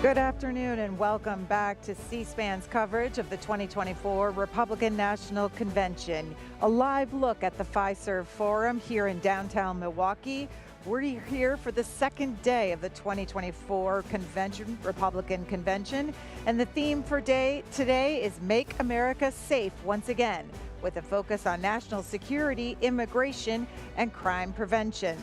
Good afternoon and welcome back to C-SPAN's coverage of the 2024 Republican National Convention. A live look at the Fiserv Forum here in downtown Milwaukee. We're here for the second day of the 2024 Republican Convention. And the theme for today is Make America Safe Once Again, with a focus on national security, immigration, and crime prevention.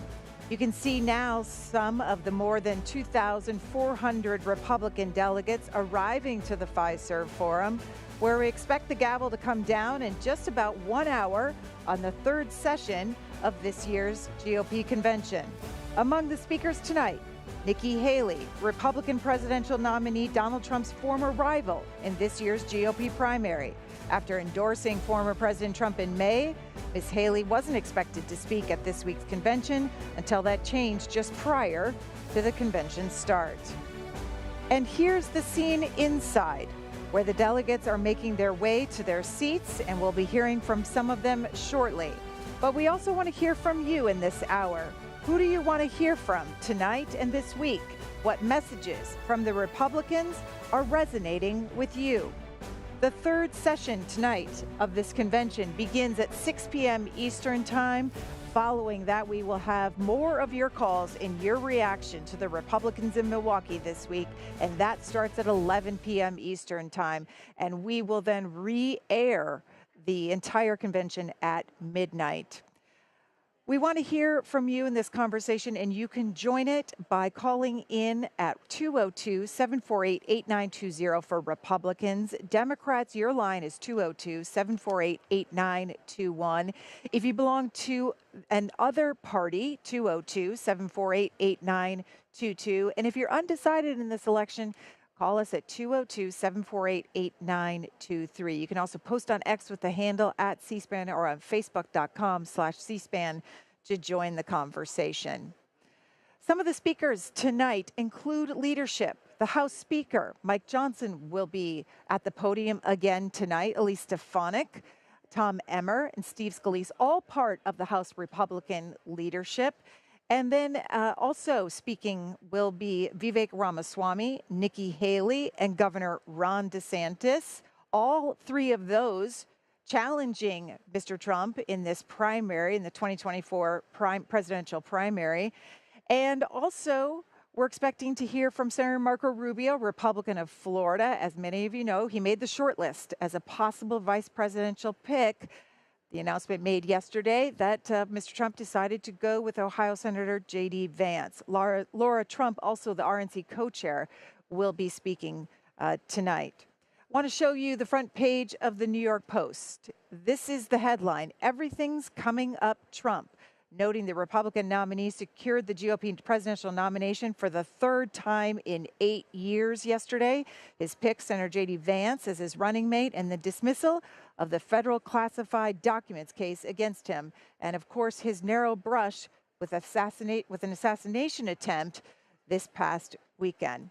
You can see now some of the more than 2,400 Republican delegates arriving to the Fiserv Forum, where we expect the gavel to come down in just about 1 hour on the third session of this year's GOP convention. Among the speakers tonight, Nikki Haley, Republican presidential nominee Donald Trump's former rival in this year's GOP primary. After endorsing former President Trump in May, Ms. Haley wasn't expected to speak at this week's convention until that changed just prior to the convention's start. And here's the scene inside, where the delegates are making their way to their seats, and we'll be hearing from some of them shortly. But we also want to hear from you in this hour. Who do you want to hear from tonight and this week? What messages from the Republicans are resonating with you? The third session tonight of this convention begins at 6 p.m. Eastern Time. Following that, we will have more of your calls and your reaction to the Republicans in Milwaukee this week, and that starts at 11 p.m. Eastern Time. And we will then re-air the entire convention at midnight. We want to hear from you in this conversation, and you can join it by calling in at 202-748-8920 for Republicans. Democrats, your line is 202-748-8921. If you belong to another party, 202-748-8922. And if you're undecided in this election, call us at 202-748-8923. You can also post on X with the handle at C-SPAN or on Facebook.com/C-SPAN to join the conversation. Some of the speakers tonight include leadership. The House Speaker, Mike Johnson, will be at the podium again tonight. Elise Stefanik, Tom Emmer, and Steve Scalise, all part of the House Republican leadership. And then also speaking will be Vivek Ramaswamy, Nikki Haley, and Governor Ron DeSantis. All three of those challenging Mr. Trump in this primary, in the 2024 presidential primary. And also, we're expecting to hear from Senator Marco Rubio, Republican of Florida. As many of you know, he made the shortlist as a possible vice presidential pick. The announcement made yesterday that Mr. Trump decided to go with Ohio Senator J.D. Vance. Laura Trump, also the RNC co-chair, will be speaking tonight. I want to show you the front page of the New York Post. This is the headline, "Everything's Coming Up Trump," noting the Republican nominee secured the GOP presidential nomination for the third time in 8 years yesterday. His pick, Senator J.D. Vance, as his running mate, and the dismissal of the federal classified documents case against him. And of course, his narrow brush with an assassination attempt this past weekend.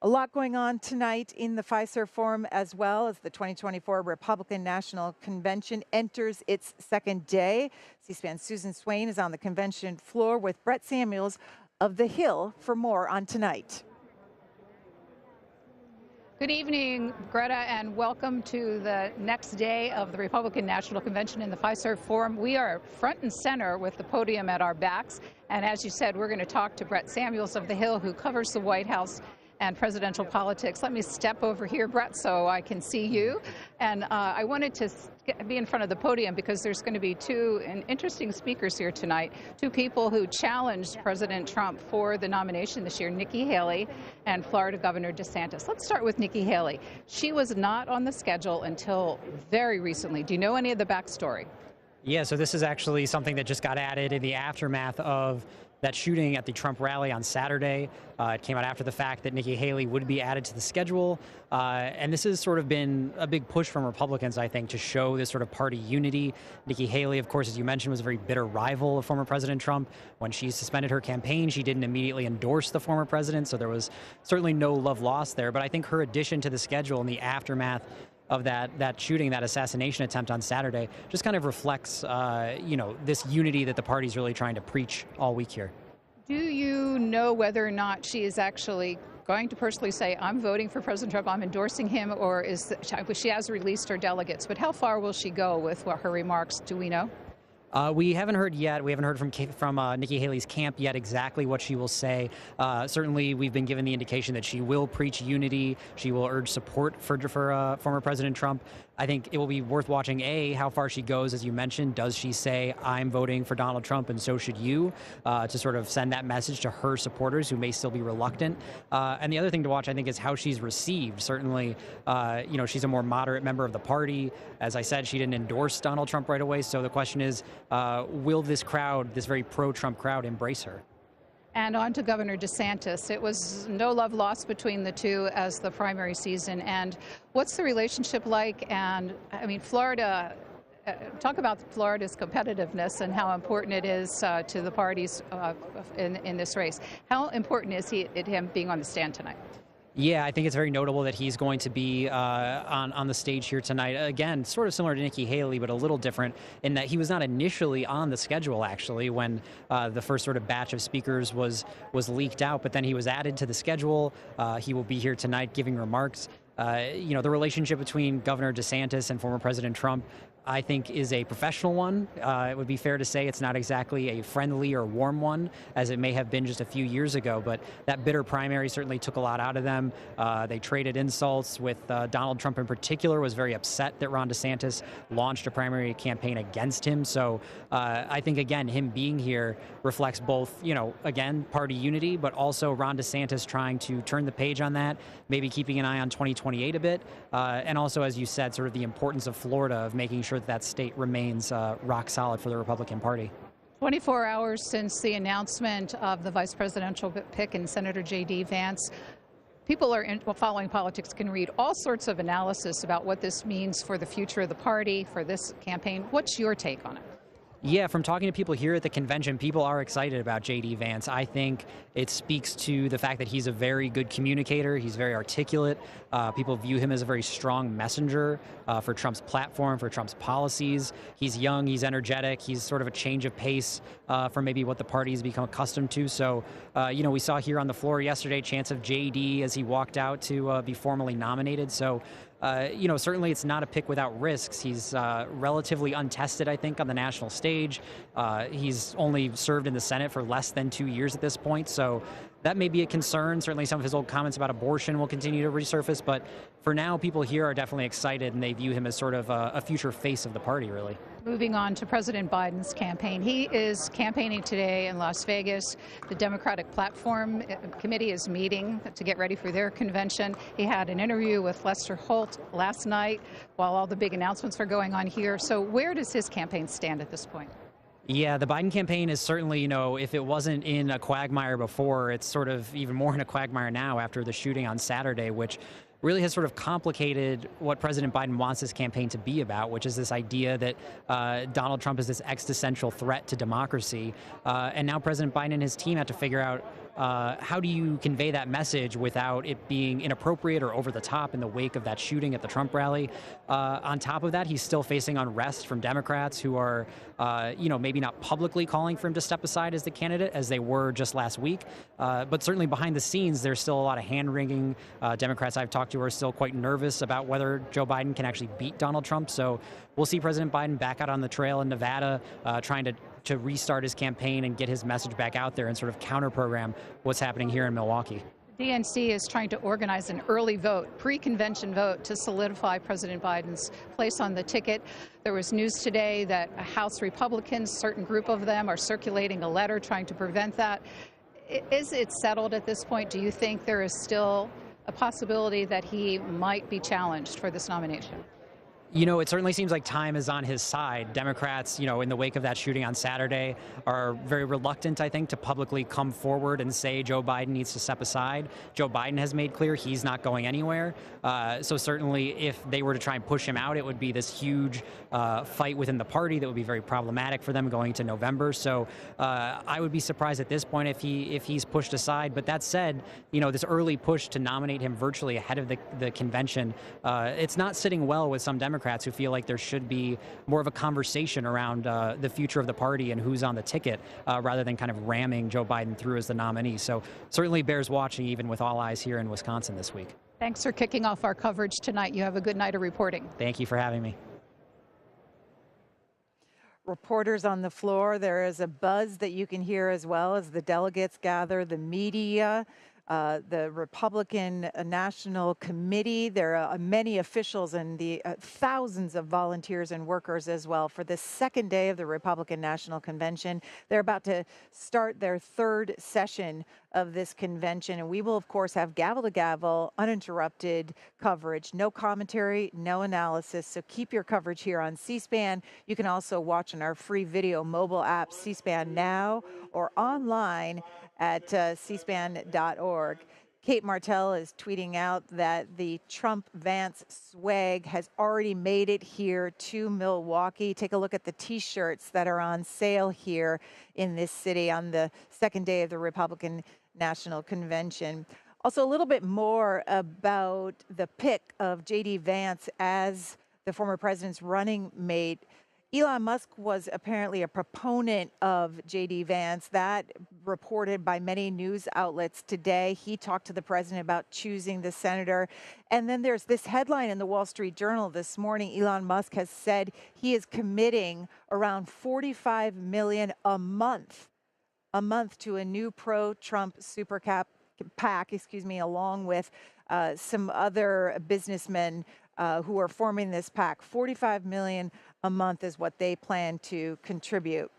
A lot going on tonight in the Fiserv Forum, as well as the 2024 Republican National Convention enters its second day. C-SPAN's Susan Swain is on the convention floor with Brett Samuels of The Hill for more on tonight. Good evening, Greta, and welcome to the next day of the Republican National Convention in the Fiserv Forum. We are front and center with the podium at our backs. And as you said, we're going to talk to Brett Samuels of The Hill, who covers the White House and presidential politics. Let me step over here, Brett, so I can see you. And I wanted to be in front of the podium because there's going to be two interesting speakers here tonight, two people who challenged President Trump for the nomination this year, Nikki Haley and Florida Governor DeSantis. Let's start with Nikki Haley. She was not on the schedule until very recently. Do you know any of the backstory? Yeah, so this is actually something that just got added in the aftermath of that shooting at the Trump rally on Saturday. It came out after the fact that Nikki Haley would be added to the schedule. And this has sort of been a big push from Republicans, I think, to show this sort of party unity. Nikki Haley, of course, as you mentioned, was a very bitter rival of former President Trump. When she suspended her campaign, she didn't immediately endorse the former president, so there was certainly no love lost there. But I think her addition to the schedule in the aftermath of that shooting, that assassination attempt on Saturday, just kind of reflects, this unity that the party's really trying to preach all week here. Do you know whether or not she is actually going to personally say, I'm voting for President Trump, I'm endorsing him, or she has released her delegates, but how far will she go with her remarks? Do we know? We haven't heard yet. We haven't heard from Nikki Haley's camp yet exactly what she will say. Certainly, we've been given the indication that she will preach unity. She will urge support for former President Trump. I think it will be worth watching, how far she goes, as you mentioned. Does she say, I'm voting for Donald Trump and so should you, to sort of send that message to her supporters who may still be reluctant? And the other thing to watch, I think, is how she's received. Certainly, she's a more moderate member of the party. As I said, she didn't endorse Donald Trump right away. So the question is, will this crowd, this very pro-Trump crowd, embrace her? And on to Governor DeSantis. It was no love lost between the two as the primary season. And what's the relationship like? And I mean, Florida, talk about Florida's competitiveness and how important it is to the parties in this race. How important is him being on the stand tonight? Yeah, I think it's very notable that he's going to be on the stage here tonight. Again, sort of similar to Nikki Haley, but a little different in that he was not initially on the schedule, actually, when the first sort of batch of speakers was leaked out. But then he was added to the schedule. He will be here tonight giving remarks. The relationship between Governor DeSantis and former President Trump, I think, is a professional one. It would be fair to say it's not exactly a friendly or warm one, as it may have been just a few years ago, but that bitter primary certainly took a lot out of them. They traded insults with Donald Trump in particular, was very upset that Ron DeSantis launched a primary campaign against him. So I think, again, him being here reflects both, again, party unity, but also Ron DeSantis trying to turn the page on that, maybe keeping an eye on 2028 a bit, and also, as you said, sort of the importance of Florida, of making sure that state remains rock solid for the Republican Party. 24 hours since the announcement of the vice presidential pick and Senator J.D. Vance, people following politics can read all sorts of analysis about what this means for the future of the party, for this campaign. What's your take on it? Yeah, from talking to people here at the convention, people are excited about J.D. Vance. I think it speaks to the fact that he's a very good communicator. He's very articulate. People view him as a very strong messenger for Trump's platform, for Trump's policies. He's young, he's energetic, he's sort of a change of pace from maybe what the party's become accustomed to. So, we saw here on the floor yesterday chants of J.D. as he walked out to be formally nominated. So, certainly it's not a pick without risks. He's relatively untested, I think, on the national stage. He's only served in the Senate for less than 2 years at this point, so that may be a concern. Certainly some of his old comments about abortion will continue to resurface, but for now, people here are definitely excited, and they view him as sort of a future face of the party, really. Moving on to President Biden's campaign. He is campaigning today in Las Vegas. The Democratic Platform Committee is meeting to get ready for their convention. He had an interview with Lester Holt last night while all the big announcements are going on here. So where does his campaign stand at this point? Yeah, the Biden campaign is certainly, if it wasn't in a quagmire before, it's sort of even more in a quagmire now after the shooting on Saturday, which really has sort of complicated what President Biden wants his campaign to be about, which is this idea that Donald Trump is this existential threat to democracy. And now President Biden and his team have to figure out how do you convey that message without it being inappropriate or over the top in the wake of that shooting at the Trump rally? On top of that, he's still facing unrest from Democrats who are, maybe not publicly calling for him to step aside as the candidate as they were just last week. But certainly behind the scenes, there's still a lot of hand-wringing. Democrats I've talked to are still quite nervous about whether Joe Biden can actually beat Donald Trump. So we'll see President Biden back out on the trail in Nevada, trying to restart his campaign and get his message back out there and sort of counter-program what's happening here in Milwaukee. DNC is trying to organize an early vote, pre-convention vote, to solidify President Biden's place on the ticket. There was news today that House Republicans, a certain group of them, are circulating a letter trying to prevent that. Is it settled at this point? Do you think there is still a possibility that he might be challenged for this nomination? It certainly seems like time is on his side. Democrats, in the wake of that shooting on Saturday, are very reluctant, I think, to publicly come forward and say Joe Biden needs to step aside. Joe Biden has made clear he's not going anywhere. So certainly if they were to try and push him out, it would be this huge fight within the party that would be very problematic for them going to November. So I would be surprised at this point if he's pushed aside. But that said, this early push to nominate him virtually ahead of the convention, it's not sitting well with some Democrats Democrats who feel like there should be more of a conversation around the future of the party and who's on the ticket rather than kind of ramming Joe Biden through as the nominee. So certainly bears watching, even with all eyes here in Wisconsin this week. Thanks for kicking off our coverage tonight. You have a good night of reporting. Thank you for having me. Reporters on the floor. There is a buzz that you can hear as well as the delegates gather, the media, the Republican National Committee. There are many officials and the thousands of volunteers and workers as well for the second day of the Republican National Convention. They're about to start their third session of this convention, and we will, of course, have gavel-to-gavel, uninterrupted coverage, no commentary, no analysis. So keep your coverage here on C-SPAN. You can also watch on our free video mobile app, C-SPAN Now, or online at cspan.org. Kate Martell is tweeting out that the Trump-Vance swag has already made it here to Milwaukee. Take a look at the T-shirts that are on sale here in this city on the second day of the Republican National Convention. Also, a little bit more about the pick of J.D. Vance as the former president's running mate. Elon Musk was apparently a proponent of J.D. Vance. That reported by many news outlets today. He talked to the president about choosing the senator. And then there's this headline in the Wall Street Journal this morning. Elon Musk has said he is committing around $45 million a month to a new pro-Trump super PAC, along with some other businessmen who are forming this PAC. $45 million a month is what they plan to contribute.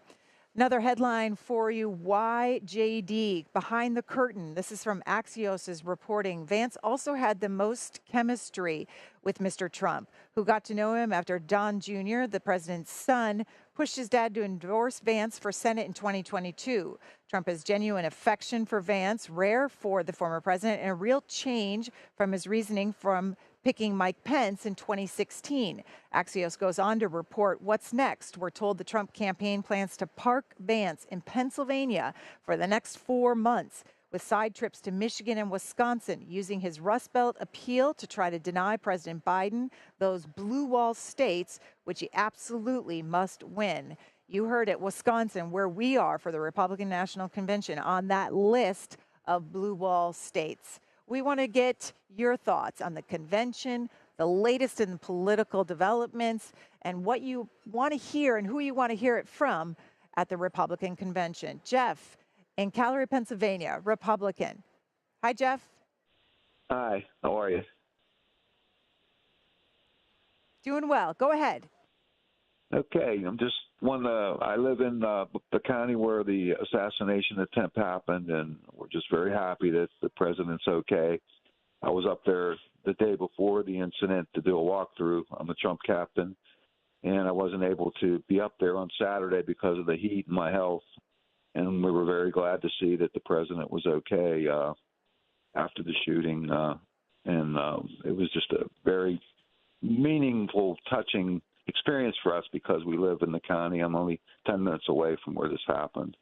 Another headline for you, why JD? Behind the curtain. This is from Axios' reporting. Vance also had the most chemistry with Mr. Trump, who got to know him after Don Jr., the president's son, pushed his dad to endorse Vance for Senate in 2022. Trump has genuine affection for Vance, rare for the former president, and a real change from his reasoning from picking Mike Pence in 2016. Axios goes on to report what's next. We're told the Trump campaign plans to park Vance in Pennsylvania for the next 4 months, with side trips to Michigan and Wisconsin, using his Rust Belt appeal to try to deny President Biden those blue wall states, which he absolutely must win. You heard it, Wisconsin, where we are for the Republican National Convention, on that list of blue wall states. We want to get your thoughts on the convention, the latest in political developments, and what you want to hear and who you want to hear it from at the Republican convention. Jeff in Calgary, Pennsylvania, Republican. Hi, Jeff. Hi, how are you? Doing well. Go ahead. Okay, I live in the county where the assassination attempt happened, and we're just very happy that the president's okay. I was up there the day before the incident to do a walkthrough. I'm a Trump captain, and I wasn't able to be up there on Saturday because of the heat and my health. And we were very glad to see that the president was okay after the shooting. It was just a very meaningful, touching experience for us because we live in the county. I'm only 10 minutes away from where this happened.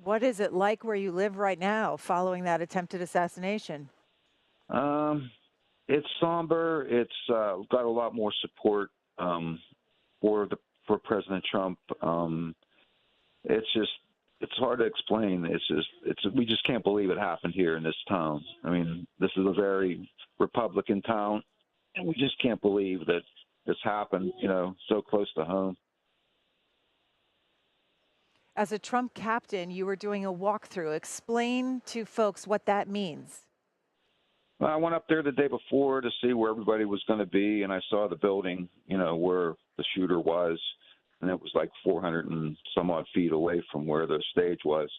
What is it like where you live right now following that attempted assassination? It's somber. It's got a lot more support for President Trump. It's hard to explain. We just can't believe it happened here in this town. I mean, this is a very Republican town, and we just can't believe that this happened, so close to home. As a Trump captain, you were doing a walkthrough. Explain to folks what that means. Well, I went up there the day before to see where everybody was going to be, and I saw the building, where the shooter was, and it was like 400 and some odd feet away from where the stage was.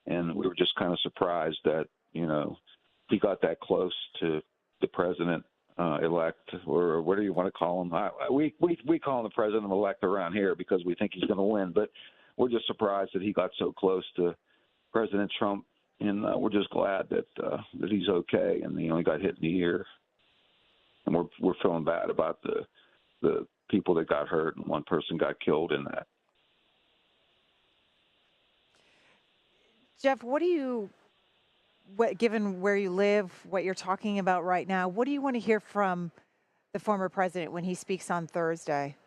And we were just kind of surprised that, he got that close to the president elect, or what do you want to call him? We call him the president-elect around here because we think he's going to win, but we're just surprised that he got so close to President Trump, and we're just glad that he's okay, and he only got hit in the ear. And we're feeling bad about the people that got hurt, and one person got killed in that. Jeff, given where you live, what you're talking about right now, what do you want to hear from the former president, when he speaks on Thursday?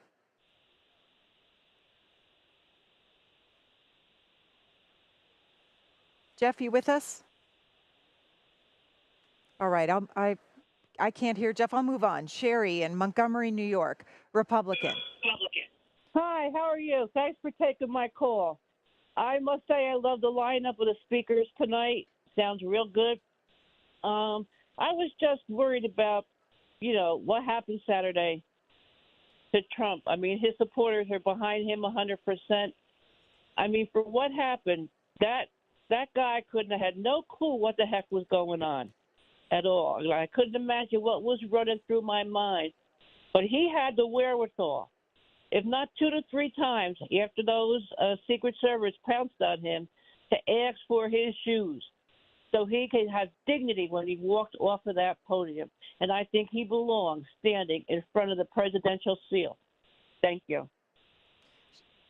Jeff, you with us? All right, I can't hear Jeff. I'll move on. Sherry in Montgomery, New York, Republican. Hi, how are you? Thanks for taking my call. I must say I love the lineup of the speakers tonight. Sounds real good. I was just worried about, what happened Saturday to Trump. I mean, his supporters are behind him 100%. I mean, for what happened, that guy couldn't have had no clue what the heck was going on at all. I couldn't imagine what was running through my mind. But he had the wherewithal, if not 2 to 3 times after those Secret Service pounced on him, to ask for his shoes so he could have dignity when he walked off of that podium. And I think he belongs standing in front of the presidential seal. Thank you.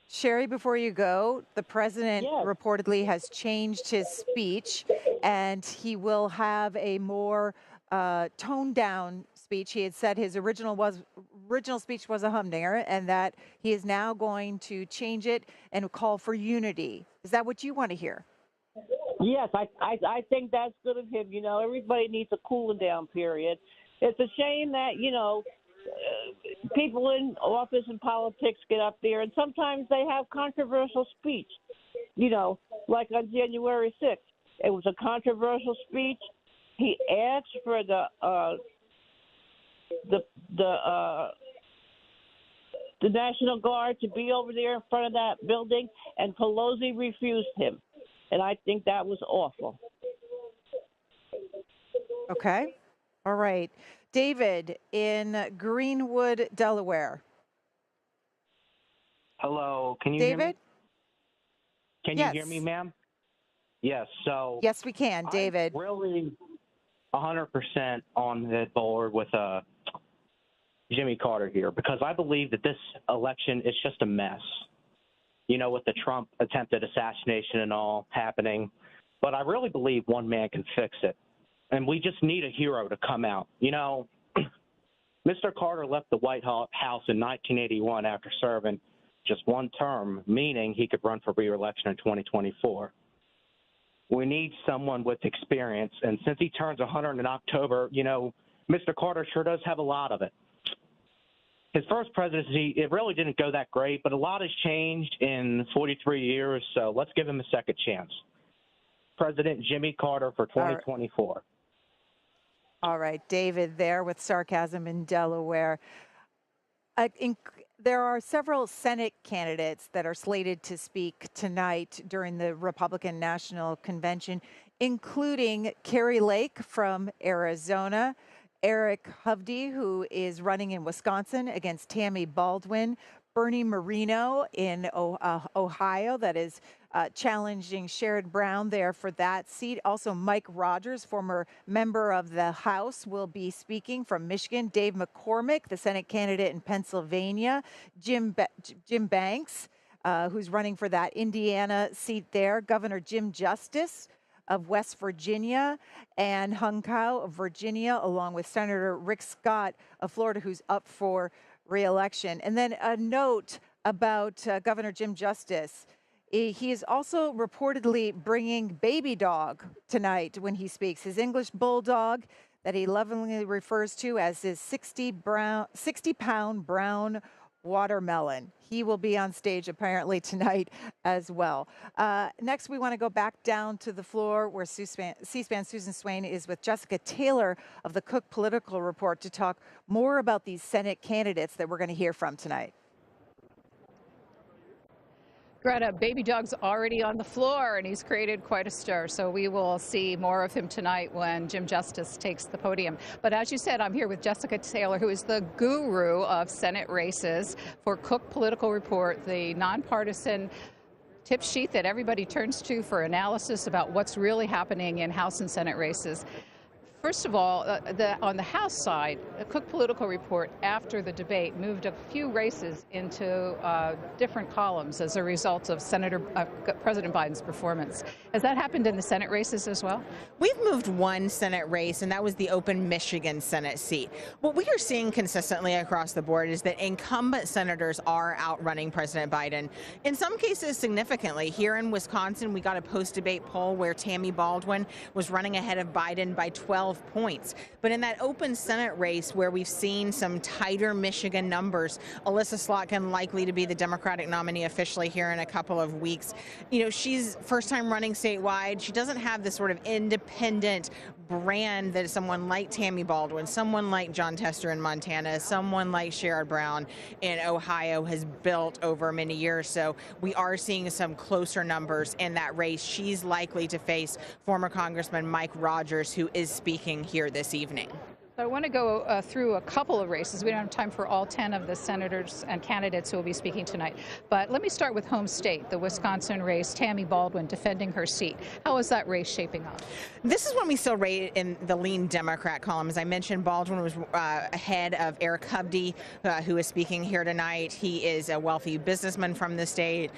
Sherry, before you go, the president reportedly has changed his speech, and he will have a more toned down speech. He had said his original speech was a humdinger, and that he is now going to change it and call for unity. Is that what you want to hear? Yes, I think that's good of him. Everybody needs a cooling down period. It's a shame that, people in office and politics get up there, and sometimes they have controversial speech, like on January 6th. It was a controversial speech. He asked for the National Guard to be over there in front of that building, and Pelosi refused him. And I think that was awful. Okay. All right. David in Greenwood, Delaware. Hello. Can you David? hear me? Can you hear me, ma'am? Yes. So yes, we can, David. I'm really 100% on the board with Jimmy Carter here, because I believe that this election is just a mess. With the Trump attempted assassination and all happening. But I really believe one man can fix it. And we just need a hero to come out. Mr. Carter left the White House in 1981 after serving just one term, meaning he could run for re-election in 2024. We need someone with experience. And since he turns 100 in October, Mr. Carter sure does have a lot of it. His first presidency, it really didn't go that great, but a lot has changed in 43 years, so let's give him a second chance. President Jimmy Carter for 2024. All right, David there with sarcasm in Delaware. There are several Senate candidates that are slated to speak tonight during the Republican National Convention, including Kari Lake from Arizona, Eric Hovde, who is running in Wisconsin against Tammy Baldwin, Bernie Moreno in Ohio, that is challenging Sherrod Brown there for that seat. Also, Mike Rogers, former member of the House, will be speaking from Michigan. Dave McCormick, the Senate candidate in Pennsylvania. Jim Banks, who's running for that Indiana seat there. Governor Jim Justice of West Virginia, and Hung Kao of Virginia, along with Senator Rick Scott of Florida, who's up for re-election. And then a note about Governor Jim Justice. He is also reportedly bringing Baby Dog tonight when he speaks. His English Bulldog that he lovingly refers to as his 60-pound brown watermelon. He will be on stage apparently tonight as well. Next, we want to go back down to the floor where C-SPAN Susan Swain is with Jessica Taylor of the Cook Political Report to talk more about these Senate candidates that we're going to hear from tonight. Greta, Baby Dog's already on the floor, and he's created quite a stir. So we will see more of him tonight when Jim Justice takes the podium. But as you said, I'm here with Jessica Taylor, who is the guru of Senate races for Cook Political Report, the nonpartisan tip sheet that everybody turns to for analysis about what's really happening in House and Senate races. First of all, on the House side, the Cook Political Report after the debate moved a few races into different columns as a result of President Biden's performance. Has that happened in the Senate races as well? We've moved one Senate race, and that was the open Michigan Senate seat. What we are seeing consistently across the board is that incumbent senators are outrunning President Biden, in some cases significantly. Here in Wisconsin, we got a post-debate poll where Tammy Baldwin was running ahead of Biden by 12 points. But in that open Senate race where we've seen some tighter Michigan numbers, Alyssa Slotkin likely to be the Democratic nominee officially here in a couple of weeks. You know, she's first time running statewide. She doesn't have this sort of independent brand that someone like Tammy Baldwin, someone like Jon Tester in Montana, someone like Sherrod Brown in Ohio has built over many years. So we are seeing some closer numbers in that race. She's likely to face former Congressman Mike Rogers, who is speaking here this evening. I want to go through a couple of races. We don't have time for all 10 of the senators and candidates who will be speaking tonight. But let me start with home state, the Wisconsin race, Tammy Baldwin defending her seat. How is that race shaping up? This is when we still rate in the lean Democrat column. As I mentioned, Baldwin was ahead of Eric Hovde, who is speaking here tonight. He is a wealthy businessman from the state,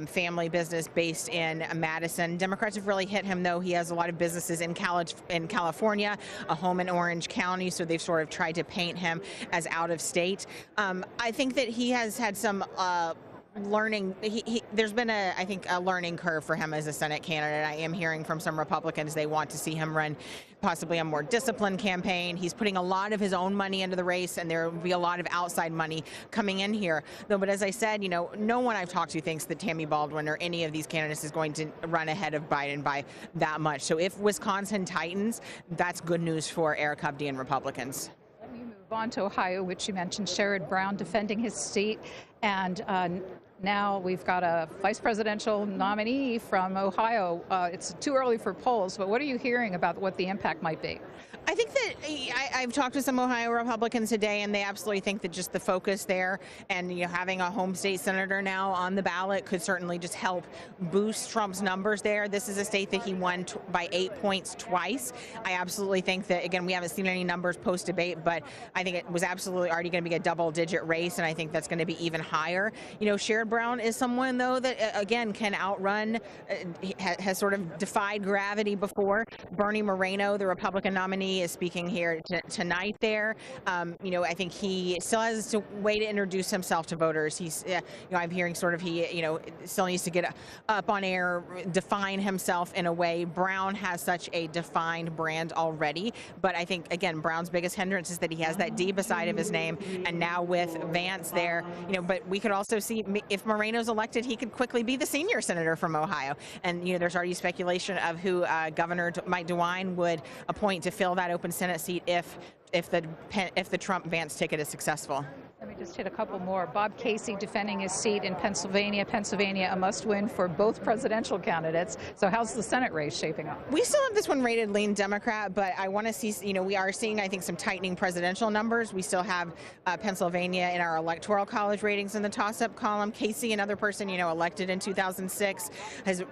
family business based in Madison. Democrats have really hit him, though. He has a lot of businesses in California, a home in Orange County. So they've sort of tried to paint him as out of state. I think that he has had some learning. There's been I think a learning curve for him as a Senate candidate. I am hearing from some Republicans they want to see him run possibly a more disciplined campaign. He's putting a lot of his own money into the race, and there will be a lot of outside money coming in here. Though, but as I said, you know, no one I've talked to thinks that Tammy Baldwin or any of these candidates is going to run ahead of Biden by that much. So if Wisconsin tightens, that's good news for Eric Hovde and Republicans. Let me move on to Ohio, which you mentioned, Sherrod Brown defending his seat, and now we've got a vice presidential nominee from Ohio. It's too early for polls, but what are you hearing about what the impact might be? I think that I've talked to some Ohio Republicans today, and they absolutely think that just the focus there and having a home state senator now on the ballot could certainly just help boost Trump's numbers there. This is a state that he won by 8 points twice. I absolutely think that, again, we haven't seen any numbers post-debate, but I think it was absolutely already going to be a double-digit race, and I think that's going to be even higher. Sherrod Brown is someone, though, that, again, can outrun, has sort of defied gravity before. Bernie Moreno, the Republican nominee, is speaking here tonight there. I think he still has a way to introduce himself to voters. He's, I'm hearing sort of he, still needs to get up on air, define himself in a way. Brown has such a defined brand already, but I think, again, Brown's biggest hindrance is that he has that D beside of his name, and now with Vance there, but we could also see if Moreno's elected, he could quickly be the senior senator from Ohio. And, there's already speculation of who Governor Mike DeWine would appoint to fill that open Senate seat if the Trump-Vance ticket is successful. Let me just hit a couple more. Bob Casey defending his seat in Pennsylvania. Pennsylvania, a must-win for both presidential candidates. So how's the Senate race shaping up? We still have this one rated lean Democrat, but I want to see, we are seeing, I think, some tightening presidential numbers. We still have Pennsylvania in our electoral college ratings in the toss-up column. Casey, another person, elected in 2006, has,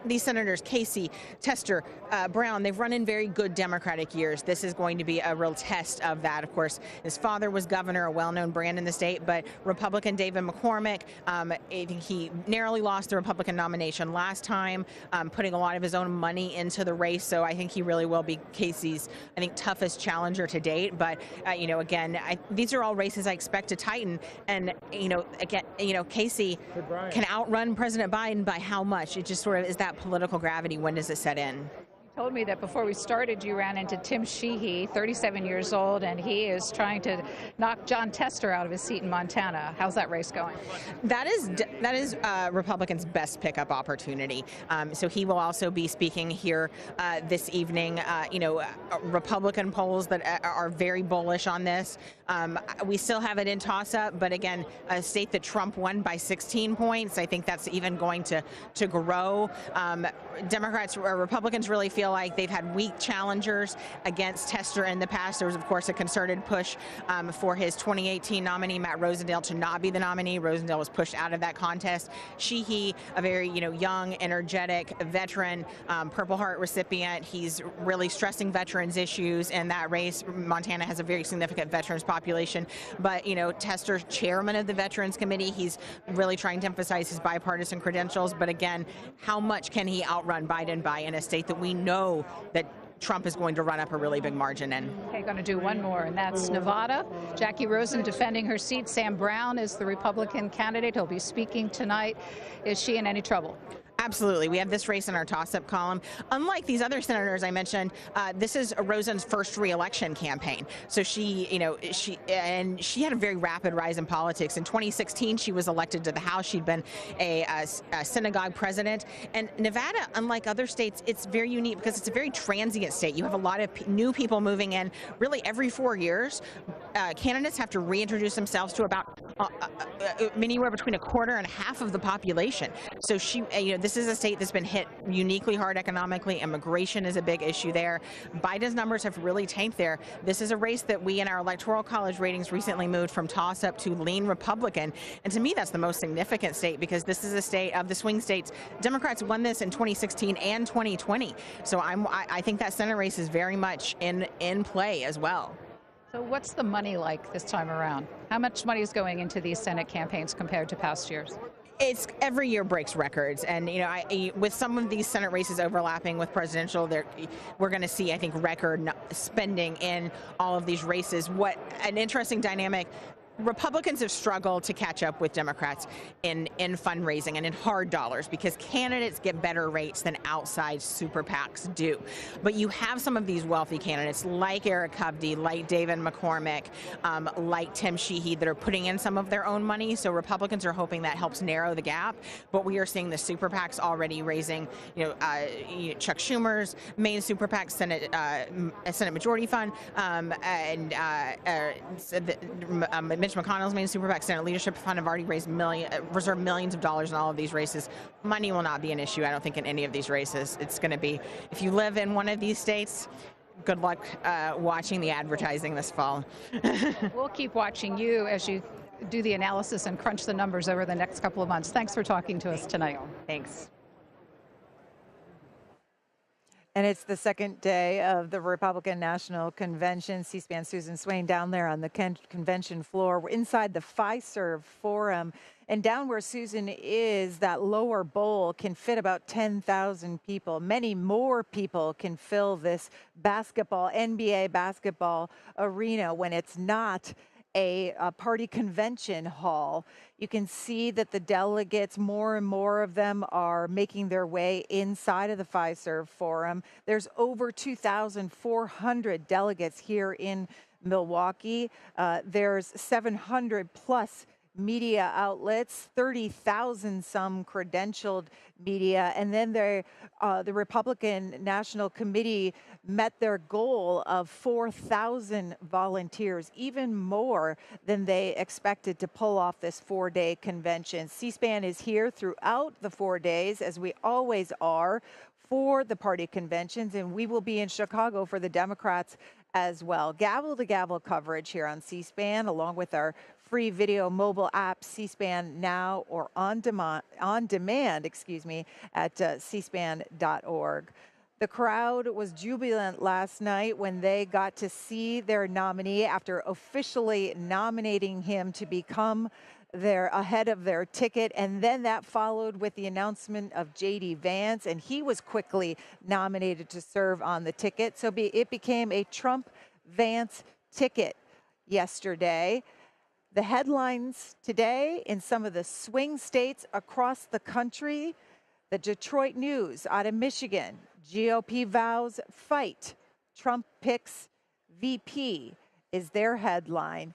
these senators, Casey, Tester, Brown, they've run in very good Democratic years. This is going to be a real test of that. Of course, his father was governor, a well-known brand in the state, but Republican David McCormick, I think he narrowly lost the Republican nomination last time, putting a lot of his own money into the race. So I think he really will be Casey's, I think, toughest challenger to date. But, again, these are all races I expect to tighten. And, Casey can outrun President Biden by how much? It just sort of is that political gravity. When does it set in? Told me that before we started you ran into Tim Sheehy, 37 years old, and he is trying to knock Jon Tester out of his seat in Montana. How's that race going? That is Republicans' best pickup opportunity. So he will also be speaking here this evening. Republican polls that are very bullish on this. We still have it in toss-up, but again, a state that Trump won by 16 points. I think that's even going to grow. Democrats or Republicans really feel feel like they've had weak challengers against Tester in the past. There was, of course, a concerted push for his 2018 nominee, Matt Rosendale, to not be the nominee. Rosendale was pushed out of that contest. Sheehy, a very young, energetic veteran, Purple Heart recipient. He's really stressing veterans issues in that race. Montana has a very significant veterans population, but Tester's chairman of the Veterans Committee. He's really trying to emphasize his bipartisan credentials, but again, how much can he outrun Biden by in a state that we know that Trump is going to run up a really big margin in? Okay, going to do one more, and that's Nevada. Jackie Rosen defending her seat. Sam Brown is the Republican candidate. He'll be speaking tonight. Is she in any trouble? Absolutely. We have this race in our toss-up column. Unlike these other senators I mentioned, this is Rosen's first re-election campaign. So she had a very rapid rise in politics. In 2016, she was elected to the House. She'd been a synagogue president. And Nevada, unlike other states, it's very unique because it's a very transient state. You have a lot of new people moving in really every 4 years. Candidates have to reintroduce themselves to about anywhere between a quarter and half of the population. So this is a state that's been hit uniquely hard economically. Immigration is a big issue there. Biden's numbers have really tanked there. This is a race that we in our Electoral College ratings recently moved from toss-up to lean Republican. And to me, that's the most significant state because this is a state of the swing states. Democrats won this in 2016 and 2020. So I think that Senate race is very much in play as well. So what's the money like this time around? How much money is going into these Senate campaigns compared to past years? It's every year breaks records, and with some of these Senate races overlapping with presidential, we're going to see, I think, record spending in all of these races. What an interesting dynamic. Republicans have struggled to catch up with Democrats in fundraising and in hard dollars because candidates get better rates than outside super PACs do. But you have some of these wealthy candidates like Eric Hovde, like David McCormick, like Tim Sheehy that are putting in some of their own money. So Republicans are hoping that helps narrow the gap. But we are seeing the super PACs already raising, Chuck Schumer's main super PAC, Senate Majority Fund, and Mitch McConnell's main super PAC, Senate Leadership Fund, have already reserved millions of dollars in all of these races. Money will not be an issue, I don't think, in any of these races. It's going to be, if you live in one of these states, good luck watching the advertising this fall. We'll keep watching you as you do the analysis and crunch the numbers over the next couple of months. Thanks for talking to us tonight. Thanks. And it's the second day of the Republican National Convention. C-SPAN Susan Swain down there on the convention floor. We're inside the Fiserv Forum. And down where Susan is, that lower bowl can fit about 10,000 people. Many more people can fill this NBA basketball arena when it's not a party convention hall. You can see that the delegates, more and more of them, are making their way inside of the Fiserv Forum. There's over 2,400 delegates here in Milwaukee. There's 700 plus media outlets, 30,000 some credentialed media, and then the Republican National Committee met their goal of 4,000 volunteers, even more than they expected to pull off this 4-day convention. C-SPAN is here throughout the 4 days, as we always are, for the party conventions, and we will be in Chicago for the Democrats as well. Gavel-to-gavel coverage here on C-SPAN, along with our free video mobile app, C-SPAN Now, or on demand, at cspan.org. The crowd was jubilant last night when they got to see their nominee after officially nominating him to become ahead of their ticket, and then that followed with the announcement of J.D. Vance, and he was quickly nominated to serve on the ticket. So it became a Trump-Vance ticket yesterday. The headlines today in some of the swing states across the country: the Detroit News out of Michigan, GOP vows fight, Trump picks VP is their headline.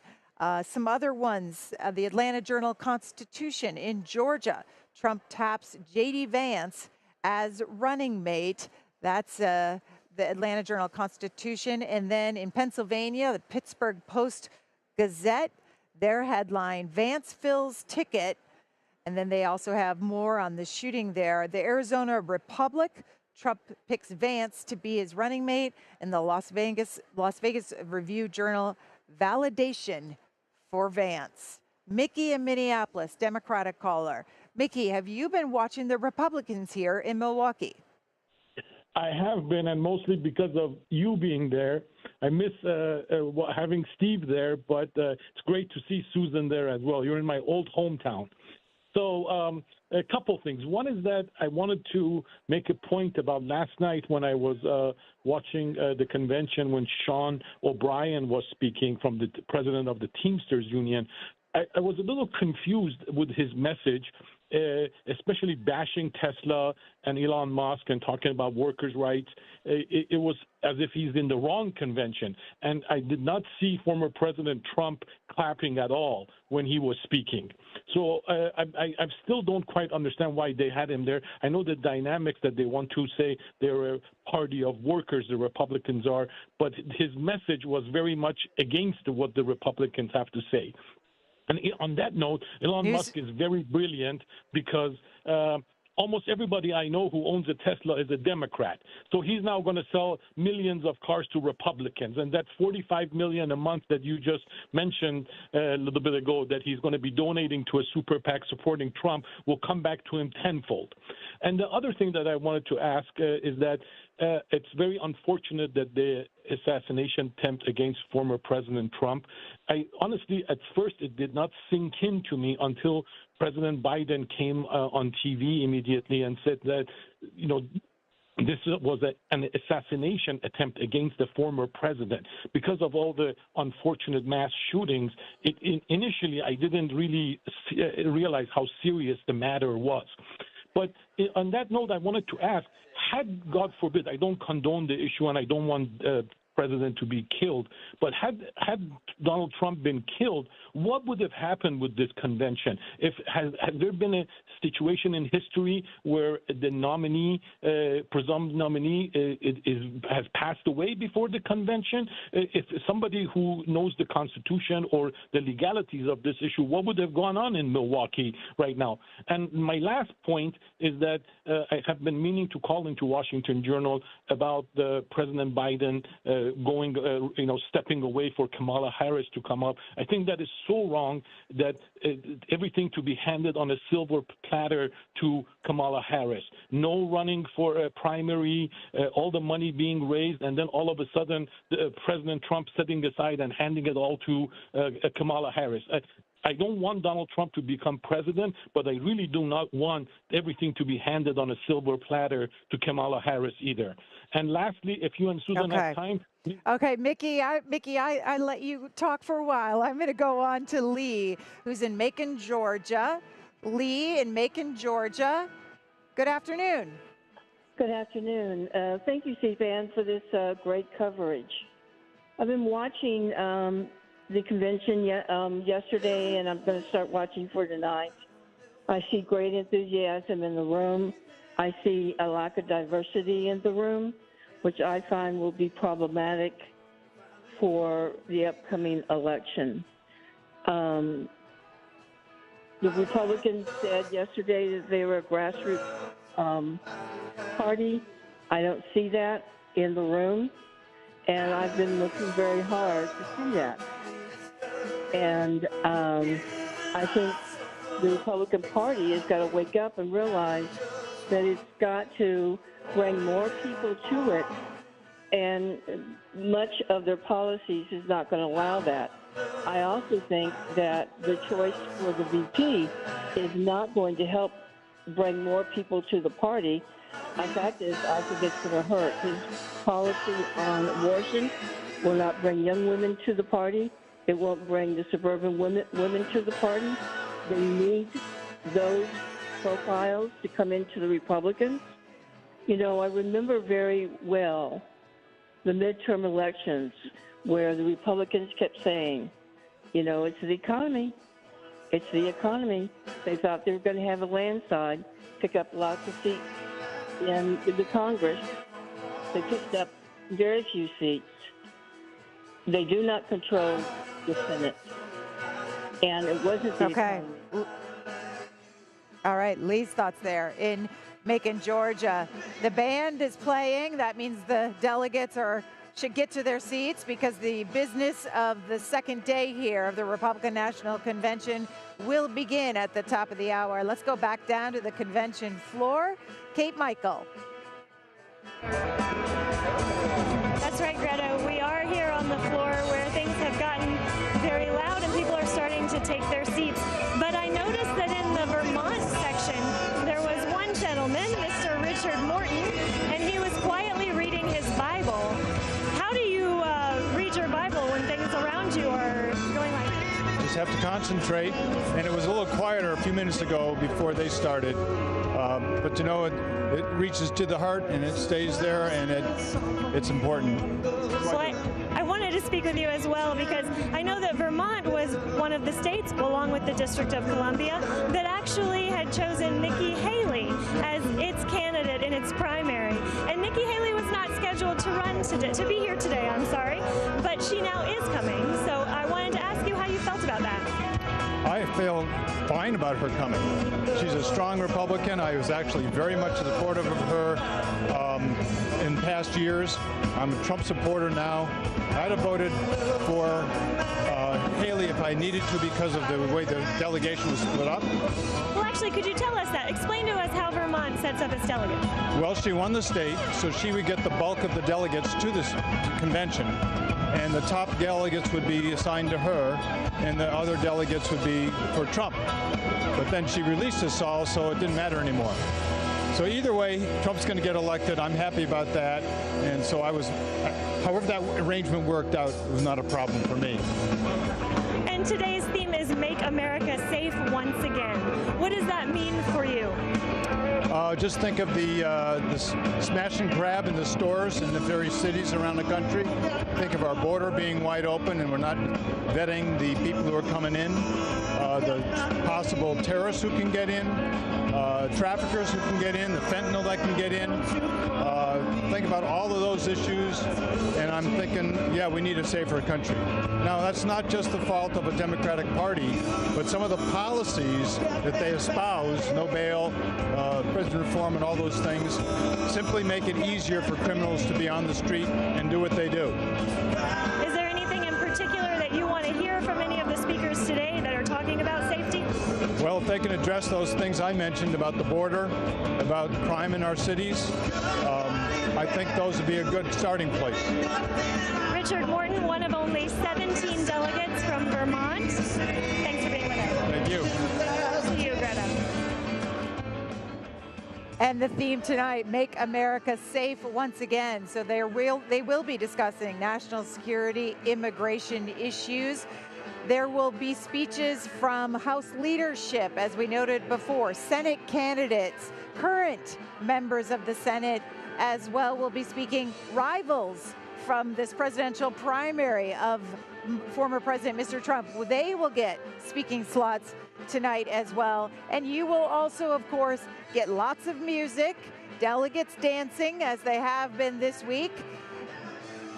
Some other ones, the Atlanta Journal-Constitution in Georgia, Trump taps J.D. Vance as running mate. That's the Atlanta Journal-Constitution. And then in Pennsylvania, the Pittsburgh Post-Gazette, their headline, Vance fills ticket. And then they also have more on the shooting there. The Arizona Republic, Trump picks Vance to be his running mate, and the Las Vegas Review-Journal validation for Vance. Mickey in Minneapolis, Democratic caller. Mickey, have you been watching the Republicans here in Milwaukee? I have been, and mostly because of you being there. I miss having Steve there, but it's great to see Susan there as well. You're in my old hometown. So a couple things. One is that I wanted to make a point about last night when I was watching the convention when Sean O'Brien was speaking, from the president of the Teamsters Union. I was a little confused with his message, especially bashing Tesla and Elon Musk and talking about workers' rights. It was as if he's in the wrong convention. And I did not see former President Trump clapping at all when he was speaking. So I still don't quite understand why they had him there. I know the dynamics that they want to say they're a party of workers, the Republicans are, but his message was very much against what the Republicans have to say. And on that note, Elon Musk is very brilliant because almost everybody I know who owns a Tesla is a Democrat. So he's now going to sell millions of cars to Republicans. And that $45 million a month that you just mentioned a little bit ago that he's going to be donating to a super PAC supporting Trump will come back to him tenfold. And the other thing that I wanted to ask is that it's very unfortunate that the assassination attempt against former President Trump, I honestly, at first, it did not sink in to me until President Biden came on TV immediately and said that, you know, this was an assassination attempt against the former president. Because of all the unfortunate mass shootings, initially I didn't really realize how serious the matter was. But on that note, I wanted to ask, had, God forbid, I don't condone the issue and I don't want president to be killed, but had Donald Trump been killed, what would have happened with this convention? Has there been a situation in history where the nominee, presumed nominee, has passed away before the convention? If somebody who knows the Constitution or the legalities of this issue, what would have gone on in Milwaukee right now? And my last point is that I have been meaning to call into Washington Journal about President Biden going, stepping away for Kamala Harris to come up. I think that is so wrong that everything to be handed on a silver platter to Kamala Harris. No running for a primary, all the money being raised, and then all of a sudden President Trump setting aside and handing it all to Kamala Harris. I don't want Donald Trump to become president, but I really do not want everything to be handed on a silver platter to Kamala Harris either. And lastly, if you and Susan have time. Okay, Mickey, I let you talk for a while. I'm going to go on to Lee, who's in Macon, Georgia. Lee in Macon, Georgia. Good afternoon. Good afternoon. Thank you, C-SPAN, for this great coverage. I've been watching the convention yesterday, and I'm going to start watching for tonight. I see great enthusiasm in the room. I see a lack of diversity in the room, which I find will be problematic for the upcoming election. The Republicans said yesterday that they were a grassroots party. I don't see that in the room, and I've been looking very hard to see that. And I think the Republican Party has got to wake up and realize that it's got to bring more people to it, and much of their policies is not going to allow that. I also think that the choice for the VP is not going to help bring more people to the party. In fact, I think it's going to hurt. His policy on abortion will not bring young women to the party. It won't bring the suburban women to the party. They need those profiles to come into the Republicans. You know, I remember very well the midterm elections where the Republicans kept saying, you know, it's the economy. It's the economy. They thought they were going to have a landslide, pick up lots of seats in the Congress. They picked up very few seats. They do not control the Senate. And it wasn't the economy. All right, Lee's thoughts there. In Macon, Georgia. The band is playing. That means the delegates should get to their seats because the business of the second day here of the Republican National Convention will begin at the top of the hour. Let's go back down to the convention floor. Kate Michael. That's right, Greta. We are here on the floor where things have gotten very loud and people are starting to take their seats. But I noticed that in the Vermont section, there was one gentleman, Mr. Richard Morton, and he was quietly reading his Bible. How do you read your Bible when things around you are going like that? Just have to concentrate, and it was a little quieter a few minutes ago before they started. But you know, it reaches to the heart and it stays there, and it's important. Well, I wanted to speak with you as well because I know that Vermont was one of the states, along with the District of Columbia, that actually had chosen Nikki Haley as its candidate in its primary. And Nikki Haley was not scheduled to run today, to be here today, I'm sorry, but she now is coming. So I wanted to ask you how you felt about that. I feel fine about her coming. She's a strong Republican. I was actually very much supportive of her in past years. I'm a Trump supporter now. I'd have voted for Haley if I needed to because of the way the delegation was split up. Well, actually, could you tell us that? Explain to us how Vermont sets up its delegates. Well, she won the state, so she would get the bulk of the delegates to this convention. And the top delegates would be assigned to her, and the other delegates would be for Trump. But then she released us all, so it didn't matter anymore. So either way, Trump's going to get elected. I'm happy about that. And so however that arrangement worked out, it was not a problem for me. And today's theme is Make America Safe Once Again. What does that mean for you? Just think of the smash and grab in the stores in the various cities around the country. Think of our border being wide open and we're not vetting the people who are coming in, the possible terrorists who can get in, traffickers who can get in, the fentanyl that can get in. Think about all of those issues, and I'm thinking, yeah, we need a safer country. Now, that's not just the fault of a Democratic Party, but some of the policies that they espouse, no bail, prison reform, and all those things, simply make it easier for criminals to be on the street and do what they do. Is there anything in particular that you want to hear from any of the speakers today that are talking about safety? Well, if they can address those things I mentioned about the border, about crime in our cities, I think those would be a good starting place. Richard Morton, one of only 17 delegates from Vermont. Thanks for being with us. Thank you. To you, Greta. And the theme tonight, Make America Safe Once Again. So they will be discussing national security, immigration issues. There will be speeches from House leadership, as we noted before, Senate candidates, current members of the Senate as well will be speaking, rivals from this presidential primary of former President Mr. Trump. They will get speaking slots tonight as well. And you will also, of course, get lots of music, delegates dancing as they have been this week.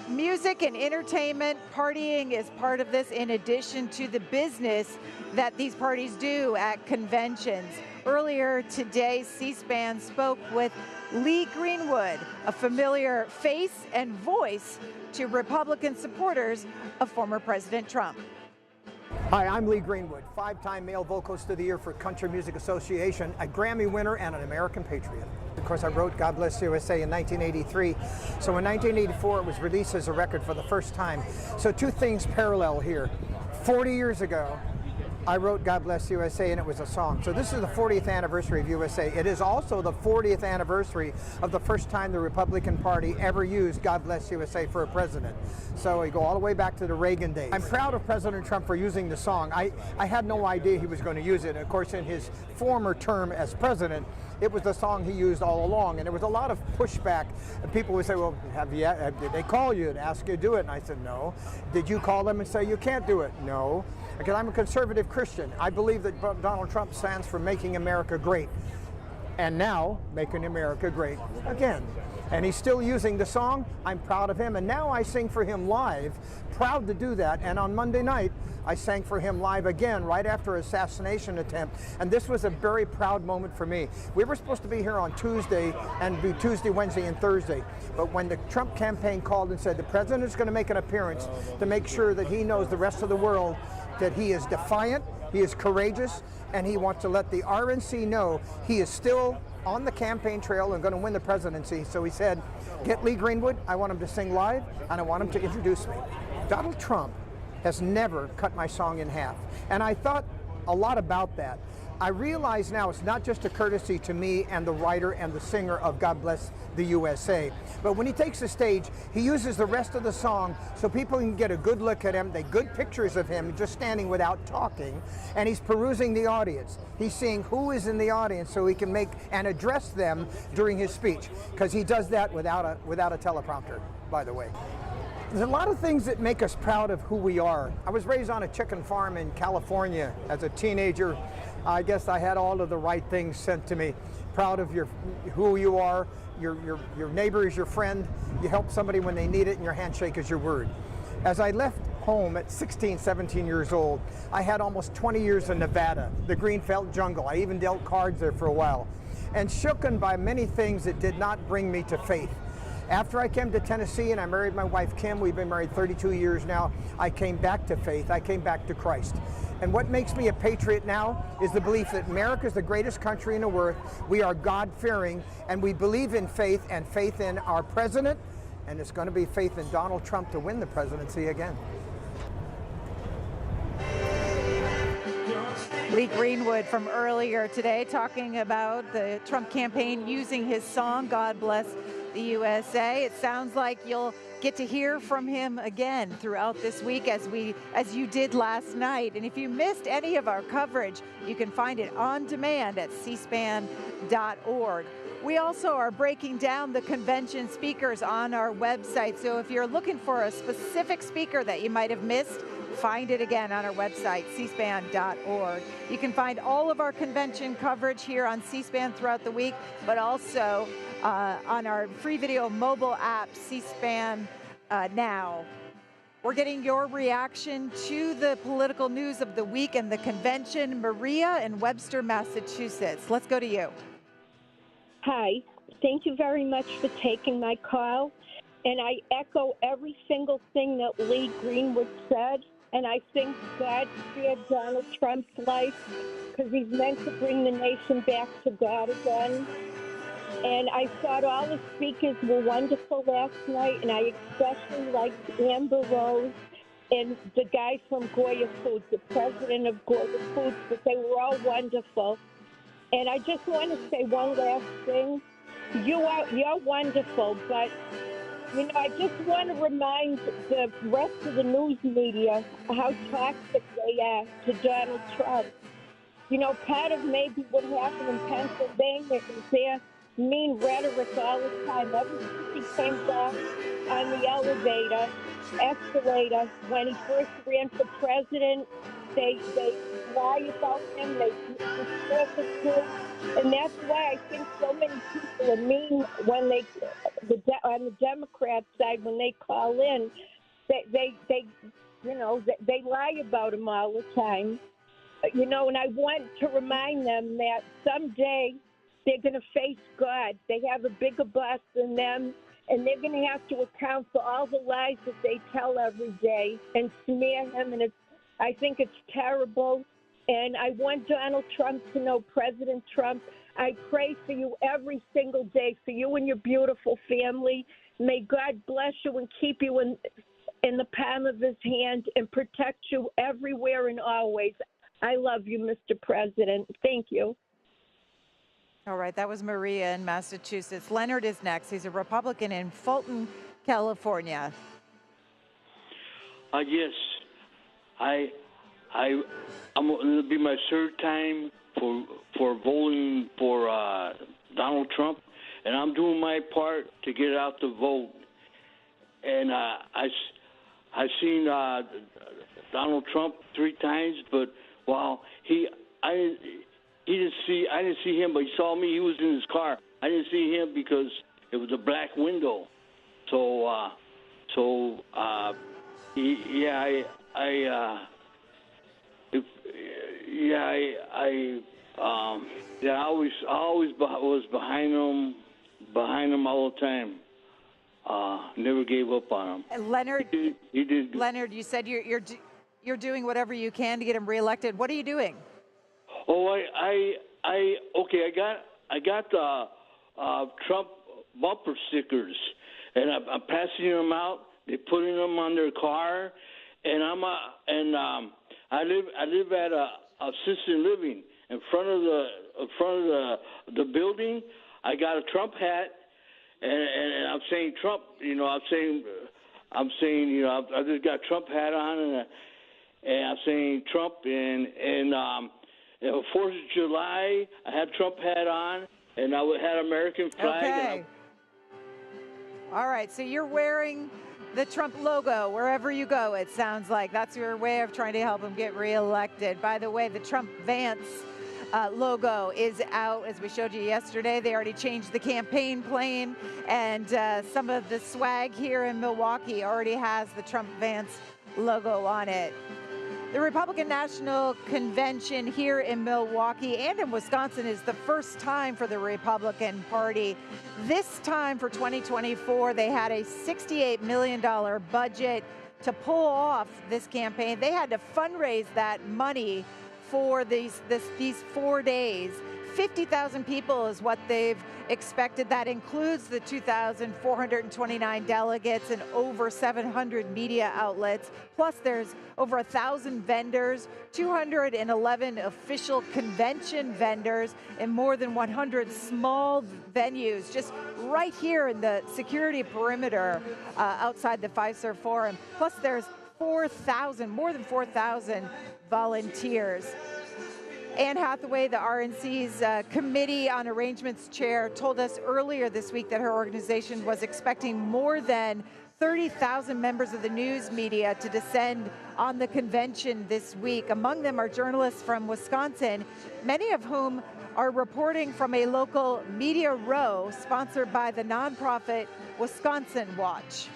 Music and entertainment, partying is part of this in addition to the business that these parties do at conventions. Earlier today, C-SPAN spoke with Lee Greenwood, a familiar face and voice to Republican supporters of former President Trump. Hi, I'm Lee Greenwood, 5-time Male Vocalist of the Year for Country Music Association, a Grammy winner, and an American patriot. Of course, I wrote God Bless USA in 1983. So in 1984, it was released as a record for the first time. So two things parallel here. 40 years ago, I wrote God Bless USA, and it was a song. So this is the 40th anniversary of USA. It is also the 40th anniversary of the first time the Republican Party ever used God Bless USA for a president. So we go all the way back to the Reagan days. I'm proud of President Trump for using the song. I had no idea he was going to use it. Of course, in his former term as president, it was the song he used all along, and there was a lot of pushback. People would say, well, did they call you and ask you to do it? And I said, no. Did you call them and say you can't do it? No. Because I'm a conservative Christian. I believe that Donald Trump stands for making America great. And now, making America great again. And he's still using the song. I'm proud of him. And now I sing for him live. Proud to do that. And on Monday night, I sang for him live again right after an assassination attempt. And this was a very proud moment for me. We were supposed to be here on Tuesday and do Tuesday, Wednesday, and Thursday. But when the Trump campaign called and said the president is going to make an appearance to make sure that he knows the rest of the world that he is defiant, he is courageous, and he wants to let the RNC know he is still on the campaign trail and going to win the presidency. So he said, get Lee Greenwood, I want him to sing live, and I want him to introduce me. Donald Trump has never cut my song in half. And I thought a lot about that. I realize now it's not just a courtesy to me and the writer and the singer of God Bless the USA, but when he takes the stage, he uses the rest of the song so people can get a good look at him, they good pictures of him just standing without talking, and he's perusing the audience. He's seeing who is in the audience so he can make and address them during his speech, because he does that without a teleprompter, by the way. There's a lot of things that make us proud of who we are. I was raised on a chicken farm in California as a teenager. I guess I had all of the right things sent to me. Proud of who you are. Your neighbor is your friend. You help somebody when they need it, and your handshake is your word. As I left home at 16, 17 years old, I had almost 20 years in Nevada, the Greenfield jungle. I even dealt cards there for a while. And shooken by many things that did not bring me to faith. After I came to Tennessee and I married my wife, Kim, we've been married 32 years now, I came back to faith. I came back to Christ. And what makes me a patriot now is the belief that America is the greatest country in the world. We are God-fearing, and we believe in faith and faith in our president, and it's going to be faith in Donald Trump to win the presidency again. Lee Greenwood from earlier today talking about the Trump campaign using his song, God Bless the USA. It sounds like you'll get to hear from him again throughout this week as you did last night. And if you missed any of our coverage, you can find it on demand at cspan.org. We also are breaking down the convention speakers on our website. So if you're looking for a specific speaker that you might have missed, find it again on our website, cspan.org. You can find all of our convention coverage here on C-SPAN throughout the week, but also on our free video mobile app, C-SPAN Now. We're getting your reaction to the political news of the week and the convention. Maria in Webster, Massachusetts. Let's go to you. Hi. Thank you very much for taking my call. And I echo every single thing that Lee Greenwood said. And I think God spared Donald Trump's life because he's meant to bring the nation back to God again. And I thought all the speakers were wonderful last night, and I especially liked Amber Rose and the guy from Goya Foods, the president of Goya Foods, but they were all wonderful. And I just want to say one last thing. You're wonderful, but you know, I just want to remind the rest of the news media how toxic they are to Donald Trump. You know, part of maybe what happened in Pennsylvania is their mean rhetoric all the time. Ever since he came down on the escalator, when he first ran for president, they lie about him, they distort the truth. And that's why I think so many people are mean when on the Democrat side, when they call in, they lie about him all the time. You know, and I want to remind them that someday they're going to face God. They have a bigger boss than them, and they're going to have to account for all the lies that they tell every day and smear him. And I think it's terrible. And I want Donald Trump to know, President Trump, I pray for you every single day, for you and your beautiful family. May God bless you and keep you in the palm of his hand and protect you everywhere and always. I love you, Mr. President. Thank you. All right, that was Maria in Massachusetts. Leonard is next. He's a Republican in Fulton, California. Yes, it'll be my third time for voting for Donald Trump, and I'm doing my part to get out the vote. And I've seen Donald Trump 3 times, but I didn't see him, but he saw me. He was in his car. I didn't see him because it was a black window. So I always was behind him all the time. Never gave up on him. And Leonard, he did. Leonard, you said you're doing whatever you can to get him reelected. What are you doing? Oh, I got the Trump bumper stickers, and I'm passing them out. They're putting them on their car, and I live at a assisted living in front of the building. I got a Trump hat, and I'm saying Trump. I just got Trump hat on, and I'm saying Trump, and 4th of July, I had Trump hat on, and I had American flag. Okay. All right, so you're wearing the Trump logo wherever you go, it sounds like. That's your way of trying to help him get reelected. By the way, the Trump Vance logo is out, as we showed you yesterday. They already changed the campaign plane, and some of the swag here in Milwaukee already has the Trump Vance logo on it. The Republican National Convention here in Milwaukee and in Wisconsin is the first time for the Republican Party. This time for 2024, they had a $68 million budget to pull off this campaign. They had to fundraise that money for these 4 days. 50,000 people is what they've expected. That includes the 2,429 delegates and over 700 media outlets. Plus, there's over 1,000 vendors, 211 official convention vendors, and more than 100 small venues just right here in the security perimeter outside the Fiserv Forum. Plus, there's more than 4,000 volunteers. Anne Hathaway, the RNC's Committee on Arrangements chair, told us earlier this week that her organization was expecting more than 30,000 members of the news media to descend on the convention this week. Among them are journalists from Wisconsin, many of whom are reporting from a local media row sponsored by the nonprofit Wisconsin Watch.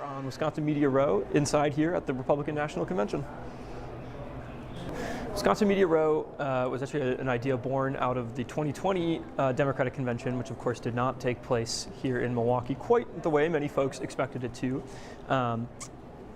On Wisconsin Media Row, inside here at the Republican National Convention. Wisconsin Media Row was actually an idea born out of the 2020 Democratic Convention, which of course did not take place here in Milwaukee quite the way many folks expected it to.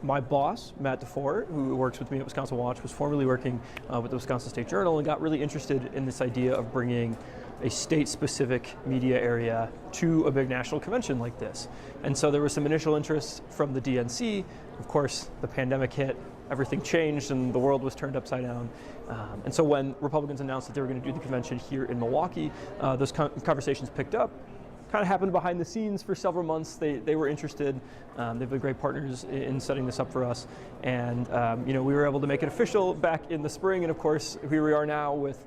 My boss, Matt DeFore, who works with me at Wisconsin Watch, was formerly working with the Wisconsin State Journal and got really interested in this idea of bringing a state-specific media area to a big national convention like this. And so there was some initial interest from the DNC. Of course, the pandemic hit, everything changed, and the world was turned upside down. And so when Republicans announced that they were going to do the convention here in Milwaukee, those conversations picked up. Kind of happened behind the scenes for several months. They were interested. They've been great partners in setting this up for us. And we were able to make it official back in the spring. And of course, here we are now with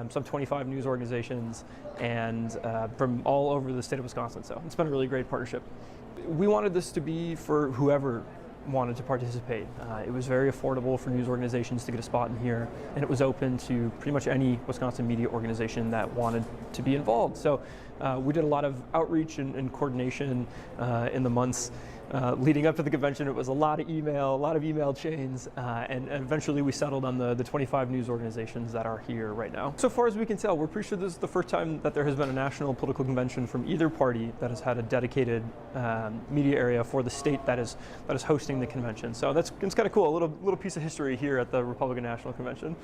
some 25 news organizations and from all over the state of Wisconsin. So it's been a really great partnership. We wanted this to be for whoever wanted to participate. It was very affordable for news organizations to get a spot in here, and it was open to pretty much any Wisconsin media organization that wanted to be involved. So we did a lot of outreach and coordination in the months leading up to the convention. It was a lot of email chains, and eventually we settled on the 25 news organizations that are here right now. So far as we can tell, we're pretty sure this is the first time that there has been a national political convention from either party that has had a dedicated media area for the state that is hosting the convention. So it's kind of cool, a little piece of history here at the Republican National Convention.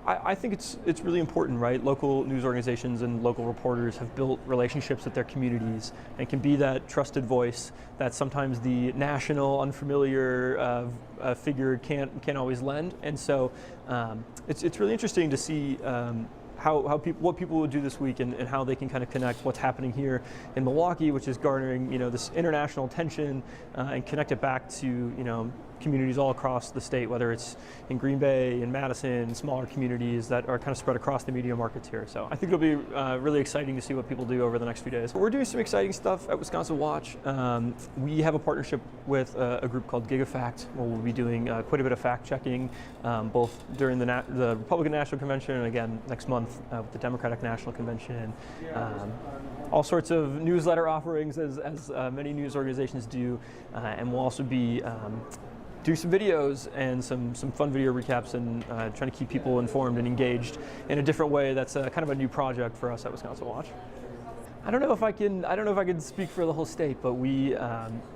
I think it's really important, right? Local news organizations and local reporters have built relationships with their communities and can be that trusted voice that sometimes the national, unfamiliar figure can't always lend. And so it's really interesting to see what people would do this week and how they can kind of connect what's happening here in Milwaukee, which is garnering this international attention, and connect it back to communities all across the state, whether it's in Green Bay, in Madison, smaller communities that are kind of spread across the media markets here. So I think it'll be really exciting to see what people do over the next few days. We're doing some exciting stuff at Wisconsin Watch. We have a partnership with a group called GigaFact, where we'll be doing quite a bit of fact checking, both during the Republican National Convention and again next month with the Democratic National Convention. All sorts of newsletter offerings, as many news organizations do, and we'll also be do some videos and some fun video recaps and trying to keep people informed and engaged in a different way. That's kind of a new project for us at Wisconsin Watch. I don't know if I can speak for the whole state, but we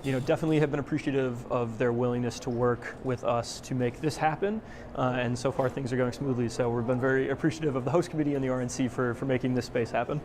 definitely have been appreciative of their willingness to work with us to make this happen, and so far things are going smoothly. So we've been very appreciative of the host committee and the RNC for making this space happen.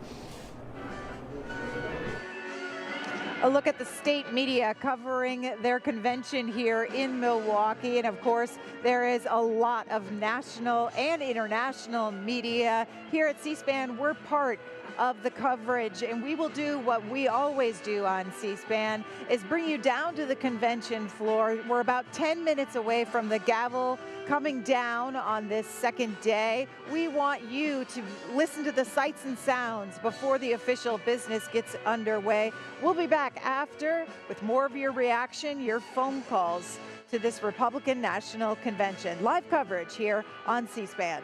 A look at the state media covering their convention here in Milwaukee. And of course, there is a lot of national and international media. Here at C-SPAN, we're part of the coverage, and we will do what we always do on C-SPAN, is bring you down to the convention floor. We're about 10 minutes away from the gavel coming down on this second day. We want you to listen to the sights and sounds before the official business gets underway. We'll be back after with more of your reaction, your phone calls to this Republican National Convention. Live coverage here on C-SPAN.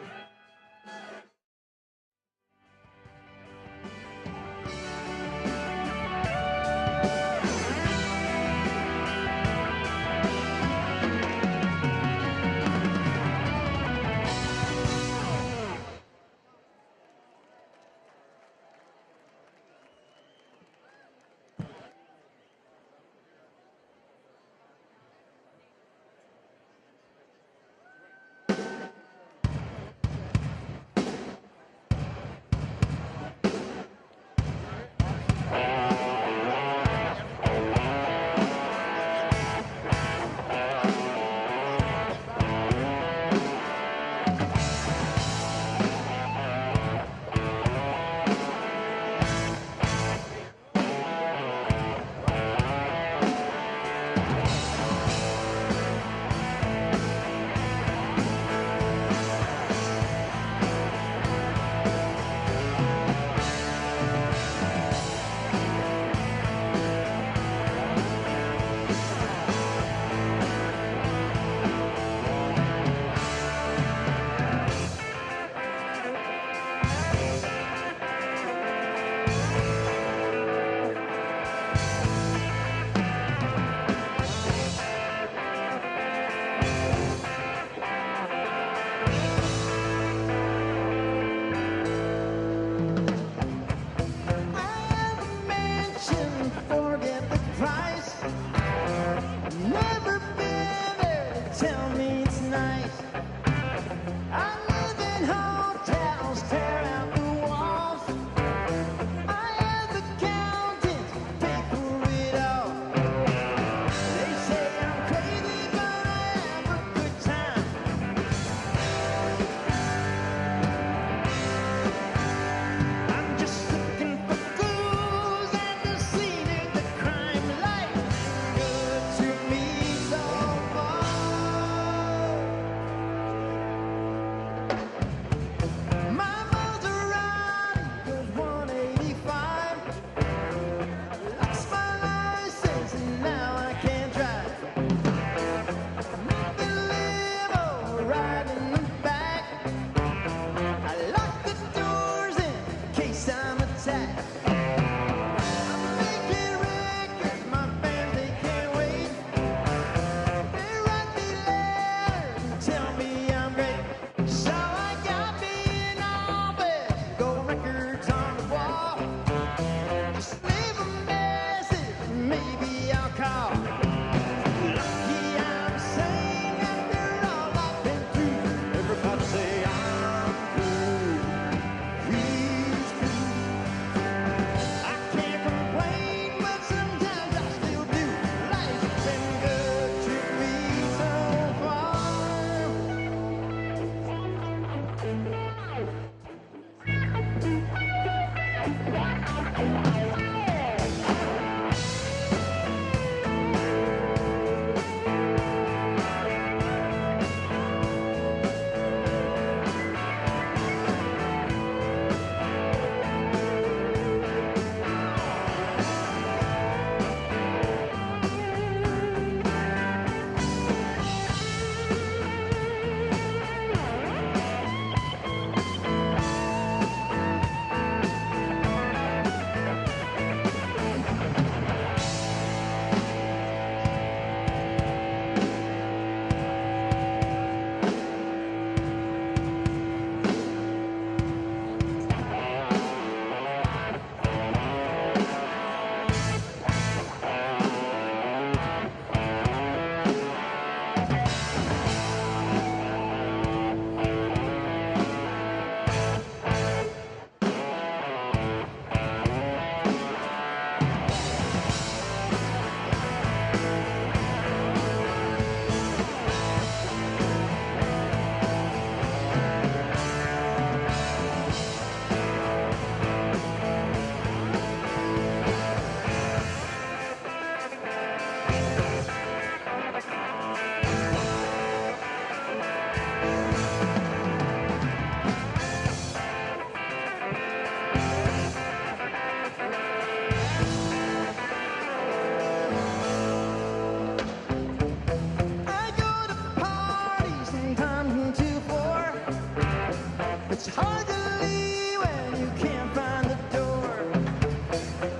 It's hard to leave when you can't find the door.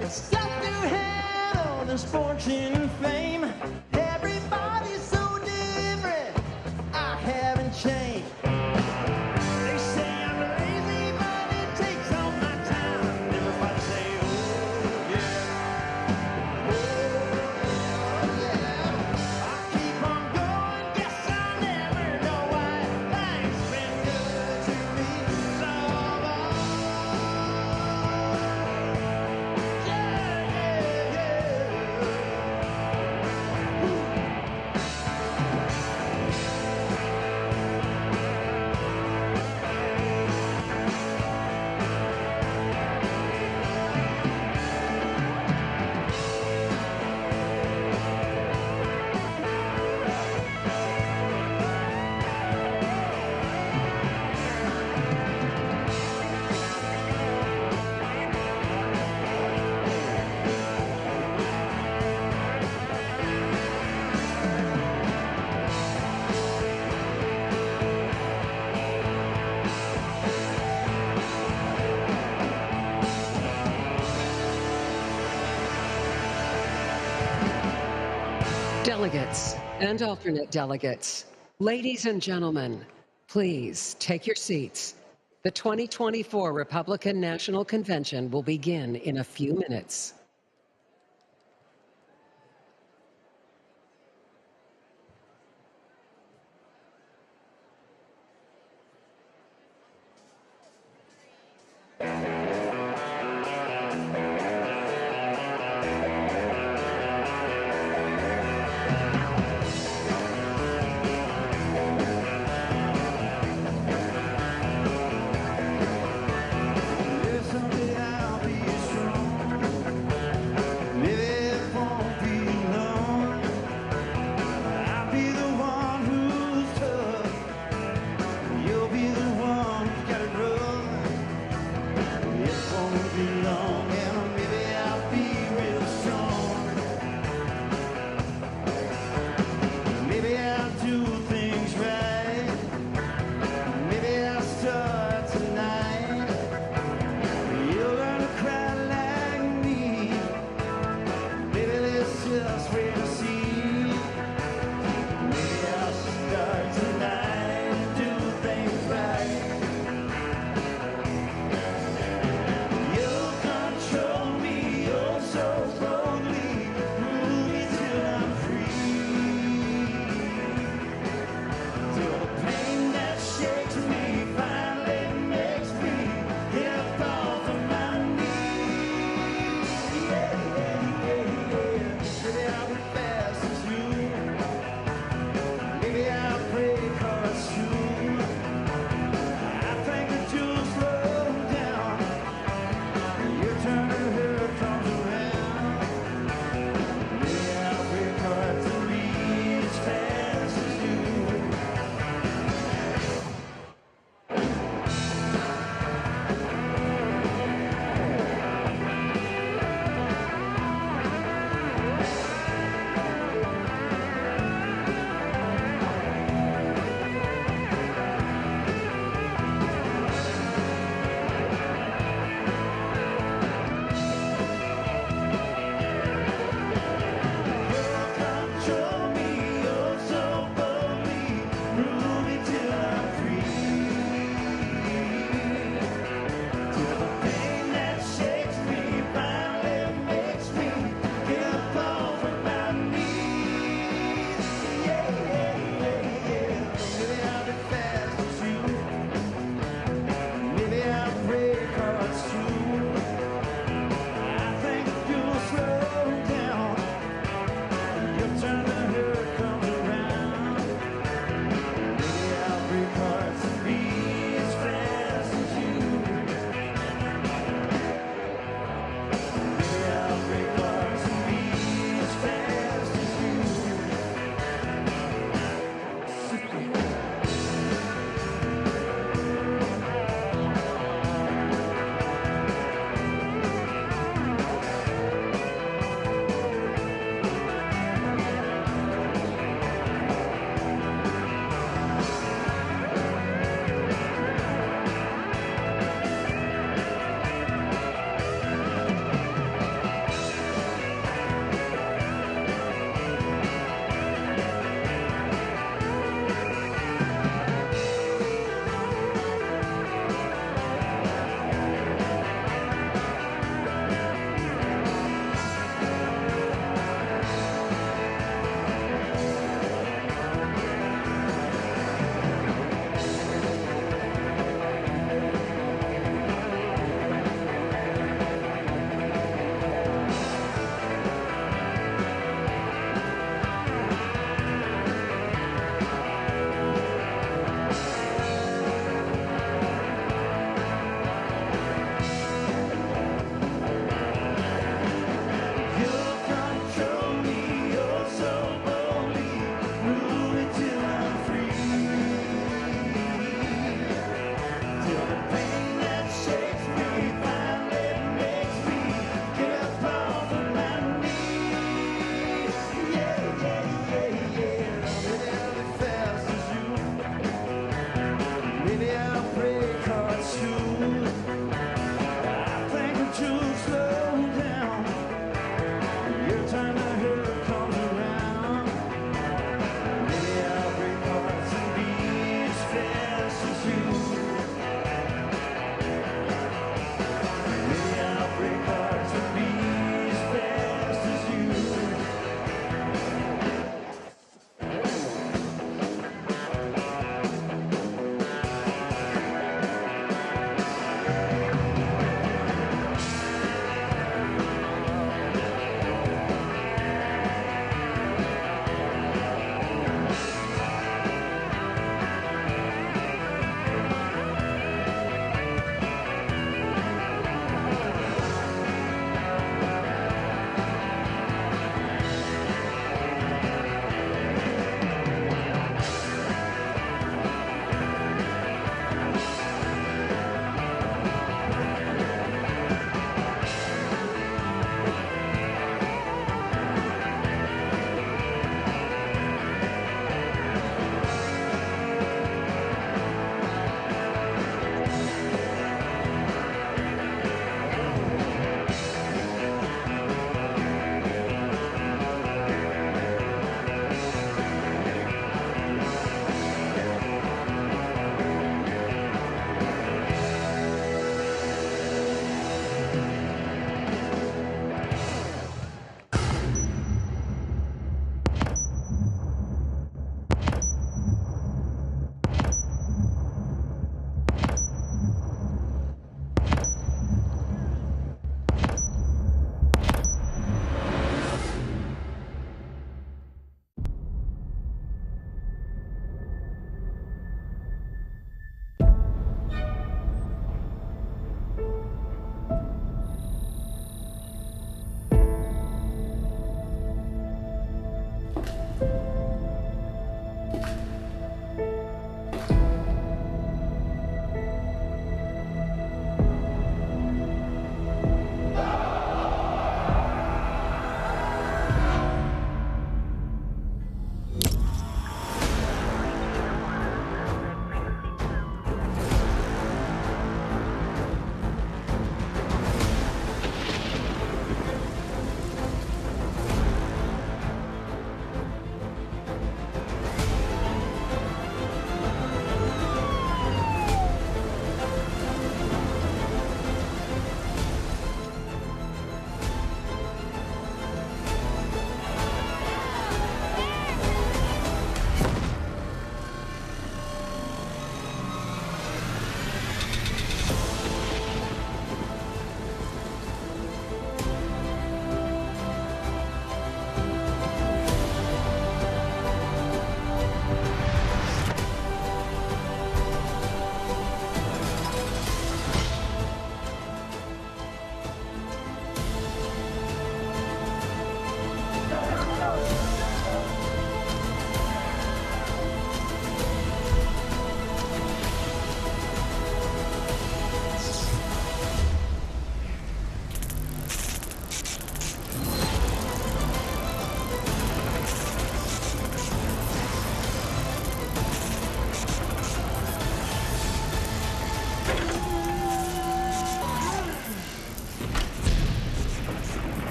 It's tough to handle this fortune and fame. Everybody's so different. I haven't changed. They say I'm lazy, but it takes all my time. Everybody say, oh yeah, oh yeah. I keep on going, guess I never know why. Life's been good to me so long. Delegates and alternate delegates, ladies and gentlemen, please take your seats. The 2024 Republican National Convention will begin in a few minutes. Someday I'll be strong.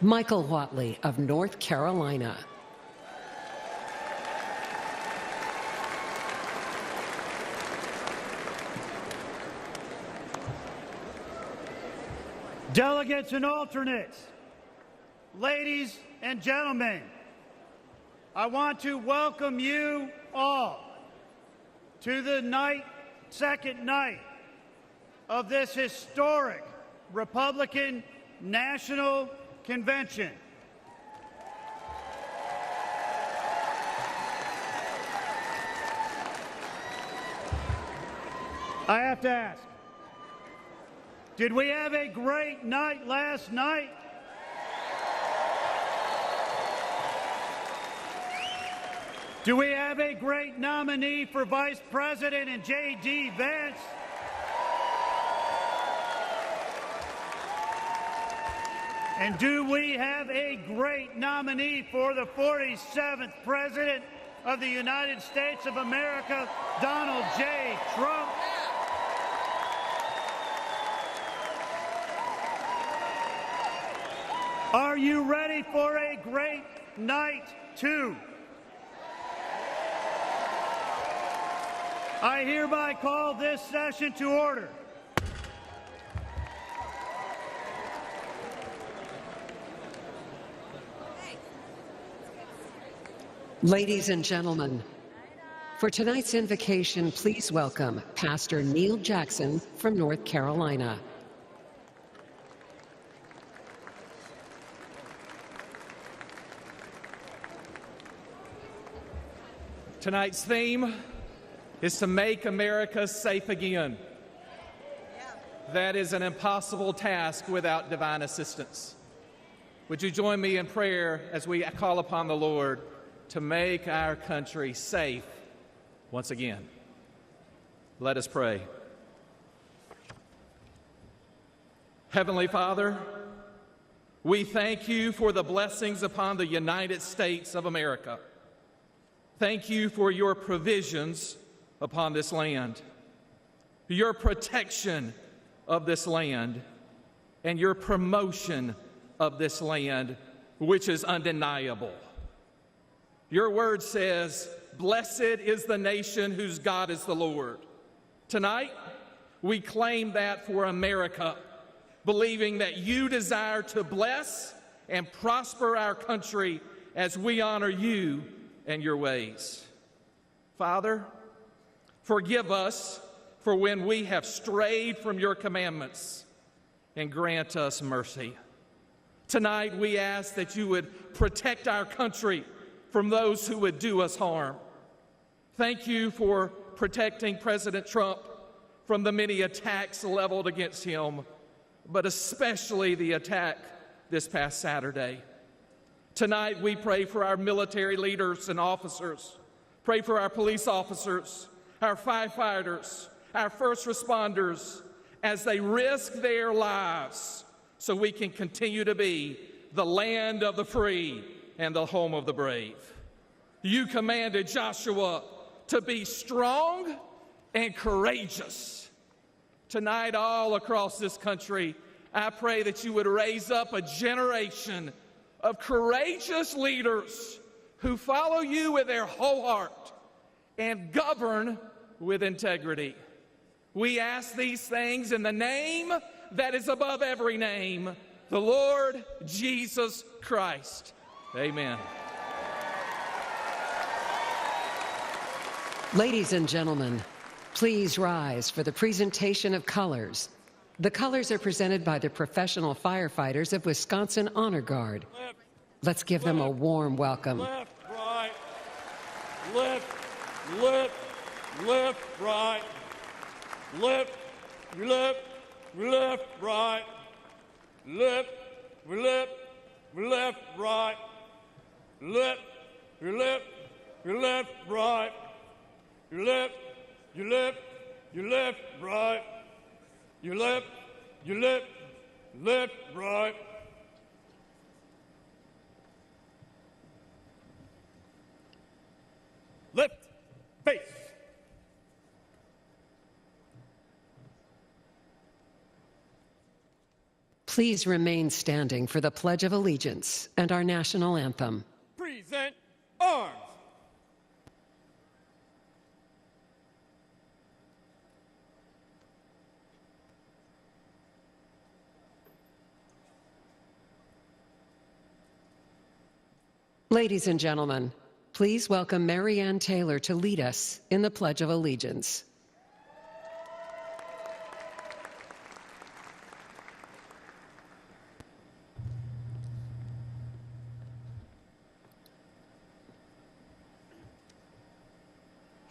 Michael Whatley of North Carolina. Delegates and alternates, ladies and gentlemen, I want to welcome you all to the second night of this historic Republican National Convention. I have to ask, did we have a great night last night? Do we have a great nominee for Vice President in J.D. Vance? And do we have a great nominee for the 47th President of the United States of America, Donald J. Trump? Are you ready for a great night, too? I hereby call this session to order. Ladies and gentlemen, for tonight's invocation, please welcome Pastor Neil Jackson from North Carolina. Tonight's theme is to make America safe again. That is an impossible task without divine assistance. Would you join me in prayer as we call upon the Lord to make our country safe once again? Let us pray. Heavenly Father, we thank you for the blessings upon the United States of America. Thank you for your provisions upon this land, your protection of this land, and your promotion of this land, which is undeniable. Your word says, "Blessed is the nation whose God is the Lord." Tonight, we claim that for America, believing that you desire to bless and prosper our country as we honor you and your ways. Father, forgive us for when we have strayed from your commandments, and grant us mercy. Tonight, we ask that you would protect our country from those who would do us harm. Thank you for protecting President Trump from the many attacks leveled against him, but especially the attack this past Saturday. Tonight, we pray for our military leaders and officers. Pray for our police officers, our firefighters, our first responders, as they risk their lives so we can continue to be the land of the free and the home of the brave. You commanded Joshua to be strong and courageous. Tonight, all across this country, I pray that you would raise up a generation of courageous leaders who follow you with their whole heart and govern with integrity. We ask these things in the name that is above every name, the Lord Jesus Christ. Amen. Ladies and gentlemen, please rise for the presentation of colors. The colors are presented by the professional firefighters of Wisconsin Honor Guard. Let's give them a warm welcome. Left, right, left, left, left, right, left, left, left, right, left, left, left, right, left, left, left, right, left, you left, you left, right, you left, left, right. Left, face. Please remain standing for the Pledge of Allegiance and our national anthem. Present arms. Ladies and gentlemen, please welcome Mary Ann Taylor to lead us in the Pledge of Allegiance.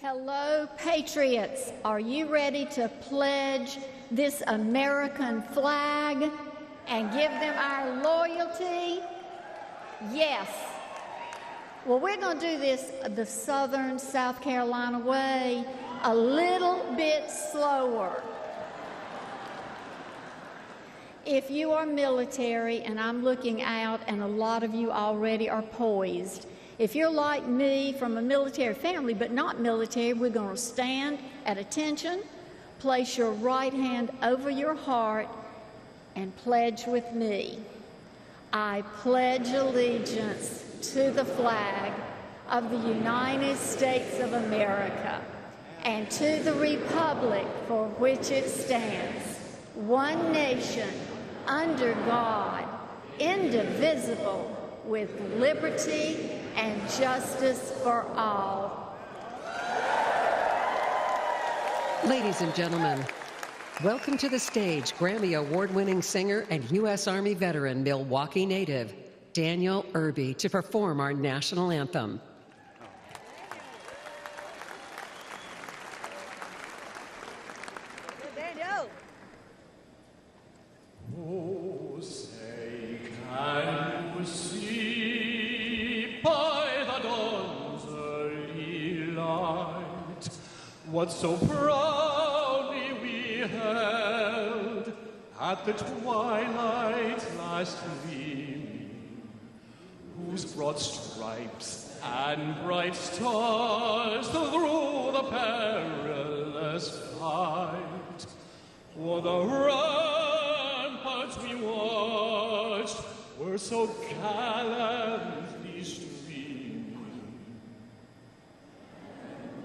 Hello, patriots. Are you ready to pledge this American flag and give them our loyalty? Yes. Well, we're going to do this the Southern South Carolina way, a little bit slower. If you are military, and I'm looking out, and a lot of you already are poised, if you're like me from a military family but not military, we're going to stand at attention, place your right hand over your heart, and pledge with me. I pledge allegiance to the flag of the United States of America and to the republic for which it stands, one nation, under God, indivisible, with liberty and justice for all. Ladies and gentlemen, welcome to the stage Grammy Award-winning singer and U.S. Army veteran, Milwaukee native, Daniel Irby, to perform our national anthem. Daniel. Oh, say, can you see by the dawn's early light what so proudly we held at the twilight last gleaming, whose broad stripes and bright stars through the perilous fight o'er the ramparts we watched were so gallantly streaming,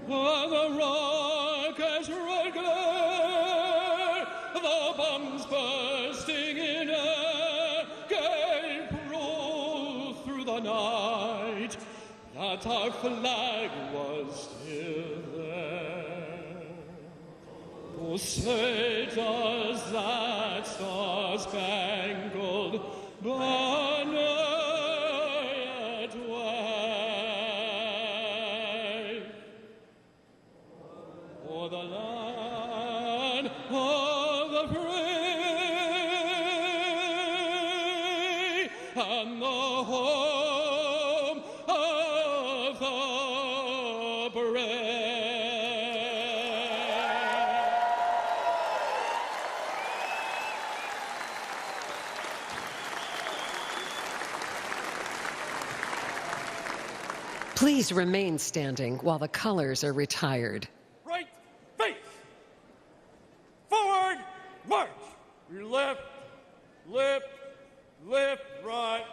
and the rockets' red glare, the bombs bursting in air, gave proof through the night that our flag was still there. Oh, say does that star-spangled banner yet wave o'er the land of the free and the home of the brave? Please remain standing while the colors are retired. Right face. Forward march. Your left, lift, right.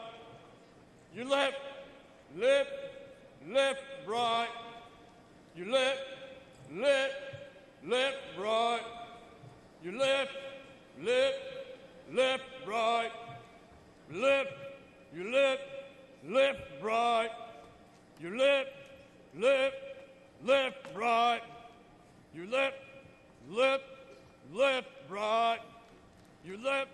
Your left, lift, right. Your left, right. Your left, right. Left, your left, right. Your left, right. Your left, right. Your left.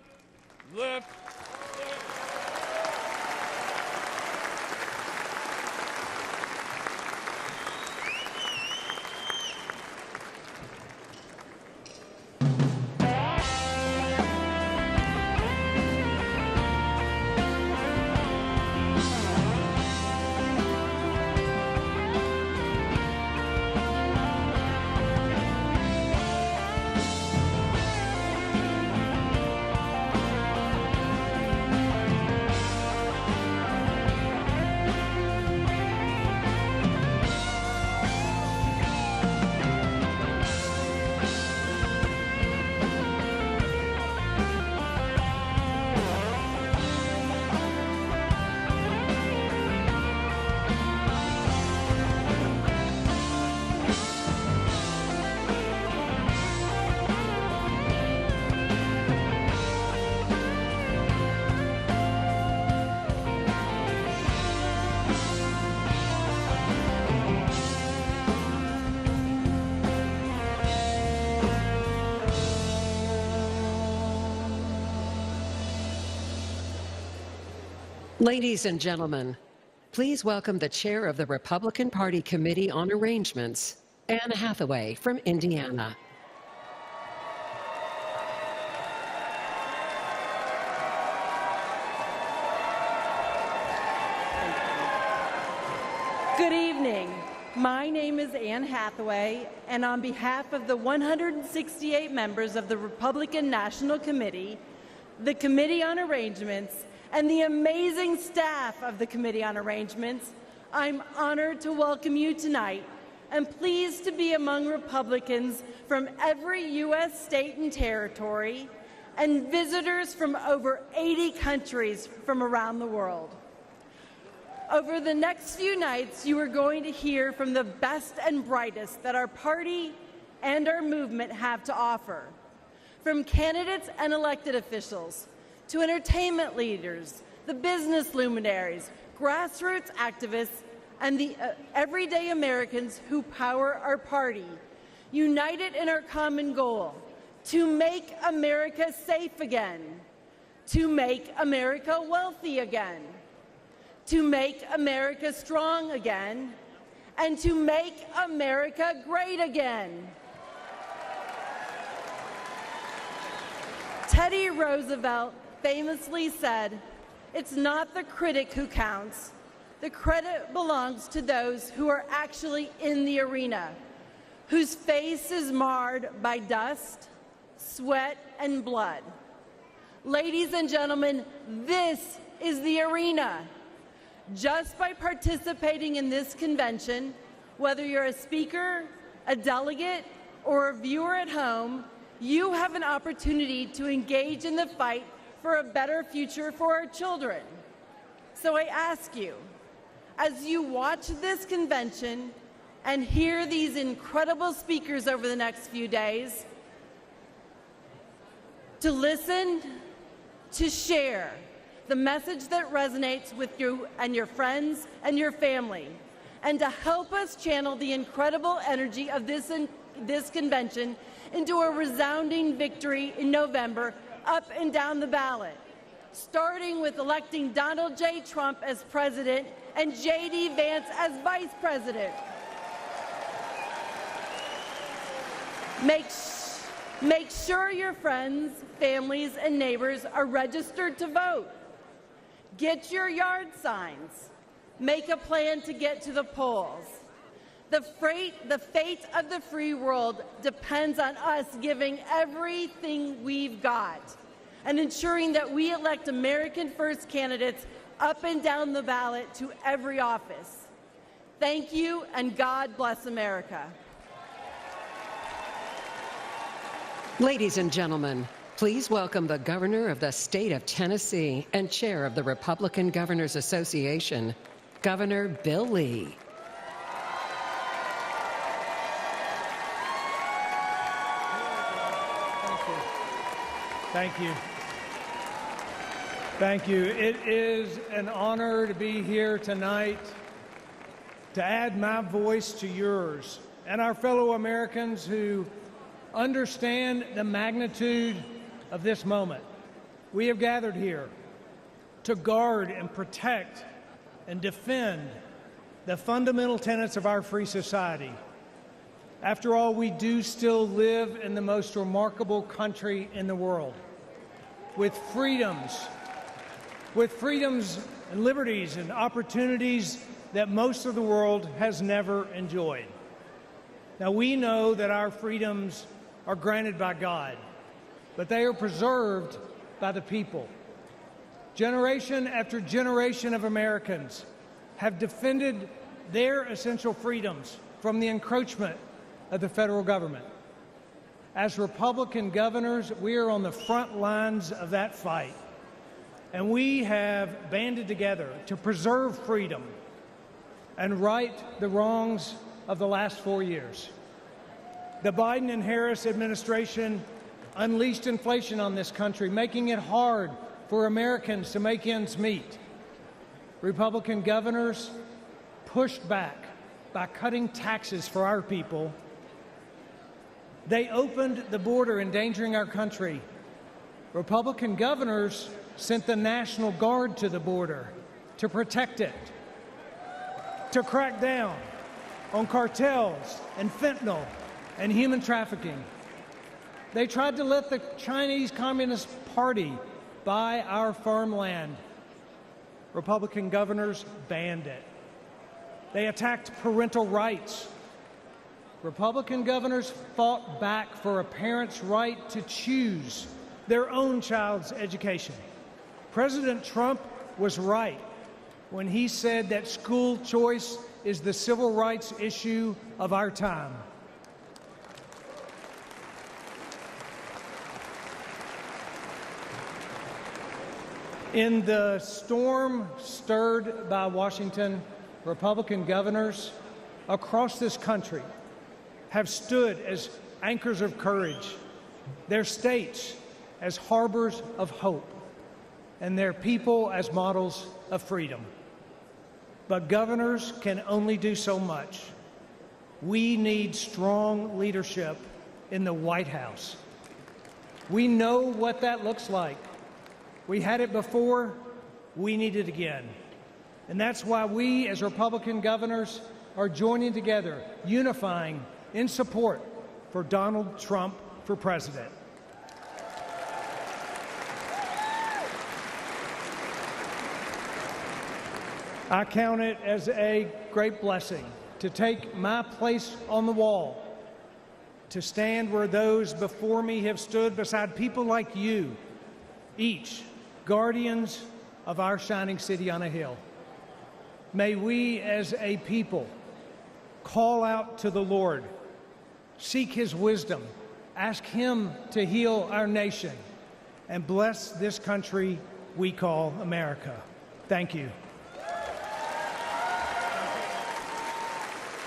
Ladies and gentlemen, please welcome the chair of the Republican Party Committee on Arrangements, Anne Hathaway from Indiana. Good evening. My name is Anne Hathaway, and on behalf of the 168 members of the Republican National Committee, the Committee on Arrangements, and the amazing staff of the Committee on Arrangements, I'm honored to welcome you tonight and pleased to be among Republicans from every U.S. state and territory and visitors from over 80 countries from around the world. Over the next few nights, you are going to hear from the best and brightest that our party and our movement have to offer, from candidates and elected officials, to entertainment leaders, the business luminaries, grassroots activists, and the everyday Americans who power our party, united in our common goal, to make America safe again, to make America wealthy again, to make America strong again, and to make America great again. Teddy Roosevelt famously said, "It's not the critic who counts. The credit belongs to those who are actually in the arena, whose face is marred by dust, sweat, and blood." Ladies and gentlemen, this is the arena. Just by participating in this convention, whether you're a speaker, a delegate, or a viewer at home, you have an opportunity to engage in the fight for a better future for our children. So I ask you, as you watch this convention and hear these incredible speakers over the next few days, to listen, to share the message that resonates with you and your friends and your family, and to help us channel the incredible energy of this convention into a resounding victory in November up and down the ballot, starting with electing Donald J. Trump as president and J.D. Vance as vice president. Make sure your friends, families, and neighbors are registered to vote. Get your yard signs. Make a plan to get to the polls. The fate of the free world depends on us giving everything we've got and ensuring that we elect American first candidates up and down the ballot to every office. Thank you, and God bless America. Ladies and gentlemen, please welcome the Governor of the State of Tennessee and Chair of the Republican Governors Association, Governor Bill Lee. Thank you. Thank you. It is an honor to be here tonight to add my voice to yours and our fellow Americans who understand the magnitude of this moment. We have gathered here to guard and protect and defend the fundamental tenets of our free society. After all, we do still live in the most remarkable country in the world, with freedoms and liberties and opportunities that most of the world has never enjoyed. Now, we know that our freedoms are granted by God, but they are preserved by the people. Generation after generation of Americans have defended their essential freedoms from the encroachment of the federal government. As Republican governors, we are on the front lines of that fight, and we have banded together to preserve freedom and right the wrongs of the last 4 years. The Biden and Harris administration unleashed inflation on this country, making it hard for Americans to make ends meet. Republican governors pushed back by cutting taxes for our people. They opened the border, endangering our country. Republican governors sent the National Guard to the border, to protect it, to crack down on cartels and fentanyl and human trafficking. They tried to let the Chinese Communist Party buy our farmland. Republican governors banned it. They attacked parental rights. Republican governors fought back for a parent's right to choose their own child's education. President Trump was right when he said that school choice is the civil rights issue of our time. In the storm stirred by Washington, Republican governors across this country have stood as anchors of courage, their states as harbors of hope, and their people as models of freedom. But governors can only do so much. We need strong leadership in the White House. We know what that looks like. We had it before, we need it again. And that's why we, as Republican governors, are joining together, unifying in support for Donald Trump for president. I count it as a great blessing to take my place on the wall, to stand where those before me have stood beside people like you, each guardians of our shining city on a hill. May we as a people call out to the Lord, seek his wisdom, ask him to heal our nation, and bless this country we call America. Thank you.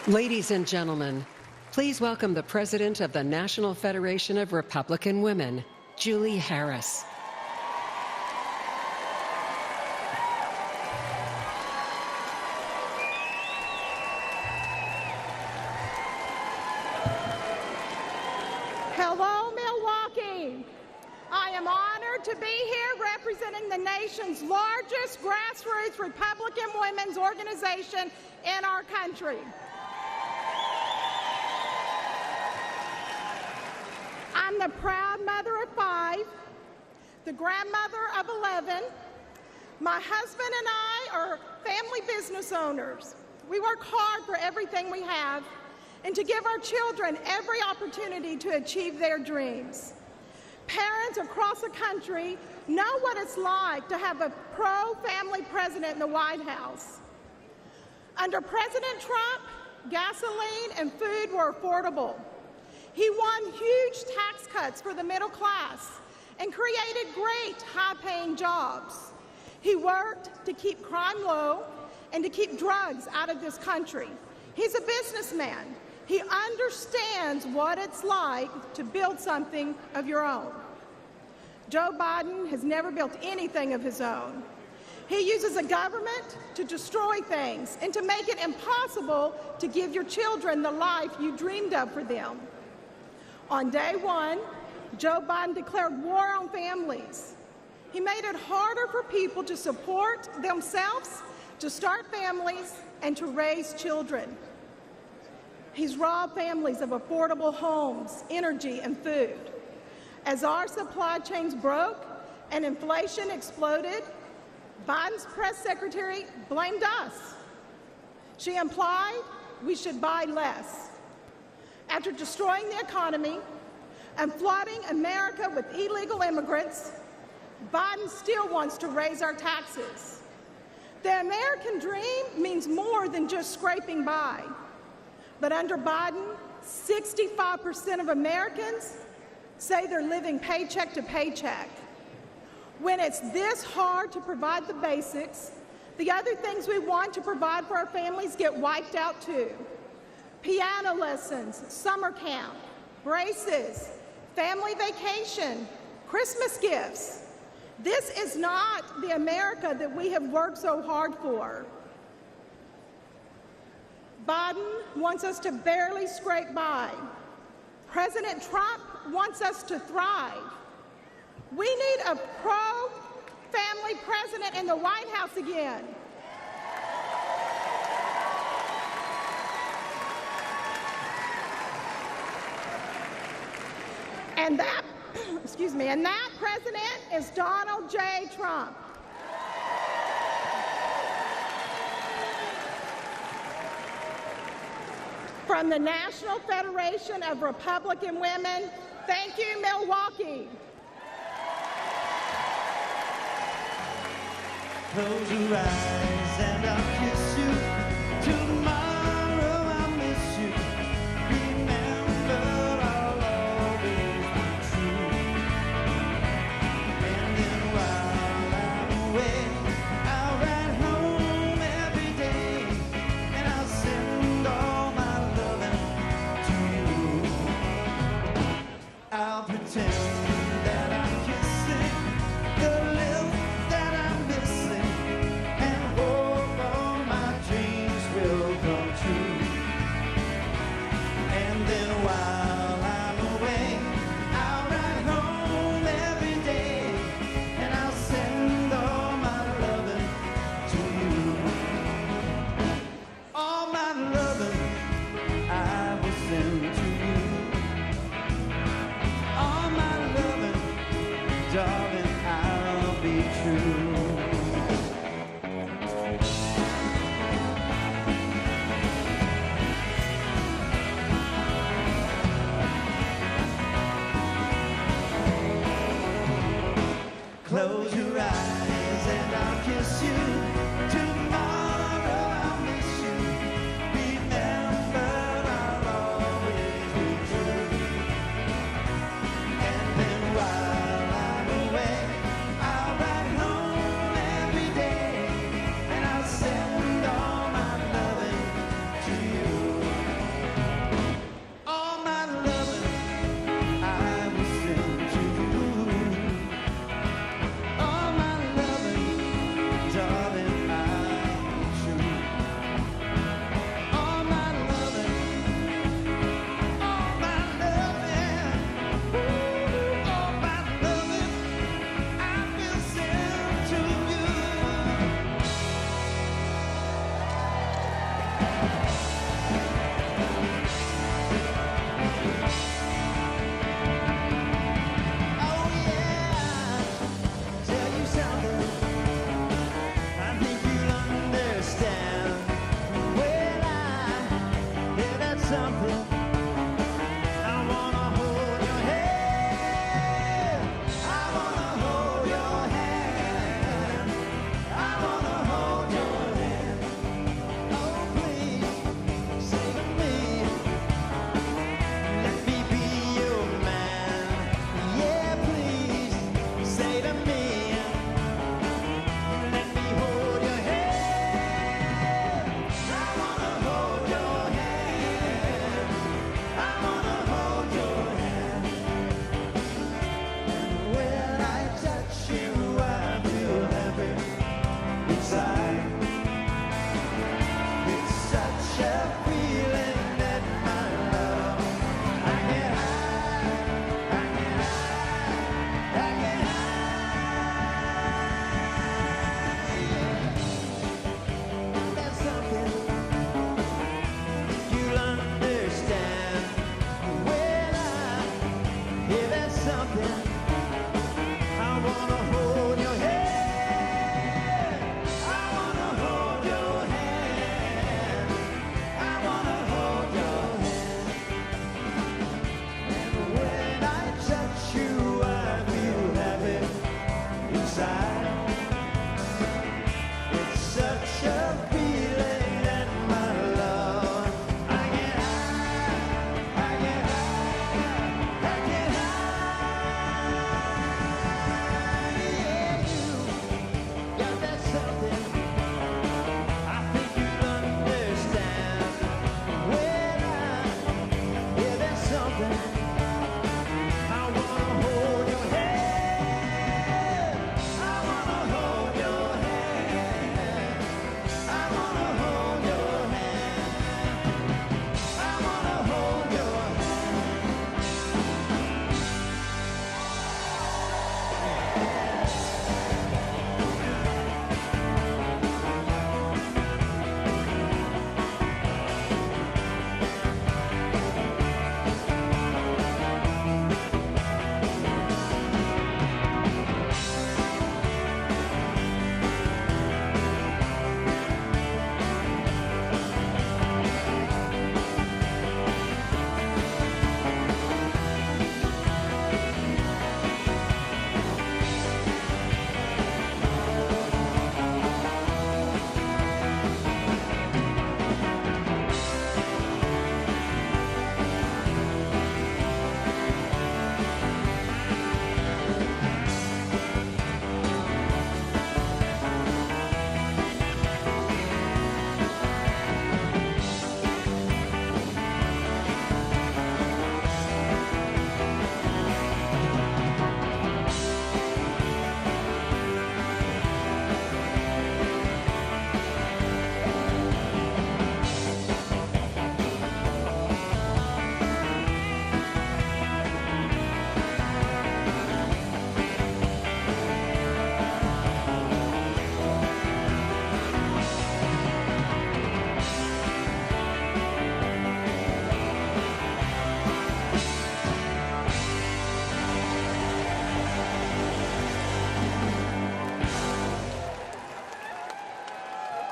Ladies and gentlemen, please welcome the President of the National Federation of Republican Women, Julie Harris. Hello, Milwaukee. I am honored to be here representing the nation's largest grassroots Republican women's organization in our country. I'm the proud mother of 5, the grandmother of 11. My husband and I are family business owners. We work hard for everything we have and to give our children every opportunity to achieve their dreams. Parents across the country know what it's like to have a pro-family president in the White House. Under President Trump, gasoline and food were affordable. He won huge tax cuts for the middle class and created great high-paying jobs. He worked to keep crime low and to keep drugs out of this country. He's a businessman. He understands what it's like to build something of your own. Joe Biden has never built anything of his own. He uses a government to destroy things and to make it impossible to give your children the life you dreamed of for them. On day one, Joe Biden declared war on families. He made it harder for people to support themselves, to start families, and to raise children. He's robbed families of affordable homes, energy, and food. As our supply chains broke and inflation exploded, Biden's press secretary blamed us. She implied we should buy less. After destroying the economy and flooding America with illegal immigrants, Biden still wants to raise our taxes. The American dream means more than just scraping by. But under Biden, 65% of Americans say they're living paycheck to paycheck. When it's this hard to provide the basics, the other things we want to provide for our families get wiped out too. Piano lessons, summer camp, braces, family vacation, Christmas gifts. This is not the America that we have worked so hard for. Biden wants us to barely scrape by. President Trump wants us to thrive. We need a pro-family president in the White House again. And that, excuse me, and that president is Donald J. Trump. From the National Federation of Republican Women, thank you, Milwaukee. Close your eyes and I'll kiss you. Tomorrow I'll miss you. Remember, I'll always be true. And then while I'm away, I'll ride home every day, and I'll send all my loving to you. I'll pretend that I'm kissing the lips that I'm missing, and hope all my dreams will come true. And then while I'm away, I'll ride home every day, and I'll send all my loving to you. All my loving I will send to you. All my loving, darling, I'll be true. Close your eyes and I'll kiss you. Tomorrow I'll miss you. Remember, I'll always be true. And then while I'm away, I'll ride home every day, and I'll send all my loving to you. All my loving I will send to you. All my loving, darling, I'll be true. All my loving, all my loving, all my loving, I will send to you. Oh yeah, tell you something, I think you'll understand when I hear that something. I wanna hold your hand. I wanna hold your hand. I wanna hold your hand. Oh, please, say to me, let me be your man. Yeah, please, say to me, let me hold your hand. I wanna hold your hand.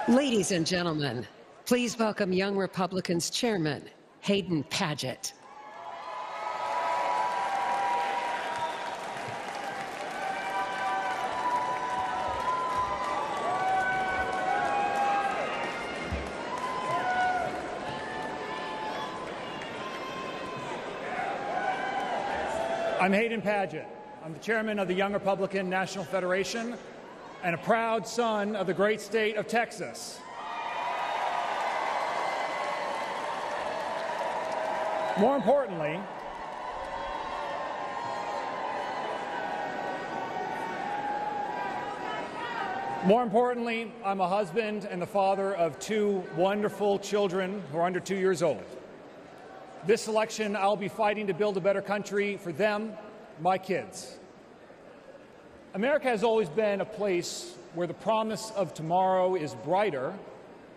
Ladies and gentlemen, please welcome Young Republicans Chairman Hayden Padgett. I'm Hayden Padgett. I'm the chairman of the Young Republican National Federation and a proud son of the great state of Texas. More importantly, I'm a husband and the father of 2 wonderful children who are under 2 years old. This election, I'll be fighting to build a better country for them, my kids. America has always been a place where the promise of tomorrow is brighter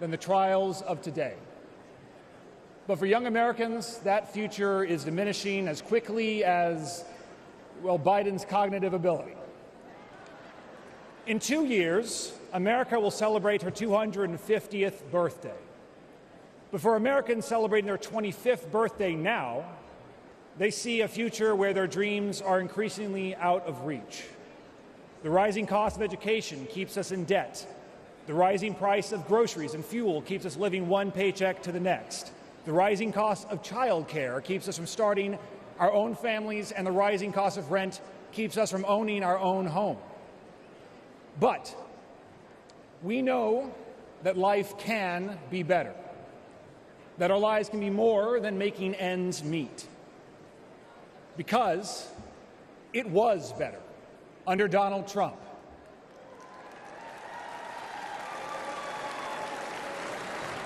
than the trials of today. But for young Americans, that future is diminishing as quickly as, well, Biden's cognitive ability. In 2 years, America will celebrate her 250th birthday. But for Americans celebrating their 25th birthday now, they see a future where their dreams are increasingly out of reach. The rising cost of education keeps us in debt. The rising price of groceries and fuel keeps us living one paycheck to the next. The rising cost of childcare keeps us from starting our own families, and the rising cost of rent keeps us from owning our own home. But we know that life can be better, that our lives can be more than making ends meet. Because it was better under Donald Trump.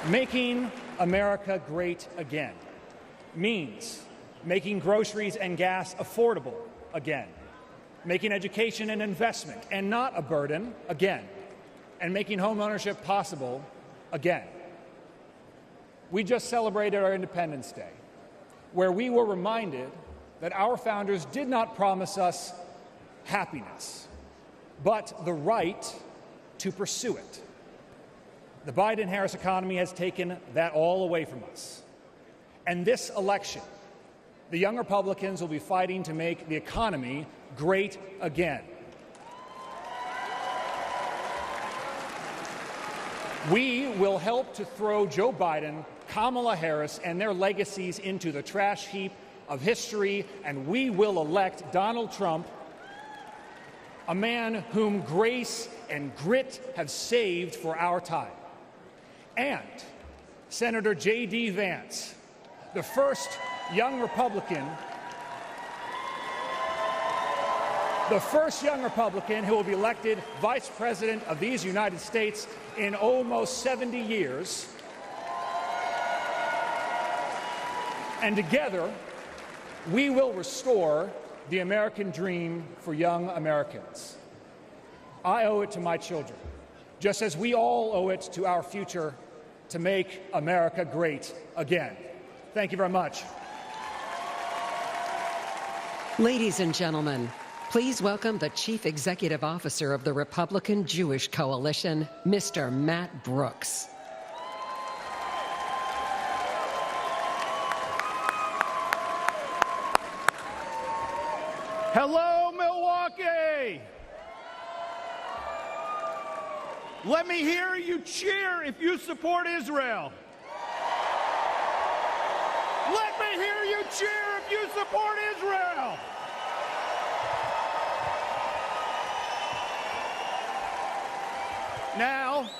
Making America great again means making groceries and gas affordable again, making education an investment and not a burden again, and making home ownership possible again. We just celebrated our Independence Day, where we were reminded that our founders did not promise us happiness, but the right to pursue it. The Biden-Harris economy has taken that all away from us. And this election, the Young Republicans will be fighting to make the economy great again. We will help to throw Joe Biden, Kamala Harris, and their legacies into the trash heap of history, and we will elect Donald Trump, a man whom grace and grit have saved for our time. And Senator J.D. Vance, the first young Republican who will be elected Vice President of these United States in almost 70 years. And together, we will restore the American dream for young Americans. I owe it to my children, just as we all owe it to our future, to make America great again. Thank you very much. Ladies and gentlemen, please welcome the Chief Executive Officer of the Republican Jewish Coalition, Mr. Matt Brooks. Hello, Milwaukee! Let me hear you cheer if you support Israel. Let me hear you cheer if you support Israel. Now,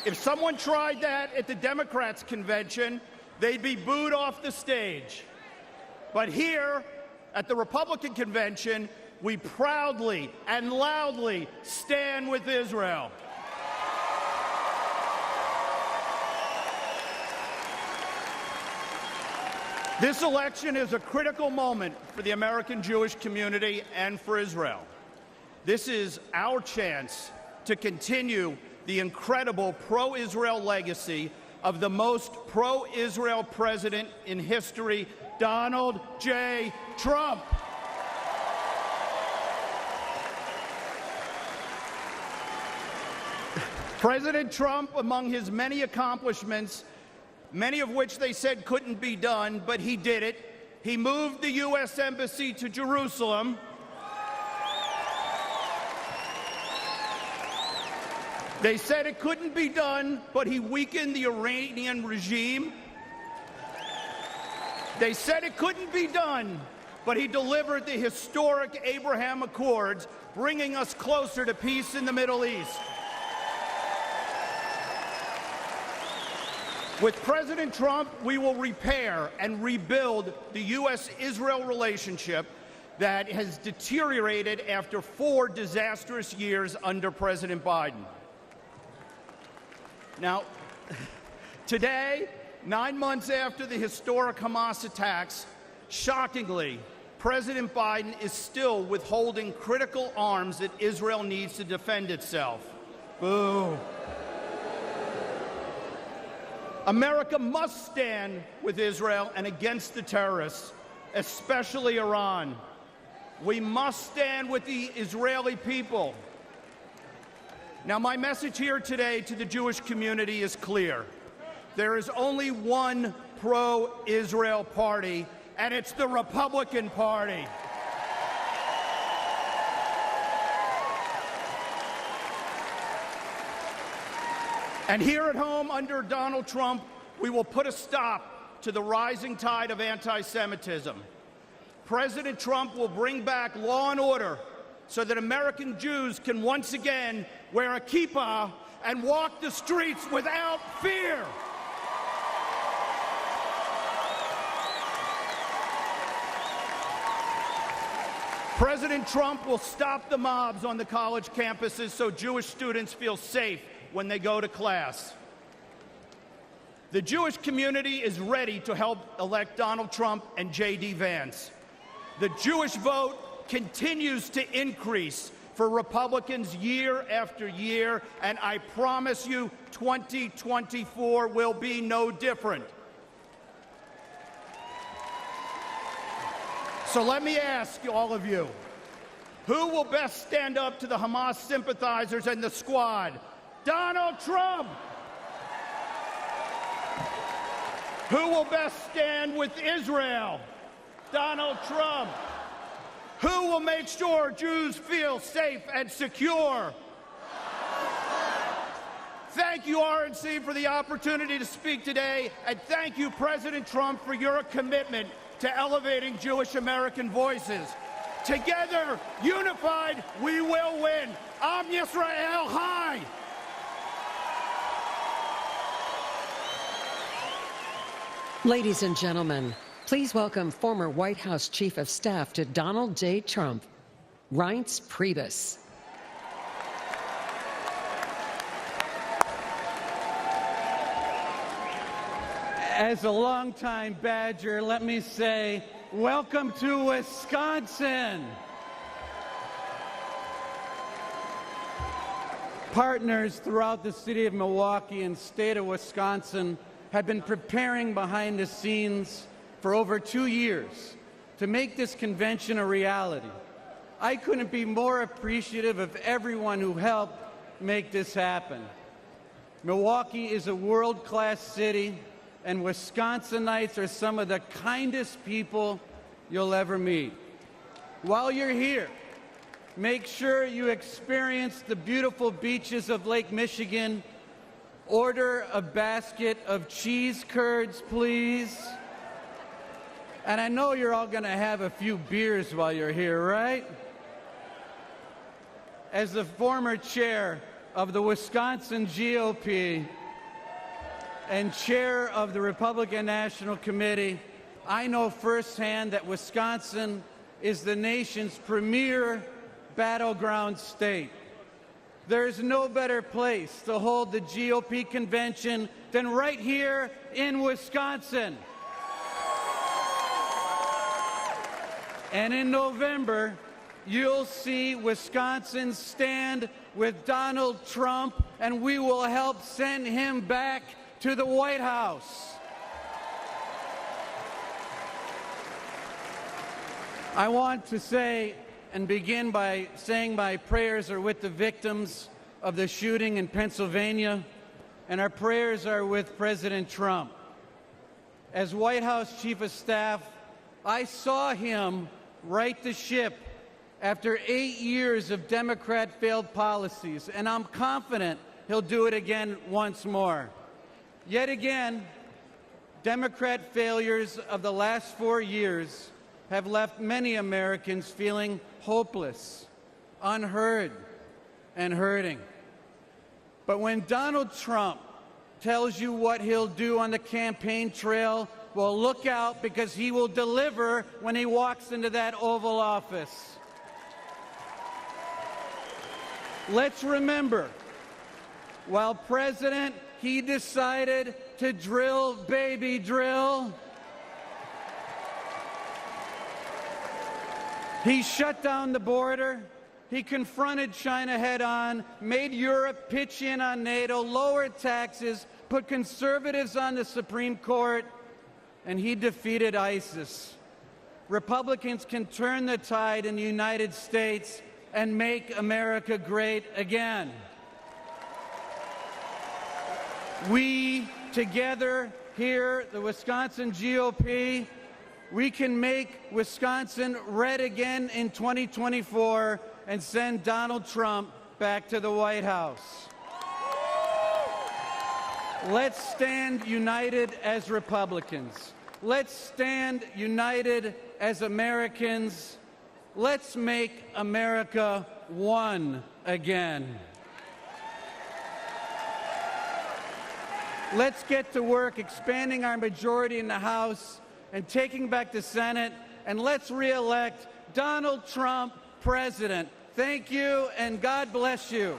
if someone tried that at the Democrats' convention, they'd be booed off the stage. But here, at the Republican convention, we proudly and loudly stand with Israel. This election is a critical moment for the American Jewish community and for Israel. This is our chance to continue the incredible pro-Israel legacy of the most pro-Israel president in history, Donald J. Trump. President Trump, among his many accomplishments, many of which they said couldn't be done, but he did it. He moved the U.S. Embassy to Jerusalem. They said it couldn't be done, but he weakened the Iranian regime. They said it couldn't be done, but he delivered the historic Abraham Accords, bringing us closer to peace in the Middle East. With President Trump, we will repair and rebuild the U.S.-Israel relationship that has deteriorated after 4 disastrous years under President Biden. Now, today, 9 months after the historic Hamas attacks, shockingly, President Biden is still withholding critical arms that Israel needs to defend itself. Boo. America must stand with Israel and against the terrorists, especially Iran. We must stand with the Israeli people. Now, my message here today to the Jewish community is clear. There is only one pro-Israel party, and it's the Republican Party. And here at home, under Donald Trump, we will put a stop to the rising tide of anti-Semitism. President Trump will bring back law and order so that American Jews can once again wear a kippah and walk the streets without fear. President Trump will stop the mobs on the college campuses so Jewish students feel safe when they go to class. The Jewish community is ready to help elect Donald Trump and J.D. Vance. The Jewish vote continues to increase for Republicans year after year, and I promise you 2024 will be no different. So let me ask all of you, who will best stand up to the Hamas sympathizers and the squad? Donald Trump! Who will best stand with Israel? Donald Trump! Who will make sure Jews feel safe and secure? Thank you, RNC, for the opportunity to speak today, and thank you, President Trump, for your commitment to elevating Jewish American voices. Together, unified, we will win. Am Yisrael Chai! Ladies and gentlemen, please welcome former White House Chief of Staff to Donald J. Trump, Reince Priebus. As a longtime Badger, let me say, welcome to Wisconsin. Partners throughout the city of Milwaukee and state of Wisconsin have been preparing behind the scenes for over 2 years to make this convention a reality. I couldn't be more appreciative of everyone who helped make this happen. Milwaukee is a world-class city, and Wisconsinites are some of the kindest people you'll ever meet. While you're here, make sure you experience the beautiful beaches of Lake Michigan. Order a basket of cheese curds, please. And I know you're all going to have a few beers while you're here, right? As the former chair of the Wisconsin GOP and chair of the Republican National Committee, I know firsthand that Wisconsin is the nation's premier battleground state. There's no better place to hold the GOP convention than right here in Wisconsin. And in November, you'll see Wisconsin stand with Donald Trump, and we will help send him back to the White House. I want to say and begin by saying my prayers are with the victims of the shooting in Pennsylvania, and our prayers are with President Trump. As White House Chief of Staff, I saw him right the ship after 8 years of Democrat failed policies, and I'm confident he'll do it again once more. Yet again, Democrat failures of the last 4 years have left many Americans feeling hopeless, unheard, and hurting. But when Donald Trump tells you what he'll do on the campaign trail, well, look out, because he will deliver when he walks into that Oval Office. Let's remember, while president, he decided to drill, baby drill. He shut down the border. He confronted China head-on, made Europe pitch in on NATO, lowered taxes, put conservatives on the Supreme Court, and he defeated ISIS. Republicans can turn the tide in the United States and make America great again. We, together here, the Wisconsin GOP, we can make Wisconsin red again in 2024 and send Donald Trump back to the White House. Let's stand united as Republicans. Let's stand united as Americans. Let's make America one again. Let's get to work expanding our majority in the House and taking back the Senate, and let's re-elect Donald Trump president. Thank you, and God bless you.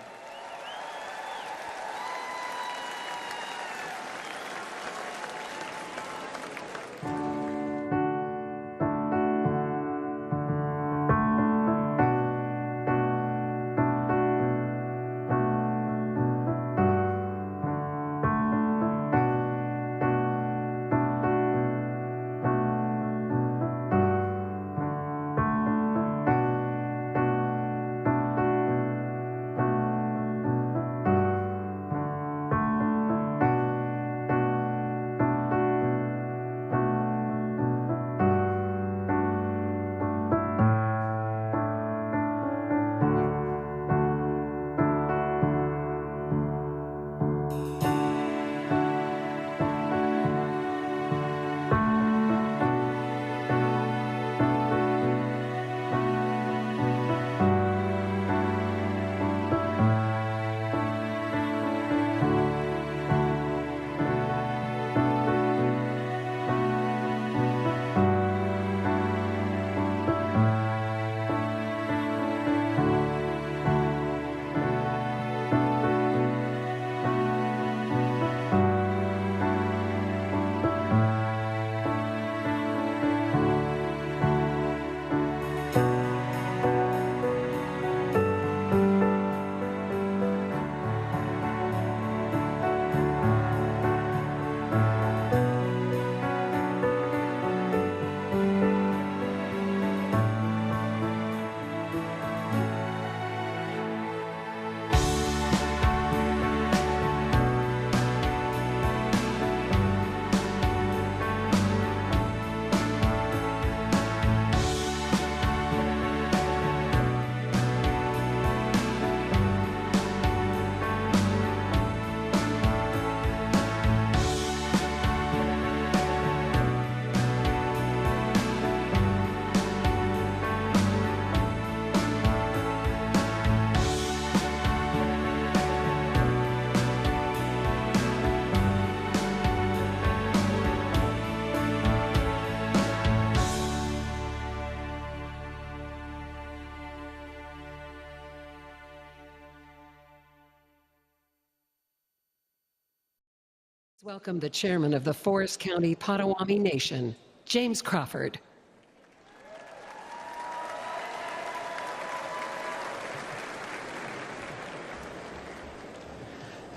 Welcome the chairman of the Forest County Potawatomi Nation, James Crawford.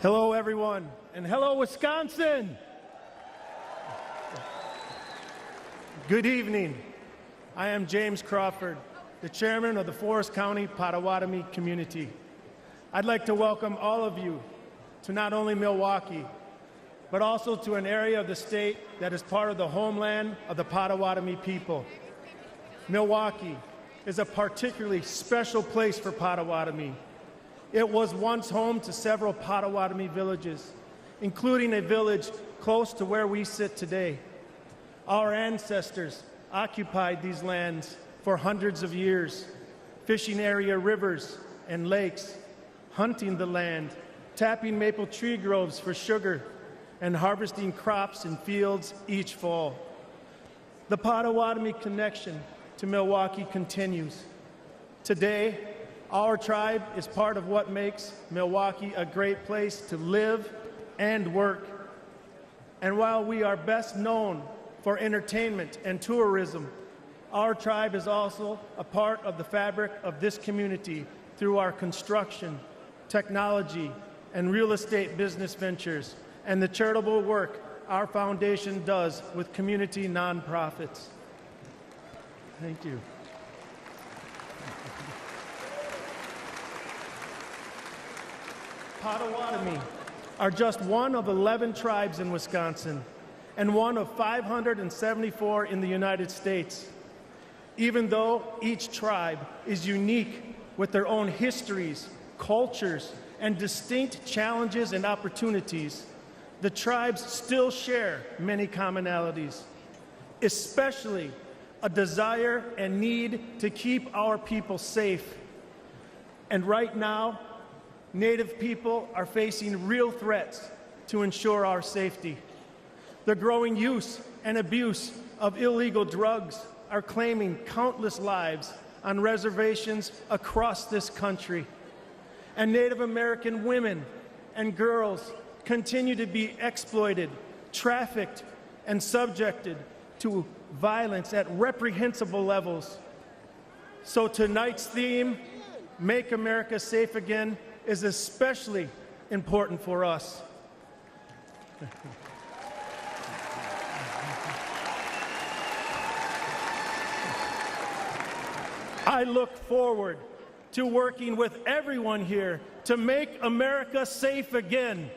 Hello, everyone, and hello, Wisconsin. Good evening. I am James Crawford, the chairman of the Forest County Potawatomi community. I'd like to welcome all of you to not only Milwaukee, but also to an area of the state that is part of the homeland of the Potawatomi people. Milwaukee is a particularly special place for Potawatomi. It was once home to several Potawatomi villages, including a village close to where we sit today. Our ancestors occupied these lands for hundreds of years, fishing area rivers and lakes, hunting the land, tapping maple tree groves for sugar, and harvesting crops in fields each fall. The Potawatomi connection to Milwaukee continues. Today, our tribe is part of what makes Milwaukee a great place to live and work. And while we are best known for entertainment and tourism, our tribe is also a part of the fabric of this community through our construction, technology, and real estate business ventures, and the charitable work our foundation does with community nonprofits. Thank you. Potawatomi are just one of 11 tribes in Wisconsin and one of 574 in the United States. Even though each tribe is unique with their own histories, cultures, and distinct challenges and opportunities, the tribes still share many commonalities, especially a desire and need to keep our people safe. And right now, Native people are facing real threats to ensure our safety. The growing use and abuse of illegal drugs are claiming countless lives on reservations across this country. And Native American women and girls continue to be exploited, trafficked, and subjected to violence at reprehensible levels. So tonight's theme, Make America Safe Again, is especially important for us. I look forward to working with everyone here to make America safe again.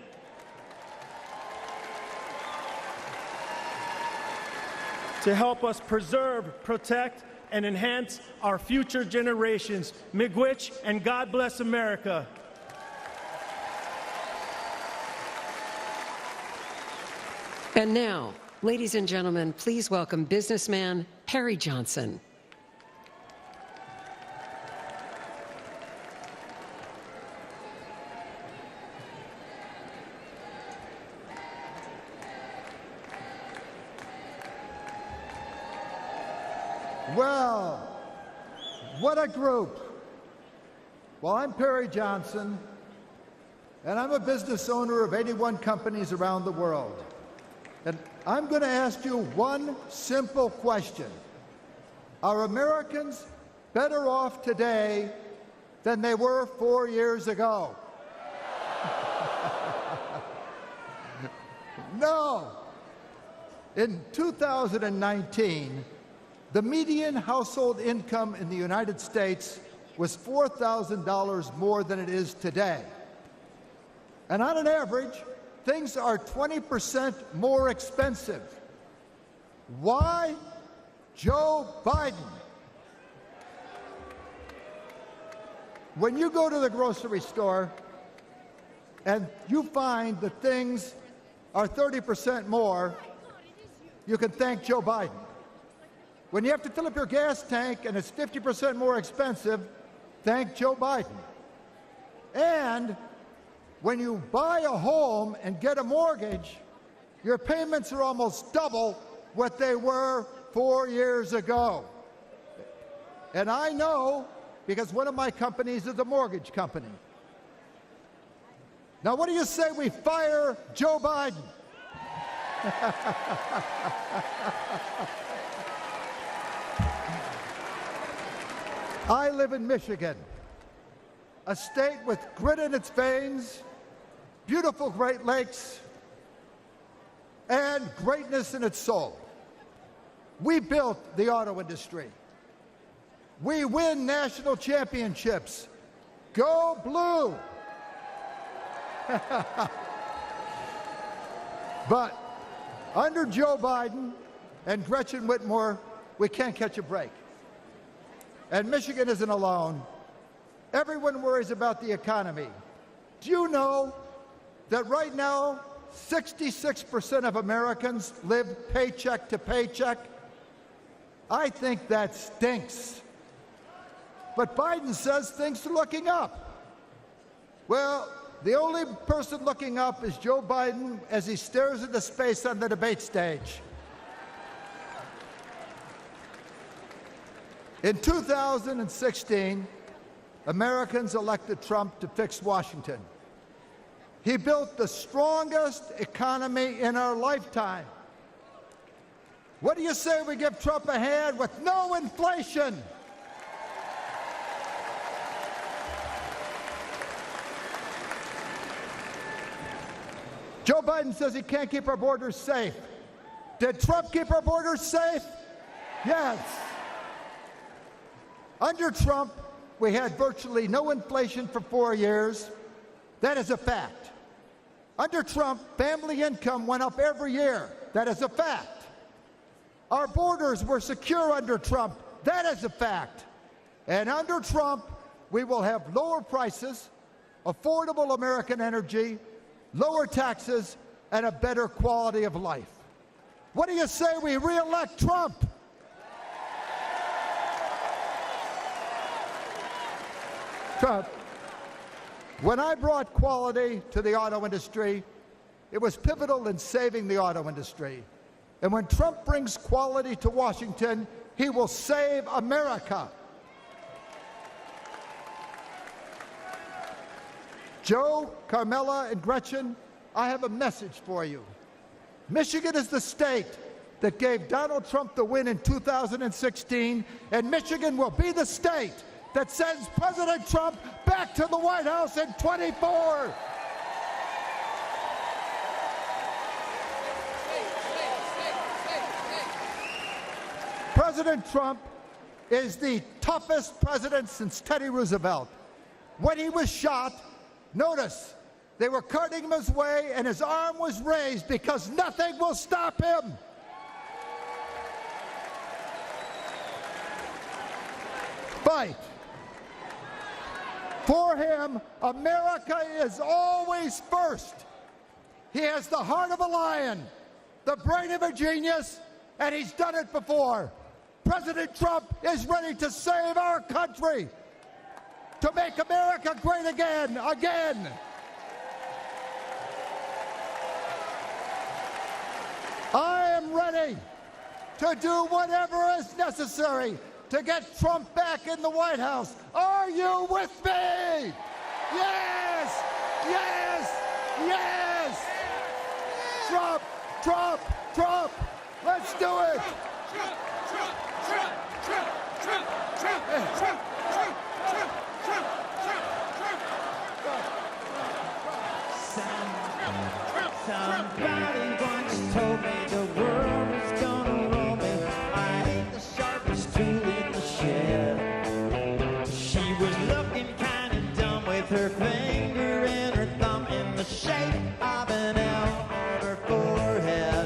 To help us preserve, protect, and enhance our future generations. Miigwech, and God bless America. And now, ladies and gentlemen, please welcome businessman Perry Johnson. Well, what a group. Well, I'm Perry Johnson, and I'm a business owner of 81 companies around the world. And I'm going to ask you one simple question. Are Americans better off today than they were 4 years ago? No. In 2019, the median household income in the United States was $4,000 more than it is today. And on an average, things are 20% more expensive. Why? Joe Biden. When you go to the grocery store and you find that things are 30% more, you can thank Joe Biden. When you have to fill up your gas tank and it's 50% more expensive, thank Joe Biden. And when you buy a home and get a mortgage, your payments are almost double what they were 4 years ago. And I know because one of my companies is a mortgage company. Now, what do you say we fire Joe Biden? I live in Michigan, a state with grit in its veins, beautiful Great Lakes, and greatness in its soul. We built the auto industry. We win national championships. Go Blue! But under Joe Biden and Gretchen Whitmer, we can't catch a break. And Michigan isn't alone. Everyone worries about the economy. Do you know that right now, 66% of Americans live paycheck to paycheck? I think that stinks. But Biden says things are looking up. Well, the only person looking up is Joe Biden as he stares into space on the debate stage. In 2016, Americans elected Trump to fix Washington. He built the strongest economy in our lifetime. What do you say we give Trump a hand with no inflation? Joe Biden says he can't keep our borders safe. Did Trump keep our borders safe? Yes. Under Trump, we had virtually no inflation for 4 years. That is a fact. Under Trump, family income went up every year. That is a fact. Our borders were secure under Trump. That is a fact. And under Trump, we will have lower prices, affordable American energy, lower taxes, and a better quality of life. What do you say we re-elect Trump? Trump, when I brought quality to the auto industry, it was pivotal in saving the auto industry. And when Trump brings quality to Washington, he will save America. Joe, Carmela, and Gretchen, I have a message for you. Michigan is the state that gave Donald Trump the win in 2016, and Michigan will be the state that sends President Trump back to the White House in 24. President Trump is the toughest president since Teddy Roosevelt. When he was shot, notice, they were carting him his way and his arm was raised because nothing will stop him. Fight. For him, America is always first. He has the heart of a lion, the brain of a genius, and he's done it before. President Trump is ready to save our country, to make America great again. I am ready to do whatever is necessary to get Trump back in the White House. Are you with me? Yes! Yes! Yes! Trump! Trump! Trump! Let's do it! Trump! Trump! Trump! Trump! Trump! Trump! Trump! Trump! Trump! Trump! Trump! Somebody once told me the world is gonna roll me. I ain't the sharpest tool in the shed. She was looking kind of dumb with her finger and her thumb in the shape of an L on her forehead.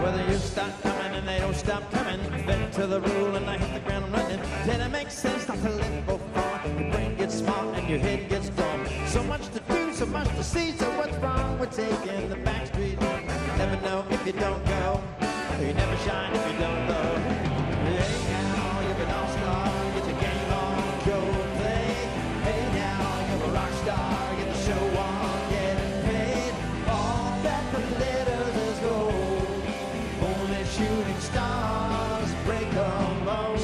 Whether you stop coming and they don't stop coming, bend to the rule and I hit the ground running. Then it makes sense not to let go far. Your brain gets smart and your head gets dumb. So much to do, so much to see. So what's wrong with taking the back street? You never know if you don't go. You never shine if you don't know. Hey now, you're an all-star. Get your game on, go play. Hey now, you're a rock star. Get the show on, get paid. All that glitters is gold. Only shooting stars break the mold.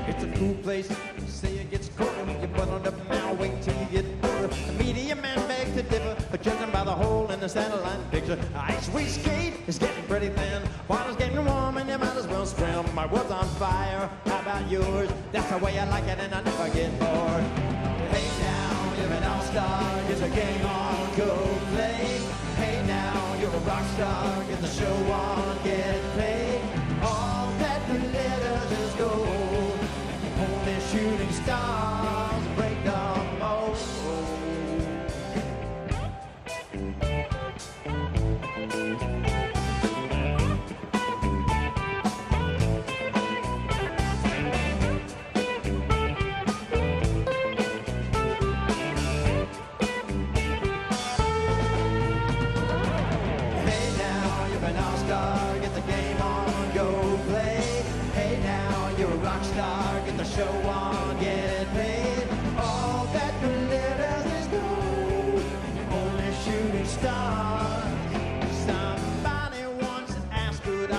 It's a cool place. Say it gets colder when you button up now. Wait till you get older. The media man begs to differ, judging by the hole in the satellite picture. Ice we skate is getting pretty thin. Water's getting warm and you might as well swim. My world's on fire. How about yours? That's the way I like it and I never get bored. Hey now, you're an all-star. Get the game on, go play. Hey now, you're a rock star. Get the show on, get paid. All that glitters is gold. Only shooting stars break the mold.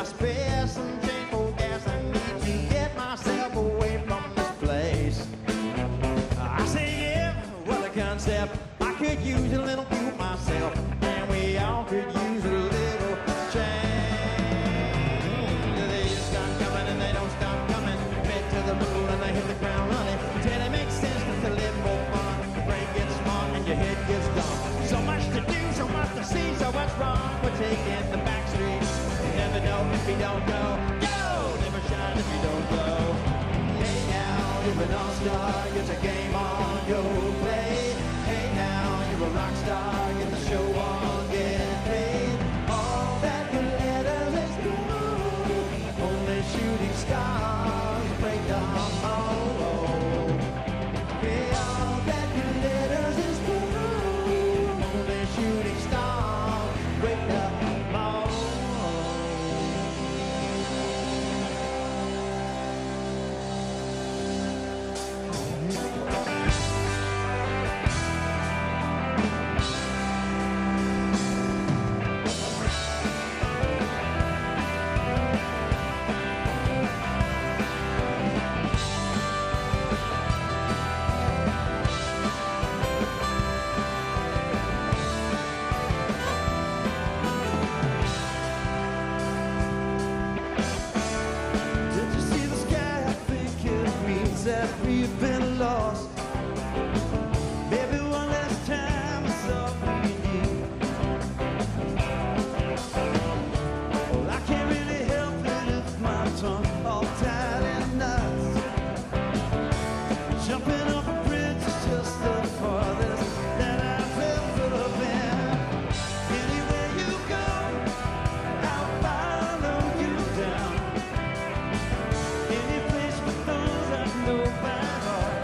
spare some change for gas. I need to get myself away from this place. I say, yeah, what a concept. I could use a little fuel myself, and we all could use a little change. They just stop coming and they don't stop coming. Head to the moon and they hit the ground running. Till it makes sense to live more fun. Your brain gets smart and your head gets dumb. So much to do, so much to see. So what's wrong? We're taking the back streets. You never know if you don't go. Go! Never shine if you don't go. Hey now, you're an all-star. It's a game on, go play. Hey now, you're a rock star. Get the show on, get paid. All that glitters is gold. Only shooting stars break the mold. Hey, all that glitters is gold. Only shooting stars break the mold. Did you see the sky? I think it means that we've been lost. Maybe one last time is all we need. Well, I can't really help it if my tongue all tied in knots. Jumping off a bridge is just the farthest that I've ever been. Anywhere you go, I'll follow you down. Any place with those I know by heart.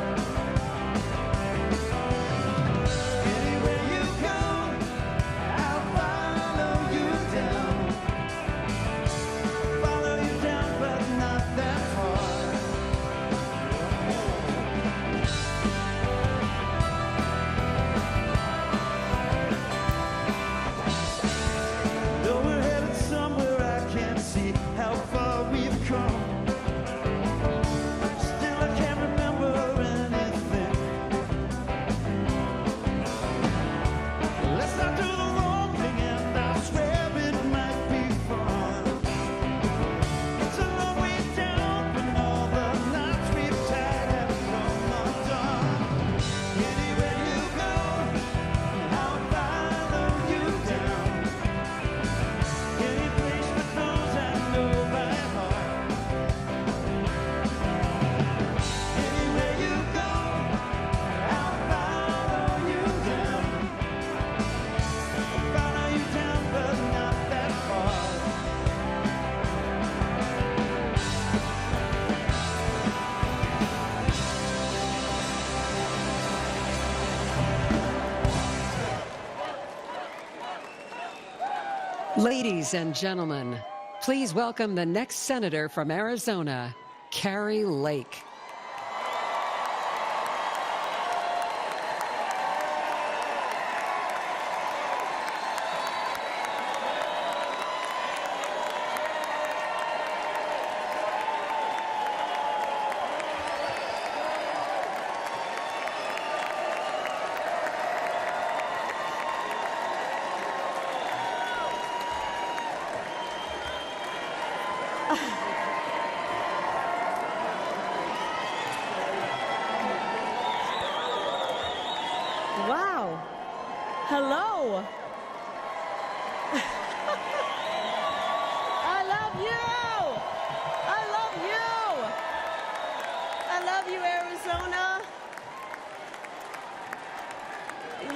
Anywhere you go, I'll follow you down. Follow you down, but not that far. Though we're headed somewhere I can't see how far we've come. Still I can't remember anything. Let's not do the wrong thing, and I swear it might be fun. It's a long way down when all the knots we've tied have come undone. Anywhere you go, I'll follow you down. Any place with those I know by heart. Anywhere you go, I'll follow you down. Follow you down, but not that far. Ladies and gentlemen, please welcome the next senator from Arizona, Kari Lake. Wow. Hello. I love you. I love you. I love you, Arizona.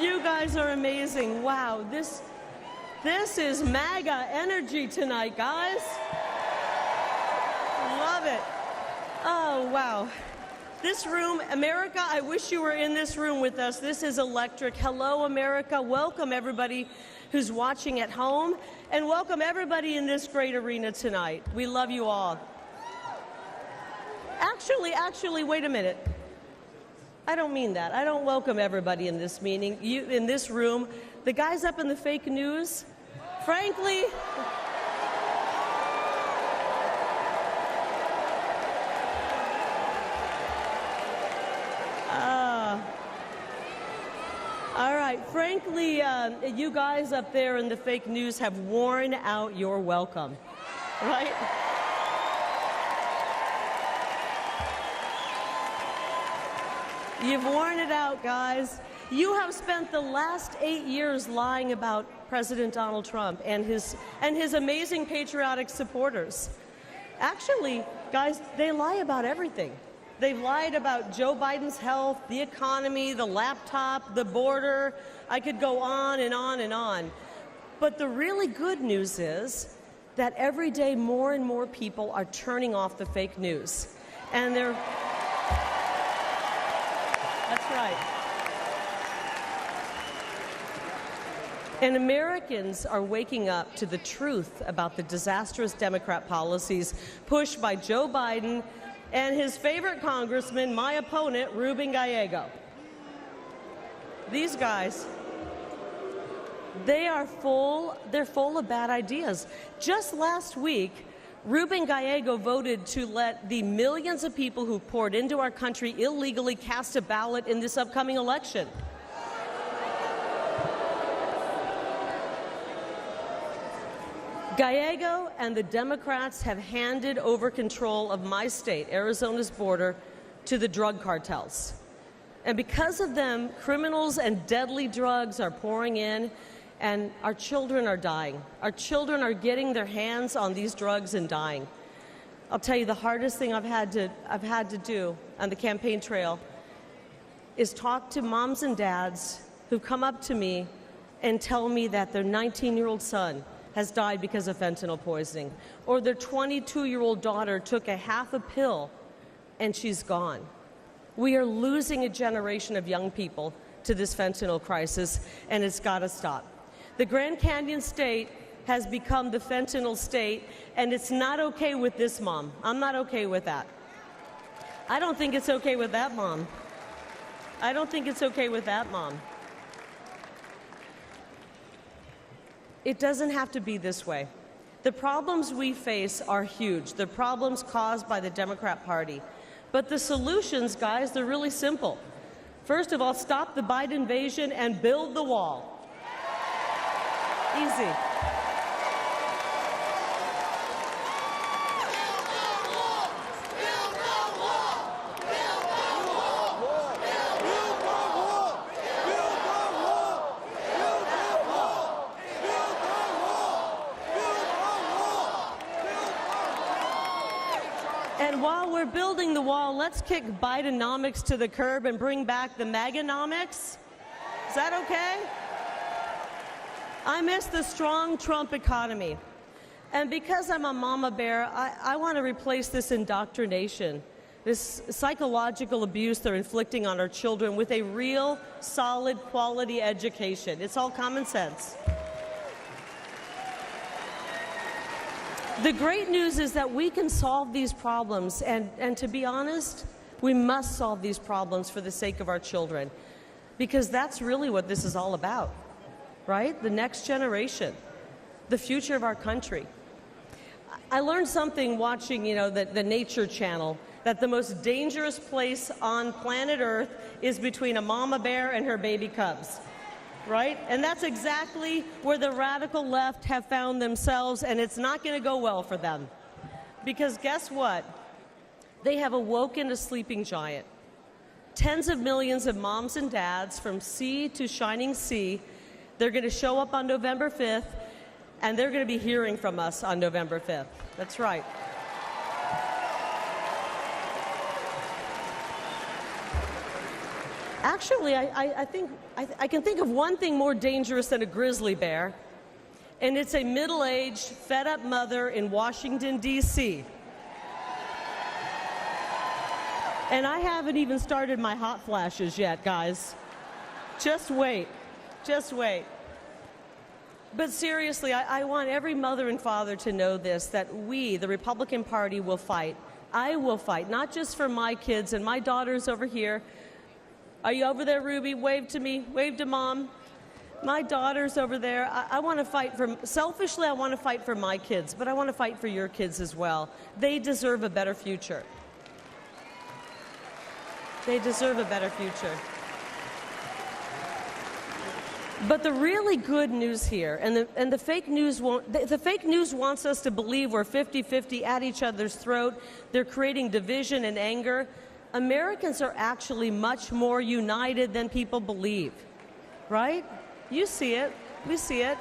You guys are amazing. Wow, this is MAGA energy tonight, guys. Love it. Oh, wow. This room, America, I wish you were in this room with us. This is electric. Hello, America. Welcome, everybody who's watching at home, and welcome everybody in this great arena tonight. We love you all. Actually, wait a minute. I don't mean that. I don't welcome everybody in this meeting, in this room. The guys up in the fake news, frankly, right. Frankly, you guys up there in the fake news have worn out your welcome, right? You've worn it out, guys. You have spent the last 8 years lying about President Donald Trump and his amazing patriotic supporters. Actually, guys, they lie about everything. They've lied about Joe Biden's health, the economy, the laptop, the border. I could go on and on and on. But the really good news is that every day more and more people are turning off the fake news. And they're... That's right. And Americans are waking up to the truth about the disastrous Democrat policies pushed by Joe Biden and his favorite congressman, my opponent, Ruben Gallego. These guys, they're full of bad ideas. Just last week, Ruben Gallego voted to let the millions of people who poured into our country illegally cast a ballot in this upcoming election. Gallego and the Democrats have handed over control of my state, Arizona's border, to the drug cartels. And because of them, criminals and deadly drugs are pouring in, and our children are dying. Our children are getting their hands on these drugs and dying. I'll tell you, the hardest thing I've had to do on the campaign trail is talk to moms and dads who come up to me and tell me that their 19-year-old son has died because of fentanyl poisoning, or their 22-year-old daughter took a half a pill and she's gone. We are losing a generation of young people to this fentanyl crisis, and it's got to stop. The Grand Canyon State has become the fentanyl state, and it's not okay with this mom. I'm not okay with that. I don't think it's okay with that mom. I don't think it's okay with that mom. It doesn't have to be this way. The problems we face are huge. The problems caused by the Democrat Party. But the solutions, guys, they're really simple. First of all, stop the Biden invasion and build the wall. Easy. And while we're building the wall, let's kick Bidenomics to the curb and bring back the MAGAnomics. Is that okay? I miss the strong Trump economy. And because I'm a mama bear, I want to replace this indoctrination, this psychological abuse they're inflicting on our children with a real, solid, quality education. It's all common sense. The great news is that we can solve these problems, and to be honest, we must solve these problems for the sake of our children, because that's really what this is all about, right? The next generation, the future of our country. I learned something watching, the Nature Channel, that the most dangerous place on planet Earth is between a mama bear and her baby cubs. Right? And that's exactly where the radical left have found themselves, and it's not going to go well for them. Because guess what? They have awoken a sleeping giant. Tens of millions of moms and dads from sea to shining sea, they're going to show up on November 5th, and they're going to be hearing from us on November 5th. That's right. Actually, I think I can think of one thing more dangerous than a grizzly bear, and it's a middle-aged, fed-up mother in Washington, D.C. And I haven't even started my hot flashes yet, guys. Just wait. Just wait. But seriously, I want every mother and father to know this, that we, the Republican Party, will fight. I will fight, not just for my kids and my daughters over here. Are you over there, Ruby? Wave to me. Wave to Mom. My daughter's over there. I want to fight for, selfishly, I want to fight for my kids, but I want to fight for your kids as well. They deserve a better future. They deserve a better future. But the really good news here, and the fake news the fake news wants us to believe we're 50-50 at each other's throat. They're creating division and anger. Americans are actually much more united than people believe, right? You see it. We see it.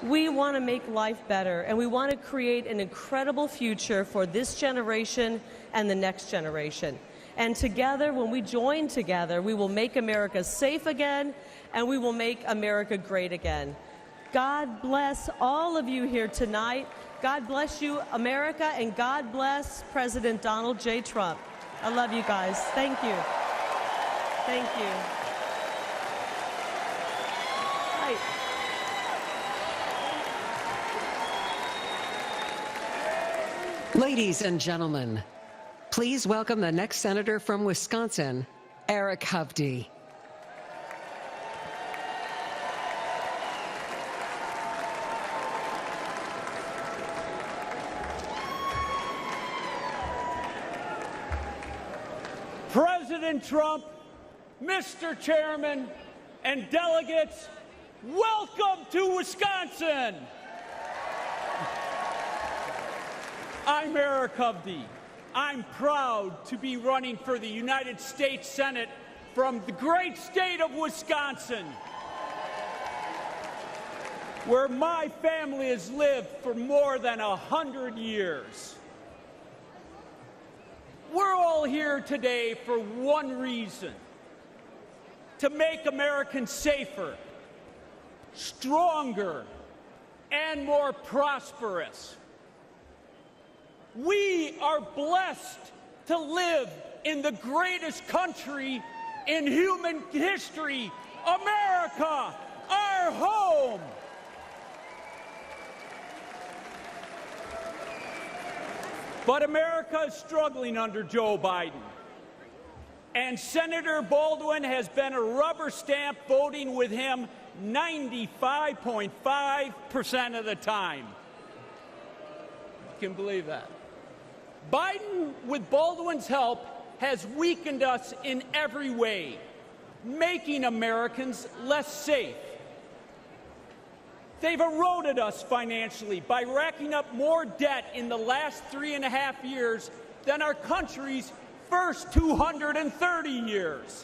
We want to make life better, and we want to create an incredible future for this generation and the next generation. And together, when we join together, we will make America safe again, and we will make America great again. God bless all of you here tonight. God bless you, America, and God bless President Donald J. Trump. I love you guys. Thank you. Thank you. Right. Ladies and gentlemen, please welcome the next senator from Wisconsin, Eric Hovde. President Trump, Mr. Chairman, and delegates, welcome to Wisconsin. I'm Eric Hovde. I'm proud to be running for the United States Senate from the great state of Wisconsin, where my family has lived for more than 100 years. We're all here today for one reason: to make Americans safer, stronger, and more prosperous. We are blessed to live in the greatest country in human history, America, our home. But America is struggling under Joe Biden. And Senator Baldwin has been a rubber stamp voting with him 95.5% of the time. You can believe that. Biden, with Baldwin's help, has weakened us in every way, making Americans less safe. They've eroded us financially by racking up more debt in the last 3.5 years than our country's first 230 years,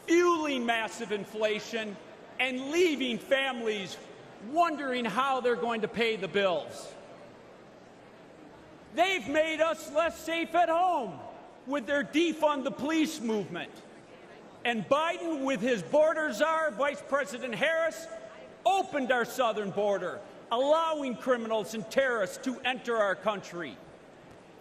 fueling massive inflation and leaving families wondering how they're going to pay the bills. They've made us less safe at home with their defund the police movement. And Biden, with his border czar, Vice President Harris, opened our southern border, allowing criminals and terrorists to enter our country.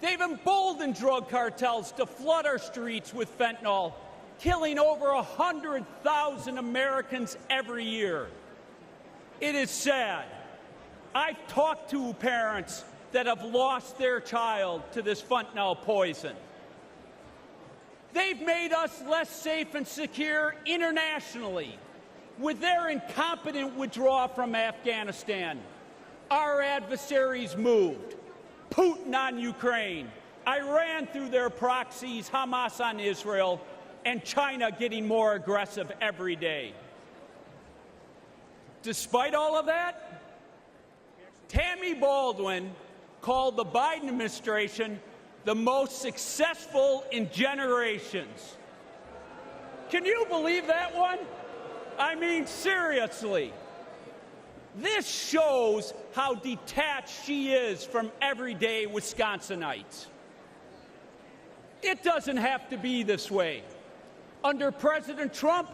They've emboldened drug cartels to flood our streets with fentanyl, killing over 100,000 Americans every year. It is sad. I've talked to parents that have lost their child to this fentanyl poison. They've made us less safe and secure internationally with their incompetent withdrawal from Afghanistan. Our adversaries moved. Putin on Ukraine, Iran through their proxies, Hamas on Israel, and China getting more aggressive every day. Despite all of that, Tammy Baldwin called the Biden administration the most successful in generations. Can you believe that one? I mean, seriously. This shows how detached she is from everyday Wisconsinites. It doesn't have to be this way. Under President Trump,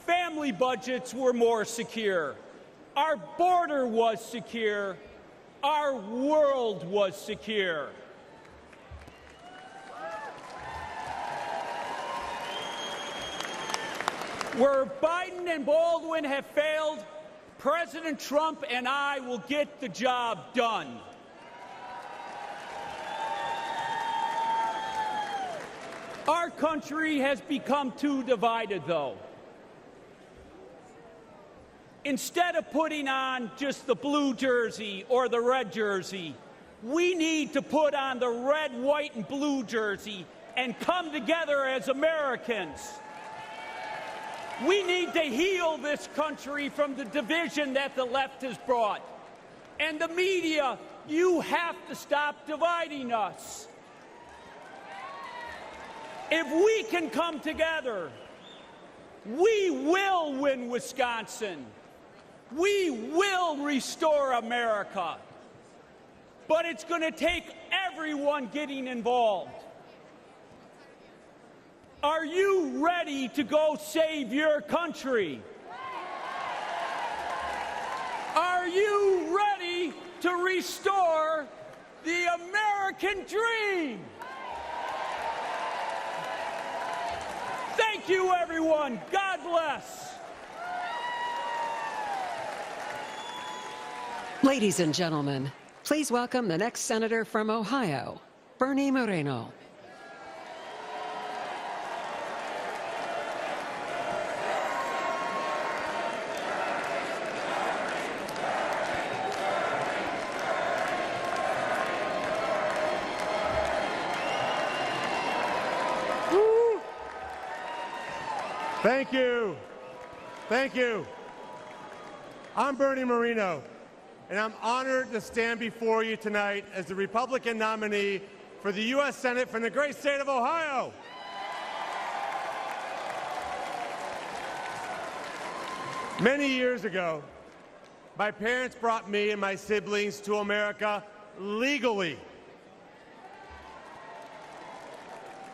family budgets were more secure. Our border was secure. Our world was secure. Where Biden and Baldwin have failed, President Trump and I will get the job done. Our country has become too divided, though. Instead of putting on just the blue jersey or the red jersey, we need to put on the red, white, and blue jersey and come together as Americans. We need to heal this country from the division that the left has brought. And the media, you have to stop dividing us. If we can come together, we will win Wisconsin. We will restore America. But it's going to take everyone getting involved. Are you ready to go save your country? Are you ready to restore the American dream? Thank you, everyone. God bless. Ladies and gentlemen, please welcome the next senator from Ohio, Bernie Moreno. Thank you. Thank you. I'm Bernie Moreno, and I'm honored to stand before you tonight as the Republican nominee for the U.S. Senate from the great state of Ohio. Many years ago, my parents brought me and my siblings to America legally.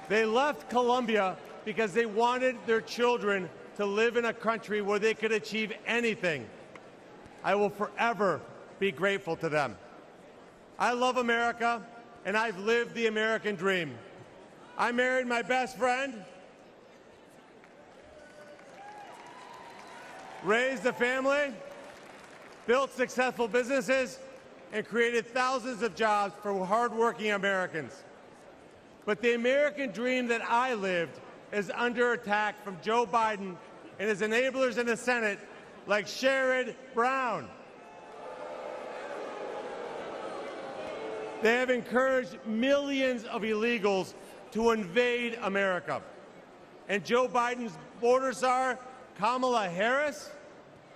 They left Colombia because they wanted their children to live in a country where they could achieve anything. I will forever be grateful to them. I love America, and I've lived the American dream. I married my best friend, raised a family, built successful businesses, and created thousands of jobs for hardworking Americans. But the American dream that I lived is under attack from Joe Biden and his enablers in the Senate like Sherrod Brown. They have encouraged millions of illegals to invade America. And Joe Biden's border czar, Kamala Harris,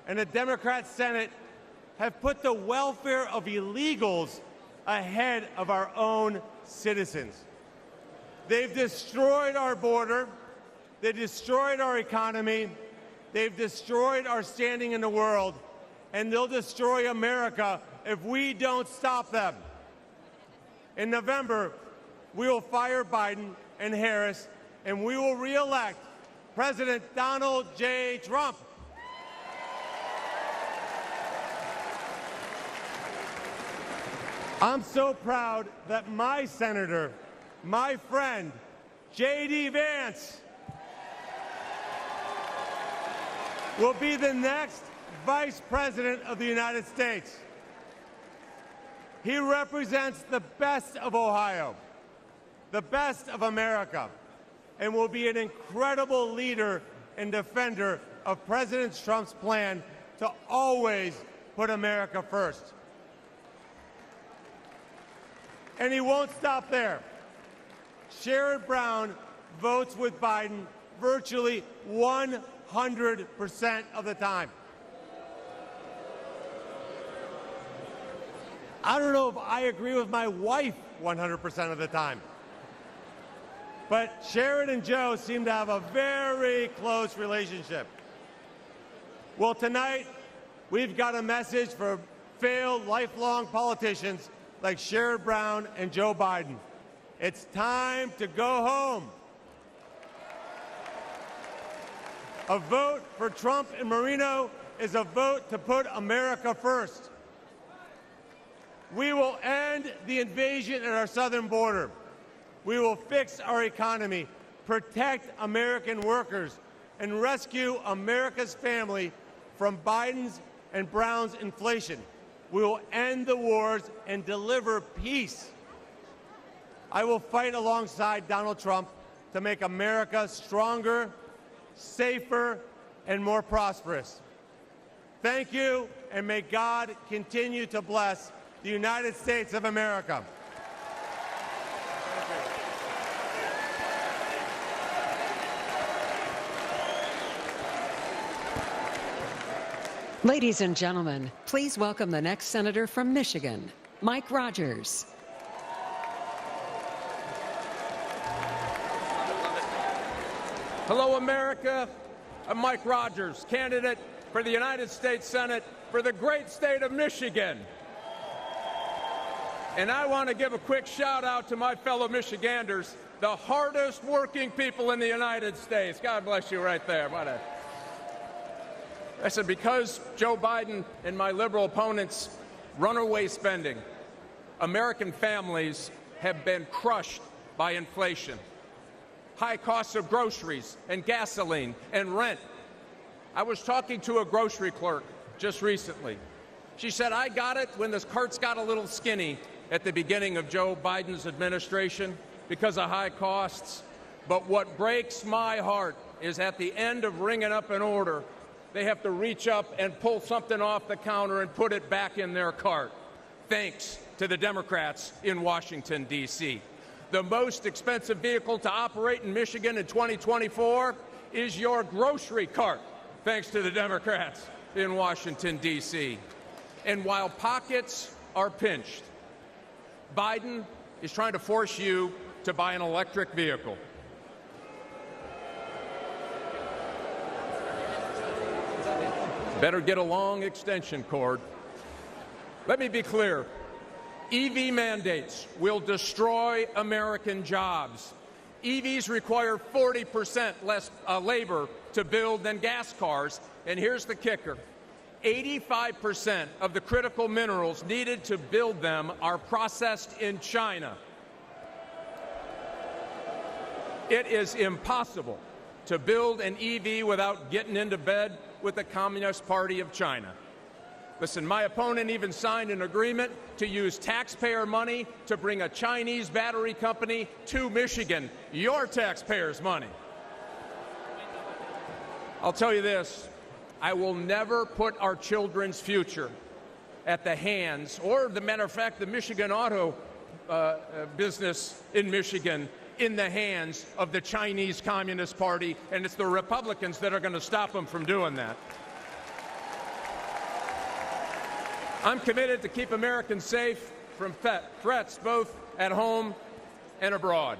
and the Democrat Senate have put the welfare of illegals ahead of our own citizens. They've destroyed our border. They destroyed our economy. They've destroyed our standing in the world. And they'll destroy America if we don't stop them. In November, we will fire Biden and Harris, and we will re-elect President Donald J. Trump. I'm so proud that my senator, my friend, J.D. Vance, will be the next Vice President of the United States. He represents the best of Ohio, the best of America, and will be an incredible leader and defender of President Trump's plan to always put America first. And he won't stop there. Sherrod Brown votes with Biden virtually 100% of the time. I don't know if I agree with my wife 100% of the time. But Sherrod and Joe seem to have a very close relationship. Well, tonight, we've got a message for failed lifelong politicians like Sherrod Brown and Joe Biden. It's time to go home. A vote for Trump and Moreno is a vote to put America first. We will end the invasion at our southern border. We will fix our economy, protect American workers, and rescue America's family from Biden's and Brown's inflation. We will end the wars and deliver peace. I will fight alongside Donald Trump to make America stronger, safer, and more prosperous. Thank you, and may God continue to bless the United States of America. Ladies and gentlemen, please welcome the next senator from Michigan, Mike Rogers. Hello, America. I'm Mike Rogers, candidate for the United States Senate for the great state of Michigan. And I want to give a quick shout out to my fellow Michiganders, the hardest working people in the United States. God bless you right there. I said, because Joe Biden and my liberal opponents' runaway spending, American families have been crushed by inflation. High costs of groceries and gasoline and rent. I was talking to a grocery clerk just recently. She said, I got it when the carts got a little skinny at the beginning of Joe Biden's administration because of high costs. But what breaks my heart is at the end of ringing up an order, they have to reach up and pull something off the counter and put it back in their cart, thanks to the Democrats in Washington, D.C. The most expensive vehicle to operate in Michigan in 2024 is your grocery cart, thanks to the Democrats in Washington, D.C. And while pockets are pinched, Biden is trying to force you to buy an electric vehicle. Better get a long extension cord. Let me be clear. EV mandates will destroy American jobs. EVs require 40% less labor to build than gas cars. And here's the kicker. 85% of the critical minerals needed to build them are processed in China. It is impossible to build an EV without getting into bed with the Communist Party of China. Listen, my opponent even signed an agreement to use taxpayer money to bring a Chinese battery company to Michigan, your taxpayers' money. I'll tell you this, I will never put our children's future at the hands, or the matter of fact, the Michigan auto business in Michigan, in the hands of the Chinese Communist Party, and it's the Republicans that are going to stop them from doing that. I'm committed to keep Americans safe from threats both at home and abroad.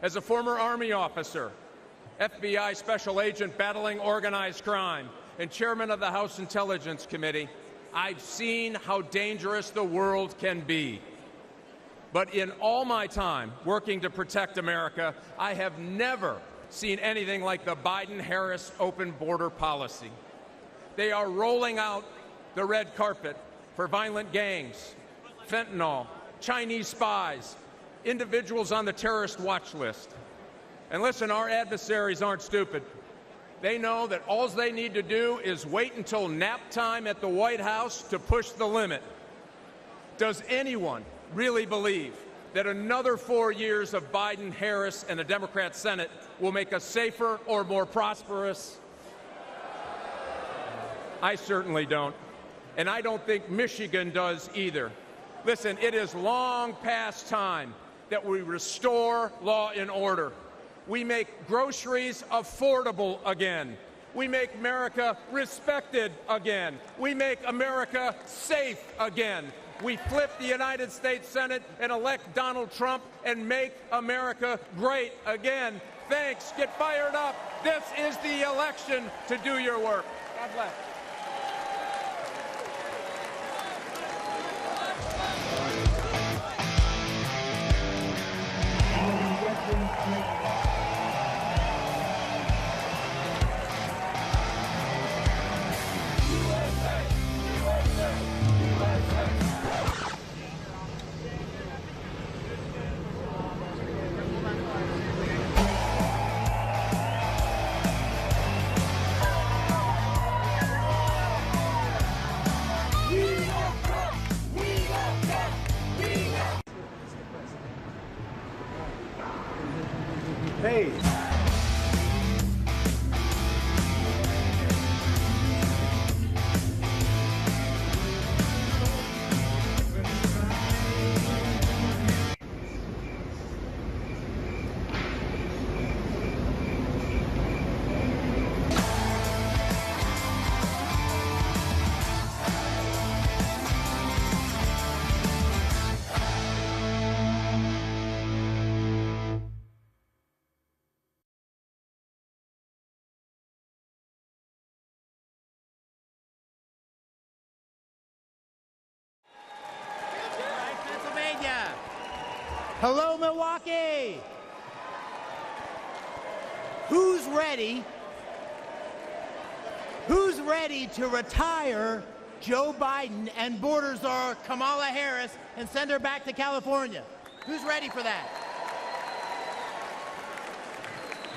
As a former Army officer, FBI special agent battling organized crime, and chairman of the House Intelligence Committee, I've seen how dangerous the world can be. But in all my time working to protect America, I have never seen anything like the Biden-Harris open border policy. They are rolling out the red carpet for violent gangs, fentanyl, Chinese spies, individuals on the terrorist watch list. And listen, our adversaries aren't stupid. They know that all they need to do is wait until nap time at the White House to push the limit. Does anyone really believe that another 4 years of Biden, Harris, and the Democrat Senate will make us safer or more prosperous? I certainly don't. And I don't think Michigan does either. Listen, it is long past time that we restore law and order. We make groceries affordable again. We make America respected again. We make America safe again. We flip the United States Senate and elect Donald Trump and make America great again. Thanks. Get fired up. This is the election to do your work. God bless. Hey. Hello, Milwaukee. Who's ready? Who's ready to retire Joe Biden and border czar Kamala Harris and send her back to California? Who's ready for that?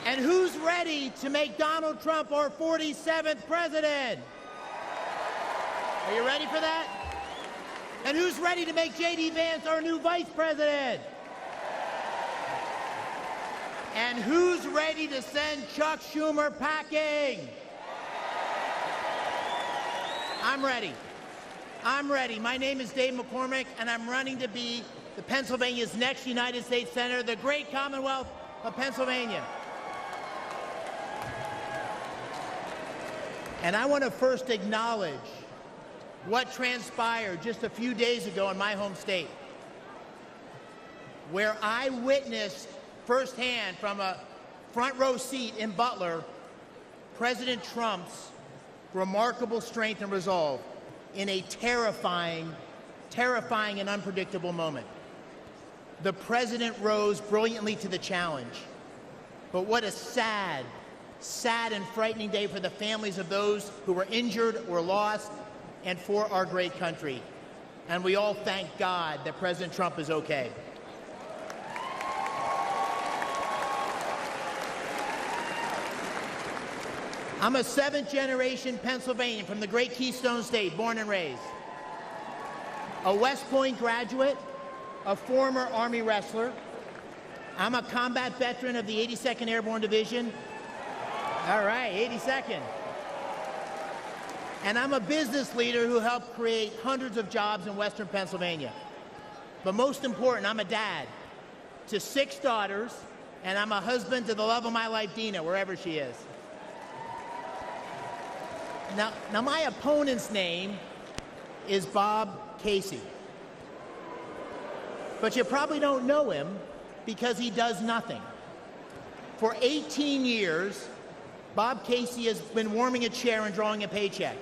And who's ready to make Donald Trump our 47th president? Are you ready for that? And who's ready to make J.D. Vance our new vice president? And who's ready to send Chuck Schumer packing? I'm ready. I'm ready. My name is Dave McCormick, and I'm running to be the Pennsylvania's next United States Senator, the great Commonwealth of Pennsylvania. And I want to first acknowledge what transpired just a few days ago in my home state, where I witnessed firsthand from a front row seat in Butler President Trump's remarkable strength and resolve in a terrifying and unpredictable moment. The president rose brilliantly to the challenge. But what a sad and frightening day for the families of those who were injured or lost, and for our great country. And we all thank God that President Trump is okay. I'm a seventh-generation Pennsylvanian from the great Keystone State, born and raised. A West Point graduate, a former Army wrestler. I'm a combat veteran of the 82nd Airborne Division. All right, 82nd. And I'm a business leader who helped create hundreds of jobs in Western Pennsylvania. But most important, I'm a dad to 6 daughters, and I'm a husband to the love of my life, Dina, wherever she is. Now my opponent's name is Bob Casey. But you probably don't know him because he does nothing. For 18 years, Bob Casey has been warming a chair and drawing a paycheck.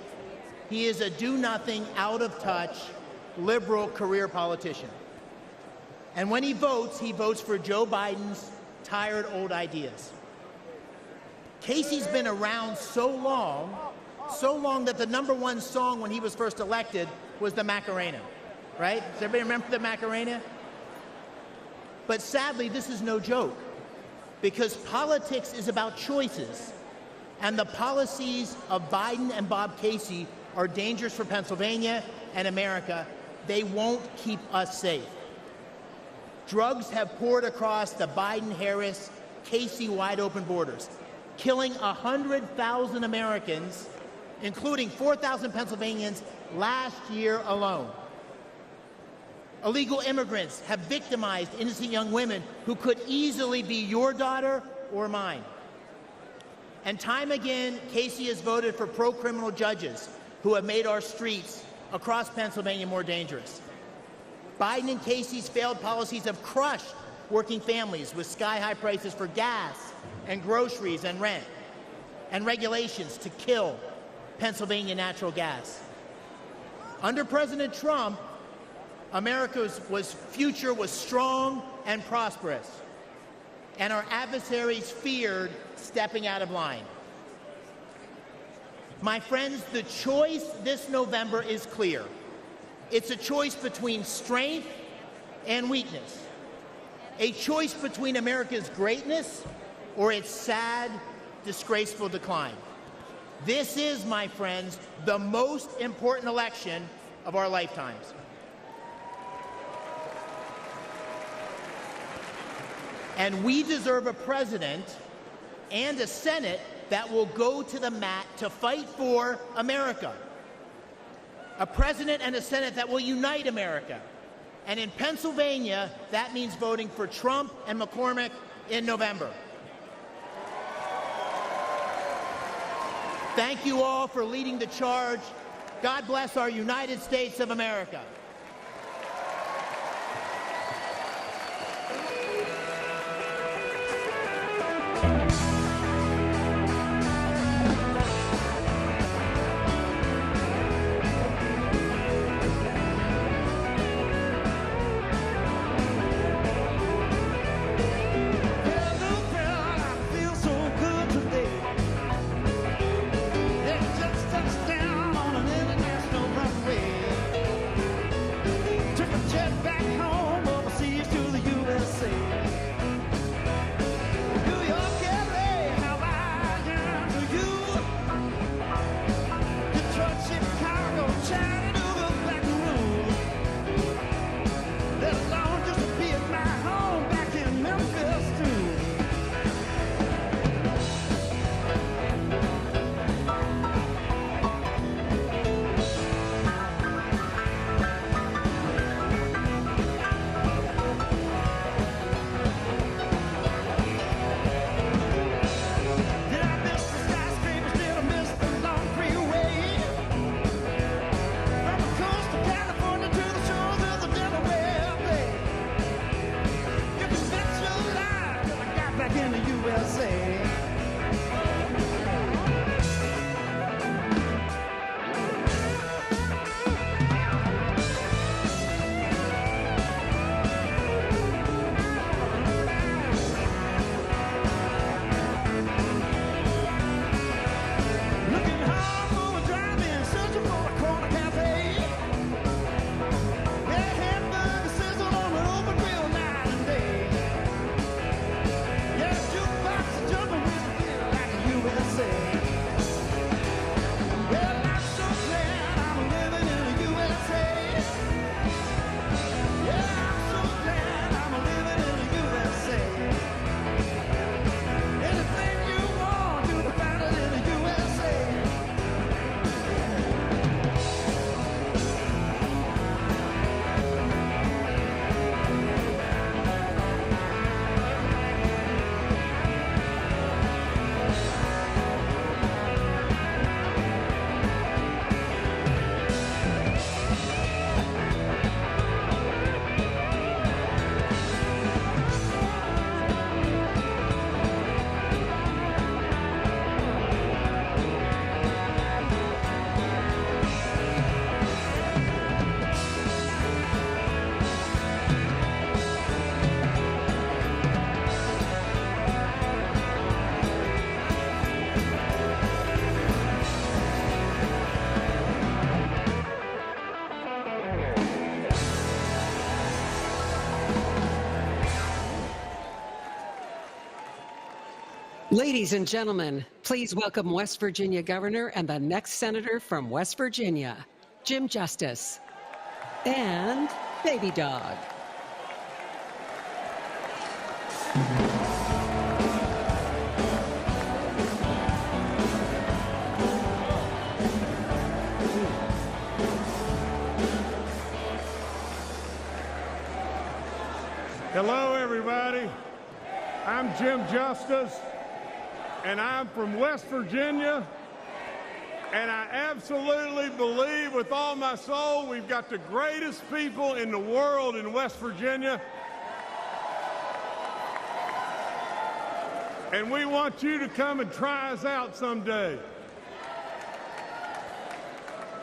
He is a do-nothing, out-of-touch, liberal career politician. And when he votes for Joe Biden's tired old ideas. Casey's been around so long that the #1 song when he was first elected was the Macarena, right? Does everybody remember the Macarena? But sadly, this is no joke, because politics is about choices, and the policies of Biden and Bob Casey are dangerous for Pennsylvania and America. They won't keep us safe. Drugs have poured across the Biden-Harris, Casey wide-open borders, killing 100,000 Americans, including 4,000 Pennsylvanians last year alone. Illegal immigrants have victimized innocent young women who could easily be your daughter or mine. And time again, Casey has voted for pro-criminal judges who have made our streets across Pennsylvania more dangerous. Biden and Casey's failed policies have crushed working families with sky-high prices for gas and groceries and rent, and regulations to kill Pennsylvania natural gas. Under President Trump, America's future was strong and prosperous, and our adversaries feared stepping out of line. My friends, the choice this November is clear. It's a choice between strength and weakness, a choice between America's greatness or its sad, disgraceful decline. This is, my friends, the most important election of our lifetimes. And we deserve a president and a Senate that will go to the mat to fight for America. A president and a Senate that will unite America. And in Pennsylvania, that means voting for Trump and McCormick in November. Thank you all for leading the charge. God bless our United States of America. Ladies and gentlemen, please welcome West Virginia Governor and the next Senator from West Virginia, Jim Justice, and Baby Dog. Hello, everybody. I'm Jim Justice, and I'm from West Virginia, and I absolutely believe with all my soul we've got the greatest people in the world in West Virginia, and we want you to come and try us out someday.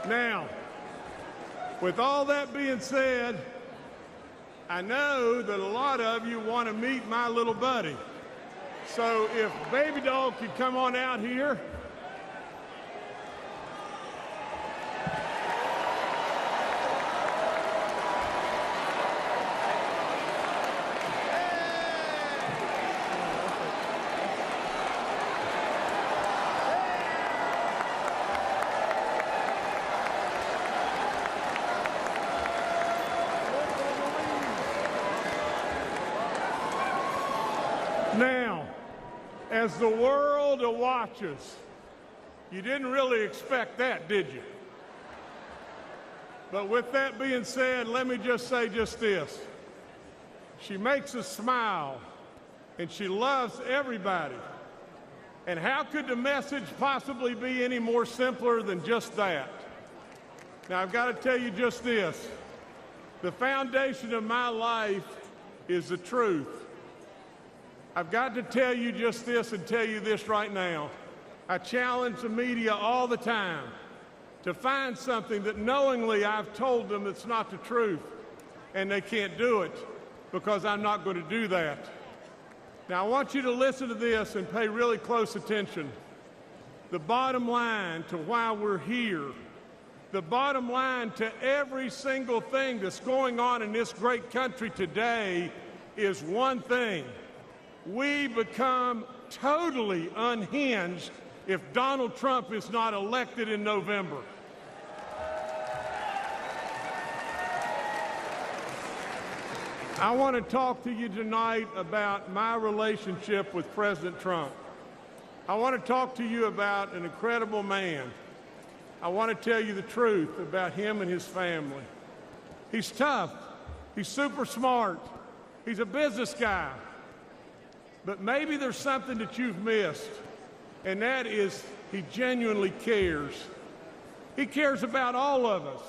Now, with all that being said, I know that a lot of you want to meet my little buddy. So if Baby Dog could come on out here. Now, as the world watches, you didn't really expect that, did you? But with that being said, let me just say just this. She makes us smile, and she loves everybody. And how could the message possibly be any more simpler than just that? Now, I've got to tell you just this. The foundation of my life is the truth. I've got to tell you just this and tell you this right now. I challenge the media all the time to find something that knowingly I've told them it's not the truth, and they can't do it because I'm not going to do that. Now, I want you to listen to this and pay really close attention. The bottom line to why we're here, the bottom line to every single thing that's going on in this great country today is one thing. We become totally unhinged if Donald Trump is not elected in November. I want to talk to you tonight about my relationship with President Trump. I want to talk to you about an incredible man. I want to tell you the truth about him and his family. He's tough. He's super smart. He's a business guy. But maybe there's something that you've missed, and that is he genuinely cares. He cares about all of us,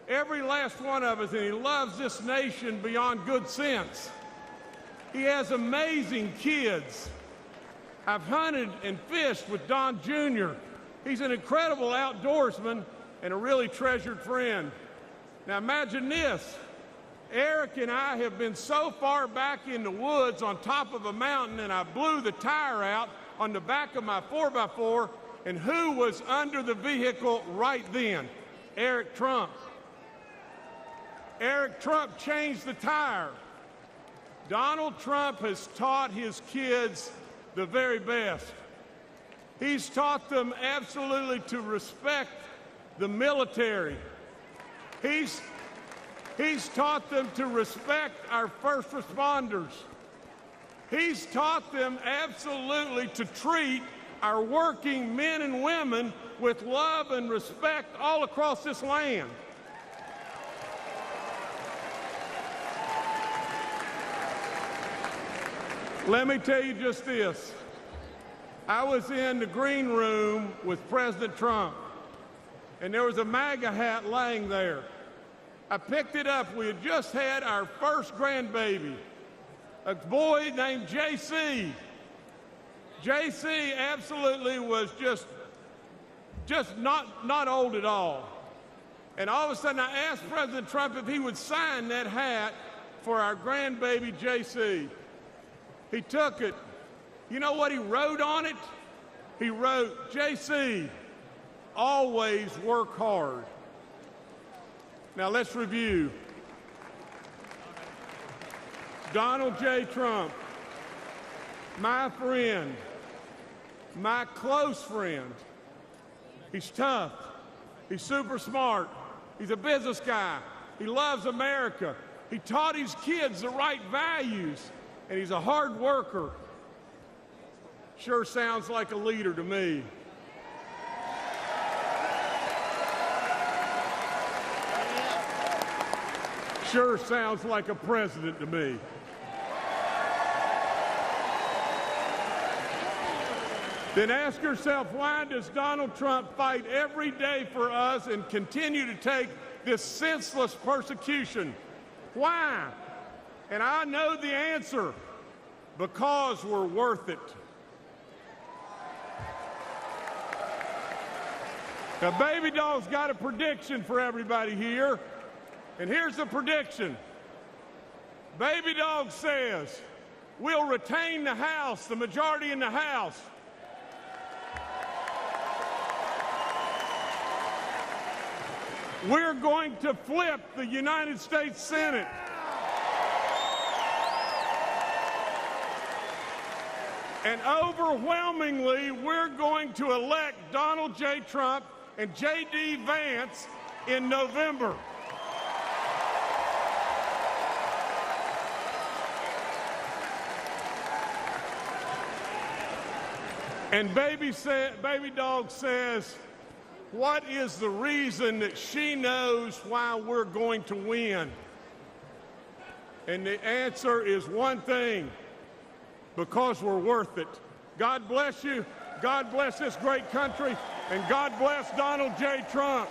every last one of us, and he loves this nation beyond good sense. He has amazing kids. I've hunted and fished with Don Jr. He's an incredible outdoorsman and a really treasured friend. Now imagine this. Eric and I have been so far back in the woods on top of a mountain, and I blew the tire out on the back of my 4x4, and who was under the vehicle right then? Eric Trump. Eric Trump changed the tire. Donald Trump has taught his kids the very best. He's taught them absolutely to respect the military. He's taught them to respect our first responders. He's taught them absolutely to treat our working men and women with love and respect all across this land. Let me tell you just this. I was in the green room with President Trump, and there was a MAGA hat laying there. I picked it up. We had just had our first grandbaby, a boy named JC. JC absolutely was just not old at all. And all of a sudden I asked President Trump if he would sign that hat for our grandbaby JC. He took it. You know what he wrote on it? He wrote, JC, always work hard. Now let's review. Donald J. Trump, my friend, my close friend. He's tough. He's super smart. He's a business guy. He loves America. He taught his kids the right values, and he's a hard worker. Sure sounds like a leader to me. Sure sounds like a president to me. Then ask yourself, why does Donald Trump fight every day for us and continue to take this senseless persecution? Why? And I know the answer. Because we're worth it. Now, Baby Doll's got a prediction for everybody here. And here's the prediction. Baby Dog says we'll retain the House, the majority in the House. We're going to flip the United States Senate. And overwhelmingly, we're going to elect Donald J. Trump and J.D. Vance in November. And Baby Dog says, what is the reason that she knows why we're going to win? And the answer is one thing, because we're worth it. God bless you, God bless this great country, and God bless Donald J. Trump.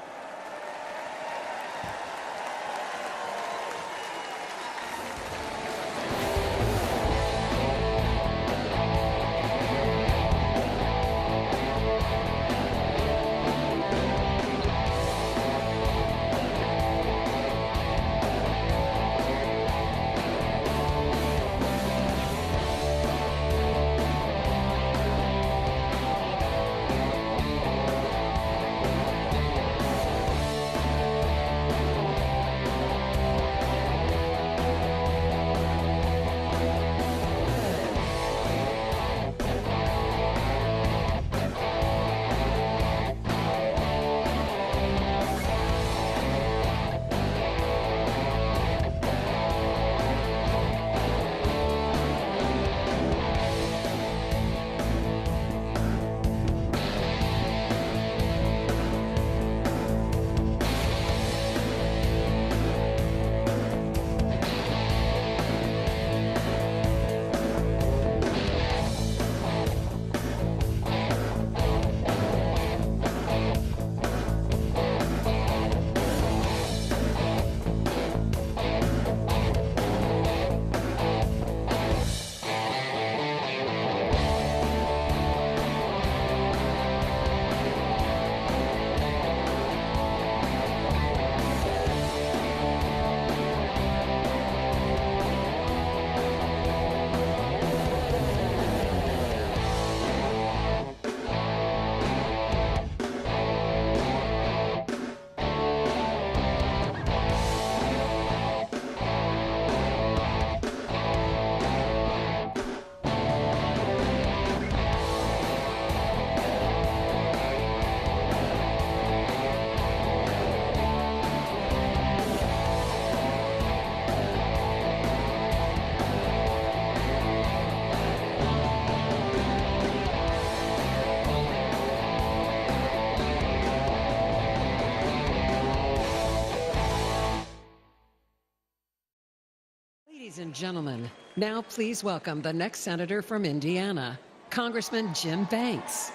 Ladies and gentlemen, now please welcome the next senator from Indiana, Congressman Jim Banks.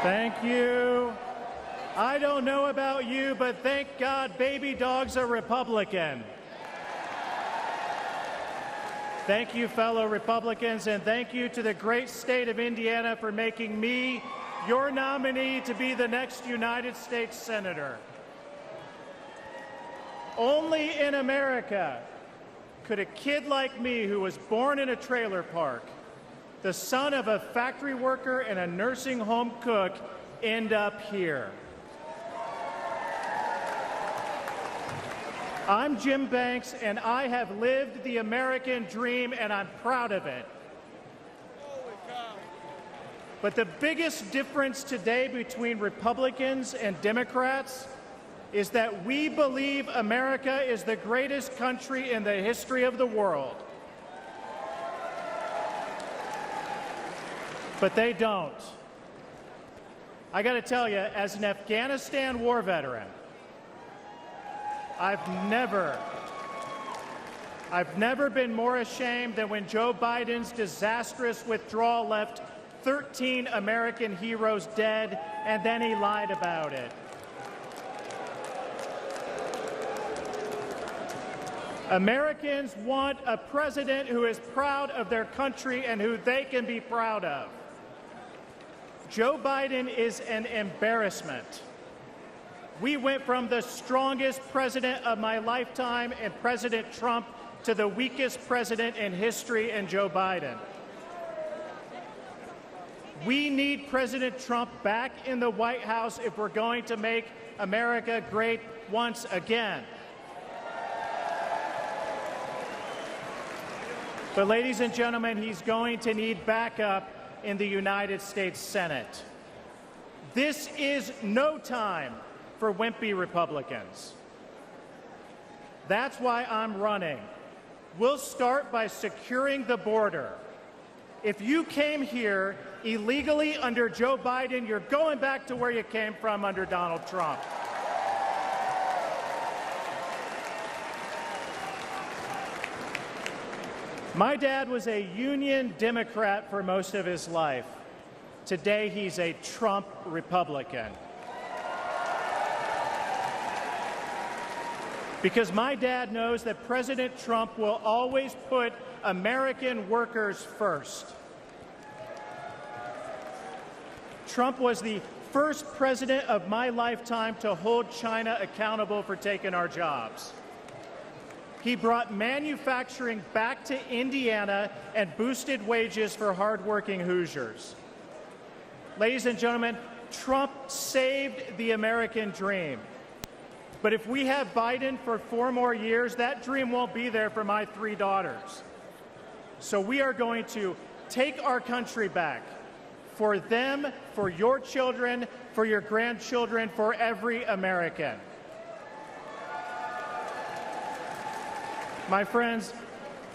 Thank you. I don't know about you, but thank God Baby Dog's a Republican. Thank you, fellow Republicans, and thank you to the great state of Indiana for making me your nominee to be the next United States Senator. Only in America could a kid like me, who was born in a trailer park, the son of a factory worker and a nursing home cook, end up here. I'm Jim Banks, and I have lived the American dream, and I'm proud of it. But the biggest difference today between Republicans and Democrats is that we believe America is the greatest country in the history of the world. But they don't. I got to tell you, as an Afghanistan war veteran, I've never been more ashamed than when Joe Biden's disastrous withdrawal left 13 American heroes dead, and then he lied about it. Americans want a president who is proud of their country and who they can be proud of. Joe Biden is an embarrassment. We went from the strongest president of my lifetime in President Trump to the weakest president in history in Joe Biden. We need President Trump back in the White House if we're going to make America great once again. But ladies and gentlemen, he's going to need backup in the United States Senate. This is no time for wimpy Republicans. That's why I'm running. We'll start by securing the border. If you came here illegally under Joe Biden, you're going back to where you came from under Donald Trump. My dad was a Union Democrat for most of his life. Today, he's a Trump Republican. Because my dad knows that President Trump will always put American workers first. Trump was the first president of my lifetime to hold China accountable for taking our jobs. He brought manufacturing back to Indiana and boosted wages for hardworking Hoosiers. Ladies and gentlemen, Trump saved the American dream. But if we have Biden for 4 more years, that dream won't be there for my 3 daughters. So we are going to take our country back for them, for your children, for your grandchildren, for every American. My friends,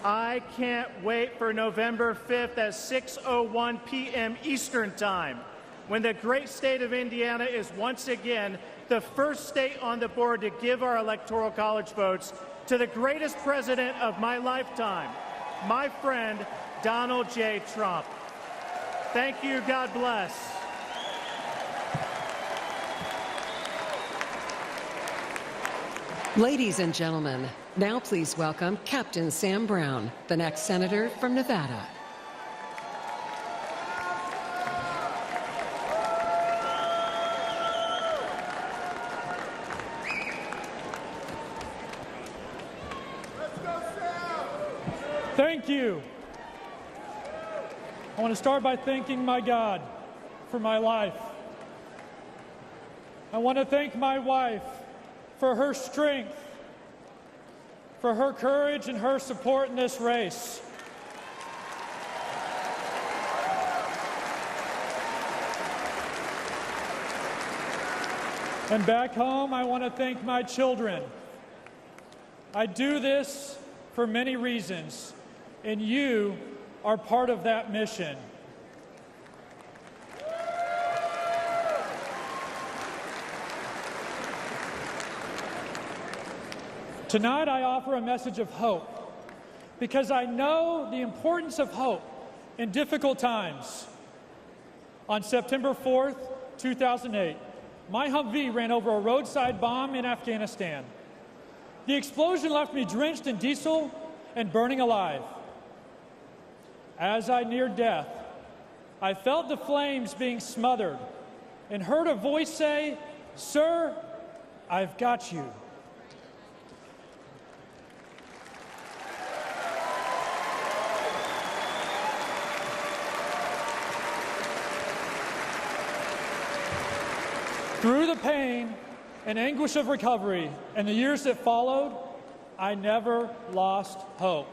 I can't wait for November 5th at 6:01 p.m. Eastern Time, when the great state of Indiana is once again the first state on the board to give our Electoral College votes to the greatest president of my lifetime, my friend, Donald J. Trump. Thank you. God bless. Ladies and gentlemen, now please welcome Captain Sam Brown, the next senator from Nevada. Thank you. I want to start by thanking my God for my life. I want to thank my wife for her strength, for her courage and her support in this race. And back home, I want to thank my children. I do this for many reasons, and you are part of that mission. Tonight, I offer a message of hope, because I know the importance of hope in difficult times. On September 4th, 2008, my Humvee ran over a roadside bomb in Afghanistan. The explosion left me drenched in diesel and burning alive. As I neared death, I felt the flames being smothered and heard a voice say, "Sir, I've got you." Through the pain and anguish of recovery and the years that followed, I never lost hope.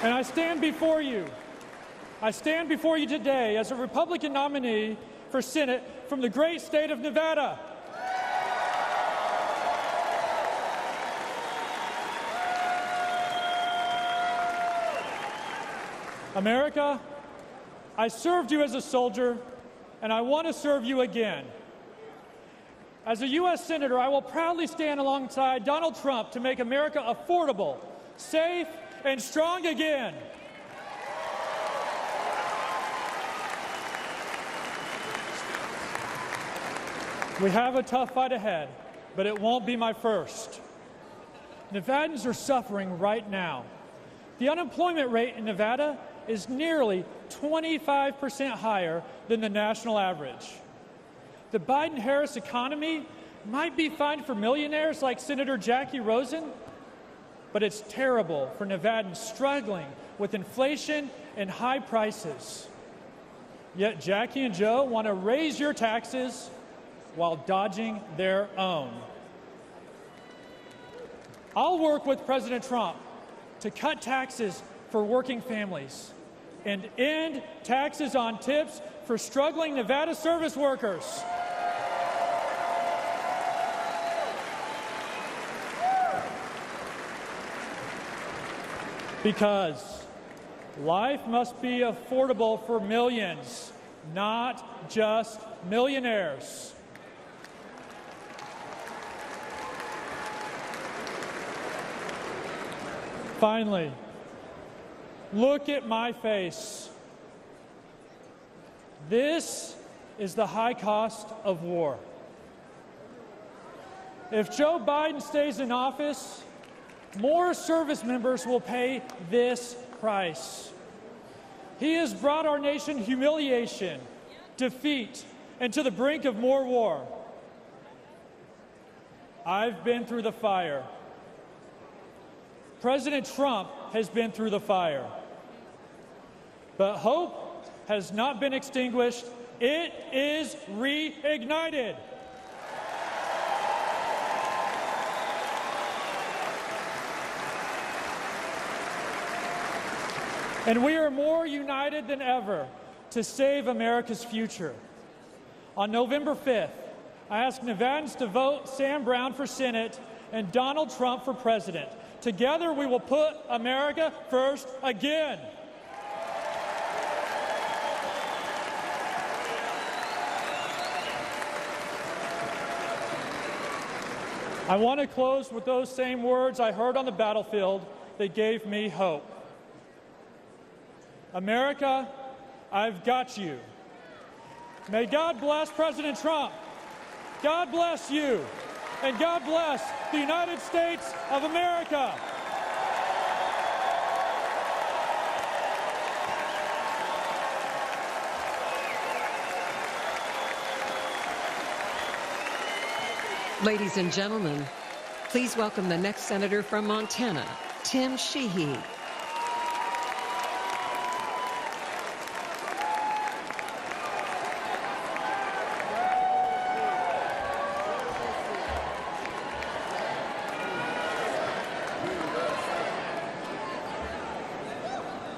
And I stand before you. I stand before you today as a Republican nominee for Senate from the great state of Nevada. America, I served you as a soldier, and I want to serve you again. As a U.S. Senator, I will proudly stand alongside Donald Trump to make America affordable, safe, and strong again. We have a tough fight ahead, but it won't be my first. Nevadans are suffering right now. The unemployment rate in Nevada is nearly 25% higher than the national average. The Biden-Harris economy might be fine for millionaires like Senator Jackie Rosen, but it's terrible for Nevadans struggling with inflation and high prices. Yet Jackie and Joe want to raise your taxes while dodging their own. I'll work with President Trump to cut taxes for working families and end taxes on tips for struggling Nevada service workers. Because life must be affordable for millions, not just millionaires. Finally, look at my face. This is the high cost of war. If Joe Biden stays in office, more service members will pay this price. He has brought our nation humiliation, defeat, and to the brink of more war. I've been through the fire. President Trump has been through the fire. But hope has not been extinguished. It is reignited. And we are more united than ever to save America's future. On November 5th, I ask Nevadans to vote Sam Brown for Senate and Donald Trump for President. Together, we will put America first again. I want to close with those same words I heard on the battlefield that gave me hope. America, I've got you. May God bless President Trump. God bless you. And God bless the United States of America. Ladies and gentlemen, please welcome the next senator from Montana, Tim Sheehy.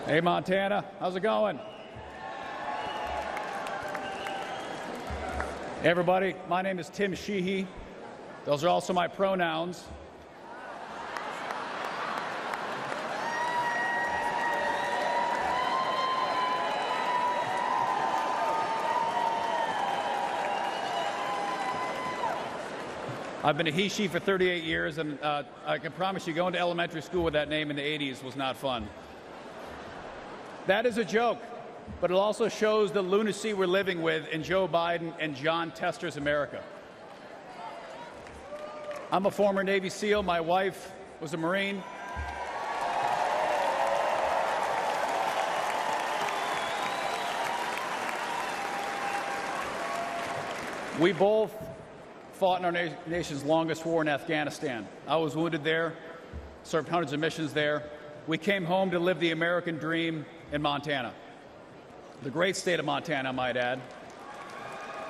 Hey, Montana, how's it going? Hey, everybody, my name is Tim Sheehy. Those are also my pronouns. I've been a he, she for 38 years, and I can promise you going to elementary school with that name in the 80s was not fun. That is a joke, but it also shows the lunacy we're living with in Joe Biden and John Tester's America. I'm a former Navy SEAL. My wife was a Marine. We both fought in our nation's longest war in Afghanistan. I was wounded there, served hundreds of missions there. We came home to live the American dream in Montana, the great state of Montana, I might add.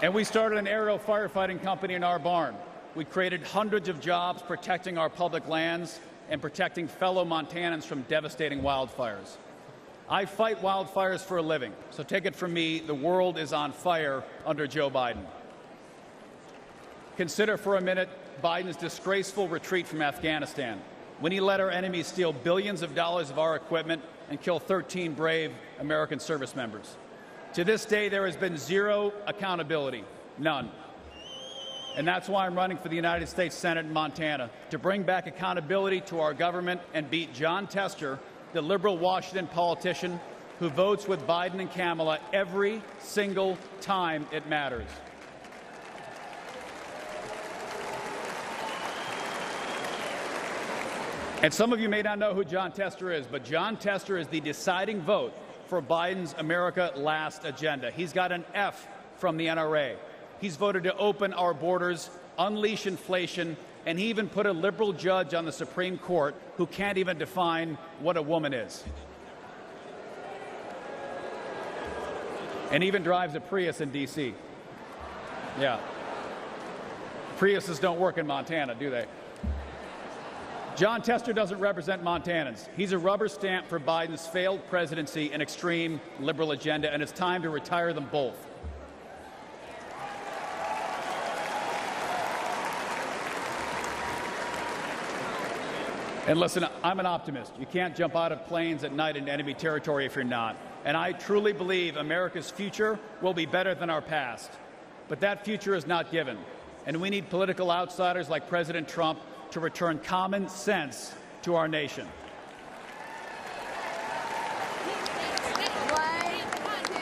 And we started an aerial firefighting company in our barn. We created hundreds of jobs protecting our public lands and protecting fellow Montanans from devastating wildfires. I fight wildfires for a living, so take it from me, the world is on fire under Joe Biden. Consider for a minute Biden's disgraceful retreat from Afghanistan, when he let our enemies steal billions of dollars of our equipment and kill 13 brave American service members. To this day, there has been zero accountability, none. And that's why I'm running for the United States Senate in Montana, to bring back accountability to our government and beat Jon Tester, the liberal Washington politician who votes with Biden and Kamala every single time it matters. And some of you may not know who Jon Tester is, but Jon Tester is the deciding vote for Biden's America Last agenda. He's got an F from the NRA. He's voted to open our borders, unleash inflation, and he even put a liberal judge on the Supreme Court who can't even define what a woman is. And even drives a Prius in D.C. Yeah. Priuses don't work in Montana, do they? Jon Tester doesn't represent Montanans. He's a rubber stamp for Biden's failed presidency and extreme liberal agenda, and it's time to retire them both. And listen, I'm an optimist. You can't jump out of planes at night into enemy territory if you're not. And I truly believe America's future will be better than our past. But that future is not given. And we need political outsiders like President Trump to return common sense to our nation.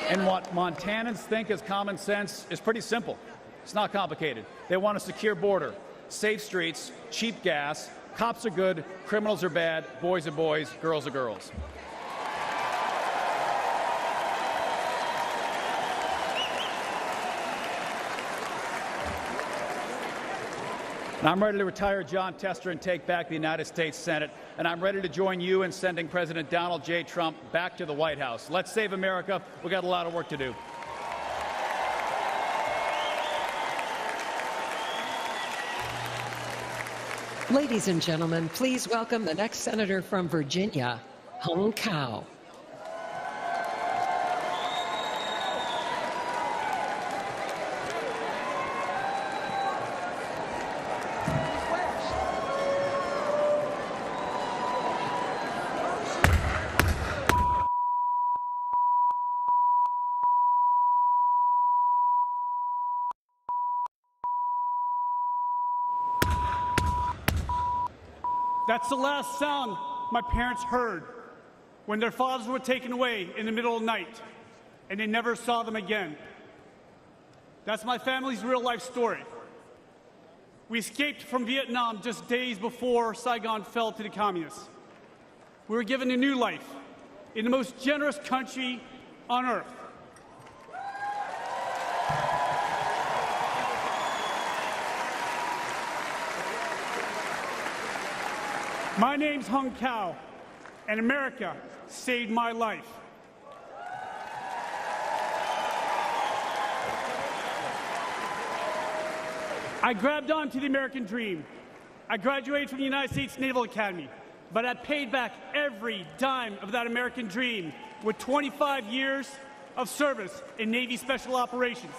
And what Montanans think is common sense is pretty simple. It's not complicated. They want a secure border, safe streets, cheap gas, cops are good, criminals are bad, boys are boys, girls are girls. And I'm ready to retire Jon Tester and take back the United States Senate. And I'm ready to join you in sending President Donald J. Trump back to the White House. Let's save America. We've got a lot of work to do. Ladies and gentlemen, please welcome the next senator from Virginia, Hung Cao. That's the last sound my parents heard when their fathers were taken away in the middle of the night, and they never saw them again. That's my family's real-life story. We escaped from Vietnam just days before Saigon fell to the communists. We were given a new life in the most generous country on earth. My name's Hung Cao, and America saved my life. I grabbed onto the American dream. I graduated from the United States Naval Academy, but I paid back every dime of that American dream with 25 years of service in Navy Special Operations.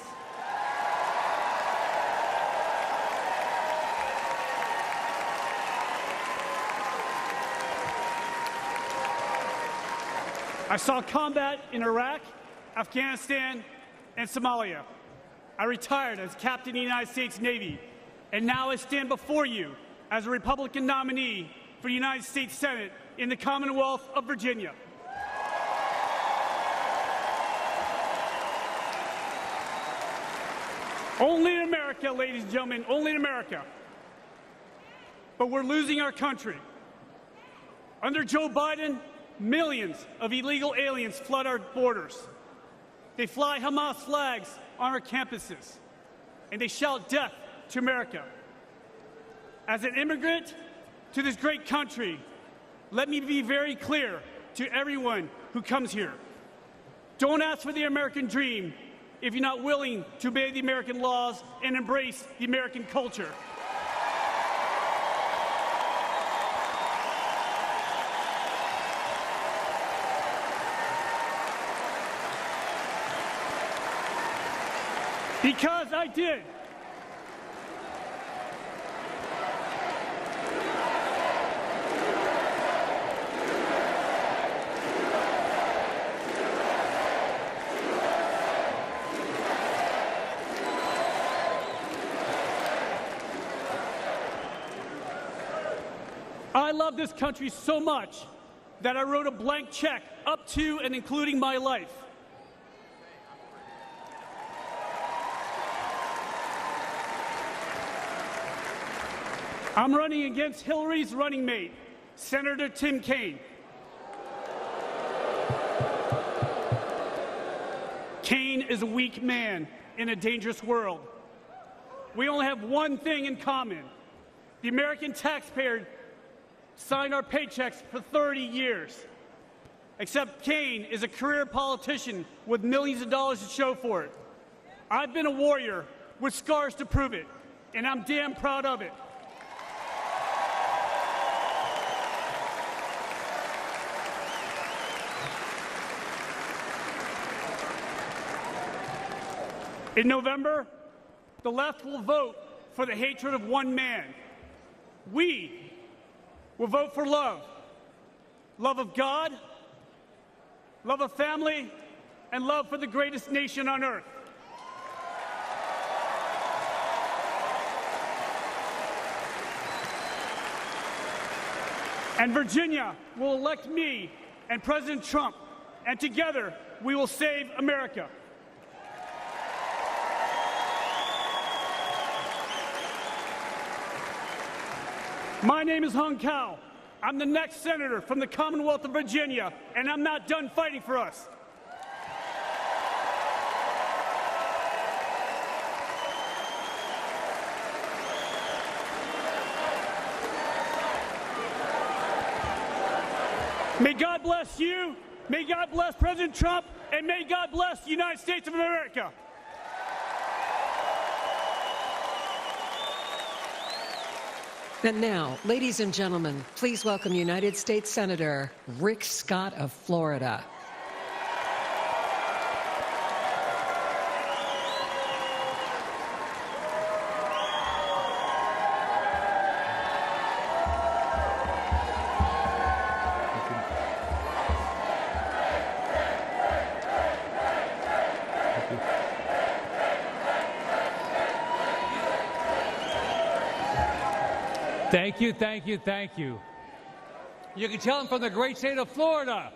I saw combat in Iraq, Afghanistan, and Somalia. I retired as captain of the United States Navy, and now I stand before you as a Republican nominee for the United States Senate in the Commonwealth of Virginia. Only in America, ladies and gentlemen, only in America. But we're losing our country. Under Joe Biden, millions of illegal aliens flood our borders. They fly Hamas flags on our campuses, and they shout death to America. As an immigrant to this great country, let me be very clear to everyone who comes here. Don't ask for the American dream if you're not willing to obey the American laws and embrace the American culture. Because I did. I love this country so much that I wrote a blank check up to and including my life. I'm running against Hillary's running mate, Senator Tim Kaine. Kaine is a weak man in a dangerous world. We only have one thing in common. The American taxpayer signed our paychecks for 30 years. Except Kaine is a career politician with millions of dollars to show for it. I've been a warrior with scars to prove it, and I'm damn proud of it. In November, the left will vote for the hatred of one man. We will vote for love. Love of God, love of family, and love for the greatest nation on earth. And Virginia will elect me and President Trump, and together we will save America. My name is Hung Cao. I'm the next senator from the Commonwealth of Virginia, and I'm not done fighting for us. May God bless you, may God bless President Trump, and may God bless the United States of America. And now, ladies and gentlemen, please welcome United States Senator Rick Scott of Florida. Thank you, thank you, thank you. You can tell I'm from the great state of Florida.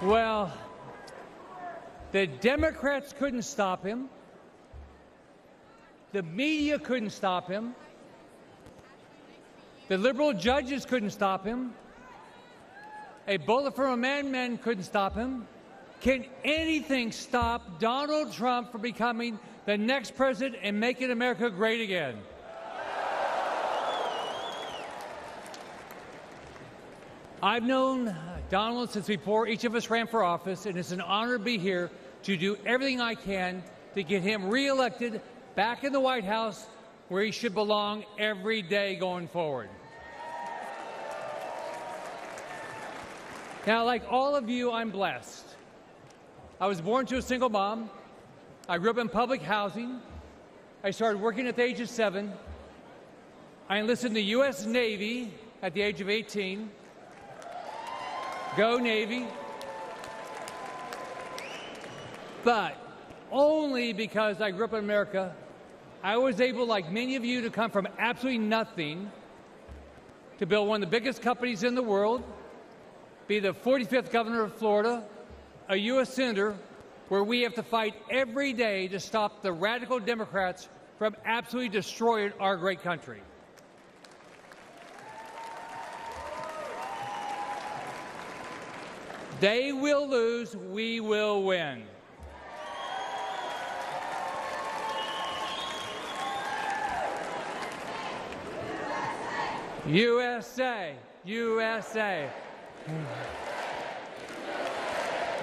Well, the Democrats couldn't stop him. The media couldn't stop him. The liberal judges couldn't stop him. A bullet from a madman couldn't stop him. Can anything stop Donald Trump from becoming the next president and making America great again? I've known Donald since before each of us ran for office, and it's an honor to be here to do everything I can to get him reelected back in the White House where he should belong every day going forward. Now, like all of you, I'm blessed. I was born to a single mom. I grew up in public housing. I started working at the age of 7. I enlisted in the U.S. Navy at the age of 18. Go Navy. But only because I grew up in America, I was able, like many of you, to come from absolutely nothing to build one of the biggest companies in the world, be the 45th governor of Florida, a U.S. senator, where we have to fight every day to stop the radical Democrats from absolutely destroying our great country. They will lose, we will win. USA, USA.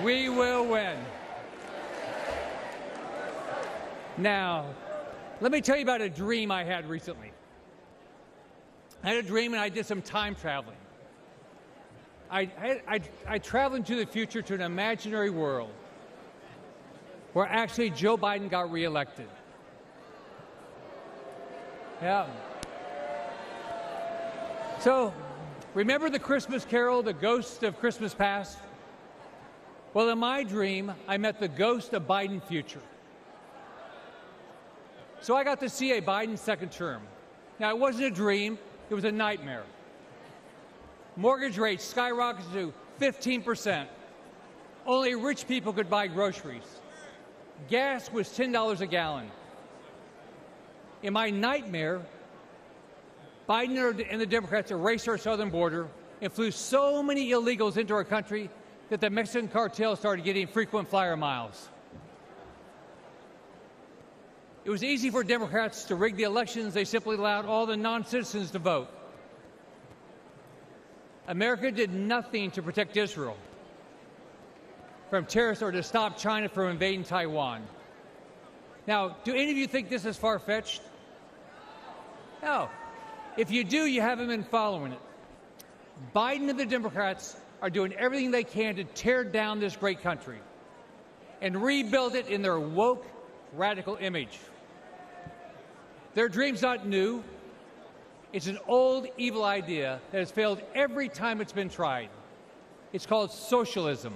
We will win. Now, let me tell you about a dream I had recently. I had a dream and I did some time traveling. I traveled into the future to an imaginary world where actually Joe Biden got reelected. Yeah. So, remember the Christmas Carol, the ghost of Christmas past? Well, in my dream, I met the ghost of Biden's future. So I got to see a Biden second term. Now, it wasn't a dream, it was a nightmare. Mortgage rates skyrocketed to 15%. Only rich people could buy groceries. Gas was $10 a gallon. In my nightmare, Biden and the Democrats erased our southern border and flew so many illegals into our country that the Mexican cartel started getting frequent flyer miles. It was easy for Democrats to rig the elections. They simply allowed all the non-citizens to vote. America did nothing to protect Israel from terrorists or to stop China from invading Taiwan. Now, do any of you think this is far-fetched? No. If you do, you haven't been following it. Biden and the Democrats are doing everything they can to tear down this great country and rebuild it in their woke, radical image. Their dream's not new. It's an old, evil idea that has failed every time it's been tried. It's called socialism.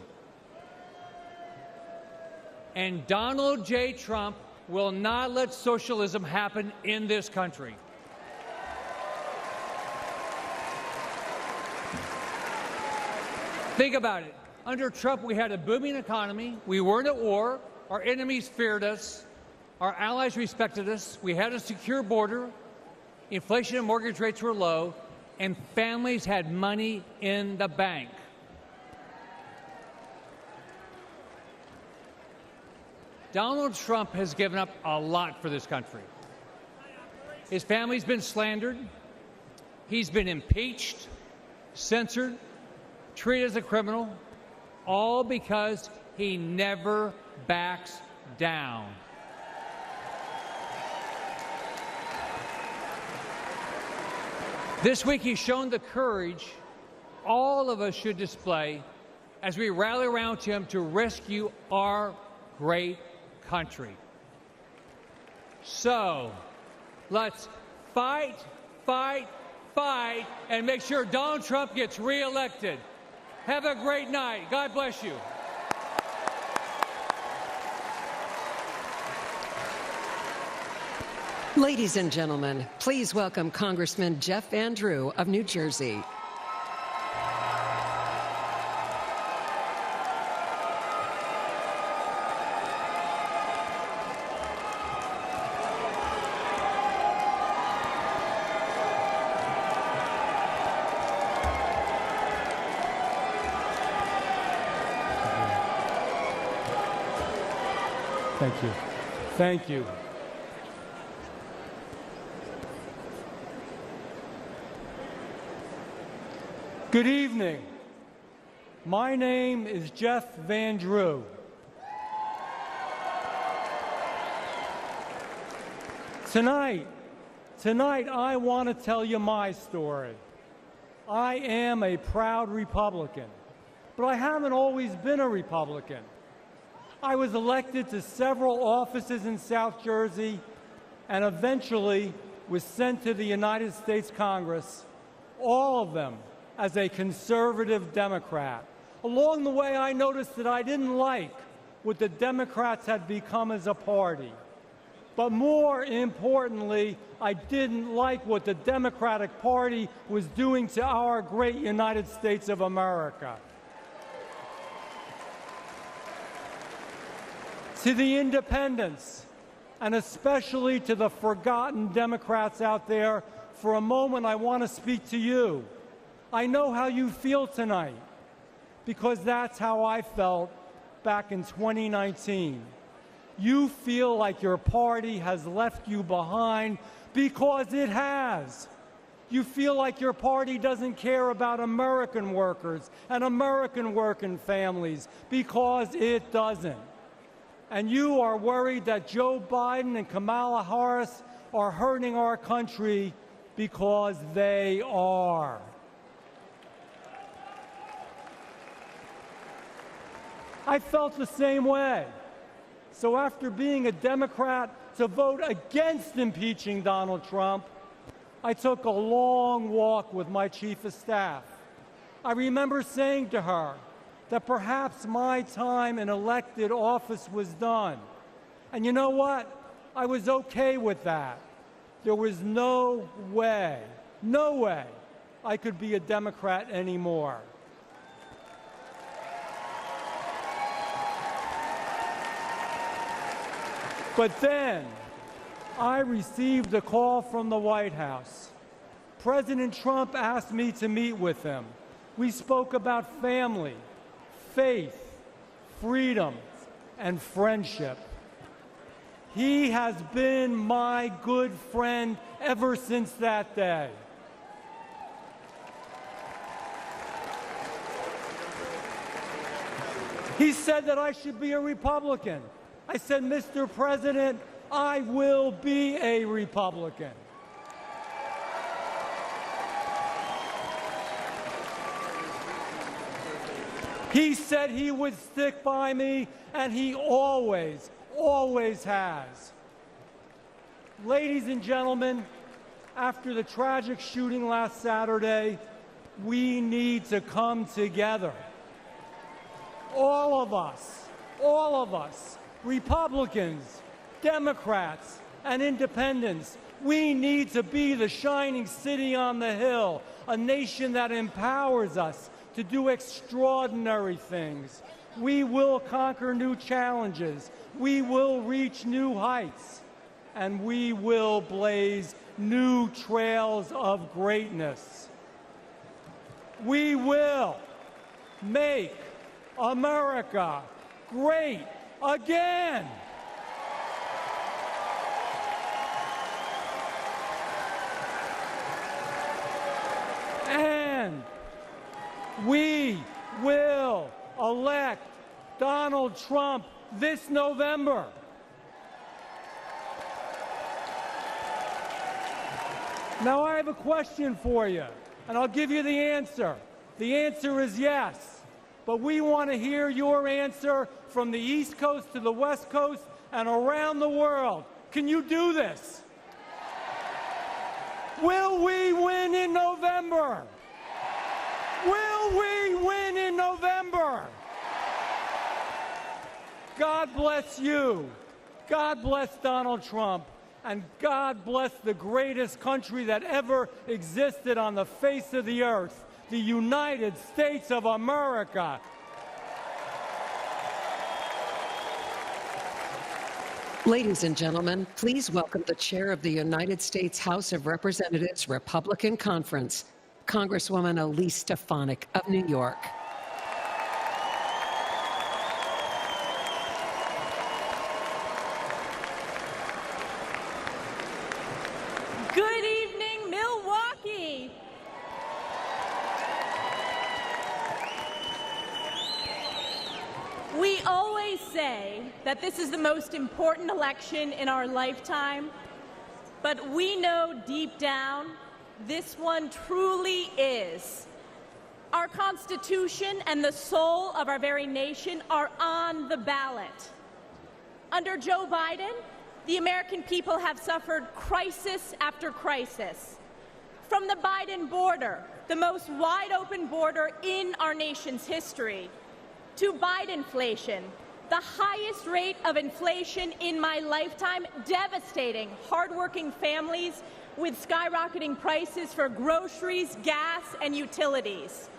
And Donald J. Trump will not let socialism happen in this country. Think about it. Under Trump, we had a booming economy. We weren't at war. Our enemies feared us. Our allies respected us. We had a secure border. Inflation and mortgage rates were low. And families had money in the bank. Donald Trump has given up a lot for this country. His family's been slandered. He's been impeached, censored, treated as a criminal, all because he never backs down. This week, he's shown the courage all of us should display as we rally around him to rescue our great country. So, let's fight, fight, fight, and make sure Donald Trump gets reelected. Have a great night. God bless you. Ladies and gentlemen, please welcome Congressman Jeff Van Drew of New Jersey. Thank you. Thank you. Good evening. My name is Jeff Van Drew. Tonight I want to tell you my story. I am a proud Republican, but I haven't always been a Republican. I was elected to several offices in South Jersey and eventually was sent to the United States Congress, all of them as a conservative Democrat. Along the way, I noticed that I didn't like what the Democrats had become as a party. But more importantly, I didn't like what the Democratic Party was doing to our great United States of America. To the independents, and especially to the forgotten Democrats out there, for a moment I want to speak to you. I know how you feel tonight, because that's how I felt back in 2019. You feel like your party has left you behind, because it has. You feel like your party doesn't care about American workers and American working families, because it doesn't. And you are worried that Joe Biden and Kamala Harris are hurting our country, because they are. I felt the same way. So after being a Democrat to vote against impeaching Donald Trump, I took a long walk with my chief of staff. I remember saying to her that perhaps my time in elected office was done. And you know what? I was okay with that. There was no way I could be a Democrat anymore. But then I received a call from the White House. President Trump asked me to meet with him. We spoke about family, faith, freedom, and friendship. He has been my good friend ever since that day. He said that I should be a Republican. I said, Mr. President, I will be a Republican. He said he would stick by me, and he always has. Ladies and gentlemen, after the tragic shooting last Saturday, we need to come together. All of us, Republicans, Democrats, and independents, we need to be the shining city on the hill, a nation that empowers us to do extraordinary things. We will conquer new challenges. We will reach new heights. And we will blaze new trails of greatness. We will make America great again. And we will elect Donald Trump this November. Now I have a question for you, and I'll give you the answer. The answer is yes, but we want to hear your answer from the East Coast to the West Coast and around the world. Can you do this? Will we win in November? Will we win in November? God bless you. God bless Donald Trump. And God bless the greatest country that ever existed on the face of the earth, the United States of America. Ladies and gentlemen, please welcome the chair of the United States House of Representatives Republican Conference, Congresswoman Elise Stefanik of New York. Good evening, Milwaukee. We always say that this is the most important election in our lifetime, but we know deep down this one truly is. Our Constitution and the soul of our very nation are on the ballot. Under Joe Biden, the American people have suffered crisis after crisis. From the Biden border, the most wide-open border in our nation's history, to Bidenflation, the highest rate of inflation in my lifetime, devastating hardworking families with skyrocketing prices for groceries, gas, and utilities.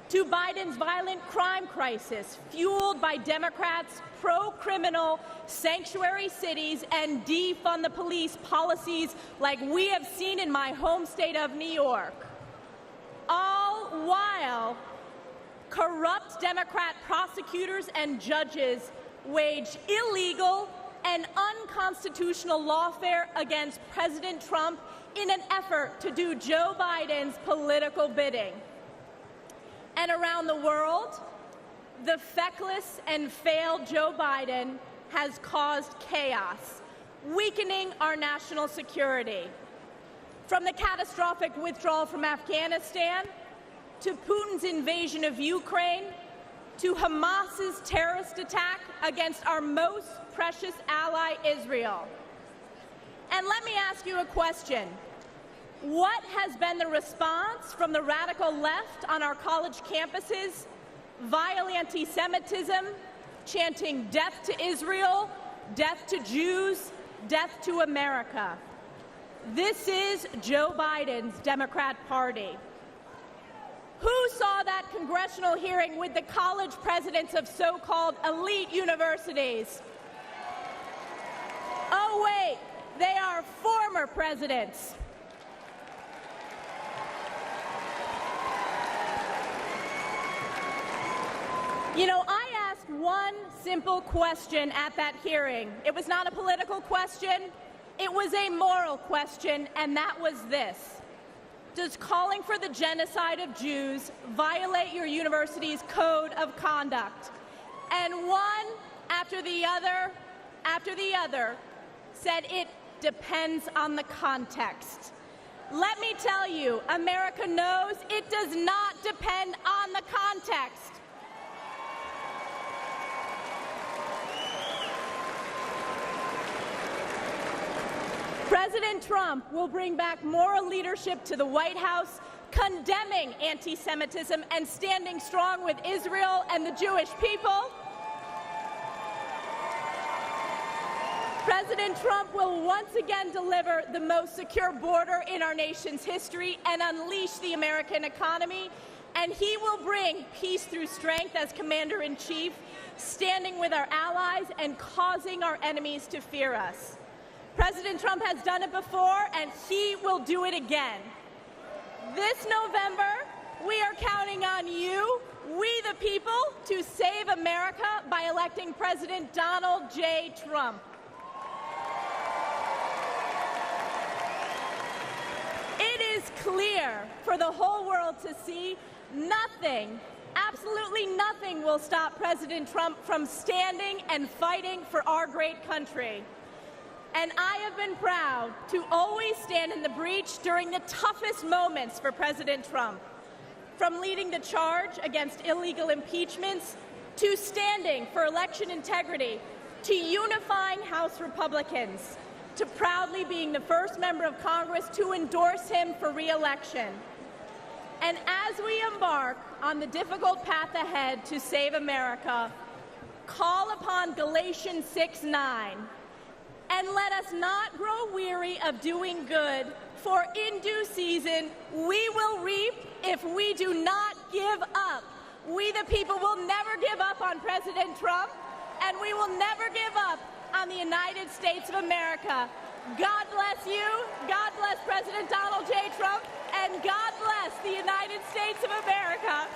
To Biden's violent crime crisis, fueled by Democrats' pro-criminal sanctuary cities and defund the police policies like we have seen in my home state of New York. All while corrupt Democrat prosecutors and judges wage illegal and unconstitutional lawfare against President Trump in an effort to do Joe Biden's political bidding. And around the world, the feckless and failed Joe Biden has caused chaos, weakening our national security. From the catastrophic withdrawal from Afghanistan, to Putin's invasion of Ukraine, to Hamas's terrorist attack against our most precious ally, Israel. And let me ask you a question. What has been the response from the radical left on our college campuses? Vile anti-Semitism, chanting death to Israel, death to Jews, death to America. This is Joe Biden's Democrat Party. Who saw that congressional hearing with the college presidents of so-called elite universities? Oh, wait, they are former presidents. You know, I asked one simple question at that hearing. It was not a political question, it was a moral question, and that was this. Does calling for the genocide of Jews violate your university's code of conduct? And one after the other said it depends on the context. Let me tell you, America knows it does not depend on the context. President Trump will bring back moral leadership to the White House, condemning anti-Semitism and standing strong with Israel and the Jewish people. President Trump will once again deliver the most secure border in our nation's history and unleash the American economy. And he will bring peace through strength as Commander-in-Chief, standing with our allies and causing our enemies to fear us. President Trump has done it before, and he will do it again. This November, we are counting on you, we the people, to save America by electing President Donald J. Trump. It is clear for the whole world to see nothing, absolutely nothing will stop President Trump from standing and fighting for our great country. And I have been proud to always stand in the breach during the toughest moments for President Trump, from leading the charge against illegal impeachments, to standing for election integrity, to unifying House Republicans, to proudly being the first member of Congress to endorse him for re-election. And as we embark on the difficult path ahead to save America, call upon Galatians 6:9. And let us not grow weary of doing good, for in due season we will reap if we do not give up. We the people will never give up on President Trump, and we will never give up on the United States of America. God bless you, God bless President Donald J. Trump, and God bless the United States of America.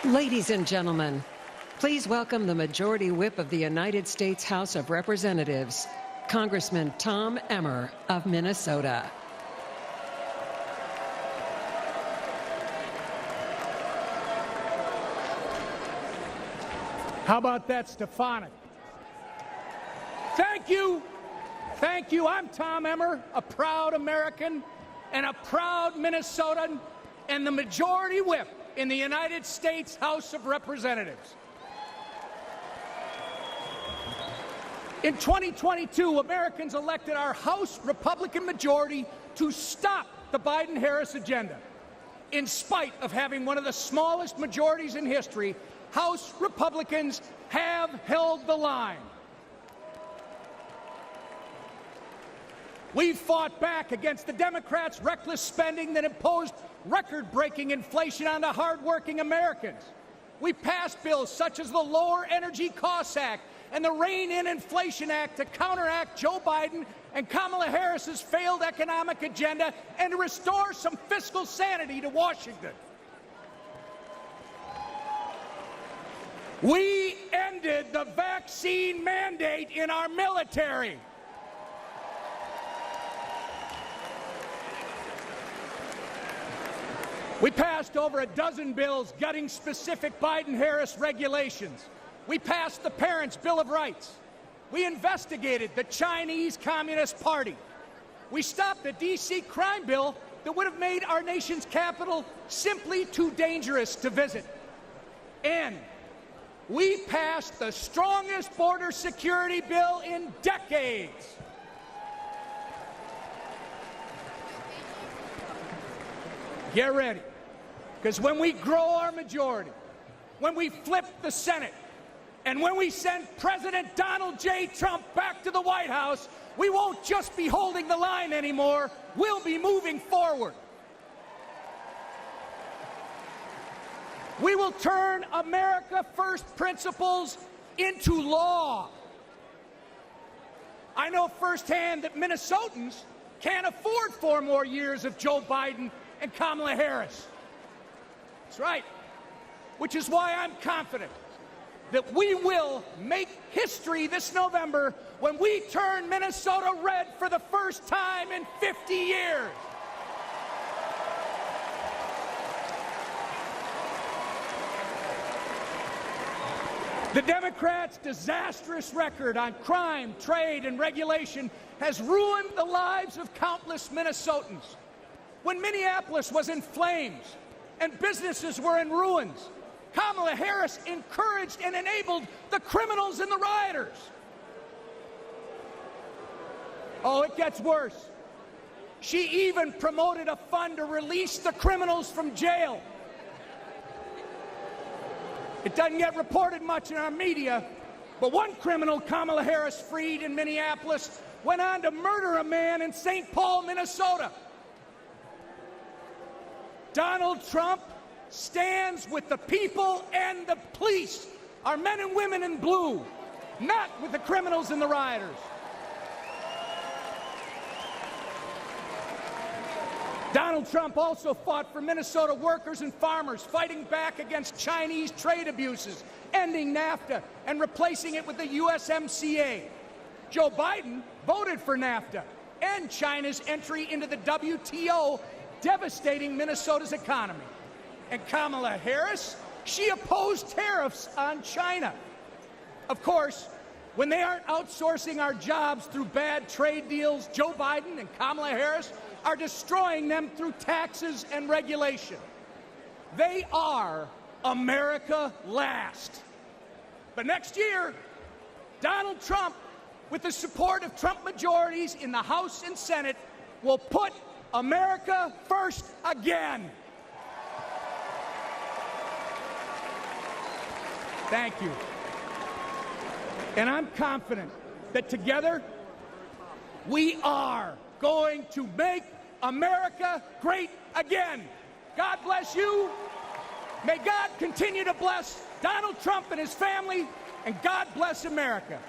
Ladies and gentlemen, please welcome the Majority Whip of the United States House of Representatives, Congressman Tom Emmer of Minnesota. How about that, Stefanik? Thank you. Thank you. I'm Tom Emmer, a proud American and a proud Minnesotan and the Majority Whip in the United States House of Representatives. In 2022, Americans elected our House Republican majority to stop the Biden-Harris agenda. In spite of having one of the smallest majorities in history, House Republicans have held the line. We fought back against the Democrats' reckless spending that imposed record-breaking inflation on the hardworking Americans. We passed bills such as the Lower Energy Costs Act and the Rein in Inflation Act to counteract Joe Biden and Kamala Harris's failed economic agenda and to restore some fiscal sanity to Washington. We ended ended the vaccine mandate in our military. We passed over a dozen bills gutting specific Biden-Harris regulations. We passed the Parents' Bill of Rights. We investigated the Chinese Communist Party. We stopped the D.C. crime bill that would have made our nation's capital simply too dangerous to visit. And we passed the strongest border security bill in decades. Get ready, because when we grow our majority, when we flip the Senate, and when we send President Donald J. Trump back to the White House, we won't just be holding the line anymore, we'll be moving forward. We will turn America First principles into law. I know firsthand that Minnesotans can't afford 4 more years of Joe Biden and Kamala Harris. That's right. Which is why I'm confident that we will make history this November when we turn Minnesota red for the first time in 50 years. The Democrats' disastrous record on crime, trade, and regulation has ruined the lives of countless Minnesotans. When Minneapolis was in flames and businesses were in ruins, Kamala Harris encouraged and enabled the criminals and the rioters. Oh, it gets worse. She even promoted a fund to release the criminals from jail. It doesn't get reported much in our media, but one criminal Kamala Harris freed in Minneapolis went on to murder a man in St. Paul, Minnesota. Donald Trump stands with the people and the police, our men and women in blue, not with the criminals and the rioters. Donald Trump also fought for Minnesota workers and farmers, fighting back against Chinese trade abuses, ending NAFTA, and replacing it with the USMCA. Joe Biden voted for NAFTA and China's entry into the WTO, devastating Minnesota's economy. And Kamala Harris, she opposed tariffs on China. Of course, when they aren't outsourcing our jobs through bad trade deals, Joe Biden and Kamala Harris are destroying them through taxes and regulation. They are America last. But next year, Donald Trump, with the support of Trump majorities in the House and Senate, will put America first again. Thank you. And I'm confident that together we are going to make America great again. God bless you. May God continue to bless Donald Trump and his family, and God bless America.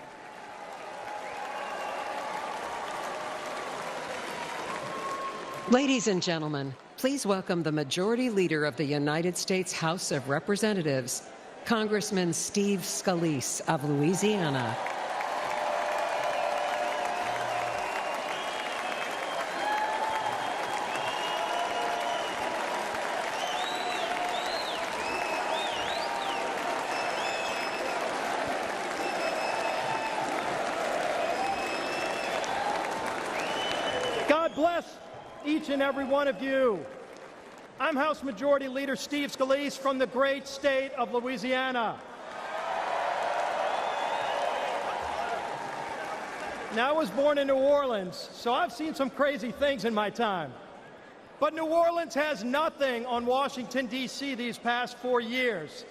Ladies and gentlemen, please welcome the Majority Leader of the United States House of Representatives, Congressman Steve Scalise of Louisiana. God bless each and every one of you. I'm House Majority Leader Steve Scalise from the great state of Louisiana. Now, I was born in New Orleans, so I've seen some crazy things in my time. But New Orleans has nothing on Washington, D.C. these past 4 years.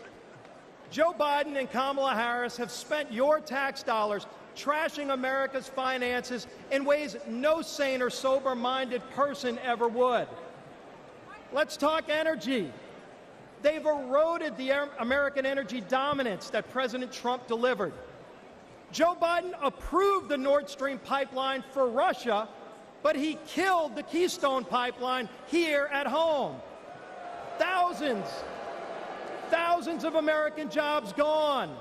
Joe Biden and Kamala Harris have spent your tax dollars trashing America's finances in ways no sane or sober-minded person ever would. Let's talk energy. They've eroded the American energy dominance that President Trump delivered. Joe Biden approved the Nord Stream pipeline for Russia, but he killed the Keystone pipeline here at home. Thousands of American jobs gone.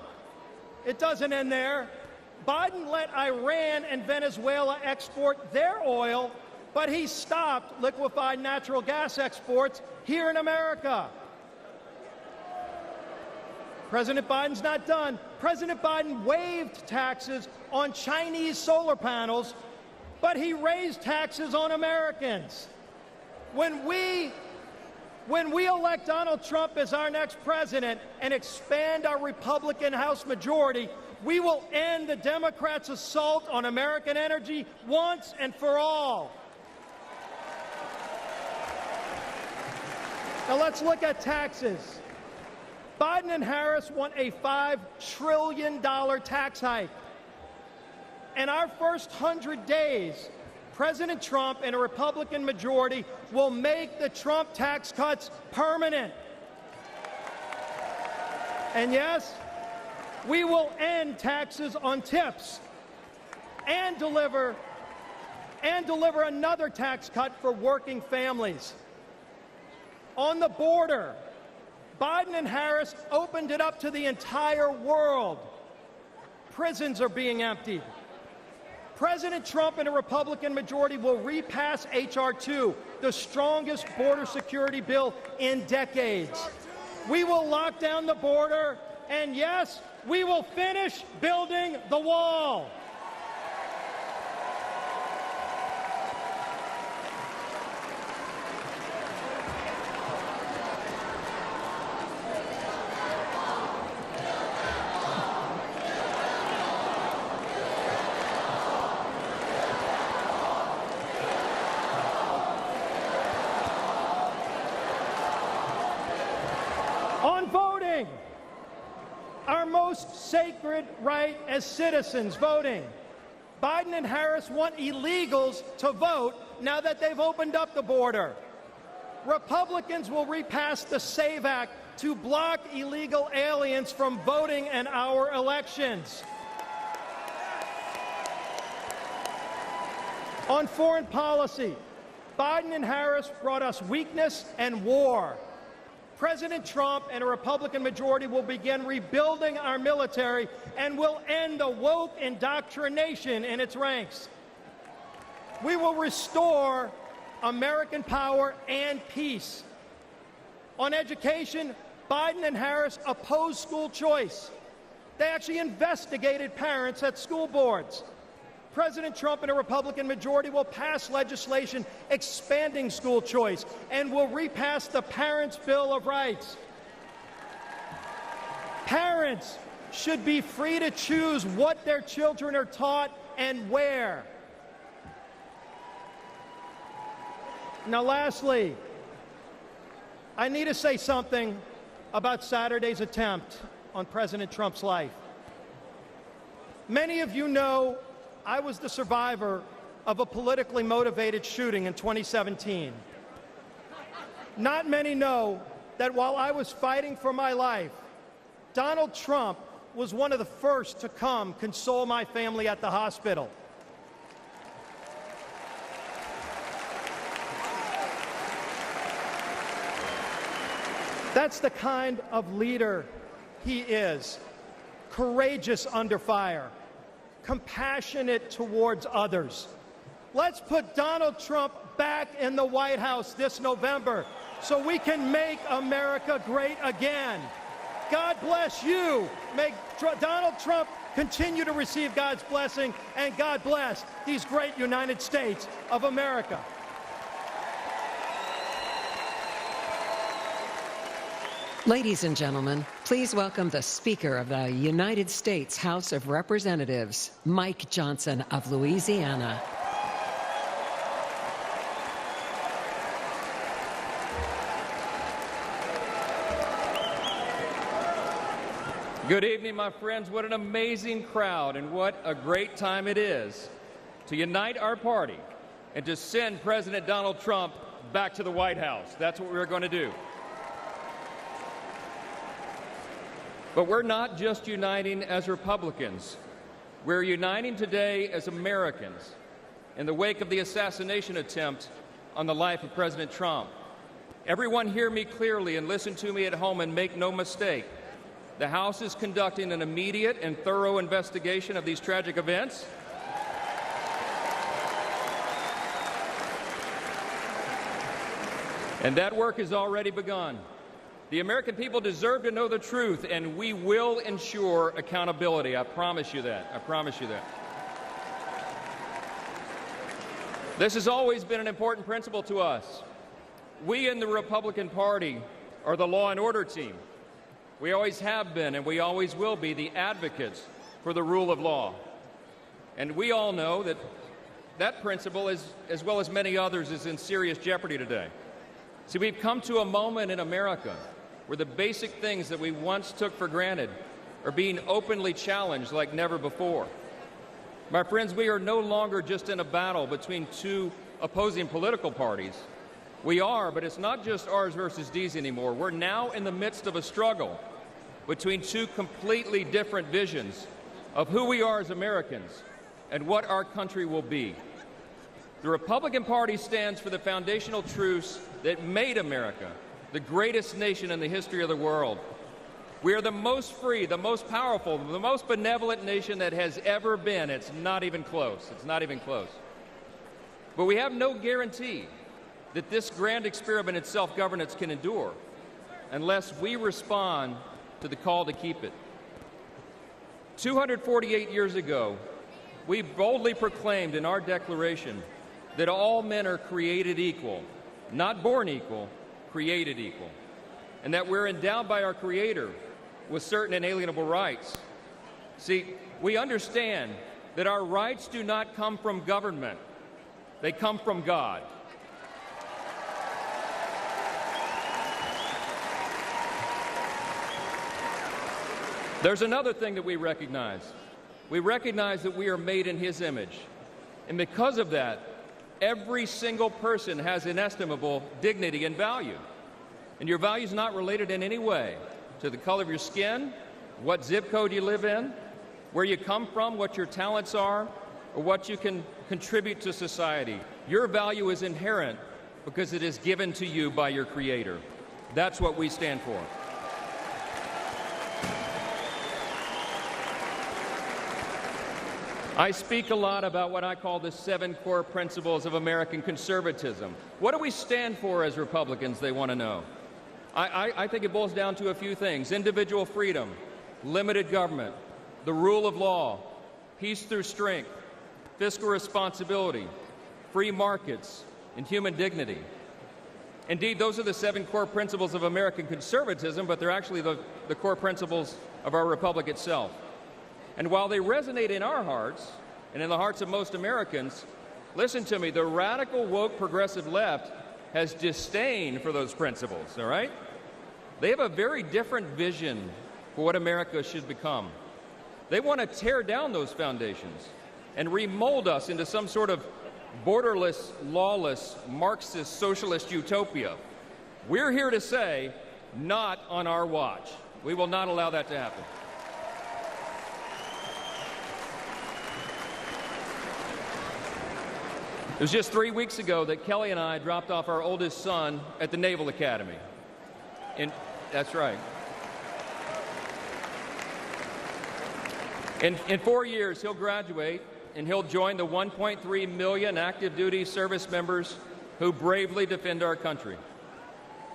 it doesn't end there. Biden let Iran and Venezuela export their oil, but he stopped liquefied natural gas exports here in America. President Biden's not done. President Biden waived taxes on Chinese solar panels, but he raised taxes on Americans. When we elect Donald Trump as our next president and expand our Republican House majority, we will end the Democrats' assault on American energy once and for all. Now let's look at taxes. Biden and Harris want a $5 trillion tax hike. In our first 100 days, President Trump and a Republican majority will make the Trump tax cuts permanent. And yes, we will end taxes on tips and deliver another tax cut for working families. On the border, Biden and Harris opened it up to the entire world. Prisons are being emptied. President Trump and a Republican majority will repass H.R. 2, the strongest border security bill in decades. We will lock down the border, and yes, we will finish building the wall. Our most sacred right as citizens, voting. Biden and Harris want illegals to vote now that they've opened up the border. Republicans will repass the SAVE Act to block illegal aliens from voting in our elections. On foreign policy, Biden and Harris brought us weakness and war. President Trump and a Republican majority will begin rebuilding our military and will end the woke indoctrination in its ranks. We will restore American power and peace. On education, Biden and Harris opposed school choice. They actually investigated parents at school boards. President Trump and a Republican majority will pass legislation expanding school choice and will repass the Parents' Bill of Rights. Parents should be free to choose what their children are taught and where. Now, lastly, I need to say something about Saturday's attempt on President Trump's life. Many of you know I was the survivor of a politically motivated shooting in 2017. Not many know that while I was fighting for my life, Donald Trump was one of the first to come console my family at the hospital. That's the kind of leader he is. Courageous under fire. Compassionate towards others. Let's put Donald Trump back in the White House this November so we can make America great again. God bless you. May Donald Trump continue to receive God's blessing, and God bless these great United States of America. Ladies and gentlemen, please welcome the Speaker of the United States House of Representatives, Mike Johnson of Louisiana. Good evening, my friends. What an amazing crowd, and what a great time it is to unite our party and to send President Donald Trump back to the White House. That's what we're going to do. But we're not just uniting as Republicans. We're uniting today as Americans in the wake of the assassination attempt on the life of President Trump. Everyone hear me clearly and listen to me at home and make no mistake. The House is conducting an immediate and thorough investigation of these tragic events. And that work has already begun. The American people deserve to know the truth, and we will ensure accountability. I promise you that. I promise you that. This has always been an important principle to us. We in the Republican Party are the law and order team. We always have been, and we always will be, the advocates for the rule of law. And we all know that that principle, as well as many others, is in serious jeopardy today. See, we've come to a moment in America where the basic things that we once took for granted are being openly challenged like never before. My friends, we are no longer just in a battle between two opposing political parties. We are, but it's not just ours versus D's anymore. We're now in the midst of a struggle between two completely different visions of who we are as Americans and what our country will be. The Republican Party stands for the foundational truths that made America the greatest nation in the history of the world. We are the most free, the most powerful, the most benevolent nation that has ever been. It's not even close. It's not even close. But we have no guarantee that this grand experiment in self-governance can endure unless we respond to the call to keep it. 248 years ago, we boldly proclaimed in our Declaration that all men are created equal, not born equal, created equal, and that we're endowed by our Creator with certain inalienable rights. See, we understand that our rights do not come from government. They come from God. There's another thing that we recognize. We recognize that we are made in His image. And because of that, every single person has inestimable dignity and value. And your value is not related in any way to the color of your skin, what zip code you live in, where you come from, what your talents are, or what you can contribute to society. Your value is inherent because it is given to you by your Creator. That's what we stand for. I speak a lot about what I call the 7 core principles of American conservatism. What do we stand for as Republicans, they want to know. I think it boils down to a few things: individual freedom, limited government, the rule of law, peace through strength, fiscal responsibility, free markets, and human dignity. Indeed, those are the 7 core principles of American conservatism, but they're actually the core principles of our republic itself. And while they resonate in our hearts and in the hearts of most Americans, listen to me, the radical, woke, progressive left has disdain for those principles, all right? They have a very different vision for what America should become. They want to tear down those foundations and remold us into some sort of borderless, lawless, Marxist, socialist utopia. We're here to say, not on our watch. We will not allow that to happen. It was just 3 weeks ago that Kelly and I dropped off our oldest son at the Naval Academy. That's right. In 4 years, he'll graduate, and he'll join the 1.3 million active duty service members who bravely defend our country.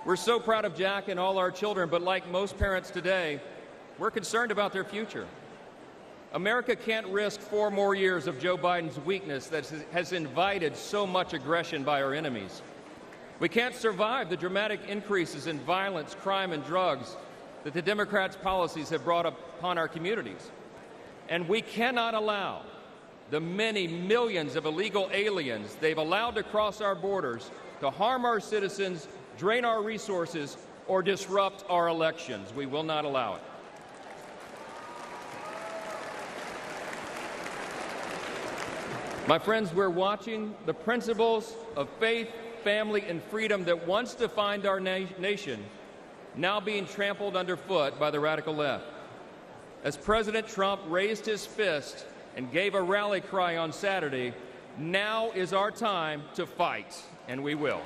We're so proud of Jack and all our children, but like most parents today, we're concerned about their future. America can't risk 4 more years of Joe Biden's weakness that has invited so much aggression by our enemies. We can't survive the dramatic increases in violence, crime, and drugs that the Democrats' policies have brought upon our communities. And we cannot allow the many millions of illegal aliens they've allowed to cross our borders to harm our citizens, drain our resources, or disrupt our elections. We will not allow it. My friends, we're watching the principles of faith, family, and freedom that once defined our nation now being trampled underfoot by the radical left. As President Trump raised his fist and gave a rally cry on Saturday, now is our time to fight, and we will.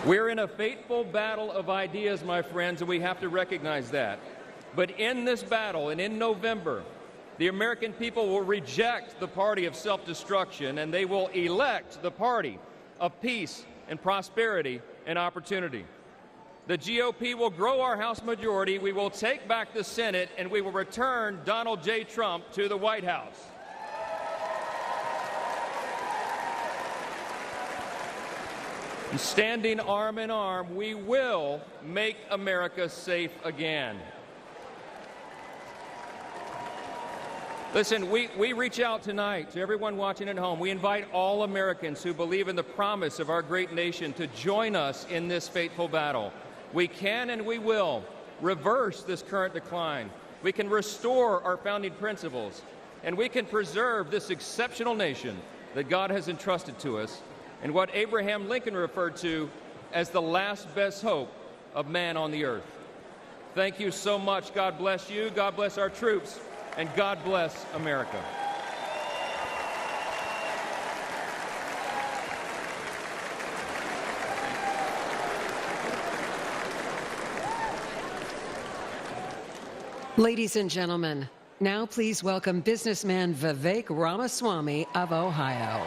We're in a fateful battle of ideas, my friends, and we have to recognize that. But in this battle, and in November, the American people will reject the party of self-destruction, and they will elect the party of peace and prosperity and opportunity. The GOP will grow our House majority, we will take back the Senate, and we will return Donald J. Trump to the White House. And standing arm in arm, we will make America safe again. Listen, we reach out tonight to everyone watching at home. We invite all Americans who believe in the promise of our great nation to join us in this fateful battle. We can and we will reverse this current decline. We can restore our founding principles, and we can preserve this exceptional nation that God has entrusted to us, and what Abraham Lincoln referred to as the last best hope of man on the earth. Thank you so much. God bless you, God bless our troops, and God bless America. Ladies and gentlemen, now please welcome businessman Vivek Ramaswamy of Ohio.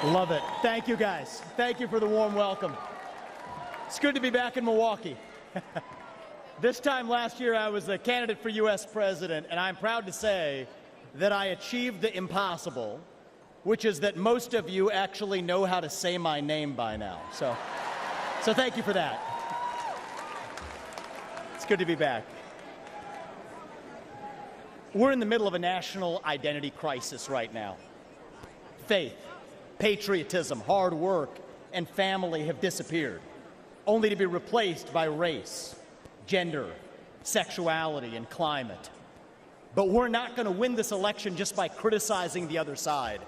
Love it. Thank you, guys. Thank you for the warm welcome. It's good to be back in Milwaukee. This time last year, I was a candidate for U.S. president, and I'm proud to say that I achieved the impossible, which is that most of you actually know how to say my name by now. So thank you for that. It's good to be back. We're in the middle of a national identity crisis right now. Faith, patriotism, hard work, and family have disappeared, only to be replaced by race, gender, sexuality, and climate. But we're not going to win this election just by criticizing the other side.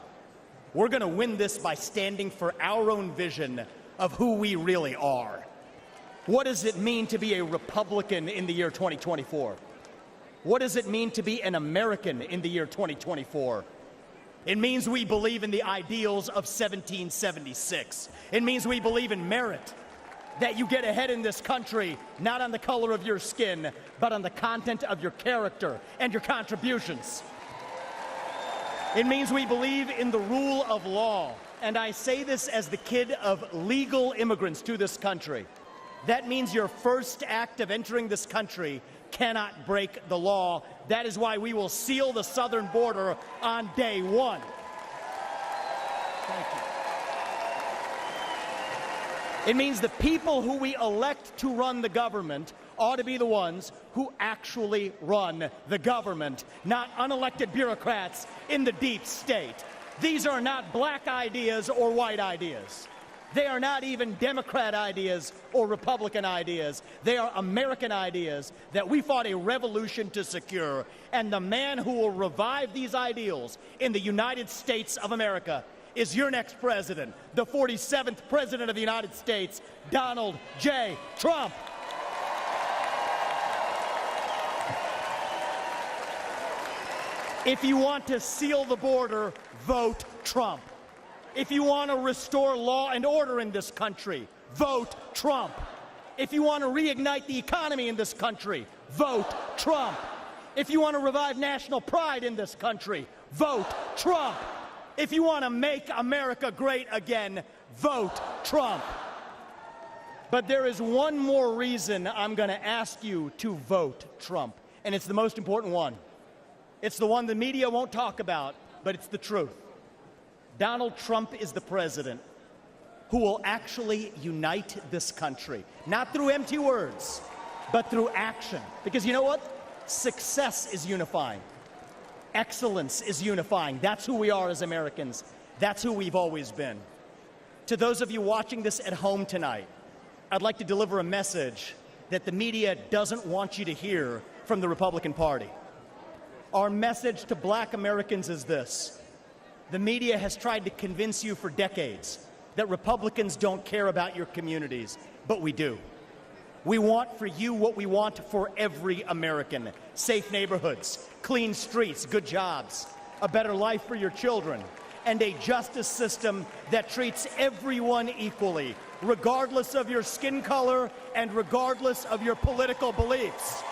We're going to win this by standing for our own vision of who we really are. What does it mean to be a Republican in the year 2024? What does it mean to be an American in the year 2024? It means we believe in the ideals of 1776. It means we believe in merit, that you get ahead in this country not on the color of your skin, but on the content of your character and your contributions. It means we believe in the rule of law, and I say this as the kid of legal immigrants to this country. That means your first act of entering this country cannot break the law. That is why we will seal the southern border on day one. Thank you. It means the people who we elect to run the government ought to be the ones who actually run the government, not unelected bureaucrats in the deep state. These are not black ideas or white ideas. They are not even Democrat ideas or Republican ideas. They are American ideas that we fought a revolution to secure. And the man who will revive these ideals in the United States of America is your next president, the 47th President of the United States, Donald J. Trump. If you want to seal the border, vote Trump. If you want to restore law and order in this country, vote Trump. If you want to reignite the economy in this country, vote Trump. If you want to revive national pride in this country, vote Trump. If you want to make America great again, vote Trump. But there is one more reason I'm going to ask you to vote Trump, and it's the most important one. It's the one the media won't talk about, but it's the truth. Donald Trump is the president who will actually unite this country, not through empty words, but through action. Because you know what? Success is unifying. Excellence is unifying. That's who we are as Americans. That's who we've always been. To those of you watching this at home tonight, I'd like to deliver a message that the media doesn't want you to hear from the Republican Party. Our message to black Americans is this. The media has tried to convince you for decades that Republicans don't care about your communities, but we do. We want for you what we want for every American: safe neighborhoods, clean streets, good jobs, a better life for your children, and a justice system that treats everyone equally, regardless of your skin color and regardless of your political beliefs.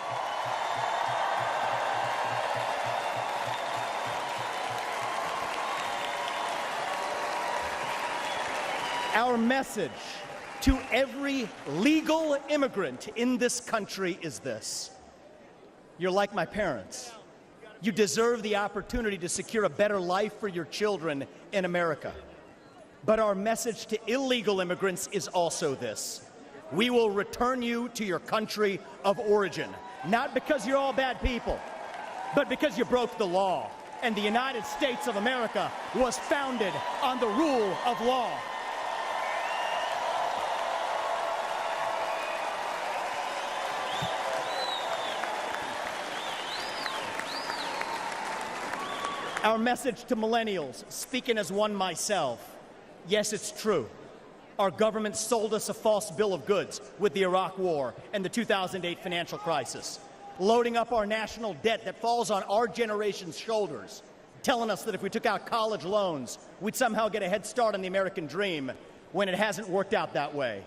Our message to every legal immigrant in this country is this: you're like my parents. You deserve the opportunity to secure a better life for your children in America. But our message to illegal immigrants is also this: we will return you to your country of origin, not because you're all bad people, but because you broke the law. And the United States of America was founded on the rule of law. Our message to millennials, speaking as one myself: yes, it's true. Our government sold us a false bill of goods with the Iraq War and the 2008 financial crisis, loading up our national debt that falls on our generation's shoulders, telling us that if we took out college loans, we'd somehow get a head start on the American dream, when it hasn't worked out that way.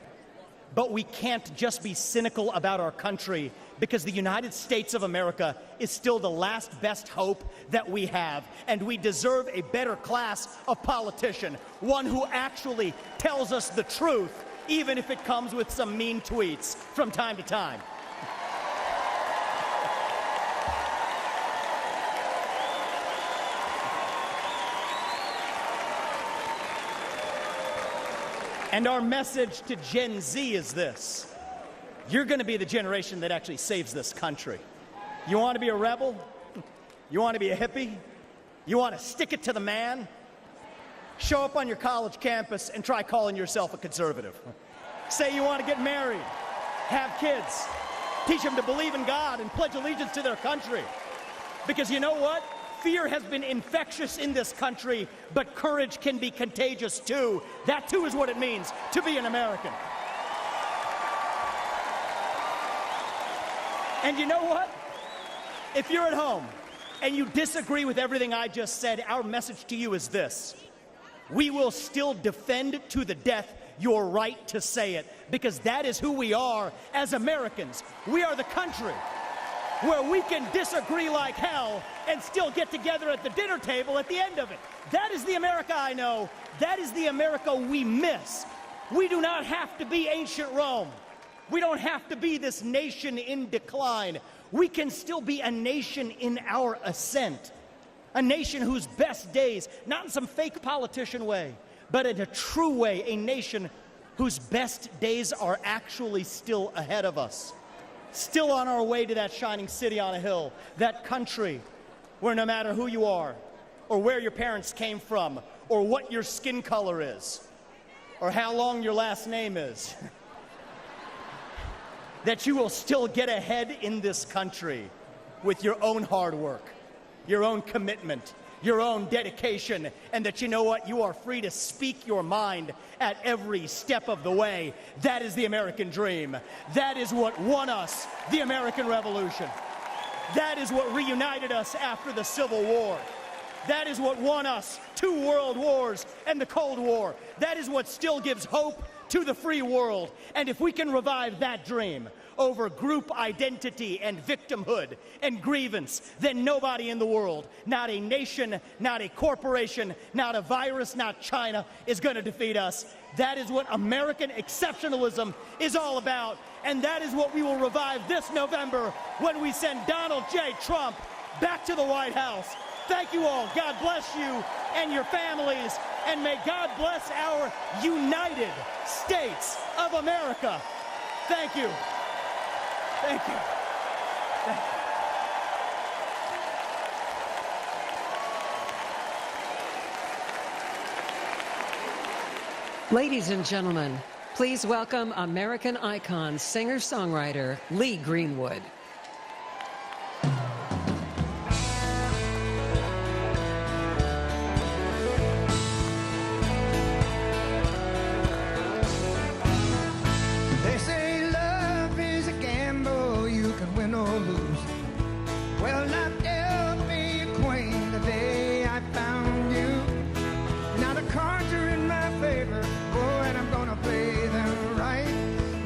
But we can't just be cynical about our country, because the United States of America is still the last best hope that we have, and we deserve a better class of politician, one who actually tells us the truth, even if it comes with some mean tweets from time to time. And our message to Gen Z is this: you're going to be the generation that actually saves this country. You want to be a rebel? You want to be a hippie? You want to stick it to the man? Show up on your college campus and try calling yourself a conservative. Say you want to get married, have kids, teach them to believe in God and pledge allegiance to their country. Because you know what? Fear has been infectious in this country, but courage can be contagious too. That too is what it means to be an American. And you know what? If you're at home and you disagree with everything I just said, our message to you is this: we will still defend to the death your right to say it, because that is who we are as Americans. We are the country where we can disagree like hell and still get together at the dinner table at the end of it. That is the America I know. That is the America we miss. We do not have to be ancient Rome. We don't have to be this nation in decline. We can still be a nation in our ascent. A nation whose best days, not in some fake politician way, but in a true way, a nation whose best days are actually still ahead of us. Still on our way to that shining city on a hill, that country where no matter who you are, or where your parents came from, or what your skin color is, or how long your last name is, that you will still get ahead in this country with your own hard work, your own commitment, your own dedication, and that you know what? You are free to speak your mind at every step of the way. That is the American dream. That is what won us the American Revolution. That is what reunited us after the Civil War. That is what won us 2 world wars and the Cold War. That is what still gives hope to the free world. And if we can revive that dream over group identity and victimhood and grievance, then nobody in the world, not a nation, not a corporation, not a virus, not China, is going to defeat us. That is what American exceptionalism is all about. And that is what we will revive this November when we send Donald J. Trump back to the White House. Thank you all. God bless you and your families. And may God bless our United States of America. Thank you. Thank you. Thank you. Ladies and gentlemen, please Please welcome American icon, singer-songwriter Lee Greenwood. They say love is a gamble, you can win or lose. Well, life dealt me a queen the day I found you. Now the cards are in my favor, boy, and I'm gonna play them right.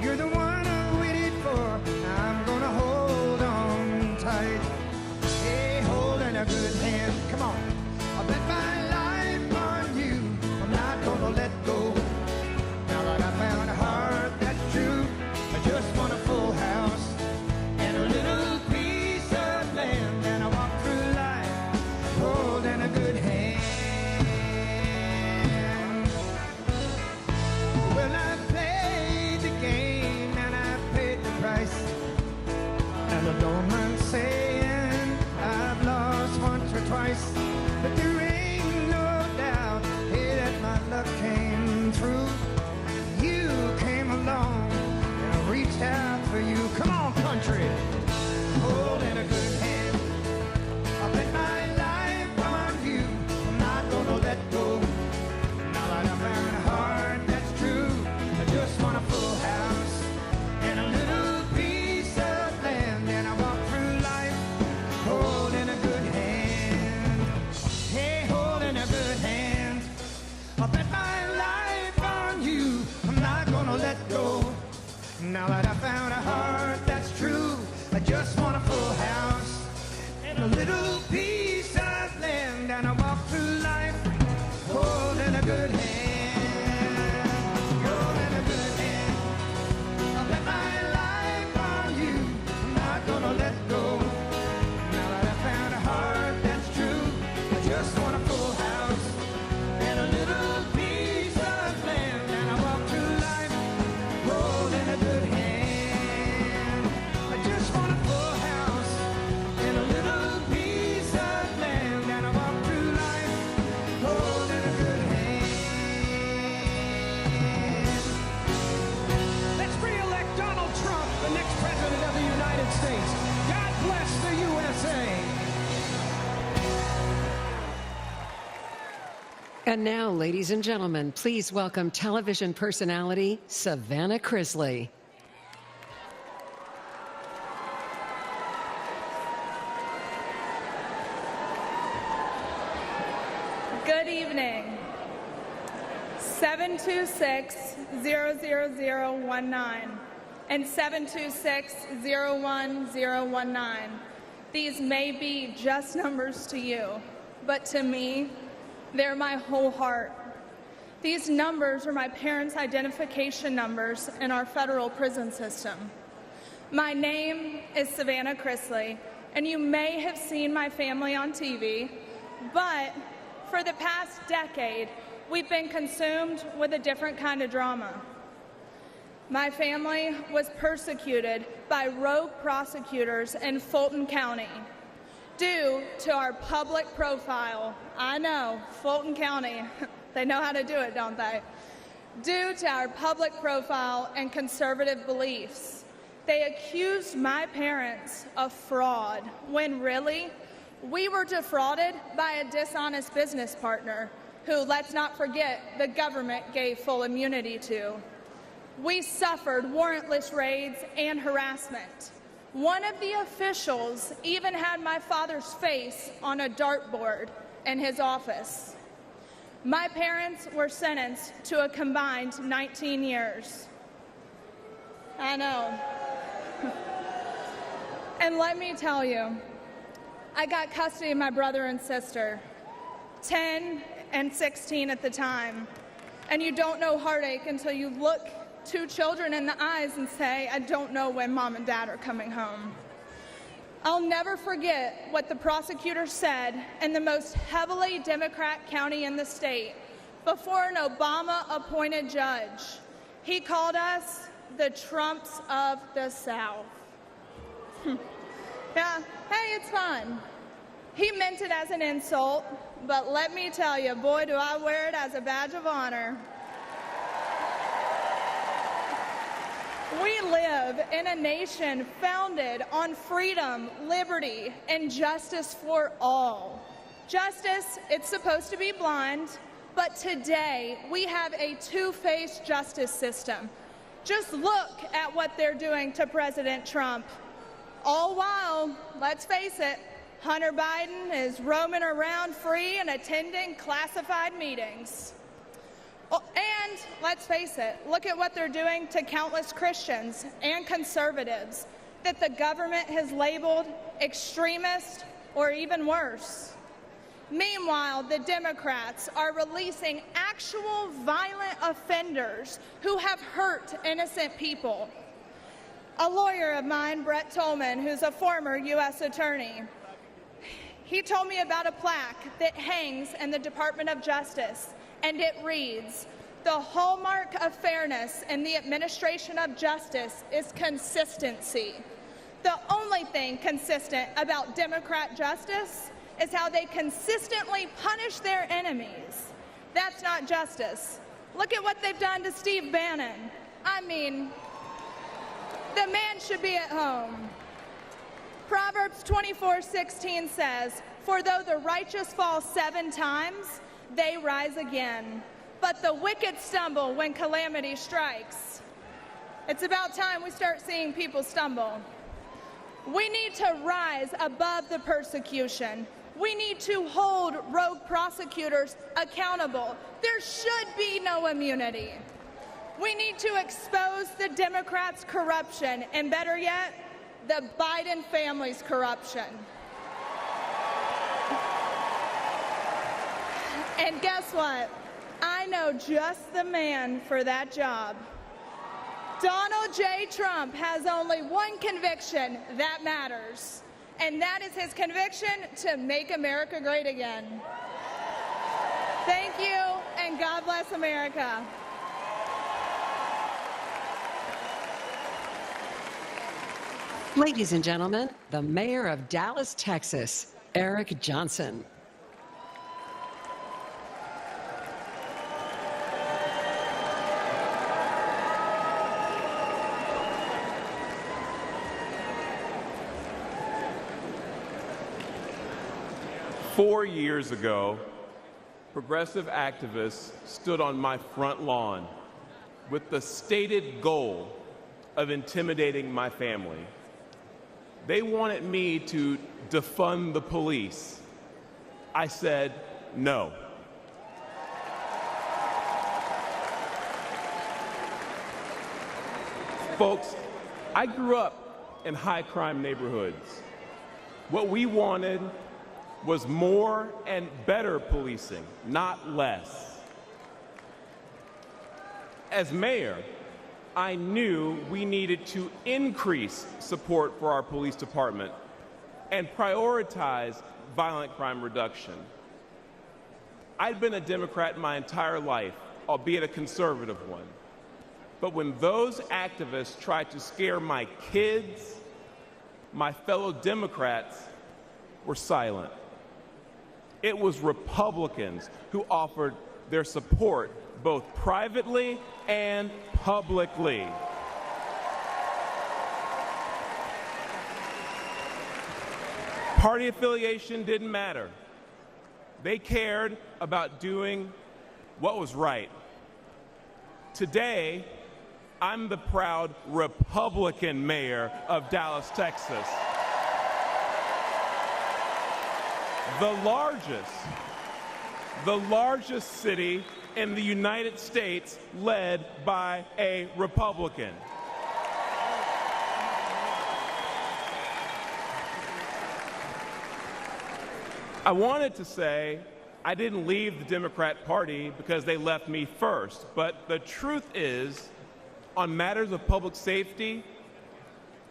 You're the one I waited for, I'm gonna hold on tight. Hey, holding a good hand, come on. I bet my life on you, I'm not gonna let go. Now that I found a heart that's true, I just want a full house and a little piece of land, and I walk through life holding a good hand. Well, I played the game and I paid the price, and I don't mind saying I've lost once or twice, but there ain't no doubt, hey, that my luck came through. You came along and I reached out for you. Come on, country, holding a good hand. I bet my life on you, I'm not gonna let go. Now that I found a heart that's true, I just want a full house and a little piece of land, and I walk through life holding a good hand. Hey, holding a good hand. I bet my life on you, I'm not gonna let go. Now that I found a heart that's true, I just want a full house and a little piece of land, and I walk through life holding a good hand. Holding a good hand. I bet my life on you, I'm not gonna let go. Now that I found a heart that's true, I just want a full house and a little piece of land, and I walk through life holding a good hand. I just want a full house and a little piece of land, and I walk through life holding a good hand. Let's re-elect Donald Trump, the next president of the United States. God bless the USA. And now, ladies and gentlemen, please welcome television personality Savannah Chrisley. Good evening. 726-00019 and 726-01019. These may be just numbers to you, but to me, they're my whole heart. These numbers are my parents' identification numbers in our federal prison system. My name is Savannah Chrisley, and you may have seen my family on TV, but for the past decade, we've been consumed with a different kind of drama. My family was persecuted by rogue prosecutors in Fulton County due to our public profile. I know, Fulton County, they know how to do it, don't they? Due to our public profile and conservative beliefs. They accused my parents of fraud, when really, we were defrauded by a dishonest business partner who, let's not forget, the government gave full immunity to. We suffered warrantless raids and harassment. One of the officials even had my father's face on a dartboard in his office. My parents were sentenced to a combined 19 years. I know. And let me tell you, I got custody of my brother and sister, 10 and 16 at the time. And you don't know heartache until you look two children in the eyes and say, I don't know when mom and dad are coming home. I'll never forget what the prosecutor said in the most heavily Democrat county in the state before an Obama-appointed judge. He called us the Trumps of the South. Yeah, hey, it's fun. He meant it as an insult, but let me tell you, boy, do I wear it as a badge of honor. We live in a nation founded on freedom, liberty, and justice for all. Justice, it's supposed to be blind, but today we have a two-faced justice system. Just look at what they're doing to President Trump. All while, let's face it, Hunter Biden is roaming around free and attending classified meetings. Oh, and let's face it, look at what they're doing to countless Christians and conservatives that the government has labeled extremist or even worse. Meanwhile, the Democrats are releasing actual violent offenders who have hurt innocent people. A lawyer of mine, Brett Tolman, who's a former U.S. attorney, he told me about a plaque that hangs in the Department of Justice, and it reads, "The hallmark of fairness in the administration of justice is consistency. The only thing consistent about Democrat justice is how they consistently punish their enemies. That's not justice. Look at what they've done to Steve Bannon. I mean, the man should be at home." Proverbs 24:16 says, "For though the righteous fall 7 times, they rise again. But the wicked stumble when calamity strikes." It's about time we start seeing people stumble. We need to rise above the persecution. We need to hold rogue prosecutors accountable. There should be no immunity. We need to expose the Democrats' corruption, and better yet, the Biden family's corruption. And guess what? I know just the man for that job. Donald J. Trump has only one conviction that matters, and that is his conviction to make America great again. Thank you, and God bless America. Ladies and gentlemen, the mayor of Dallas, Texas, Eric Johnson. Four years ago, progressive activists stood on my front lawn with the stated goal of intimidating my family. They wanted me to defund the police. I said no. Folks, I grew up in high-crime neighborhoods. What we wanted was more and better policing, not less. As mayor, I knew we needed to increase support for our police department and prioritize violent crime reduction. I'd been a Democrat my entire life, albeit a conservative one. But when those activists tried to scare my kids, my fellow Democrats were silent. It was Republicans who offered their support both privately and publicly. Party affiliation didn't matter. They cared about doing what was right. Today, I'm the proud Republican mayor of Dallas, Texas. The largest city in the United States led by a Republican. I wanted to say I didn't leave the Democrat Party because they left me first, but the truth is, on matters of public safety,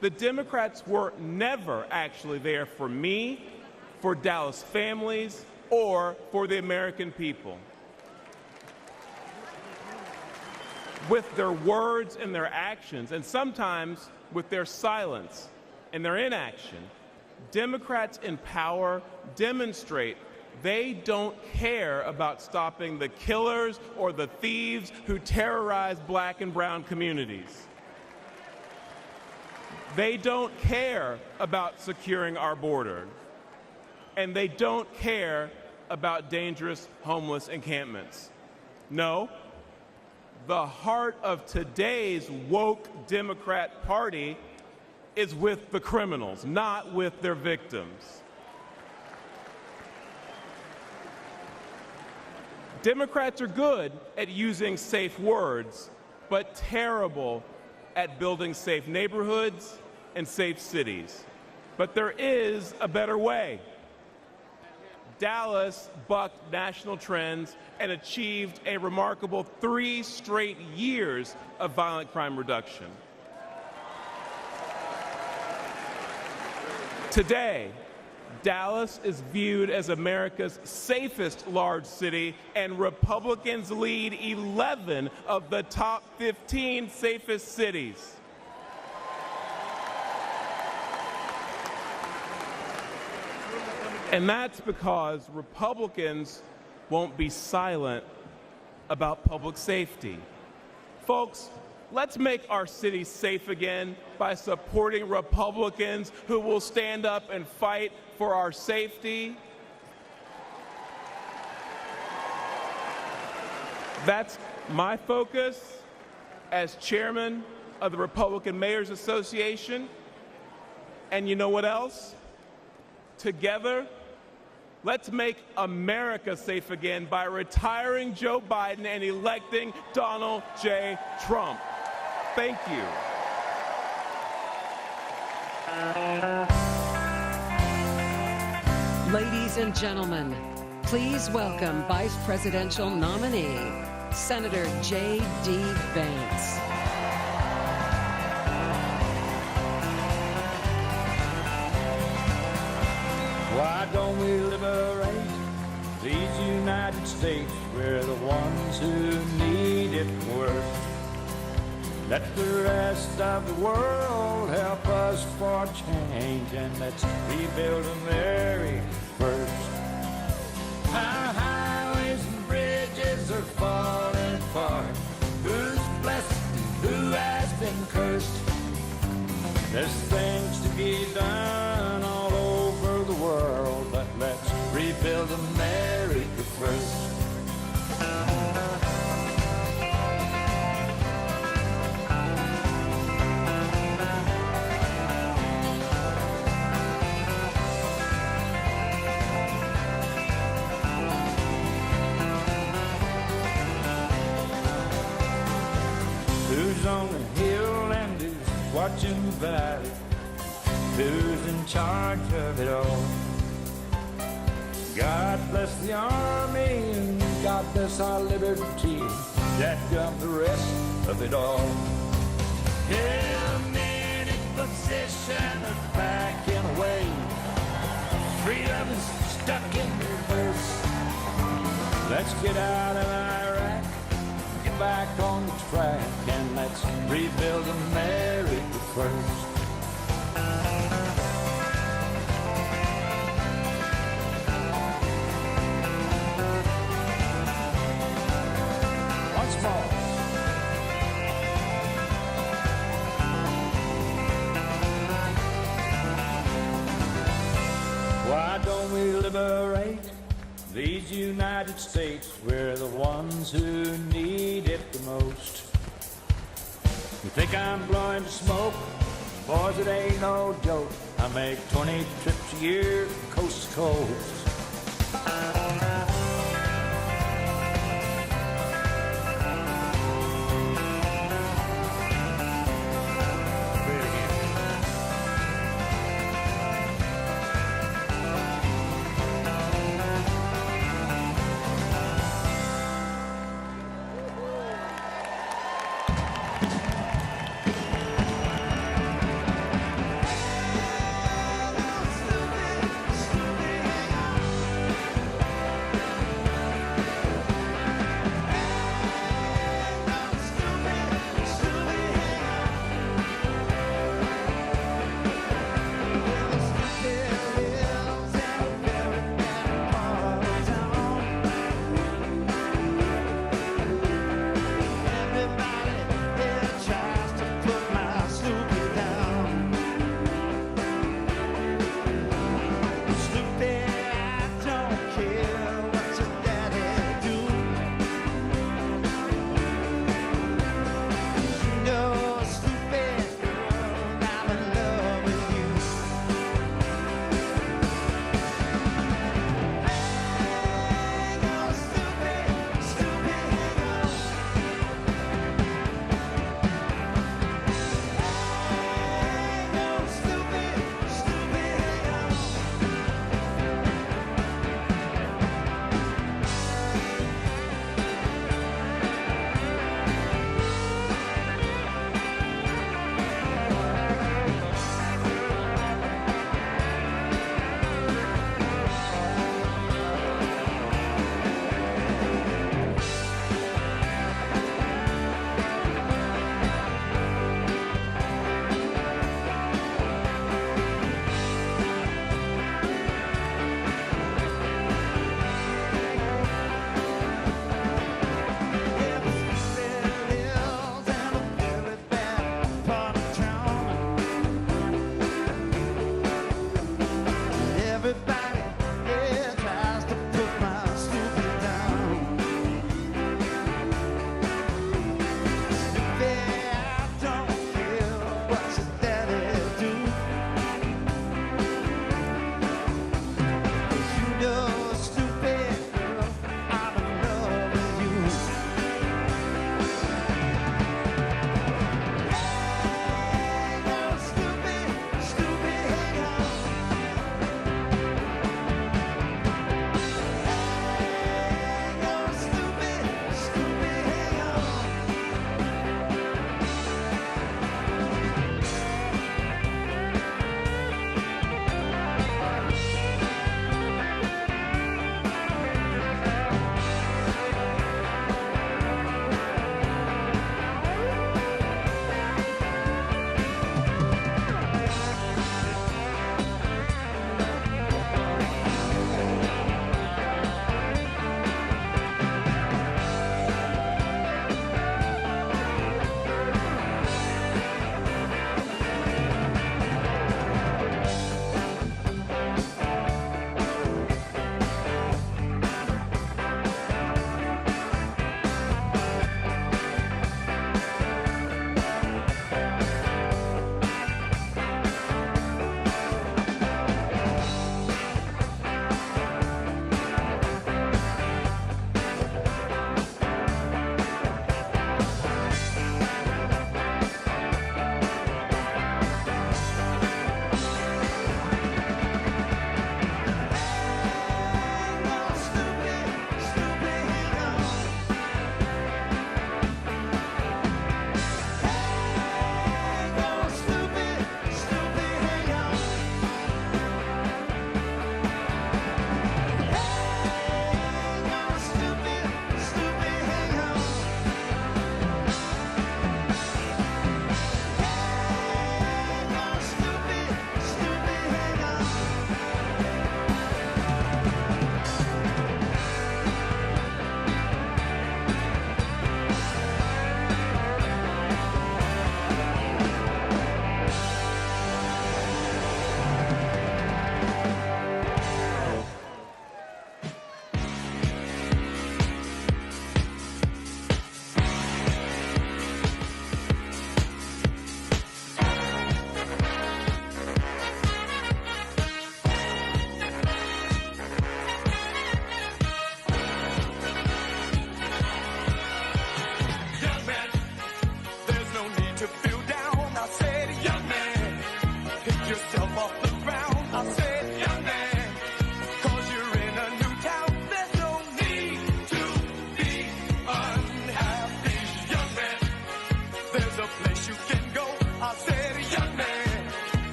the Democrats were never actually there for me, for Dallas families, or for the American people. With their words and their actions, and sometimes with their silence and their inaction, Democrats in power demonstrate they don't care about stopping the killers or the thieves who terrorize black and brown communities. They don't care about securing our border, and they don't care about dangerous homeless encampments. No, the heart of today's woke Democrat Party is with the criminals, not with their victims. Democrats are good at using safe words, but terrible at building safe neighborhoods and safe cities. But there is a better way. Dallas bucked national trends and achieved a remarkable 3 straight years of violent crime reduction. Today, Dallas is viewed as America's safest large city, and Republicans lead 11 of the top 15 safest cities. And that's because Republicans won't be silent about public safety. Folks, let's make our city safe again by supporting Republicans who will stand up and fight for our safety. That's my focus as chairman of the Republican Mayors Association. And you know what else? Together, let's make America safe again by retiring Joe Biden and electing Donald J. Trump. Thank you. Ladies and gentlemen, please welcome Vice Presidential nominee, Senator J.D. Vance. Why don't we liberate these United States? We're the ones who need it worst. Let the rest of the world help us for change, and let's rebuild America first. Our highways and bridges are falling apart. Who's blessed and who has been cursed? There's things to be done all over the world, but let's rebuild America first. Who's on the hill and who's watching the valley? Who's in charge of it all? God bless the army and God bless our liberty. That comes the rest of it all. Yeah, men in position are backing away. Freedom is stuck in reverse. Let's get out of Iraq, get back on the track, and let's rebuild America first. Once more. Why don't we liberate these United States? We're the ones who need it the most. You think I'm blowing smoke? Boys, it ain't no joke. I make 20 trips a year from coast to coast.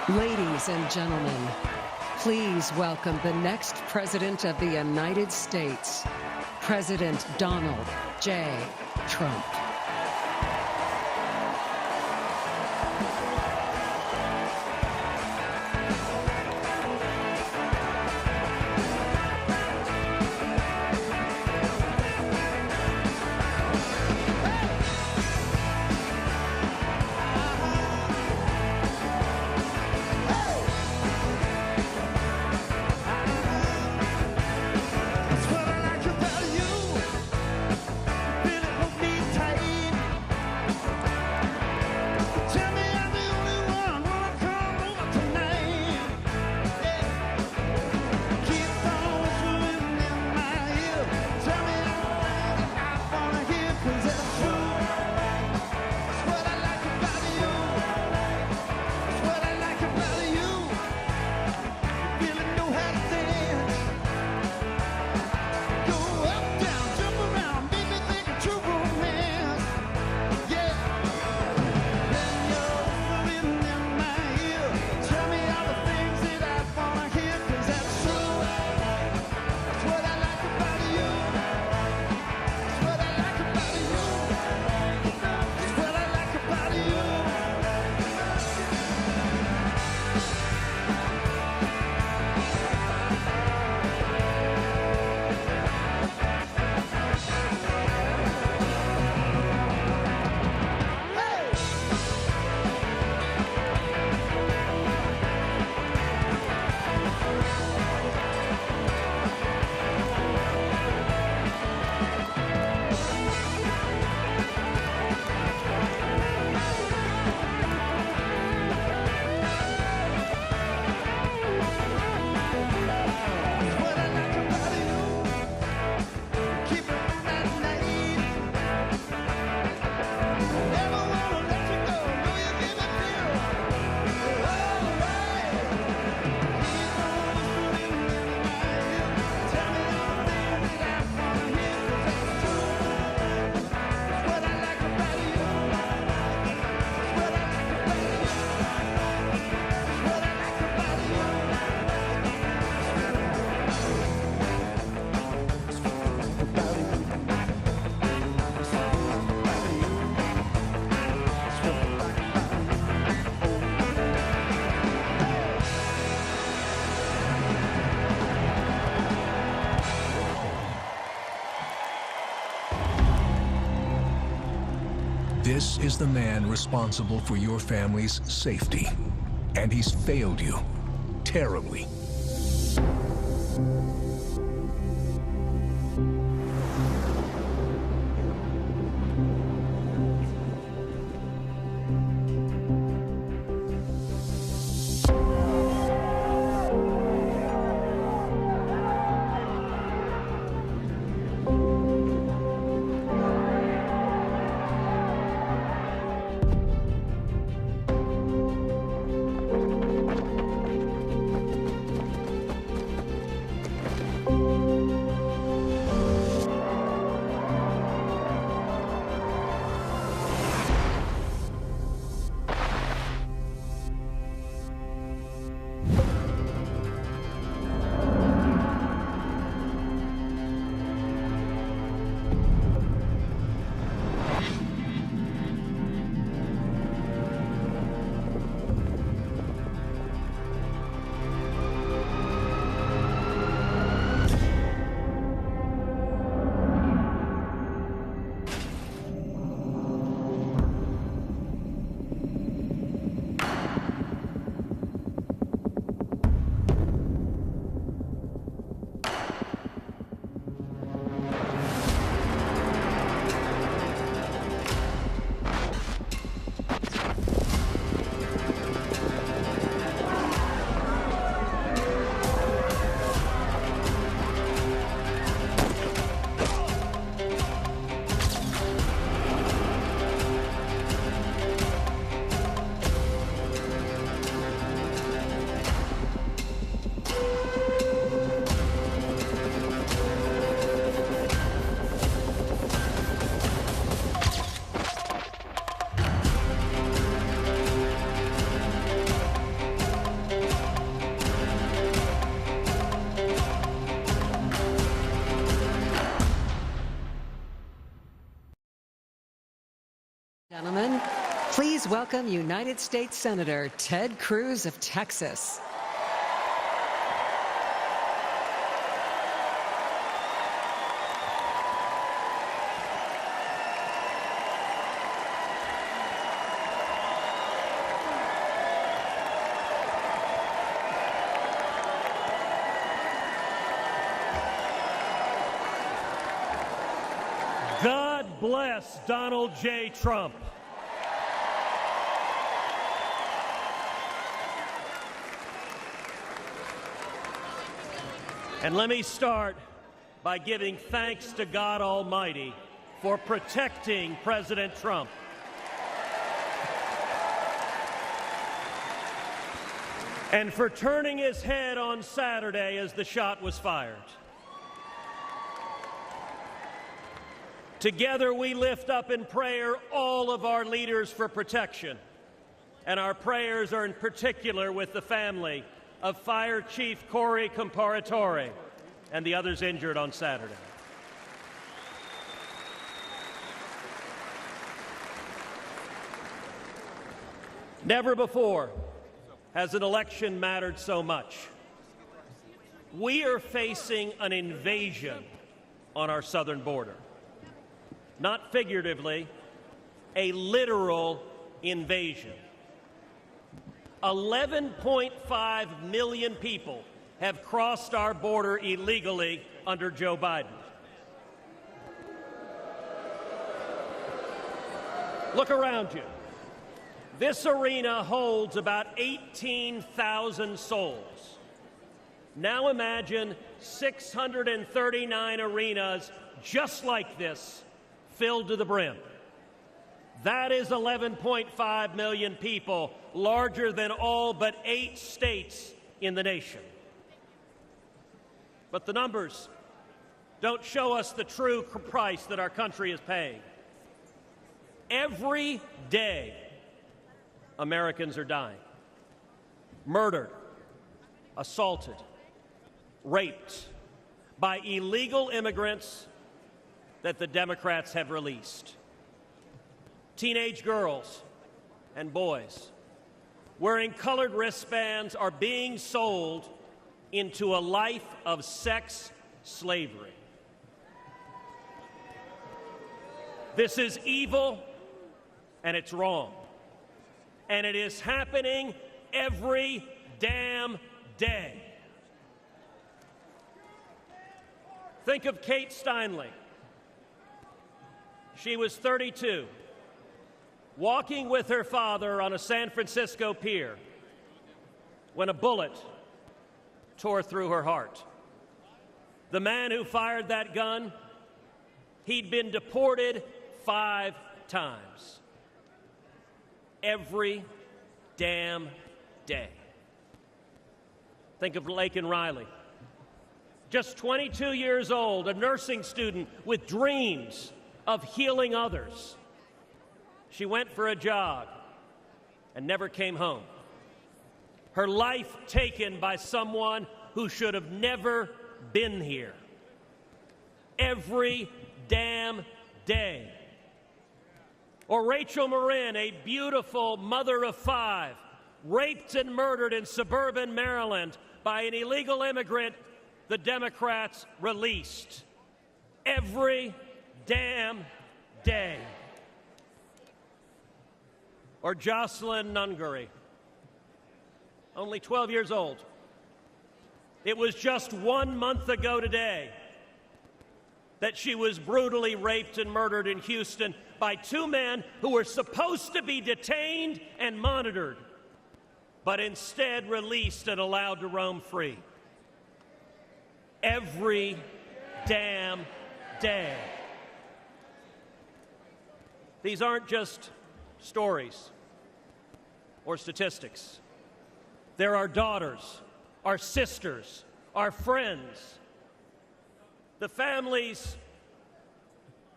Ladies and gentlemen, please welcome the next President of the United States, President Donald J. Trump. This is the man responsible for your family's safety, and he's failed you terribly. Gentlemen, please welcome United States Senator Ted Cruz of Texas. God bless Donald J. Trump. And let me start by giving thanks to God Almighty for protecting President Trump. And for turning his head on Saturday as the shot was fired. Together we lift up in prayer all of our leaders for protection. And our prayers are in particular with the family of Fire Chief Corey Comparatore and the others injured on Saturday. Never before has an election mattered so much. We are facing an invasion on our southern border. Not figuratively, a literal invasion. 11.5 million people have crossed our border illegally under Joe Biden. Look around you. This arena holds about 18,000 souls. Now imagine 639 arenas just like this, filled to the brim. That is 11.5 million people, larger than all but 8 states in the nation. But the numbers don't show us the true price that our country is paying. Every day, Americans are dying. Murdered, assaulted, raped by illegal immigrants that the Democrats have released. Teenage girls and boys wearing colored wristbands are being sold into a life of sex slavery. This is evil and it's wrong. And it is happening every damn day. Think of Kate Steinle. She was 32, walking with her father on a San Francisco pier when a bullet tore through her heart. The man who fired that gun, he'd been deported 5 times. Every damn day. Think of Laken Riley. Just 22 years old, a nursing student with dreams of healing others. She went for a jog and never came home. Her life taken by someone who should have never been here. Every damn day. Or Rachel Marin, a beautiful mother of 5, raped and murdered in suburban Maryland by an illegal immigrant the Democrats released. Every damn day. Or Jocelyn Nungary, only 12 years old. It was just 1 month ago today that she was brutally raped and murdered in Houston by 2 men who were supposed to be detained and monitored, but instead released and allowed to roam free. Every damn day. These aren't just stories or statistics. They're our daughters, our sisters, our friends. The families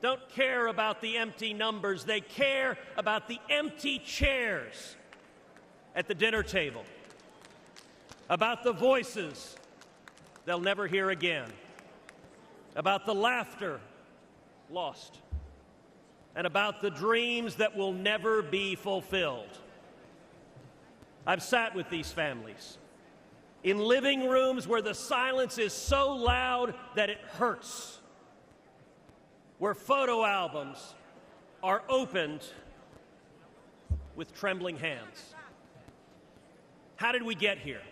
don't care about the empty numbers. They care about the empty chairs at the dinner table, about the voices they'll never hear again, about the laughter lost, and about the dreams that will never be fulfilled. I've sat with these families in living rooms where the silence is so loud that it hurts, where photo albums are opened with trembling hands. How did we get here?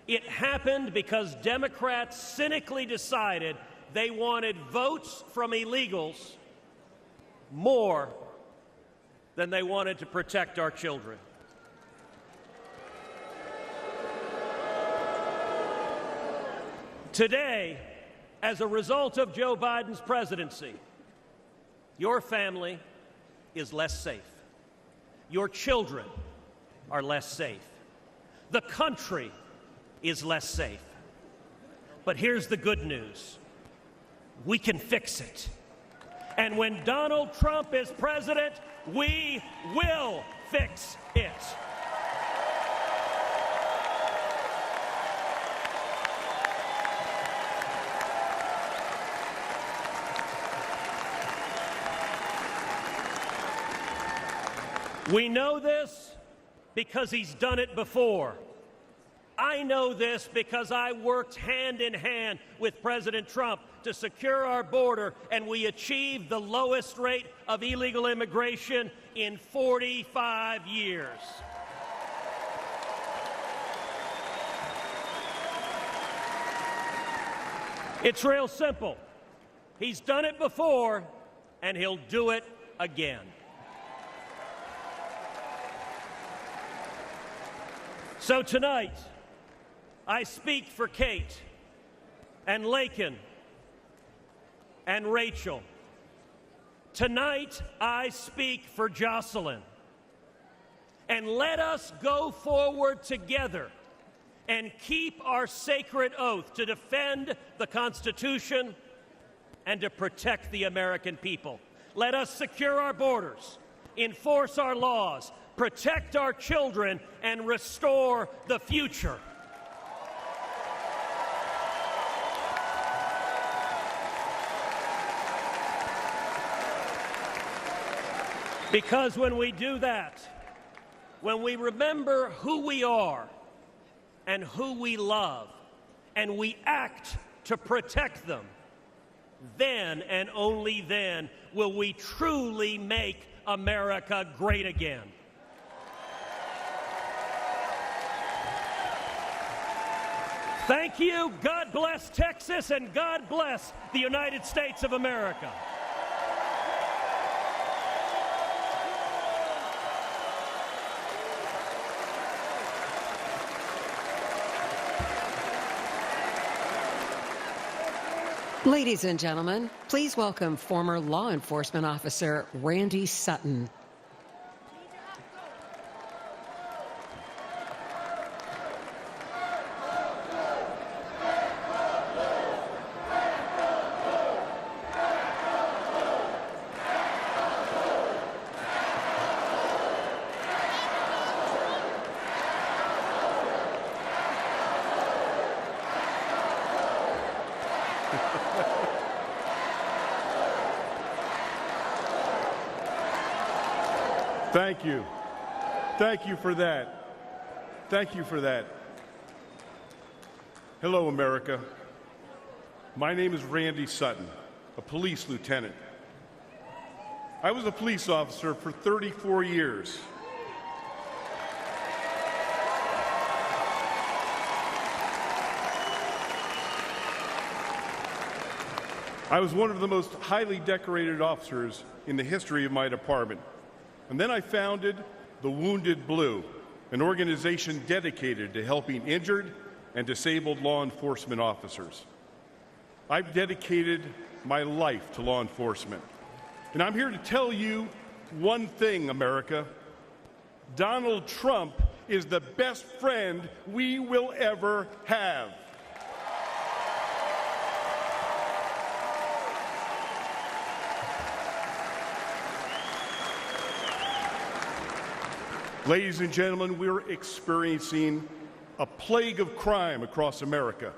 It happened because Democrats cynically decided they wanted votes from illegals more than they wanted to protect our children. Today, as a result of Joe Biden's presidency, your family is less safe. Your children are less safe. The country is less safe. But here's the good news. We can fix it. And when Donald Trump is president, we will fix it. We know this because he's done it before. I know this because I worked hand in hand with President Trump to secure our border, and we achieved the lowest rate of illegal immigration in 45 years. It's real simple. He's done it before, and he'll do it again. So tonight, I speak for Kate and Laken and Rachel. Tonight, I speak for Jocelyn. And let us go forward together and keep our sacred oath to defend the Constitution and to protect the American people. Let us secure our borders, enforce our laws, protect our children, and restore the future. Because when we do that, when we remember who we are and who we love, and we act to protect them, then and only then will we truly make America great again. Thank you. God bless Texas, and God bless the United States of America. Ladies and gentlemen, please welcome former law enforcement officer Randy Sutton. Thank you. Thank you for that. Thank you for that. Hello, America. My name is Randy Sutton, a police lieutenant. I was a police officer for 34 years. I was one of the most highly decorated officers in the history of my department. And then I founded the Wounded Blue, an organization dedicated to helping injured and disabled law enforcement officers. I've dedicated my life to law enforcement. And I'm here to tell you one thing, America. Donald Trump is the best friend we will ever have. Ladies and gentlemen, we're experiencing a plague of crime across America.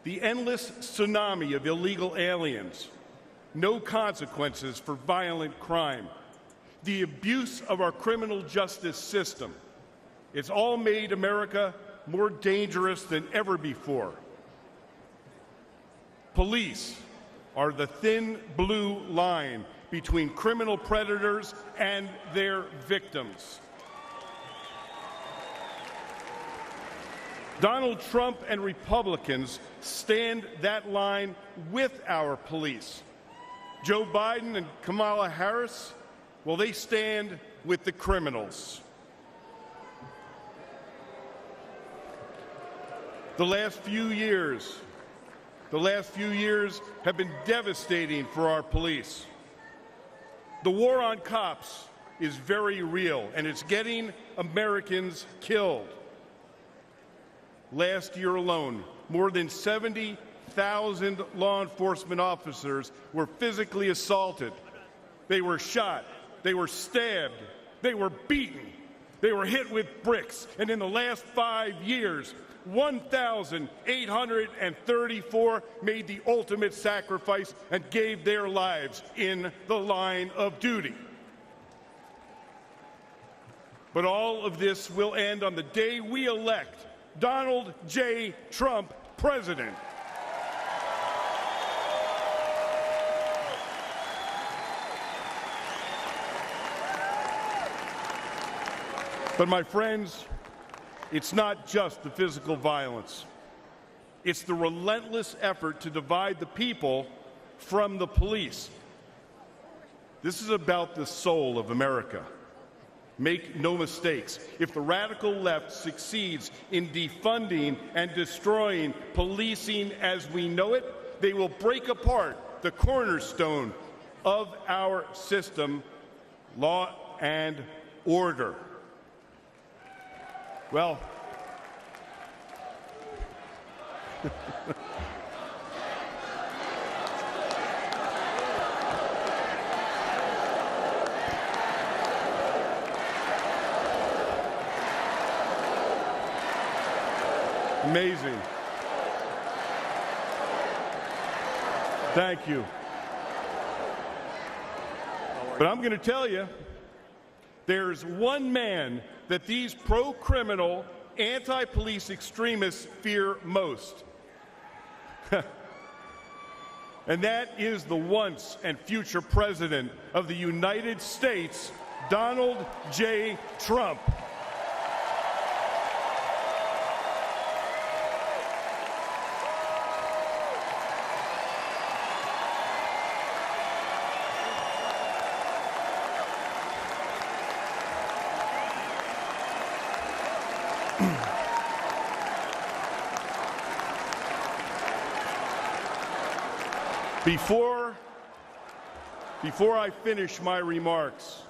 The endless tsunami of illegal aliens no consequences for violent crime. The abuse of our criminal justice system. It's all made America more dangerous than ever before. Police are the thin blue line between criminal predators and their victims. Donald Trump and Republicans stand that line with our police. Joe Biden and Kamala Harris, well, they stand with the criminals. The last few years have been devastating for our police. The war on cops is very real, and it's getting Americans killed. Last year alone, more than 70,000 law enforcement officers were physically assaulted. They were shot, they were stabbed, they were beaten, they were hit with bricks, and in the last 5 years, 1,834 made the ultimate sacrifice and gave their lives in the line of duty. But all of this will end on the day we elect Donald J. Trump president. But my friends, it's not just the physical violence. It's the relentless effort to divide the people from the police. This is about the soul of America. Make no mistakes. If the radical left succeeds in defunding and destroying policing as we know it, they will break apart the cornerstone of our system, law and order. Well, amazing. Thank you. But I'm going to tell you, there's one man that these pro-criminal, anti-police extremists fear most. And that is the once and future president of the United States, Donald J. Trump. Before I finish my remarks,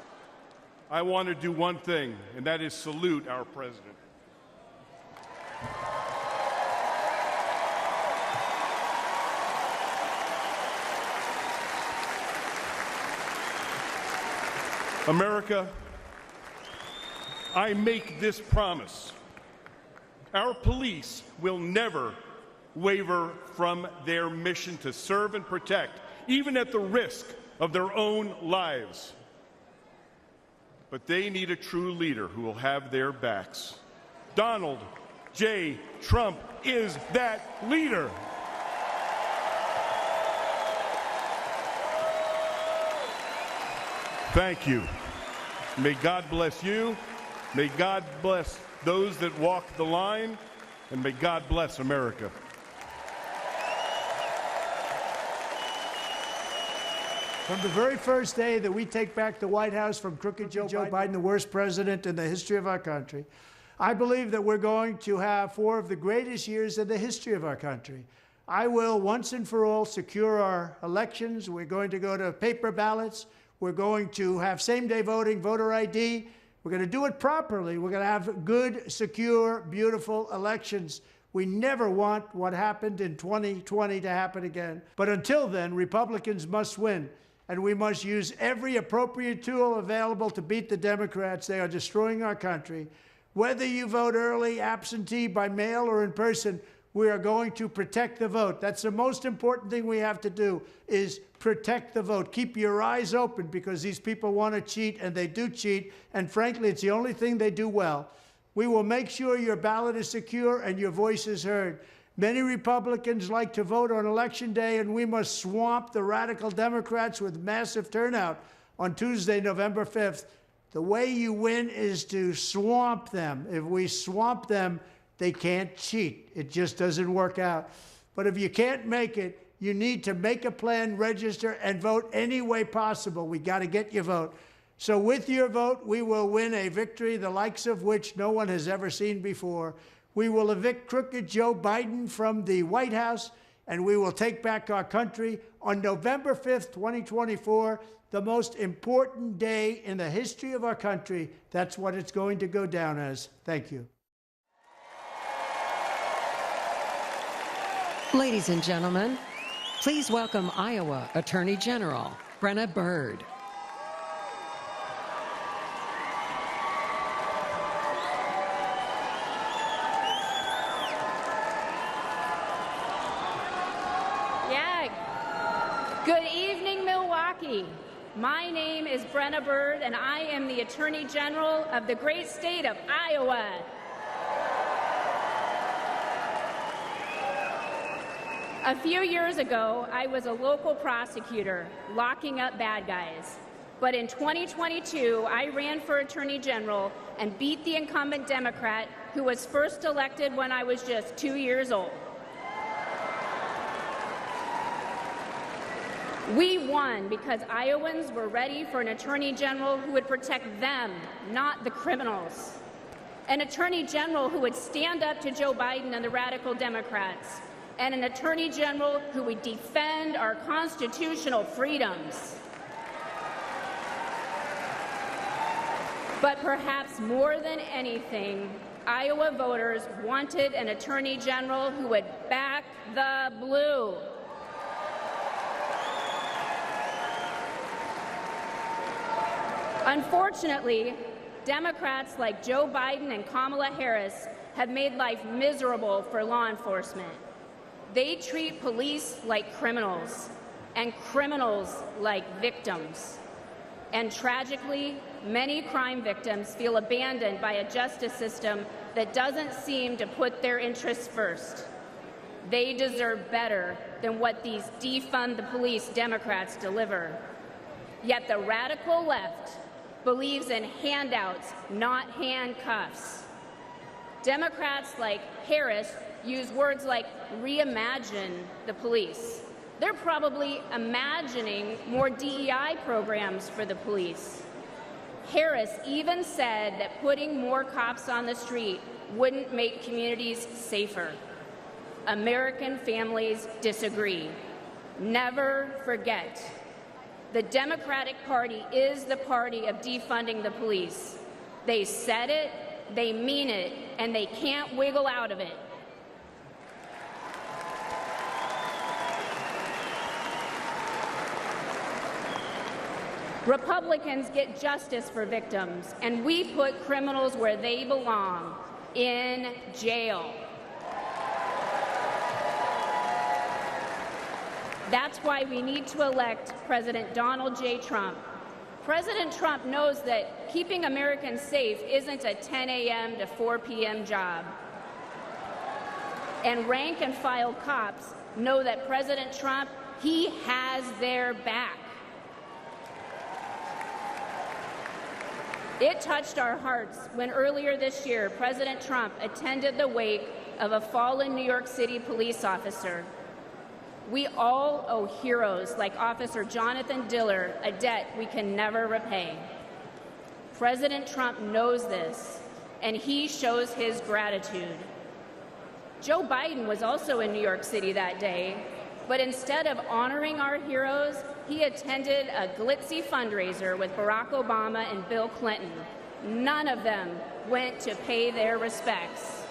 I want to do one thing, and that is salute our president. America, I make this promise. Our police will never waver from their mission to serve and protect, even at the risk of their own lives. But they need a true leader who will have their backs. Donald J. Trump is that leader. Thank you. May God bless you. May God bless those that walk the line. And may God bless America. From the very first day that we take back the White House from crooked Joe Biden, the worst president in the history of our country, I believe that we're going to have 4 of the greatest years in the history of our country. I will once and for all secure our elections. We're going to go to paper ballots. We're going to have same-day voting, voter ID. We're going to do it properly. We're going to have good, secure, beautiful elections. We never want what happened in 2020 to happen again. But until then, Republicans must win. And we must use every appropriate tool available to beat the Democrats. They are destroying our country. Whether you vote early, absentee, by mail, or in person, we are going to protect the vote. That's the most important thing we have to do, is protect the vote. Keep your eyes open, because these people want to cheat, and they do cheat, and frankly, it's the only thing they do well. We will make sure your ballot is secure and your voice is heard. Many Republicans like to vote on Election Day, and we must swamp the radical Democrats with massive turnout on Tuesday, November 5th. The way you win is to swamp them. If we swamp them, they can't cheat. It just doesn't work out. But if you can't make it, you need to make a plan, register, and vote any way possible. We got to get your vote. So with your vote, we will win a victory the likes of which no one has ever seen before. We will evict crooked Joe Biden from the White House, and we will take back our country on November 5th, 2024, the most important day in the history of our country. That's what it's going to go down as. Thank you. Ladies and gentlemen, please welcome Iowa Attorney General Brenna Bird. Good evening, Milwaukee. My name is Brenna Bird, and I am the Attorney General of the great state of Iowa. A few years ago, I was a local prosecutor locking up bad guys. But in 2022, I ran for Attorney General and beat the incumbent Democrat who was first elected when I was just 2 years old. We won because Iowans were ready for an Attorney General who would protect them, not the criminals. An Attorney General who would stand up to Joe Biden and the radical Democrats. And an Attorney General who would defend our constitutional freedoms. But perhaps more than anything, Iowa voters wanted an Attorney General who would back the blue. Unfortunately, Democrats like Joe Biden and Kamala Harris have made life miserable for law enforcement. They treat police like criminals, and criminals like victims. And tragically, many crime victims feel abandoned by a justice system that doesn't seem to put their interests first. They deserve better than what these defund the police Democrats deliver. Yet the radical left believes in handouts, not handcuffs. Democrats like Harris use words like reimagine the police. They're probably imagining more DEI programs for the police. Harris even said that putting more cops on the street wouldn't make communities safer. American families disagree. Never forget. The Democratic Party is the party of defunding the police. They said it, they mean it, and they can't wiggle out of it. Republicans get justice for victims, and we put criminals where they belong, in jail. That's why we need to elect President Donald J. Trump. President Trump knows that keeping Americans safe isn't a 10 a.m. to 4 p.m. job. And rank and file cops know that President Trump, he has their back. It touched our hearts when earlier this year, President Trump attended the wake of a fallen New York City police officer. We all owe heroes like Officer Jonathan Diller a debt we can never repay. President Trump knows this, and he shows his gratitude. Joe Biden was also in New York City that day, but instead of honoring our heroes, he attended a glitzy fundraiser with Barack Obama and Bill Clinton. None of them went to pay their respects.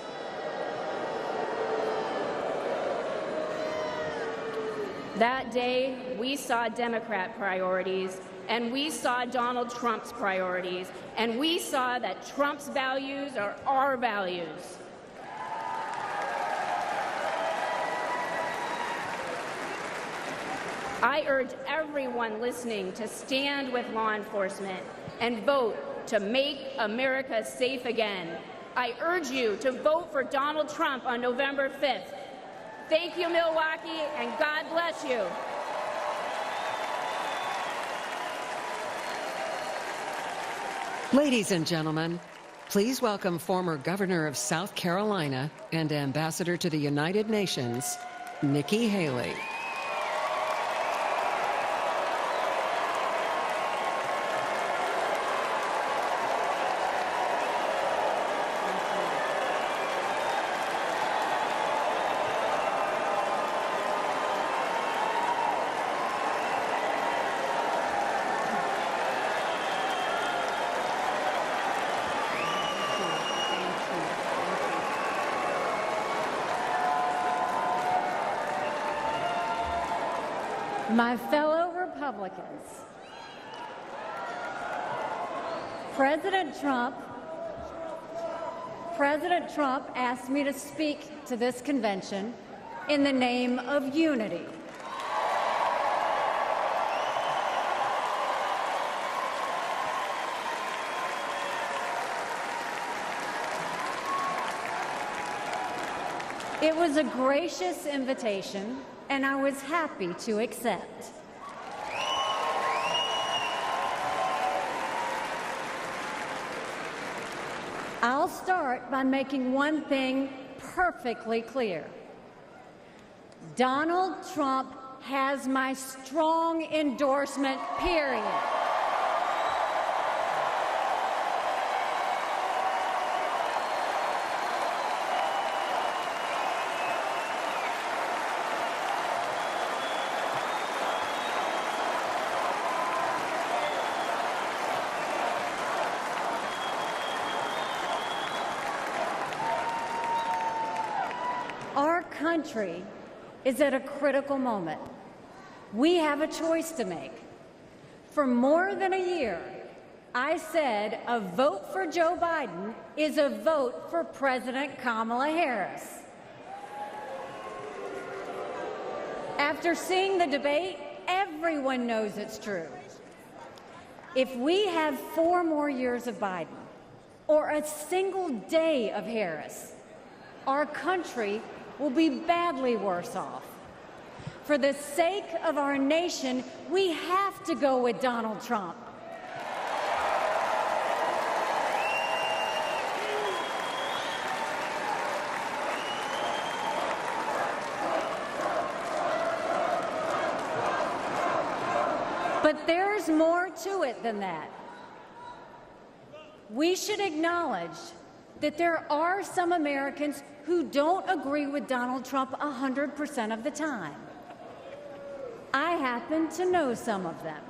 That day, we saw Democrat priorities, and we saw Donald Trump's priorities, and we saw that Trump's values are our values. I urge everyone listening to stand with law enforcement and vote to make America safe again. I urge you to vote for Donald Trump on November 5th. Thank you, Milwaukee, and God bless you. Ladies and gentlemen, please welcome former Governor of South Carolina and Ambassador to the United Nations, Nikki Haley. My fellow Republicans, President Trump asked me to speak to this convention in the name of unity. It was a gracious invitation, and I was happy to accept. I'll start by making one thing perfectly clear. Donald Trump has my strong endorsement, period. Our country is at a critical moment. We have a choice to make. For more than a year, I said a vote for Joe Biden is a vote for President Kamala Harris. After seeing the debate, everyone knows it's true. If we have 4 more years of Biden or a single day of Harris, our country will be badly worse off. For the sake of our nation, we have to go with Donald Trump. But there's more to it than that. We should acknowledge that there are some Americans who don't agree with Donald Trump 100% of the time. I happen to know some of them.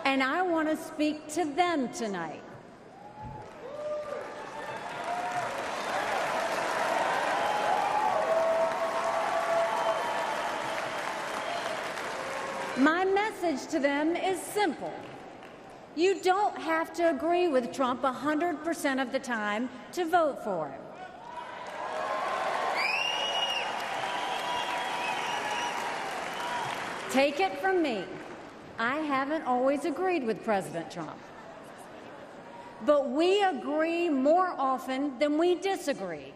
And I want to speak to them tonight. My message to them is simple. You don't have to agree with Trump 100% of the time to vote for him. Take it from me, I haven't always agreed with President Trump. But we agree more often than we disagree.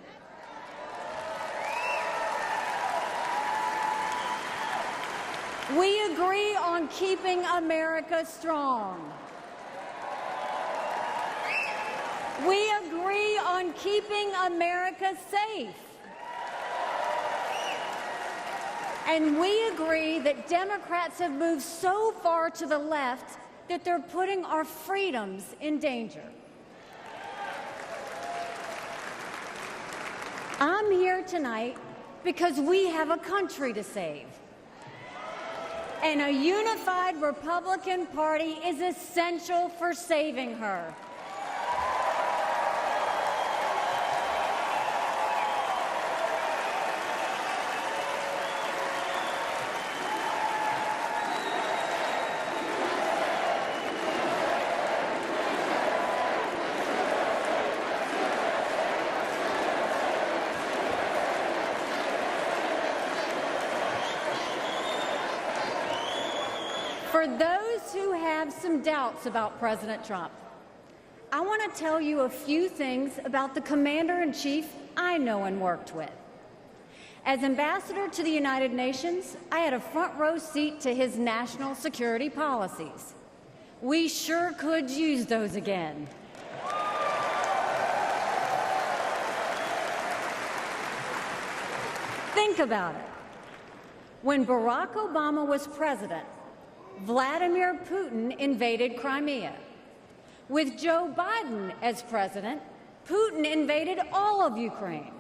We agree on keeping America strong. We agree on keeping America safe. And we agree that Democrats have moved so far to the left that they're putting our freedoms in danger. I'm here tonight because we have a country to save. And a unified Republican Party is essential for saving her. For those who have some doubts about President Trump, I want to tell you a few things about the Commander-in-Chief I know and worked with. As ambassador to the United Nations, I had a front row seat to his national security policies. We sure could use those again. Think about it. When Barack Obama was president, Vladimir Putin invaded Crimea. With Joe Biden as president, Putin invaded all of Ukraine.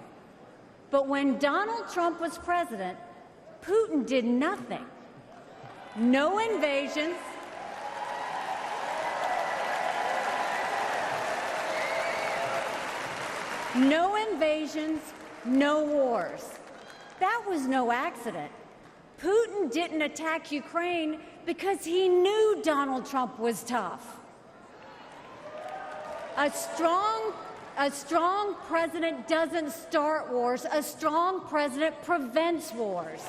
But when Donald Trump was president, Putin did nothing. No invasions, no wars. That was no accident. Putin didn't attack Ukraine because he knew Donald Trump was tough. A strong president doesn't start wars. A strong president prevents wars.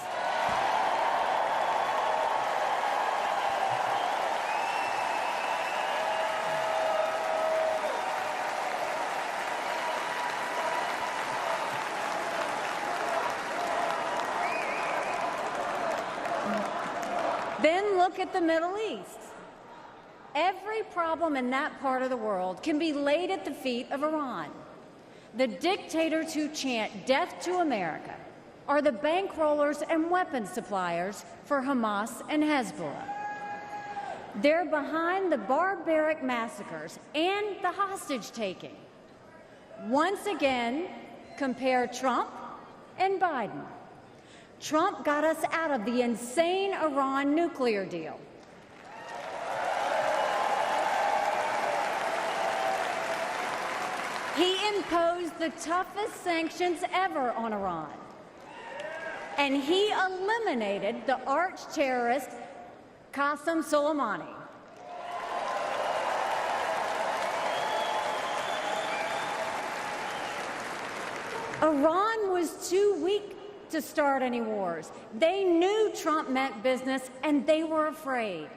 Then look at the Middle East. Every problem in that part of the world can be laid at the feet of Iran. The dictators who chant death to America are the bankrollers and weapons suppliers for Hamas and Hezbollah. They're behind the barbaric massacres and the hostage-taking. Once again, compare Trump and Biden. Trump got us out of the insane Iran nuclear deal. He imposed the toughest sanctions ever on Iran. And he eliminated the arch-terrorist Qasem Soleimani. Iran was too weak to start any wars. They knew Trump meant business, and they were afraid.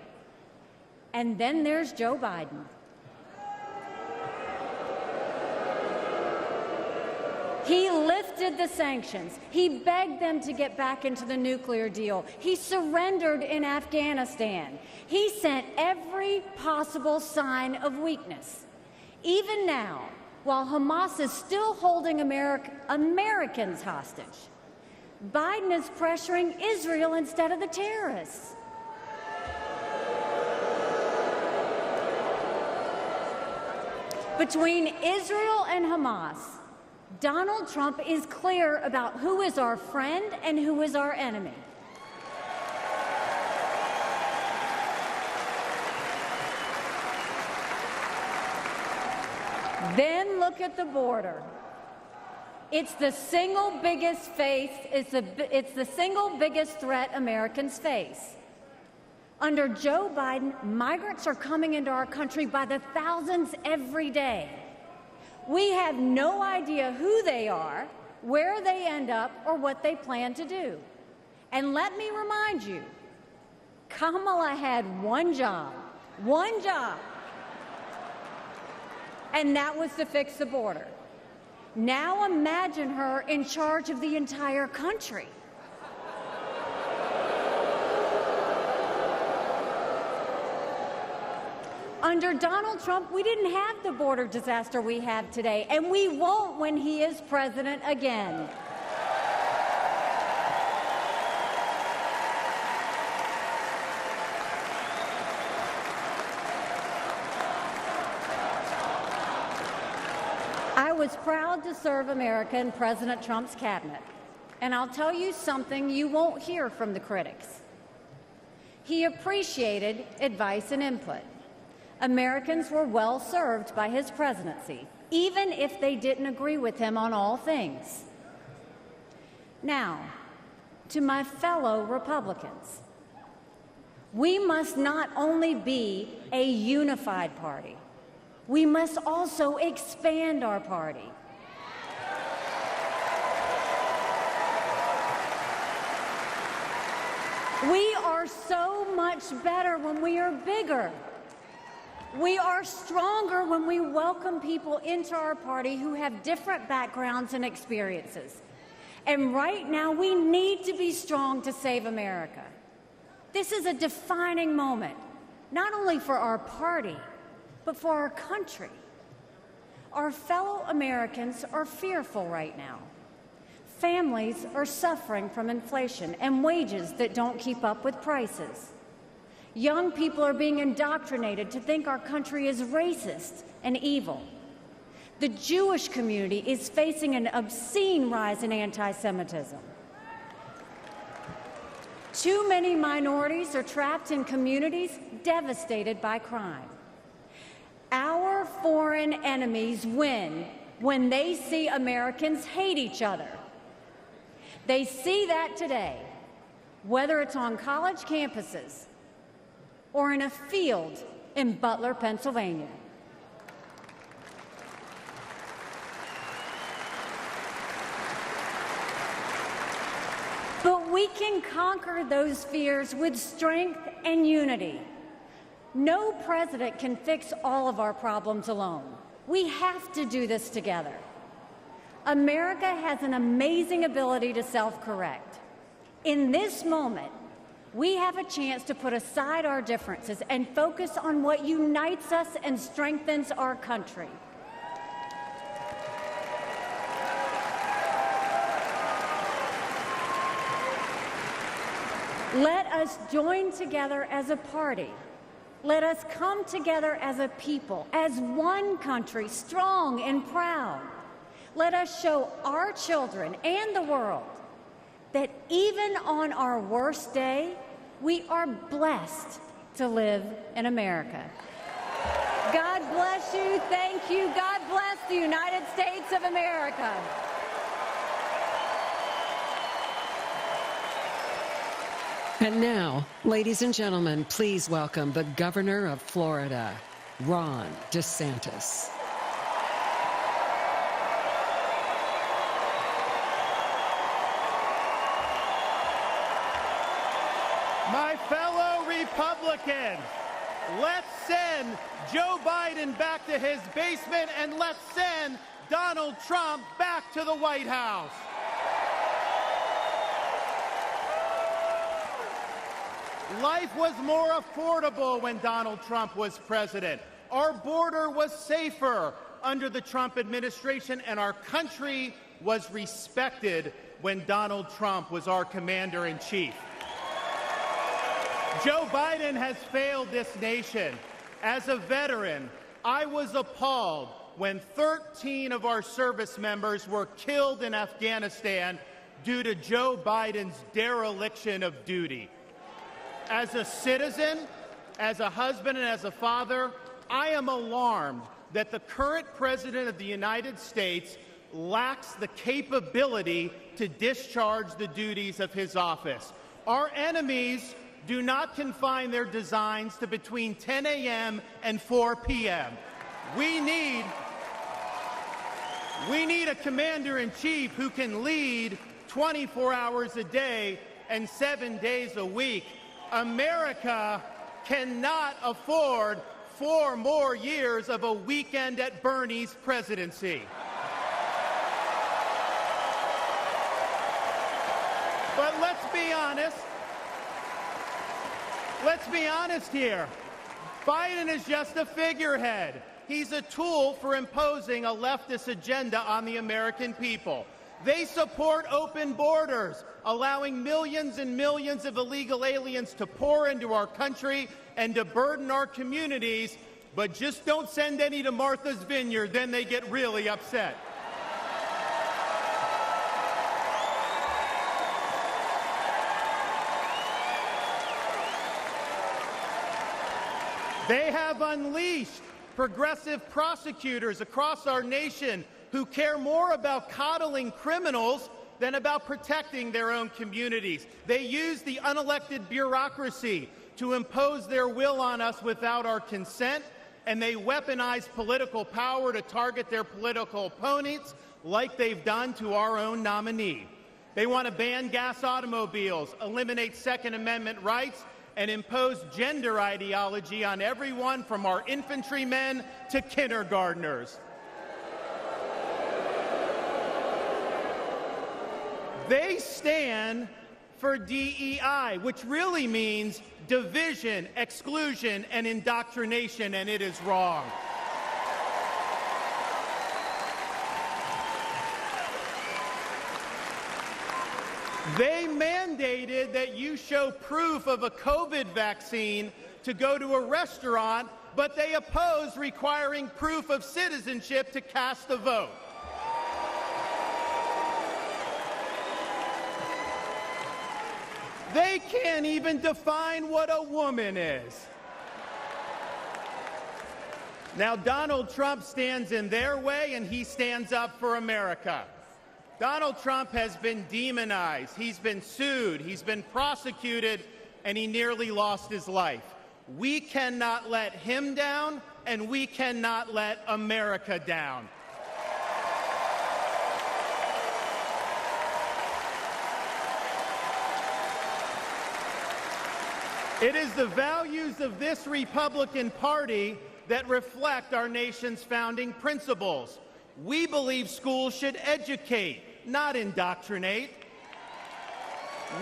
And then there's Joe Biden. He lifted the sanctions. He begged them to get back into the nuclear deal. He surrendered in Afghanistan. He sent every possible sign of weakness. Even now, while Hamas is still holding Americans hostage, Biden is pressuring Israel instead of the terrorists. Between Israel and Hamas, Donald Trump is clear about who is our friend and who is our enemy. Then look at the border. It's the single biggest threat Americans face. Under Joe Biden, migrants are coming into our country by the thousands every day. We have no idea who they are, where they end up, or what they plan to do. And let me remind you, Kamala had one job, and that was to fix the border. Now imagine her in charge of the entire country. Under Donald Trump, we didn't have the border disaster we have today, and we won't when he is president again. I was proud to serve America in President Trump's cabinet, and I'll tell you something you won't hear from the critics. He appreciated advice and input. Americans were well served by his presidency, even if they didn't agree with him on all things. Now, to my fellow Republicans, we must not only be a unified party, we must also expand our party. We are are so much better when we are bigger. We are stronger when we welcome people into our party who have different backgrounds and experiences. And right now, we need to be strong to save America. This is a defining moment, not only for our party, but for our country. Our fellow Americans are fearful right now. Families are suffering from inflation and wages that don't keep up with prices. Young people are being indoctrinated to think our country is racist and evil. The Jewish community is facing an obscene rise in anti-Semitism. Too many minorities are trapped in communities devastated by crime. Our foreign enemies win when they see Americans hate each other. They see that today, whether it's on college campuses or in a field in Butler, Pennsylvania. But we can conquer those fears with strength and unity. No president can fix all of our problems alone. We have to do this together. America has an amazing ability to self-correct. In this moment, we have a chance to put aside our differences and focus on what unites us and strengthens our country. Let us join together as a party. Let us come together as a people, as one country, strong and proud. Let us show our children and the world that even on our worst day, we are blessed to live in America. God bless you. Thank you. God bless the United States of America. And now, ladies and gentlemen, please welcome the Governor of Florida, Ron DeSantis. My fellow Republicans, let's send Joe Biden back to his basement and let's send Donald Trump back to the White House. Life was more affordable when Donald Trump was president. Our border was safer under the Trump administration, and our country was respected when Donald Trump was our commander-in-chief. Joe Biden has failed this nation. As a veteran, I was appalled when 13 of our service members were killed in Afghanistan due to Joe Biden's dereliction of duty. As a citizen, as a husband, and as a father, I am alarmed that the current President of the United States lacks the capability to discharge the duties of his office. Our enemies do not confine their designs to between 10 a.m. and 4 p.m. We need a commander-in-chief who can lead 24 hours a day and 7 days a week. America cannot afford 4 more years of a weekend at Bernie's presidency. But let's be honest. Let's be honest here. Biden is just a figurehead. He's a tool for imposing a leftist agenda on the American people. They support open borders, allowing millions and millions of illegal aliens to pour into our country and to burden our communities, but just don't send any to Martha's Vineyard, then they get really upset. They have unleashed progressive prosecutors across our nation who care more about coddling criminals than about protecting their own communities. They use the unelected bureaucracy to impose their will on us without our consent, and they weaponize political power to target their political opponents like they've done to our own nominee. They want to ban gas automobiles, eliminate Second Amendment rights, and impose gender ideology on everyone from our infantrymen to kindergartners. They stand for DEI, which really means division, exclusion, and indoctrination, and it is wrong. They mandated that you show proof of a COVID vaccine to go to a restaurant, but they oppose requiring proof of citizenship to cast a vote. They can't even define what a woman is. Now, Donald Trump stands in their way, and he stands up for America. Donald Trump has been demonized, he's been sued, he's been prosecuted, and he nearly lost his life. We cannot let him down, and we cannot let America down. It is the values of this Republican Party that reflect our nation's founding principles. We believe schools should educate, not indoctrinate.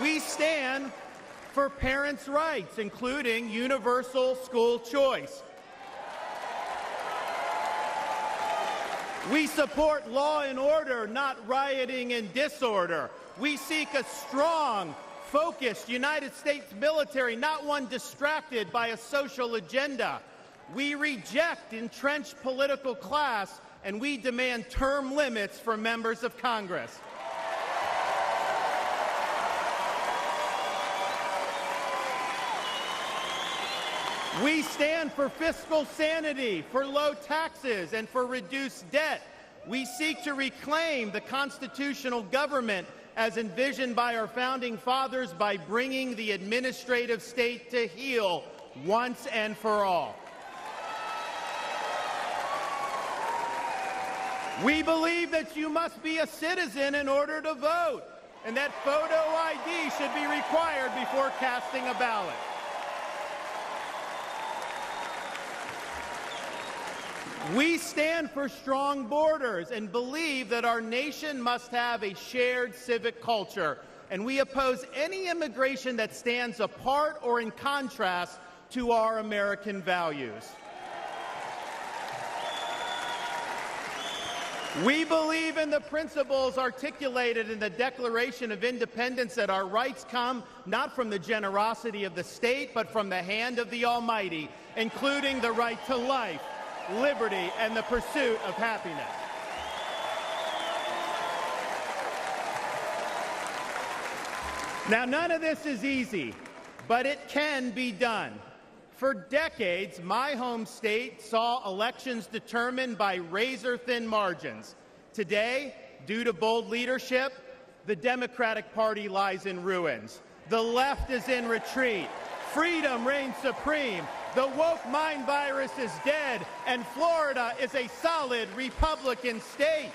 We stand for parents' rights, including universal school choice. We support law and order, not rioting and disorder. We seek a strong, focused United States military, not one distracted by a social agenda. We reject entrenched political class, and we demand term limits for members of Congress. We stand for fiscal sanity, for low taxes, and for reduced debt. We seek to reclaim the constitutional government as envisioned by our founding fathers by bringing the administrative state to heel once and for all. We believe that you must be a citizen in order to vote, and that photo ID should be required before casting a ballot. We stand for strong borders and believe that our nation must have a shared civic culture, and we oppose any immigration that stands apart or in contrast to our American values. We believe in the principles articulated in the Declaration of Independence that our rights come not from the generosity of the state, but from the hand of the Almighty, including the right to life, liberty, and the pursuit of happiness. Now, none of this is easy, but it can be done. For decades, my home state saw elections determined by razor-thin margins. Today, due to bold leadership, the Democratic Party lies in ruins. The left is in retreat. Freedom reigns supreme. The woke mind virus is dead, and Florida is a solid Republican state.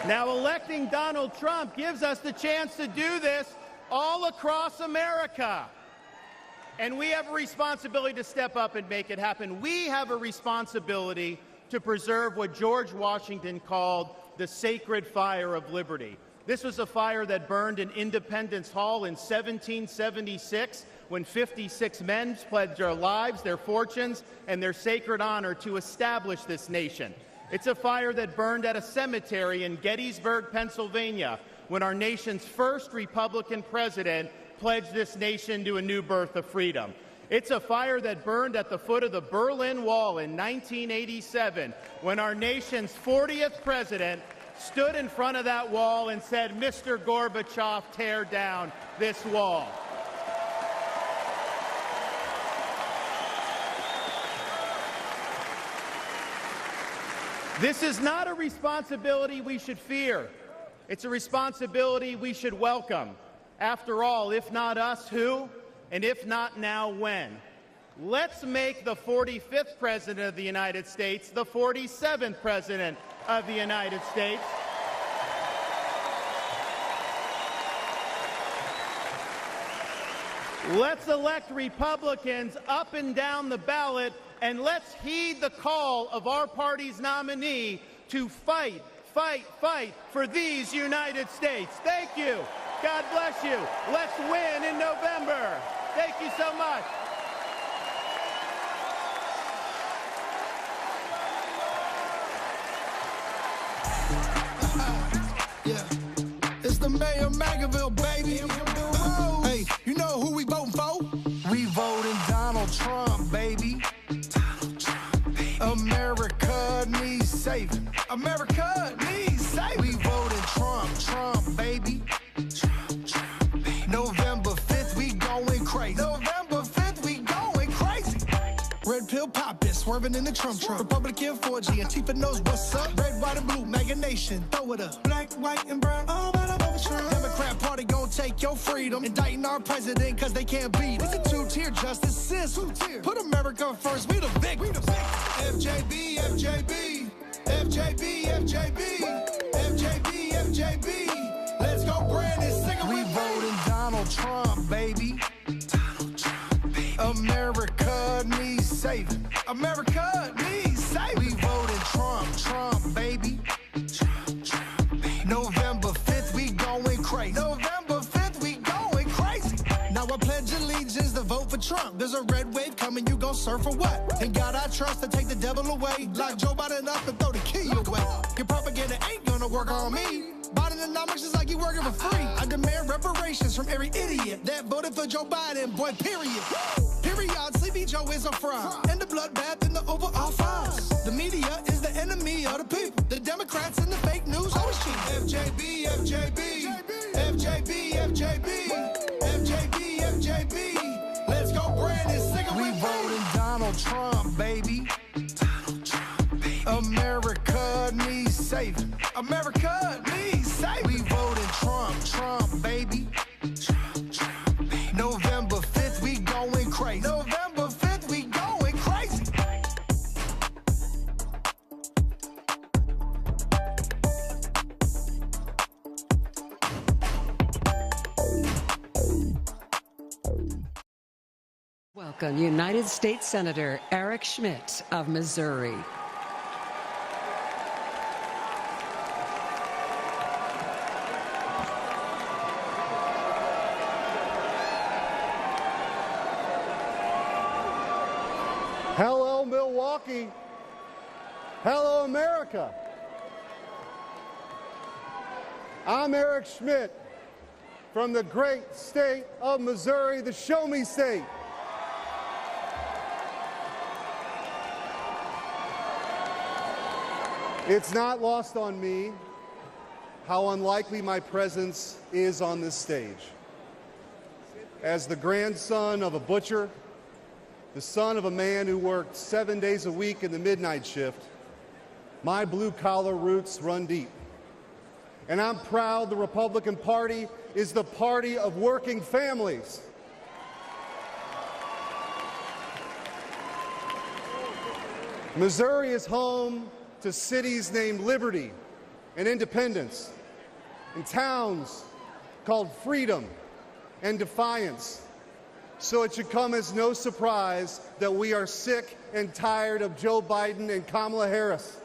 Now, electing Donald Trump gives us the chance to do this all across America. And we have a responsibility to step up and make it happen. We have a responsibility to preserve what George Washington called the sacred fire of liberty. This was a fire that burned in Independence Hall in 1776 when 56 men pledged their lives, their fortunes, and their sacred honor to establish this nation. It's a fire that burned at a cemetery in Gettysburg, Pennsylvania, when our nation's first Republican president pledged this nation to a new birth of freedom. It's a fire that burned at the foot of the Berlin Wall in 1987, when our nation's 40th president stood in front of that wall and said, "Mr. Gorbachev, tear down this wall." This is not a responsibility we should fear. It's a responsibility we should welcome. After all, if not us, who? And if not now, when? Let's make the 45th President of the United States the 47th President of the United States. Let's elect Republicans up and down the ballot, and let's heed the call of our party's nominee to fight, fight, fight for these United States. Thank you. God bless you. Let's win in November. Thank you so much. It's the mayor of Magaville, baby. Hey, you know who we voting for? We voting Donald Trump, baby. America needs saving. America needs saving. We voting Trump, baby. November 5th, we going crazy. November 5th, we going crazy. Red pill poppin', swerving in the Trump. Republican 4G, Antifa knows what's up. Red, white, and blue, MAGA nation, throw it up. Black, white, and brown, all about a Trump. Democrat party gon' take your freedom. Indicting our president cause they can't beat it. It's a two-tier justice system. Put America first, we the victims. FJB, FJB, FJB, FJB, FJB, FJB. Let's go, Brandon, sing it. We voting Donald Trump, baby. America needs saving. America needs saving. We voting Trump, baby. November 5th, we going crazy. November 5th, we going crazy. Now I pledge allegiance to vote for Trump. There's a red wave coming, you gon' surf for what? In God I trust to take the devil away. Lock Joe Biden up and throw the key away. Your propaganda ain't gonna work on me. Bidenomics is like you working for free. I demand reparations from every idiot that voted for Joe Biden, boy, period. Period, Sleepy Joe is a fraud. And the bloodbath in the Oval Office. The media is the enemy of the people. The Democrats and the fake news always cheat. FJB, FJB, FJB, FJB, FJB, FJB. Let's go, Brandon, sing it. We voting Donald Trump, baby. America needs saving. America needs saving. We voting Trump, baby. November 5th, we going crazy. November 5th, we going crazy. Welcome, United States Senator Eric Schmitt of Missouri. Hello, Milwaukee. Hello, America. I'm Eric Schmitt from the great state of Missouri, the Show Me State. It's not lost on me how unlikely my presence is on this stage. As the grandson of a butcher, the son of a man who worked 7 days a week in the midnight shift, my blue-collar roots run deep. And I'm proud the Republican Party is the party of working families. Missouri is home to cities named Liberty and Independence, and towns called Freedom and Defiance. So it should come as no surprise that we are sick and tired of Joe Biden and Kamala Harris.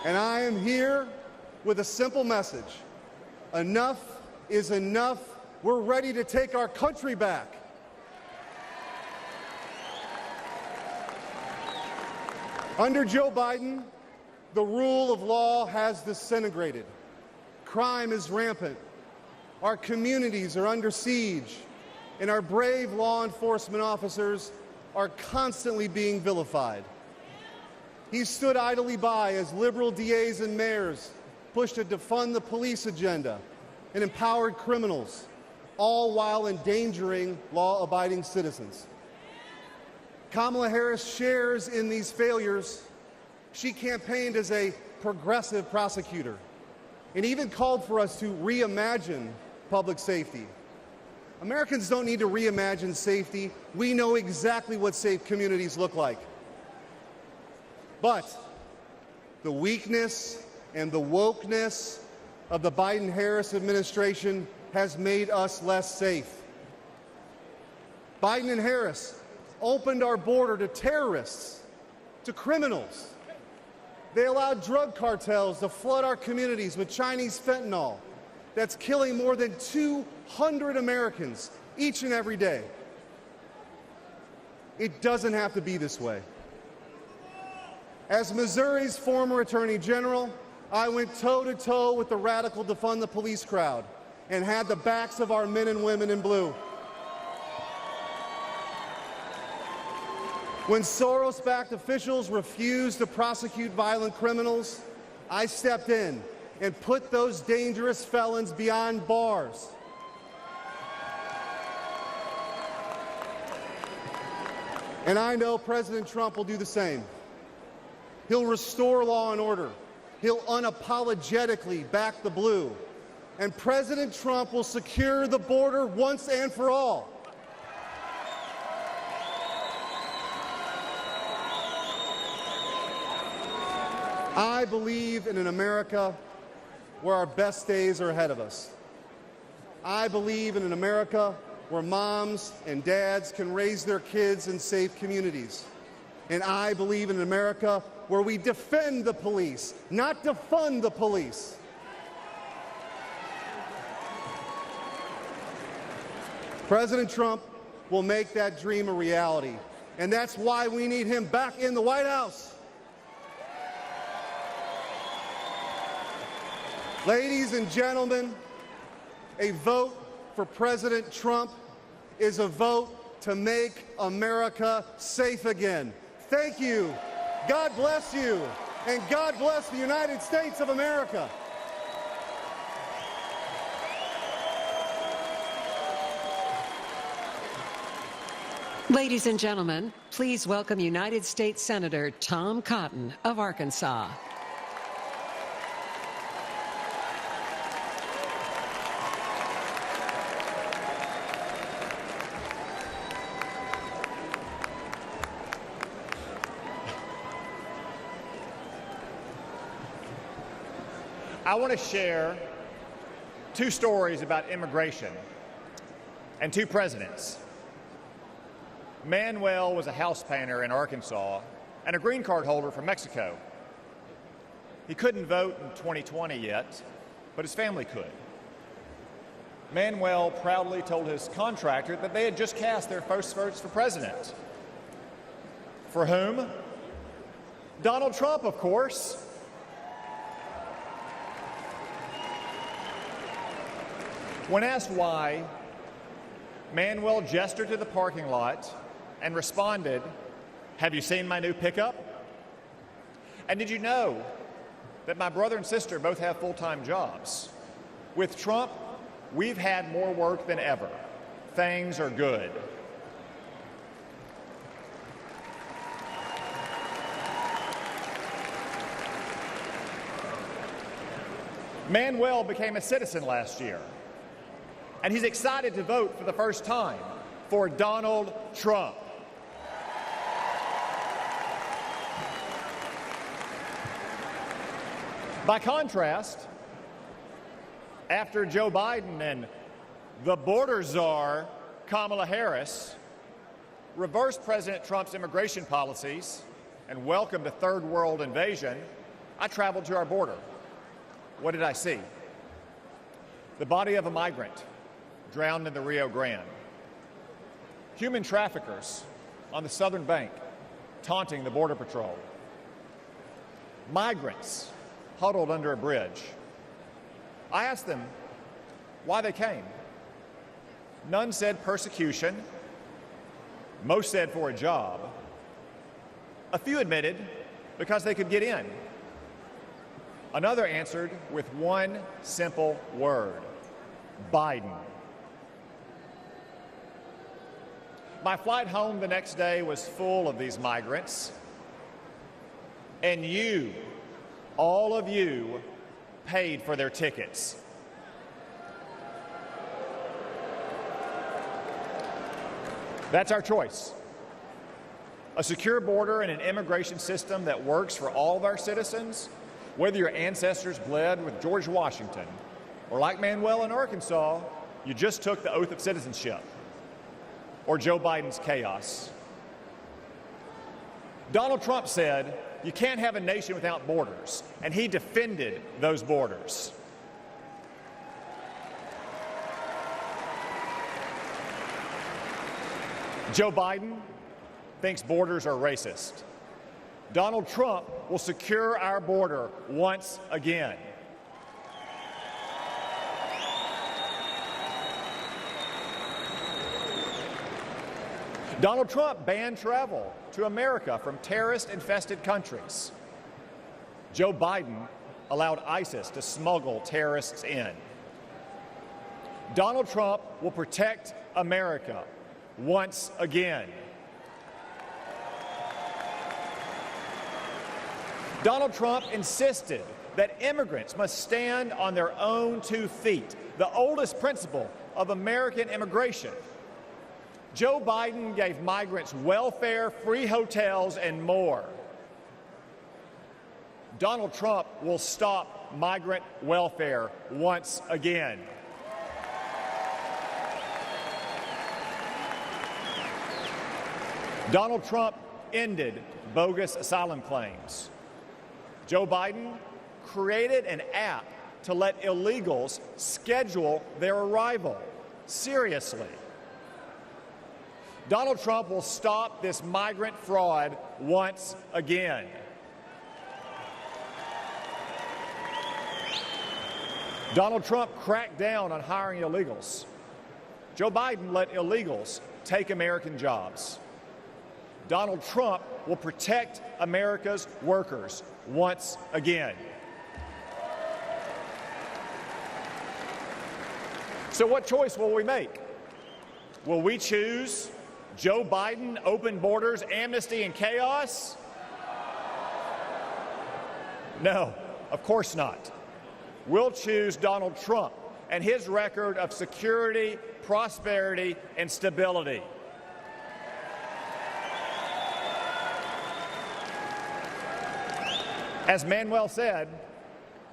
And I am here with a simple message. Enough is enough. We're ready to take our country back. Under Joe Biden, the rule of law has disintegrated. Crime is rampant. Our communities are under siege, and our brave law enforcement officers are constantly being vilified. He stood idly by as liberal DAs and mayors pushed a defund the police agenda and empowered criminals, all while endangering law-abiding citizens. Kamala Harris shares in these failures. She campaigned as a progressive prosecutor and even called for us to reimagine public safety. Americans don't need to reimagine safety. We know exactly what safe communities look like. But the weakness and the wokeness of the Biden-Harris administration has made us less safe. Biden and Harris opened our border to terrorists, to criminals. They allowed drug cartels to flood our communities with Chinese fentanyl that's killing more than 200 Americans each and every day. It doesn't have to be this way. As Missouri's former Attorney General, I went toe-to-toe with the radical defund the police crowd and had the backs of our men and women in blue. When Soros-backed officials refused to prosecute violent criminals, I stepped in and put those dangerous felons behind bars. And I know President Trump will do the same. He'll restore law and order. He'll unapologetically back the blue. And President Trump will secure the border once and for all. I believe in an America where our best days are ahead of us. I believe in an America where moms and dads can raise their kids in safe communities. And I believe in an America where we defend the police, not defund the police. President Trump will make that dream a reality, and that's why we need him back in the White House. Ladies and gentlemen, a vote for President Trump is a vote to make America safe again. Thank you. God bless you. And God bless the United States of America. Ladies and gentlemen, please welcome United States Senator Tom Cotton of Arkansas. I want to share two stories about immigration and two presidents. Manuel was a house painter in Arkansas and a green card holder from Mexico. He couldn't vote in 2020 yet, but his family could. Manuel proudly told his contractor that they had just cast their first votes for president. For whom? Donald Trump, of course. When asked why, Manuel gestured to the parking lot and responded, "Have you seen my new pickup? And did you know that my brother and sister both have full-time jobs? With Trump, we've had more work than ever. Things are good." Manuel became a citizen last year, and he's excited to vote for the first time for Donald Trump. By contrast, after Joe Biden and the border czar, Kamala Harris, reversed President Trump's immigration policies and welcomed a third world invasion, I traveled to our border. What did I see? The body of a migrant drowned in the Rio Grande. Human traffickers on the southern bank taunting the Border Patrol. Migrants huddled under a bridge. I asked them why they came. None said persecution. Most said for a job. A few admitted because they could get in. Another answered with one simple word: Biden. My flight home the next day was full of these migrants, and you, all of you, paid for their tickets. That's our choice. A secure border and an immigration system that works for all of our citizens, whether your ancestors bled with George Washington, or like Manuel in Arkansas, you just took the oath of citizenship, or Joe Biden's chaos. Donald Trump said, you can't have a nation without borders, and he defended those borders. Joe Biden thinks borders are racist. Donald Trump will secure our border once again. Donald Trump banned travel to America from terrorist-infested countries. Joe Biden allowed ISIS to smuggle terrorists in. Donald Trump will protect America once again. Donald Trump insisted that immigrants must stand on their own 2 feet, the oldest principle of American immigration. Joe Biden gave migrants welfare, free hotels, and more. Donald Trump will stop migrant welfare once again. Donald Trump ended bogus asylum claims. Joe Biden created an app to let illegals schedule their arrival. Seriously. Donald Trump will stop this migrant fraud once again. Donald Trump cracked down on hiring illegals. Joe Biden let illegals take American jobs. Donald Trump will protect America's workers once again. So what choice will we make? Will we choose Joe Biden, open borders, amnesty, and chaos? No, of course not. We'll choose Donald Trump and his record of security, prosperity, and stability. As Manuel said,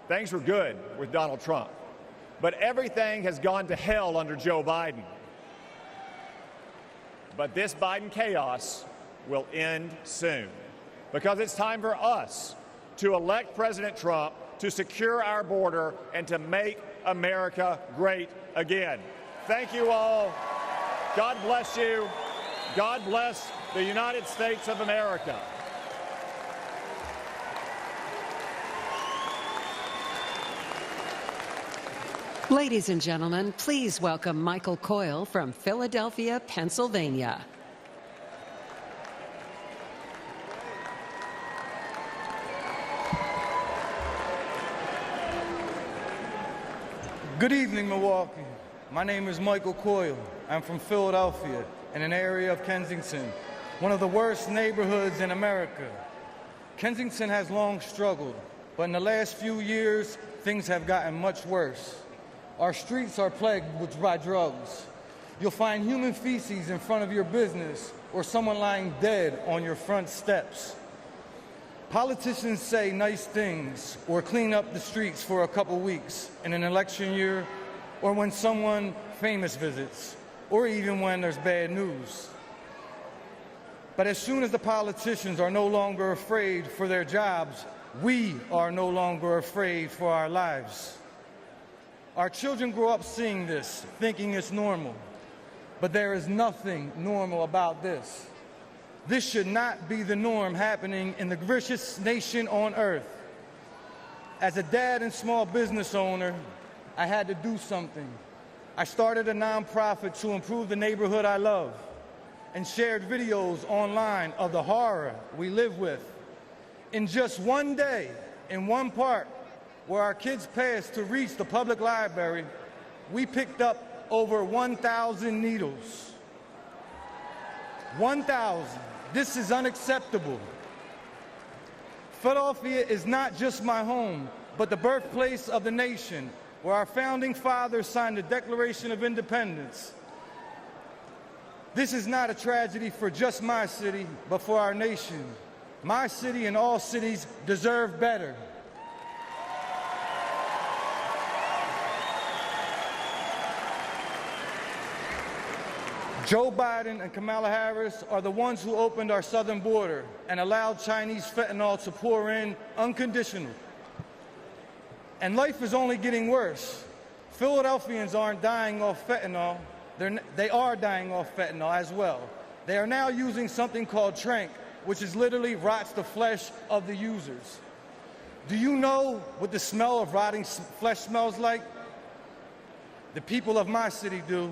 things were good with Donald Trump, but everything has gone to hell under Joe Biden. But this Biden chaos will end soon, because it's time for us to elect President Trump to secure our border and to make America great again. Thank you all. God bless you. God bless the United States of America. Ladies and gentlemen, please welcome Michael Coyle from Philadelphia, Pennsylvania. Good evening, Milwaukee. My name is Michael Coyle. I'm from Philadelphia, in an area of Kensington, one of the worst neighborhoods in America. Kensington has long struggled, but in the last few years, things have gotten much worse. Our streets are plagued by drugs. You'll find human feces in front of your business or someone lying dead on your front steps. Politicians say nice things or clean up the streets for a couple weeks in an election year, or when someone famous visits, or even when there's bad news. But as soon as the politicians are no longer afraid for their jobs, we are no longer afraid for our lives. Our children grow up seeing this, thinking it's normal. But there is nothing normal about this. This should not be the norm happening in the richest nation on earth. As a dad and small business owner, I had to do something. I started a nonprofit to improve the neighborhood I love and shared videos online of the horror we live with. In just one day, in one park, where our kids passed to reach the public library, we picked up over 1,000 needles. 1,000. This is unacceptable. Philadelphia is not just my home, but the birthplace of the nation, where our founding fathers signed the Declaration of Independence. This is not a tragedy for just my city, but for our nation. My city and all cities deserve better. Joe Biden and Kamala Harris are the ones who opened our southern border and allowed Chinese fentanyl to pour in unconditionally. And life is only getting worse. Philadelphians aren't dying off fentanyl. They are dying off fentanyl as well. They are now using something called tranq, which is literally rots the flesh of the users. Do you know what the smell of rotting flesh smells like? The people of my city do.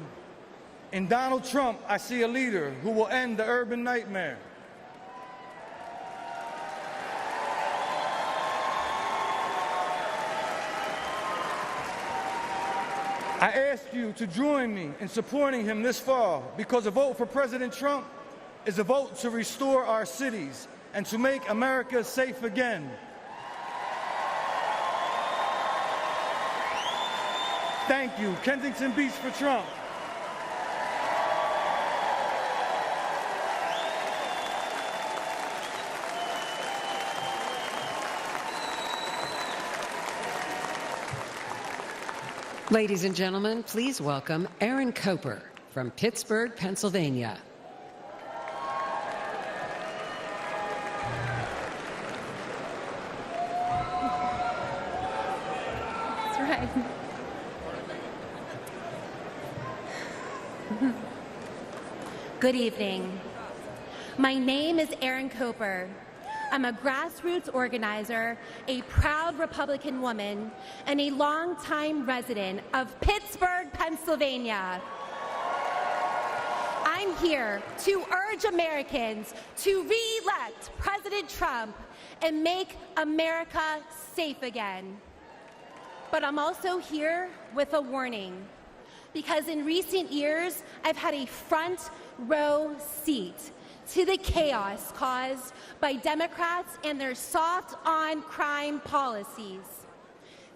In Donald Trump, I see a leader who will end the urban nightmare. I ask you to join me in supporting him this fall, because a vote for President Trump is a vote to restore our cities and to make America safe again. Thank you. Kensington Beach for Trump. Ladies and gentlemen, please welcome Aaron Coper from Pittsburgh, Pennsylvania. That's right. Good evening. My name is Aaron Coper. I'm a grassroots organizer, a proud Republican woman, and a longtime resident of Pittsburgh, Pennsylvania. I'm here to urge Americans to re-elect President Trump and make America safe again. But I'm also here with a warning, because in recent years, I've had a front row seat to the chaos caused by Democrats and their soft on crime policies.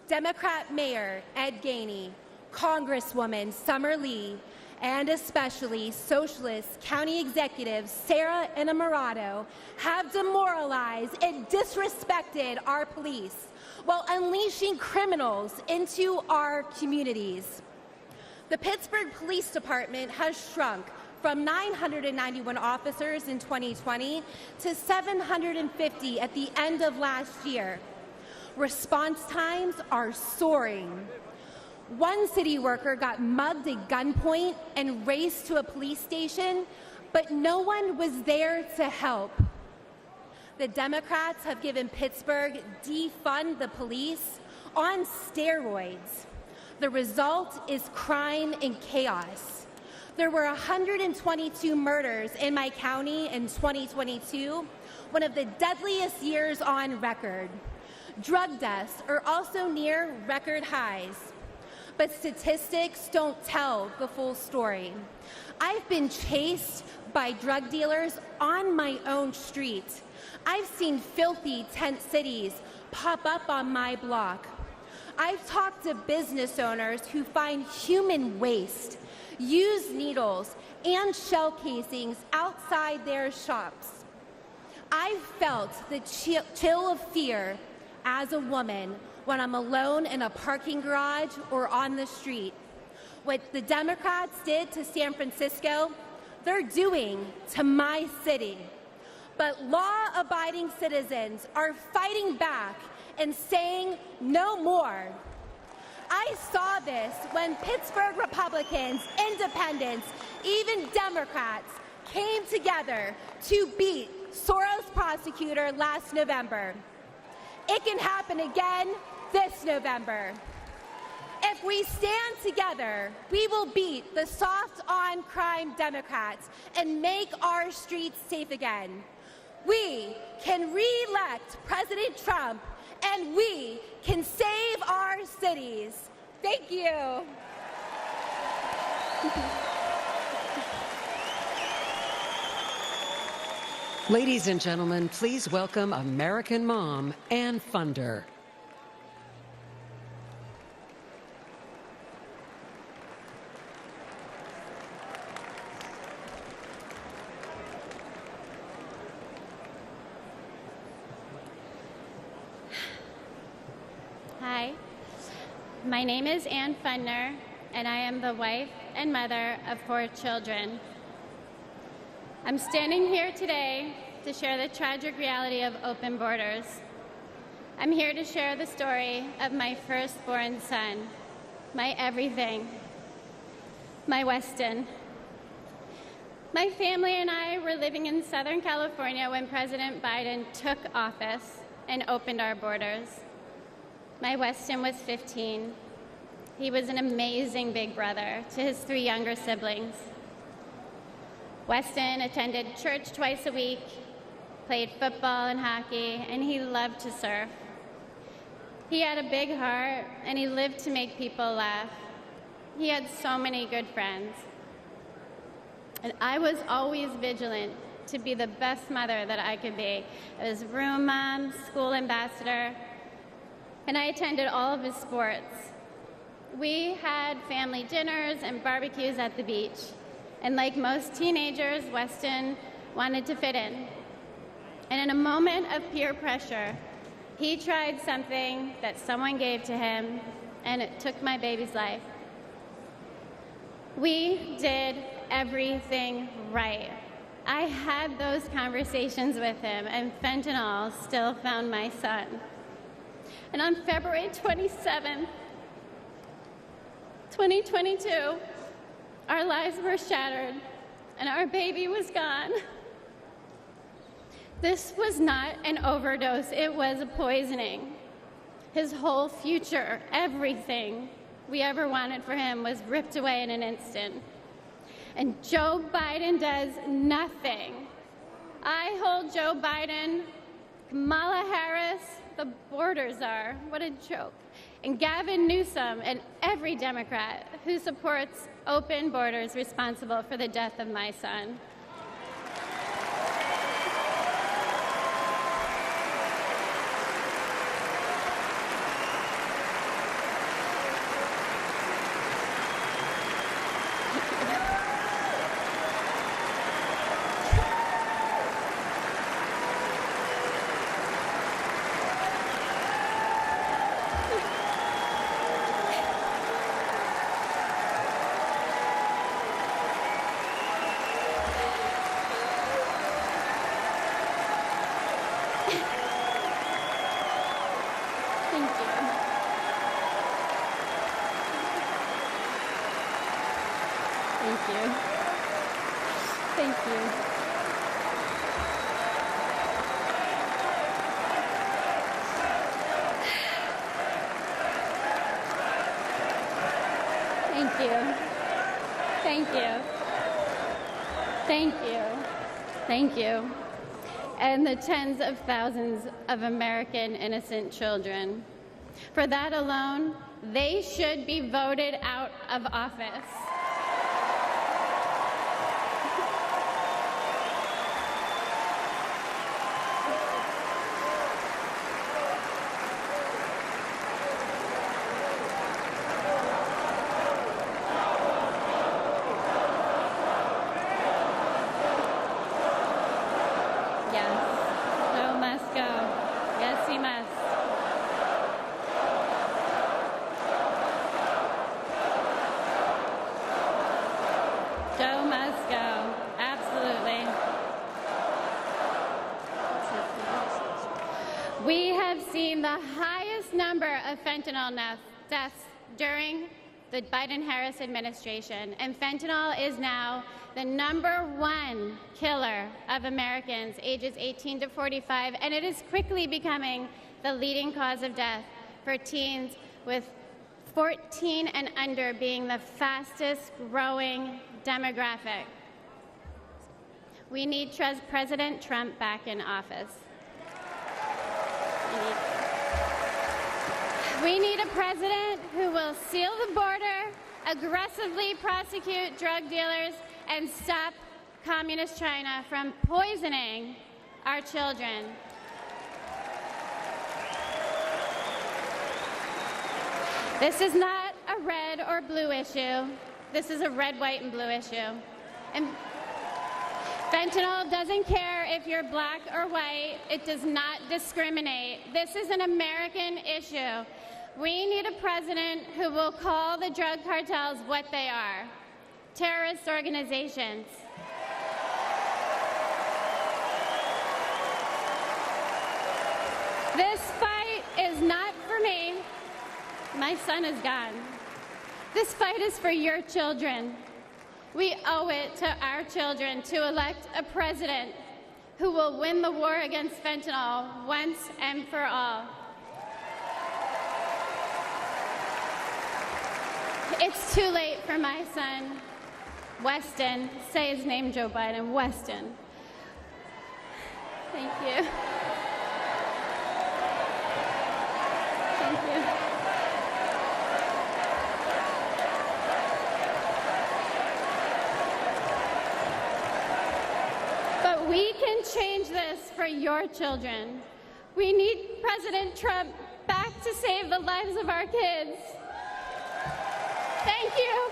Democrat Mayor Ed Gainey, Congresswoman Summer Lee, and especially Socialist County Executives Sarah Innamorato have demoralized and disrespected our police while unleashing criminals into our communities. The Pittsburgh Police Department has shrunk from 991 officers in 2020 to 750 at the end of last year. Response times are soaring. One city worker got mugged at gunpoint and raced to a police station, but no one was there to help. The Democrats have given Pittsburgh defund the police on steroids. The result is crime and chaos. There were 122 murders in my county in 2022, one of the deadliest years on record. Drug deaths are also near record highs. But statistics don't tell the full story. I've been chased by drug dealers on my own street. I've seen filthy tent cities pop up on my block. I've talked to business owners who find human waste, used needles, and shell casings outside their shops. I've felt the chill of fear as a woman when I'm alone in a parking garage or on the street. What the Democrats did to San Francisco, they're doing to my city. But law-abiding citizens are fighting back and saying no more. I saw this when Pittsburgh Republicans, independents, even Democrats came together to beat Soros prosecutor last November. It can happen again this November. If we stand together, we will beat the soft on crime Democrats and make our streets safe again. We can re-elect President Trump, and we can save our cities. Thank you. Ladies and gentlemen, please welcome American mom and funder. My name is Ann Fundner, and I am the wife and mother of 4 children. I'm standing here today to share the tragic reality of open borders. I'm here to share the story of my firstborn son, my everything, my Weston. My family and I were living in Southern California when President Biden took office and opened our borders. My Weston was 15. He was an amazing big brother to his 3 younger siblings. Weston attended church twice a week, played football and hockey, and he loved to surf. He had a big heart, and he lived to make people laugh. He had so many good friends. And I was always vigilant to be the best mother that I could be. I was room mom, school ambassador, and I attended all of his sports. We had family dinners and barbecues at the beach. And like most teenagers, Weston wanted to fit in. And in a moment of peer pressure, he tried something that someone gave to him, and it took my baby's life. We did everything right. I had those conversations with him, and fentanyl still found my son. And on February 27th, 2022, our lives were shattered, and our baby was gone. This was not an overdose, it was a poisoning. His whole future, everything we ever wanted for him was ripped away in an instant. And Joe Biden does nothing. I hold Joe Biden, Kamala Harris, the border czar, what a joke, and Gavin Newsom and every Democrat who supports open borders responsible for the death of my son. Thank you. And the tens of thousands of American innocent children. For that alone, they should be voted out of office. Fentanyl deaths during the Biden-Harris administration, and fentanyl is now the #1 killer of Americans ages 18 to 45, and it is quickly becoming the leading cause of death for teens, with 14 and under being the fastest growing demographic. We need President Trump back in office. We need a president who will seal the border, aggressively prosecute drug dealers, and stop Communist China from poisoning our children. This is not a red or blue issue. This is a red, white, and blue issue. And fentanyl doesn't care if you're black or white. It does not discriminate. This is an American issue. We need a president who will call the drug cartels what they are: terrorist organizations. This fight is not for me. My son is gone. This fight is for your children. We owe it to our children to elect a president who will win the war against fentanyl once and for all. It's too late for my son, Weston. Say his name, Joe Biden. Weston. Thank you. Thank you. But we can change this for your children. We need President Trump back to save the lives of our kids. Thank you.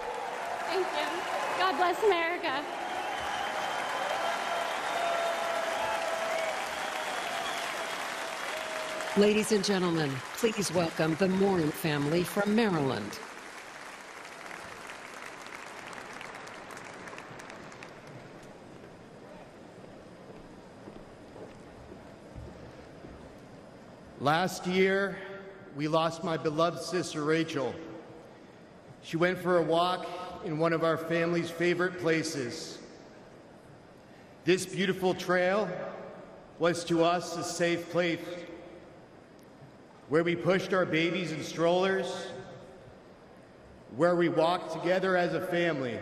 Thank you. God bless America. Ladies and gentlemen, please welcome the Moreno family from Maryland. Last year, we lost my beloved sister, Rachel. She went for a walk in one of our family's favorite places. This beautiful trail was to us a safe place where we pushed our babies in strollers, where we walked together as a family,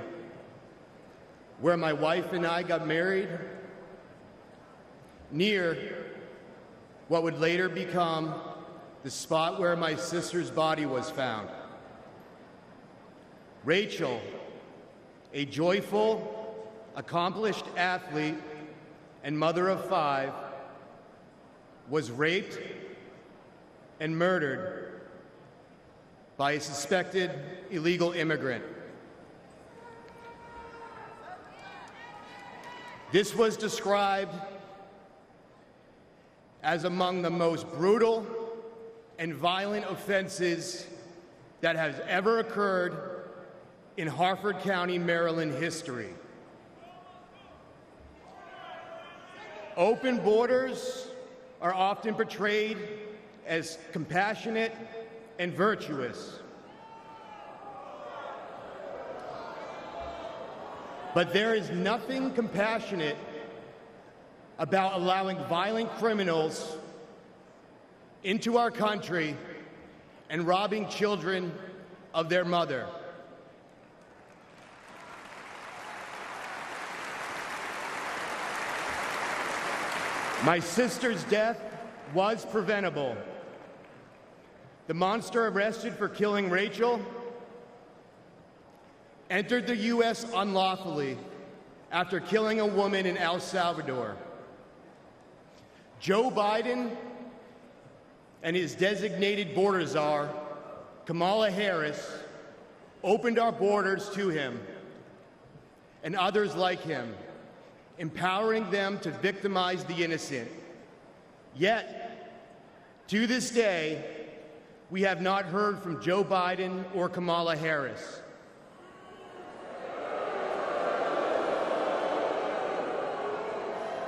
where my wife and I got married, near what would later become the spot where my sister's body was found. Rachel, a joyful, accomplished athlete and mother of 5, was raped and murdered by a suspected illegal immigrant. This was described as among the most brutal and violent offenses that has ever occurred in Harford County, Maryland history. Open borders are often portrayed as compassionate and virtuous. But there is nothing compassionate about allowing violent criminals into our country and robbing children of their mother. My sister's death was preventable. The monster arrested for killing Rachel entered the U.S. unlawfully after killing a woman in El Salvador. Joe Biden and his designated border czar, Kamala Harris, opened our borders to him and others like him, empowering them to victimize the innocent. Yet, to this day, we have not heard from Joe Biden or Kamala Harris.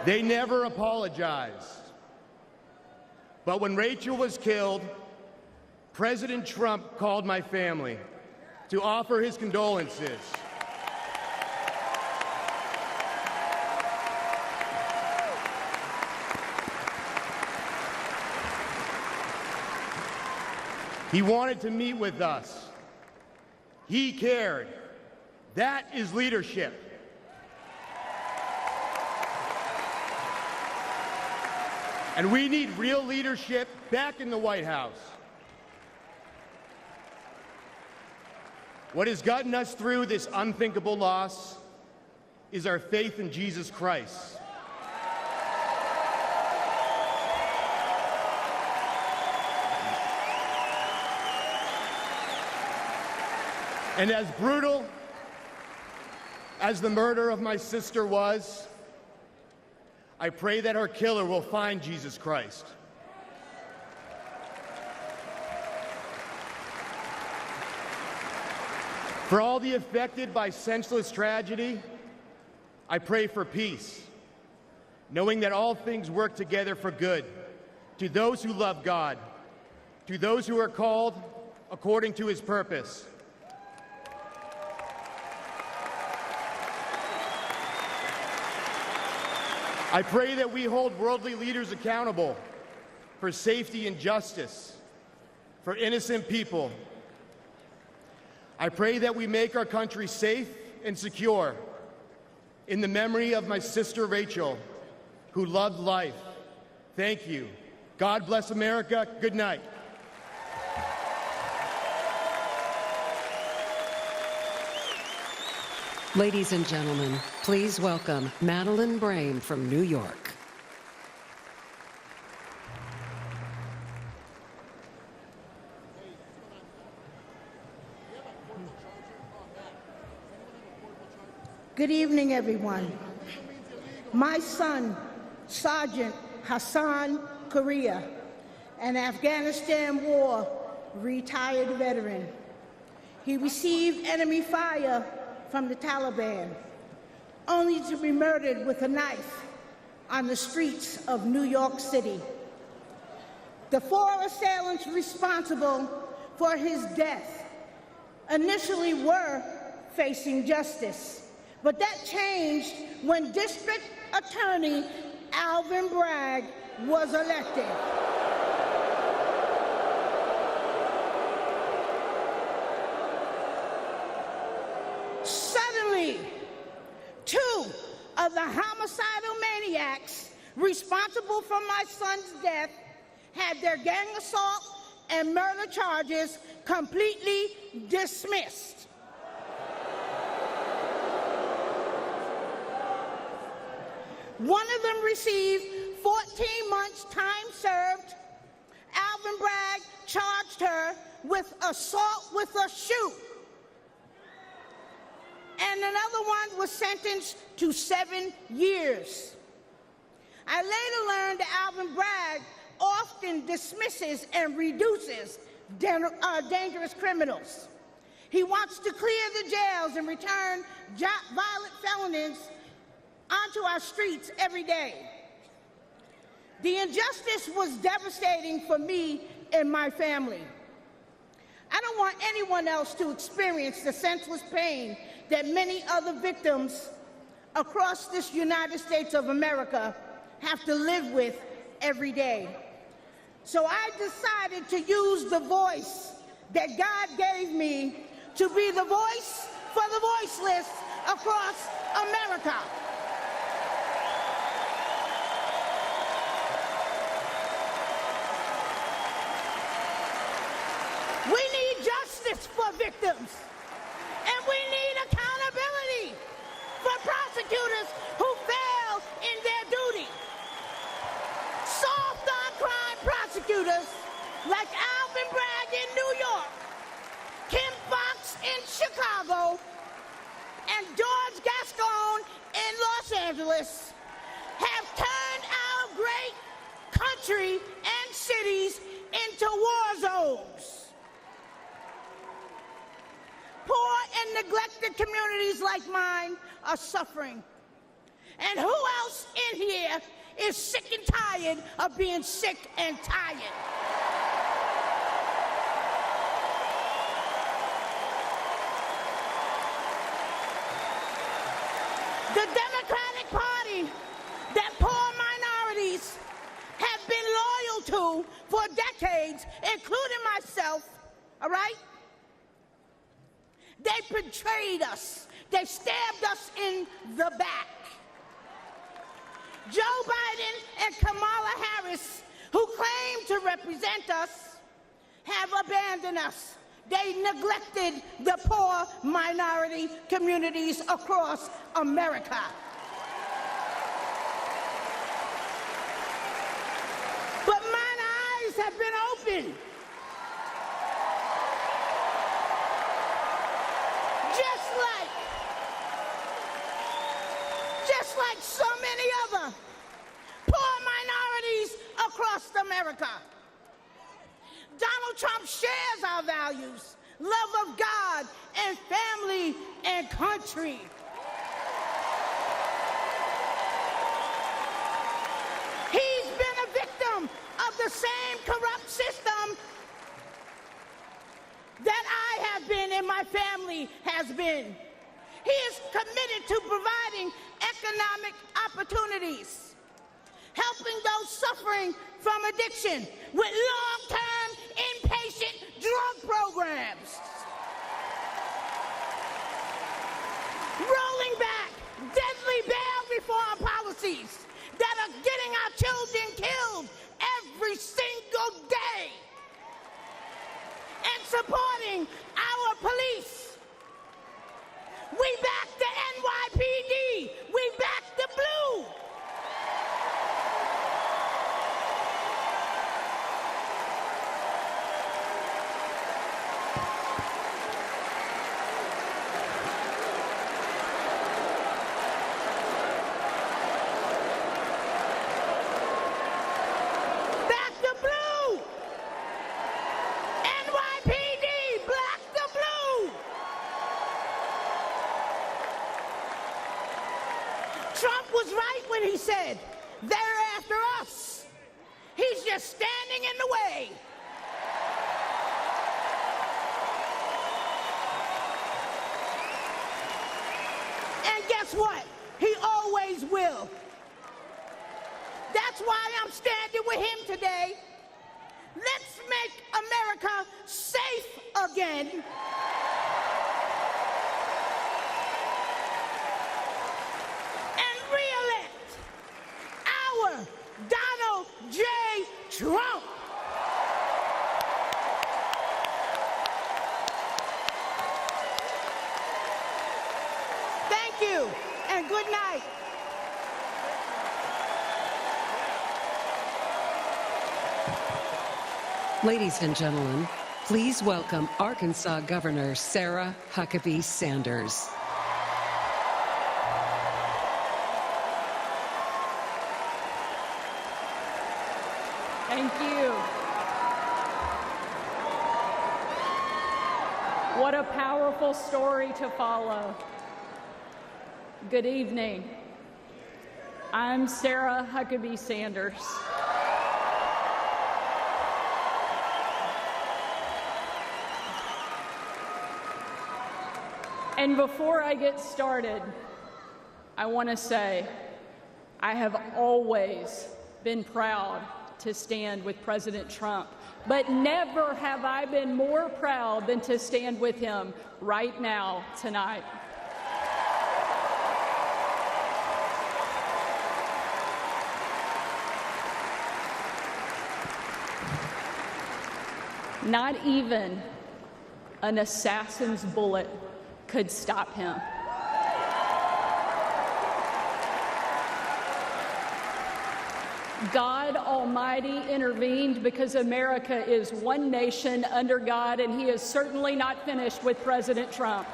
They never apologized. But when Rachel was killed, President Trump called my family to offer his condolences. He wanted to meet with us. He cared. That is leadership. And we need real leadership back in the White House. What has gotten us through this unthinkable loss is our faith in Jesus Christ. And as brutal as the murder of my sister was, I pray that her killer will find Jesus Christ. For all the affected by senseless tragedy, I pray for peace, knowing that all things work together for good, to those who love God, to those who are called according to his purpose. I pray that we hold worldly leaders accountable for safety and justice, for innocent people. I pray that we make our country safe and secure in the memory of my sister Rachel, who loved life. Thank you. God bless America. Good night. Ladies and gentlemen, please welcome Meline Brain from New York. Good evening, everyone. My son, Sergeant Hassan Korea, an Afghanistan War retired veteran. He received enemy fire from the Taliban, only to be murdered with a knife on the streets of New York City. The 4 assailants responsible for his death initially were facing justice, but that changed when District Attorney Alvin Bragg was elected. Suddenly, 2 of the homicidal maniacs responsible for my son's death had their gang assault and murder charges completely dismissed. One of them received 14 months time served. Alvin Bragg charged her with assault with a shoe. And another one was sentenced to 7 years. I later learned that Alvin Bragg often dismisses and reduces dangerous criminals. He wants to clear the jails and return violent felons onto our streets every day. The injustice was devastating for me and my family. I don't want anyone else to experience the senseless pain that many other victims across this United States of America have to live with every day. So I decided to use the voice that God gave me to be the voice for the voiceless across America. We need justice for victims, and we need accountability for prosecutors who fail in their duty. Soft on crime prosecutors like Alvin Bragg in New York, Kim Foxx in Chicago, and George Gascon in Los Angeles have turned our great country and cities into war zones. Poor and neglected communities like mine are suffering. And who else in here is sick and tired of being sick and tired? The Democratic Party that poor minorities have been loyal to for decades, including myself, all right? They betrayed us. They stabbed us in the back. Joe Biden and Kamala Harris, who claim to represent us, have abandoned us. They neglected the poor minority communities across America. But mine eyes have been opened. Just like so many other poor minorities across America. Donald Trump shares our values, love of God and family and country. He's been a victim of the same corrupt system that I have been and my family has been. He is committed to providing economic opportunities, helping those suffering from addiction with long-term inpatient drug programs, rolling back deadly bail reform policies that are getting our children killed every single day, and supporting our police. We back the NYPD. We back the blue. Back the blue. NYPD, black the blue. Trump was right when he said, they're after us. He's just standing in the way. And guess what? He always will. That's why I'm standing with him today. Let's make America safe again. Re-elect our Donald J. Trump. Thank you, and good night. Ladies and gentlemen, please welcome Arkansas Governor Sarah Huckabee Sanders. Thank you. What a powerful story to follow. Good evening. I'm Sarah Huckabee Sanders. And before I get started, I want to say I have always been proud to stand with President Trump, but never have I been more proud than to stand with him right now, tonight. Not even an assassin's bullet could stop him. God Almighty intervened because America is one nation under God, and he is certainly not finished with President Trump.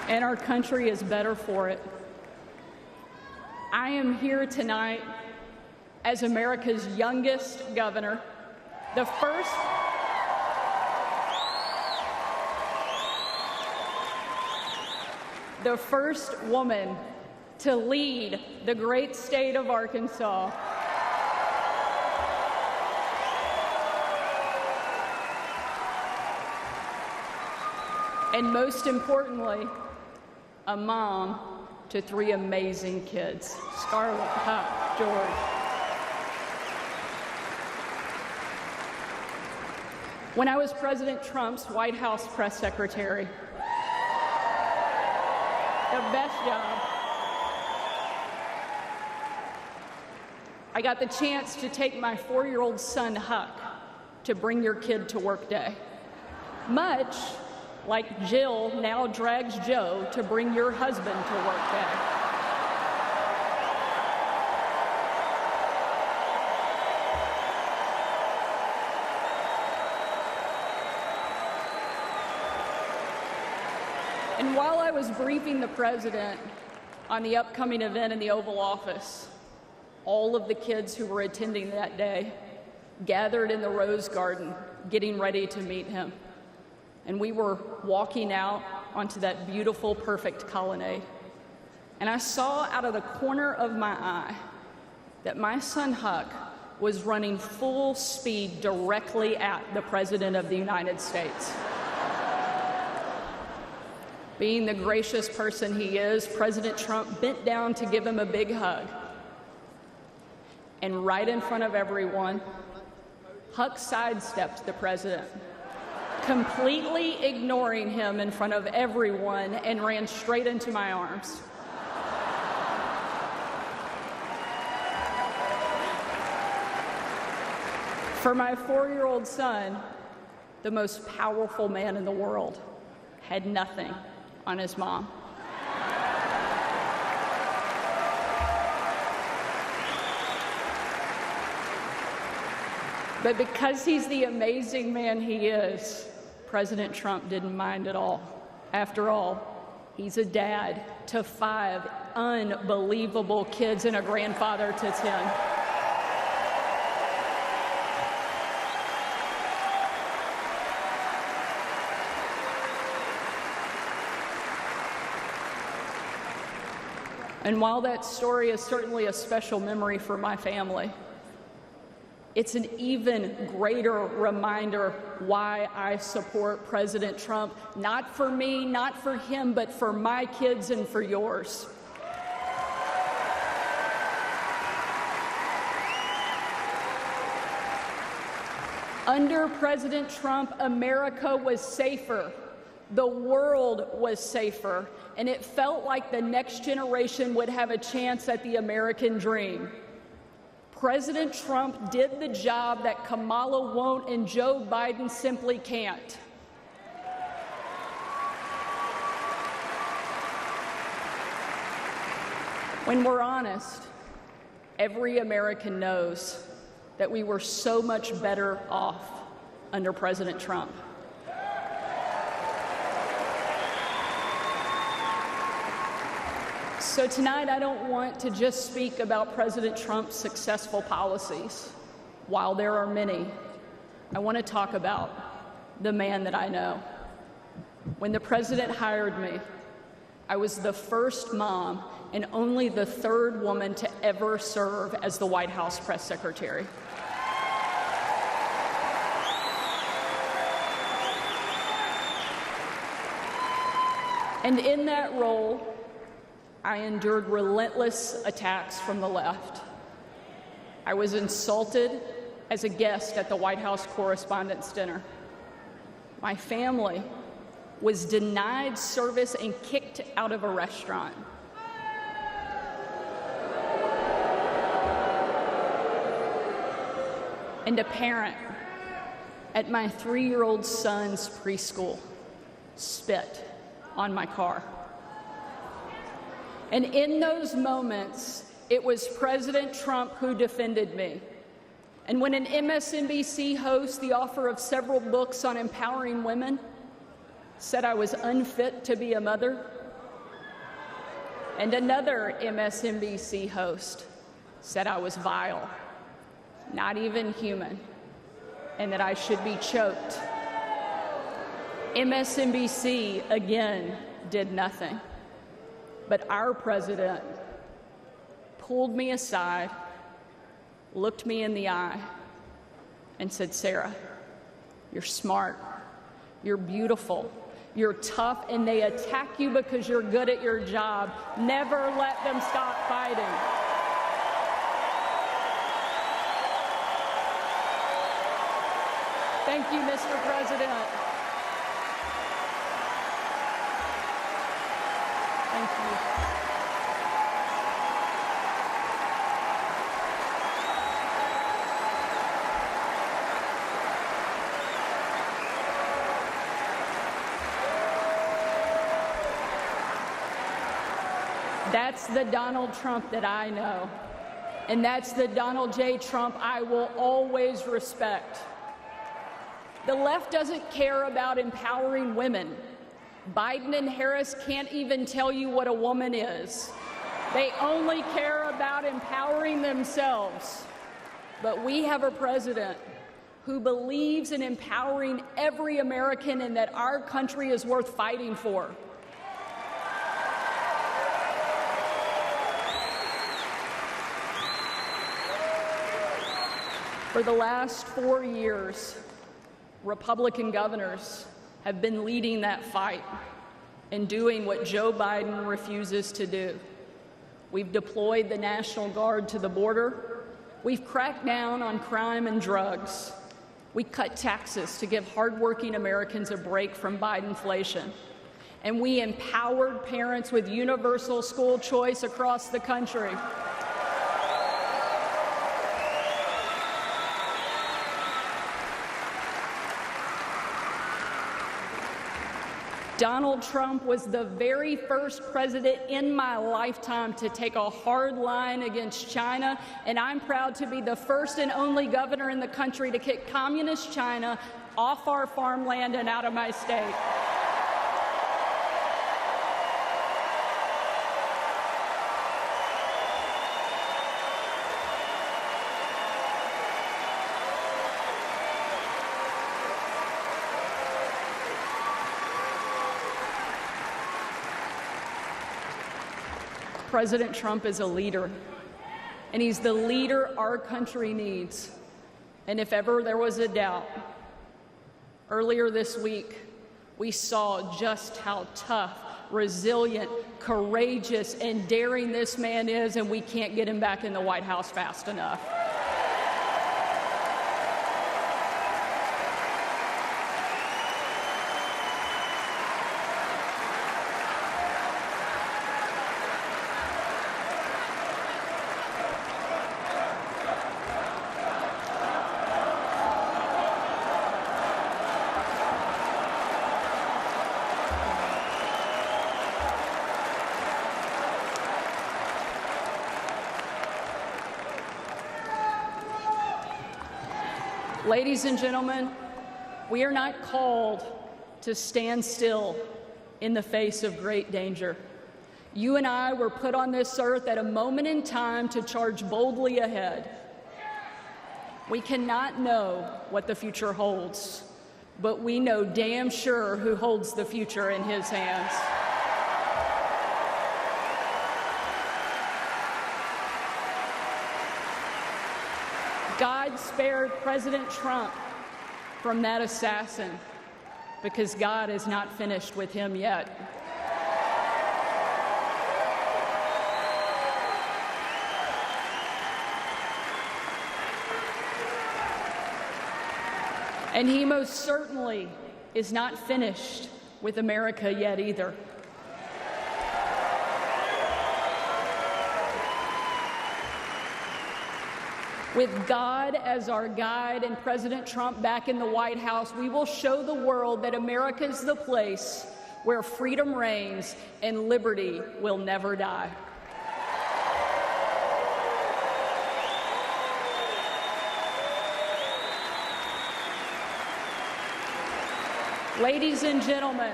And our country is better for it. I am here tonight as America's youngest governor, the first woman to lead the great state of Arkansas. And most importantly, a mom to 3 amazing kids, Scarlett, Huck, George. When I was President Trump's White House press secretary, the best job, I got the chance to take my 4-year-old son, Huck, to Bring Your Kid to Work Day. Much like Jill now drags Joe to Bring Your Husband to Work Day. And while I was briefing the president on the upcoming event in the Oval Office, all of the kids who were attending that day gathered in the Rose Garden, getting ready to meet him. And we were walking out onto that beautiful, perfect colonnade. And I saw out of the corner of my eye that my son Huck was running full speed directly at the President of the United States. Being the gracious person he is, President Trump bent down to give him a big hug. And right in front of everyone, Huck sidestepped the president, completely ignoring him in front of everyone, and ran straight into my arms. For my 4-year-old son, the most powerful man in the world had nothing on his mom. But because he's the amazing man he is, President Trump didn't mind at all. After all, he's a dad to 5 unbelievable kids and a grandfather to 10. And while that story is certainly a special memory for my family, it's an even greater reminder why I support President Trump, not for me, not for him, but for my kids and for yours. Under President Trump, America was safer. The world was safer, and it felt like the next generation would have a chance at the American dream. President Trump did the job that Kamala won't and Joe Biden simply can't. When we're honest, every American knows that we were so much better off under President Trump. So tonight, I don't want to just speak about President Trump's successful policies. While there are many, I want to talk about the man that I know. When the president hired me, I was the first mom and only the 3rd woman to ever serve as the White House press secretary. And in that role, I endured relentless attacks from the left. I was insulted as a guest at the White House Correspondents' Dinner. My family was denied service and kicked out of a restaurant. And a parent at my 3-year-old son's preschool spit on my car. And in those moments, it was President Trump who defended me. And when an MSNBC host, the author of several books on empowering women, said I was unfit to be a mother, and another MSNBC host said I was vile, not even human, and that I should be choked, MSNBC again did nothing. But our president pulled me aside, looked me in the eye, and said, "Sarah, you're smart, you're beautiful, you're tough, and they attack you because you're good at your job. Never let them stop fighting." Thank you, Mr. President. Thank you. That's the Donald Trump that I know. And that's the Donald J. Trump I will always respect. The left doesn't care about empowering women. Biden and Harris can't even tell you what a woman is. They only care about empowering themselves. But we have a president who believes in empowering every American and that our country is worth fighting for. For the last 4 years, Republican governors have been leading that fight and doing what Joe Biden refuses to do. We've deployed the National Guard to the border. We've cracked down on crime and drugs. We cut taxes to give hardworking Americans a break from Bidenflation. And we empowered parents with universal school choice across the country. Donald Trump was the very first president in my lifetime to take a hard line against China, and I'm proud to be the first and only governor in the country to kick communist China off our farmland and out of my state. President Trump is a leader, and he's the leader our country needs. And if ever there was a doubt, earlier this week, we saw just how tough, resilient, courageous, and daring this man is, and we can't get him back in the White House fast enough. Ladies and gentlemen, we are not called to stand still in the face of great danger. You and I were put on this earth at a moment in time to charge boldly ahead. We cannot know what the future holds, but we know damn sure who holds the future in his hands. God spared President Trump from that assassin because God is not finished with him yet. And he most certainly is not finished with America yet either. With God as our guide and President Trump back in the White House, we will show the world that America is the place where freedom reigns and liberty will never die. Ladies and gentlemen,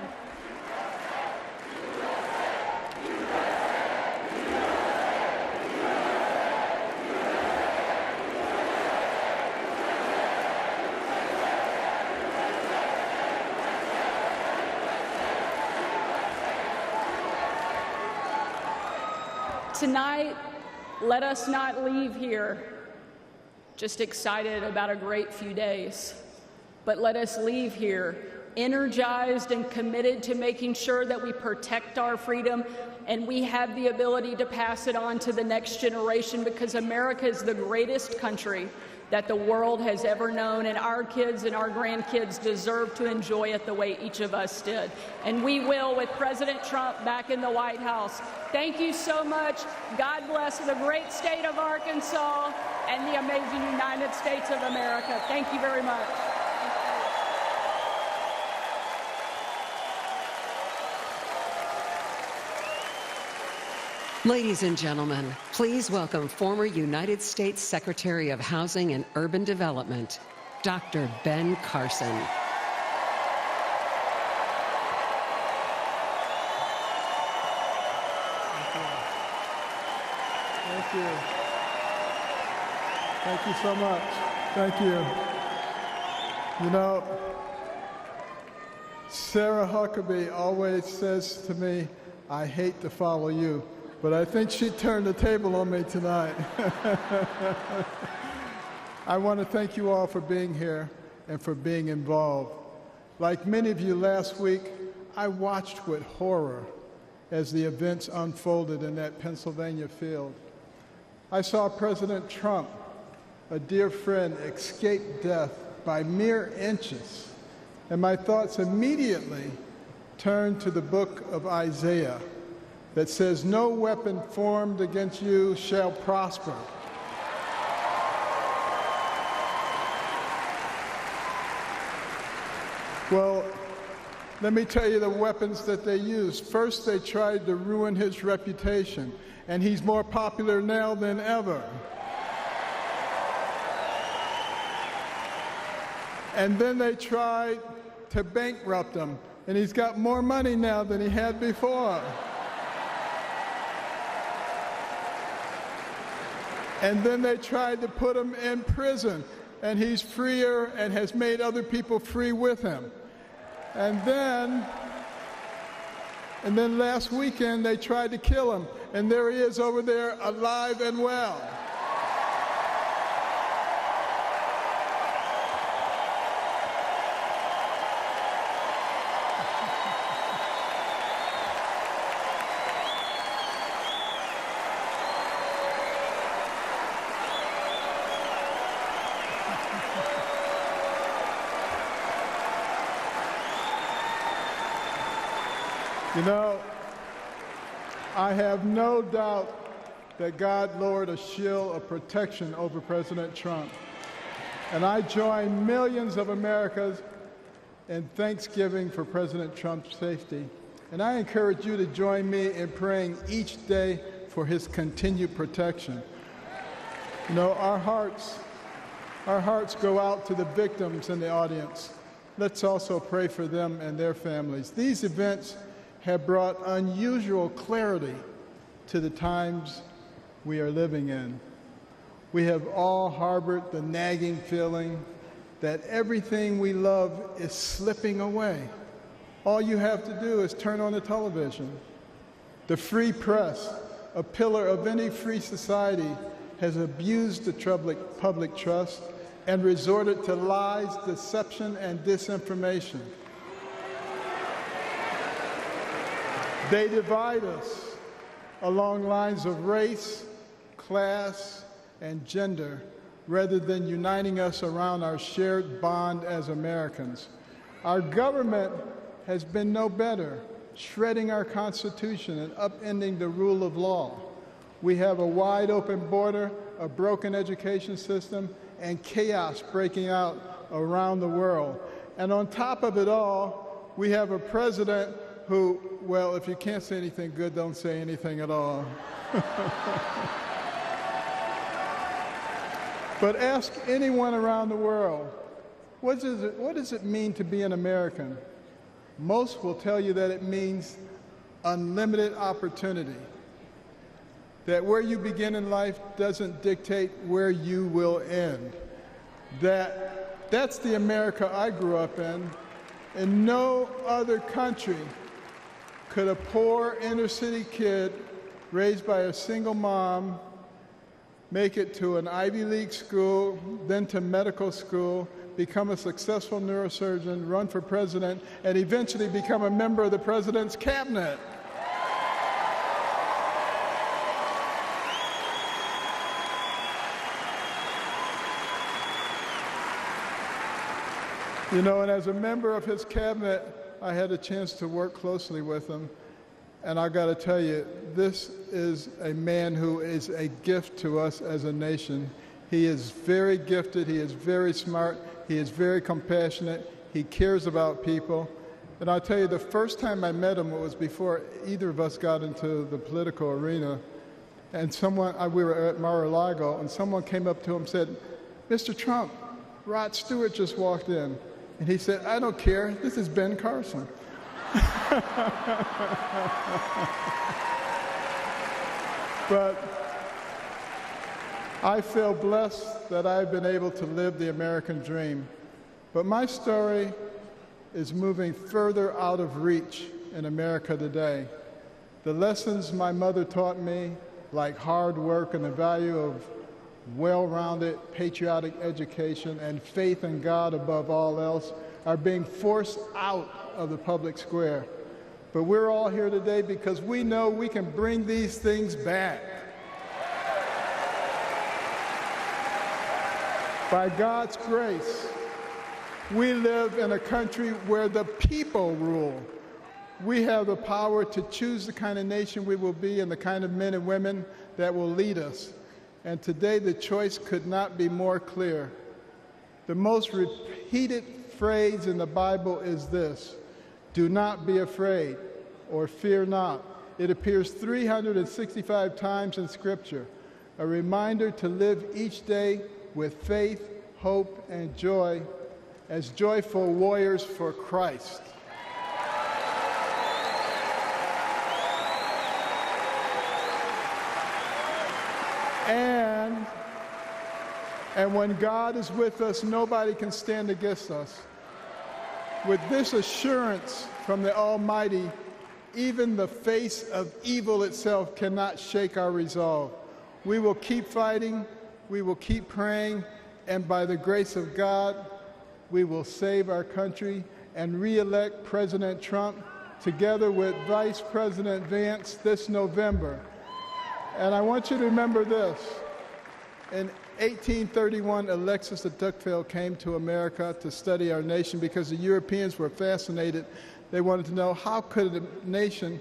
tonight, let us not leave here just excited about a great few days, but let us leave here energized and committed to making sure that we protect our freedom and we have the ability to pass it on to the next generation, because America is the greatest country that the world has ever known, and our kids and our grandkids deserve to enjoy it the way each of us did. And we will with President Trump back in the White House. Thank you so much. God bless the great state of Arkansas and the amazing United States of America. Thank you very much. Ladies and gentlemen, please welcome former United States Secretary of Housing and Urban Development, Dr. Ben Carson. you. Thank you so much. Thank you. You know, Sarah Huckabee always says to me, I hate to follow you, but I think she turned the table on me tonight. I want to thank you all for being here and for being involved. Like many of you last week, I watched with horror as the events unfolded in that Pennsylvania field. I saw President Trump, a dear friend, escape death by mere inches, and my thoughts immediately turned to the book of Isaiah that says, "No weapon formed against you shall prosper." Well, let me tell you the weapons that they used. First, they tried to ruin his reputation, and he's more popular now than ever. And then they tried to bankrupt him, and he's got more money now than he had before. And then they tried to put him in prison, and he's freer and has made other people free with him. And then last weekend they tried to kill him, and there he is over there alive and well. You know, I have no doubt that God lowered a shield of protection over President Trump. And I join millions of Americans in thanksgiving for President Trump's safety. And I encourage you to join me in praying each day for his continued protection. You know, our hearts go out to the victims in the audience. Let's also pray for them and their families. These events have brought unusual clarity to the times we are living in. We have all harbored the nagging feeling that everything we love is slipping away. All you have to do is turn on the television. The free press, a pillar of any free society, has abused the public trust and resorted to lies, deception, and disinformation. They divide us along lines of race, class, and gender, rather than uniting us around our shared bond as Americans. Our government has been no better, shredding our Constitution and upending the rule of law. We have a wide open border, a broken education system, and chaos breaking out around the world. And on top of it all, we have a president who, well, if you can't say anything good, don't say anything at all. But ask anyone around the world, what does it mean to be an American? Most will tell you that it means unlimited opportunity, that where you begin in life doesn't dictate where you will end. That's the America I grew up in. In no other country could a poor inner-city kid raised by a single mom make it to an Ivy League school, then to medical school, become a successful neurosurgeon, run for president, and eventually become a member of the president's cabinet. You know, and as a member of his cabinet, I had a chance to work closely with him. And I got to tell you, this is a man who is a gift to us as a nation. He is very gifted. He is very smart. He is very compassionate. He cares about people. And I'll tell you, the first time I met him, it was before either of us got into the political arena. And we were at Mar-a-Lago, and someone came up to him and said, "Mr. Trump, Rod Stewart just walked in." And he said, "I don't care. This is Ben Carson." I feel blessed that I've been able to live the American dream, but my story is moving further out of reach in America today. The lessons my mother taught me, like hard work and the value of well-rounded patriotic education and faith in God above all else, are being forced out of the public square. But we're all here today because we know we can bring these things back. By God's grace, we live in a country where the people rule. We have the power to choose the kind of nation we will be and the kind of men and women that will lead us. And today the choice could not be more clear. The most repeated phrase in the Bible is this: do not be afraid, or fear not. It appears 365 times in Scripture, a reminder to live each day with faith, hope, and joy as joyful warriors for Christ. And when God is with us, nobody can stand against us. With this assurance from the Almighty, even the face of evil itself cannot shake our resolve. We will keep fighting, we will keep praying, and by the grace of God, we will save our country and re-elect President Trump together with Vice President Vance this November. And I want you to remember this. In 1831, Alexis de Tocqueville came to America to study our nation because the Europeans were fascinated. They wanted to know how could a nation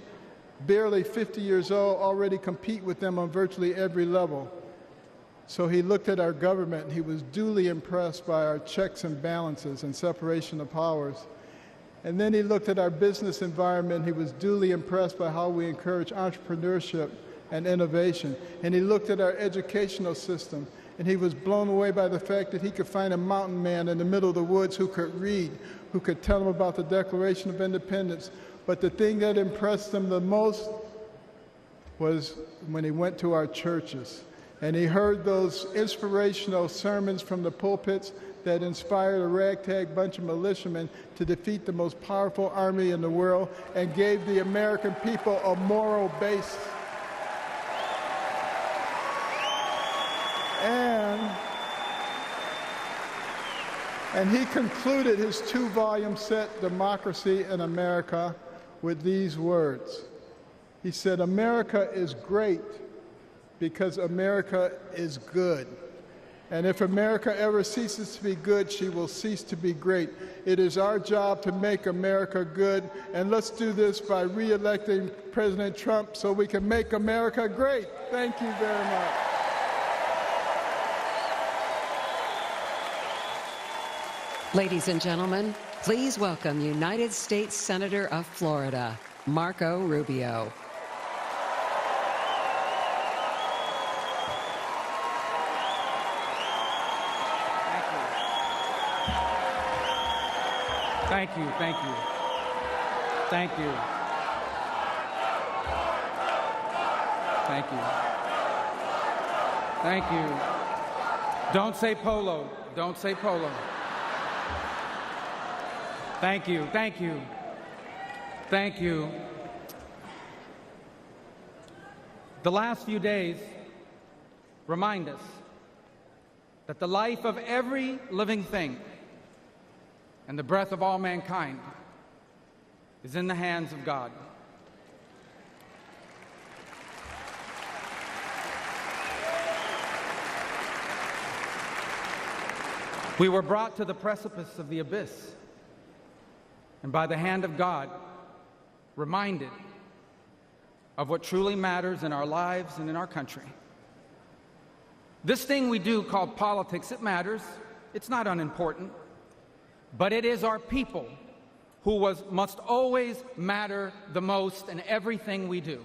barely 50 years old already compete with them on virtually every level. So he looked at our government. He was duly impressed by our checks and balances and separation of powers. And then he looked at our business environment. He was duly impressed by how we encourage entrepreneurship and innovation. And he looked at our educational system, and he was blown away by the fact that he could find a mountain man in the middle of the woods who could read, who could tell him about the Declaration of Independence. But the thing that impressed him the most was when he went to our churches, and he heard those inspirational sermons from the pulpits that inspired a ragtag bunch of militiamen to defeat the most powerful army in the world and gave the American people a moral base. And he concluded his 2-volume set, Democracy in America, with these words. He said, "America is great because America is good. And if America ever ceases to be good, she will cease to be great. It is our job to make America good, and let's do this by re-electing President Trump so we can make America great." Thank you very much. Ladies and gentlemen, please welcome United States Senator of Florida, Marco Rubio. Thank you, thank you. Thank you. Thank you. Thank you. Don't say polo. Don't say polo. Thank you, thank you. Thank you. The last few days remind us that the life of every living thing and the breath of all mankind is in the hands of God. We were brought to the precipice of the abyss, and by the hand of God, reminded of what truly matters in our lives and in our country. This thing we do called politics, it matters. It's not unimportant. But it is our people who must always matter the most in everything we do.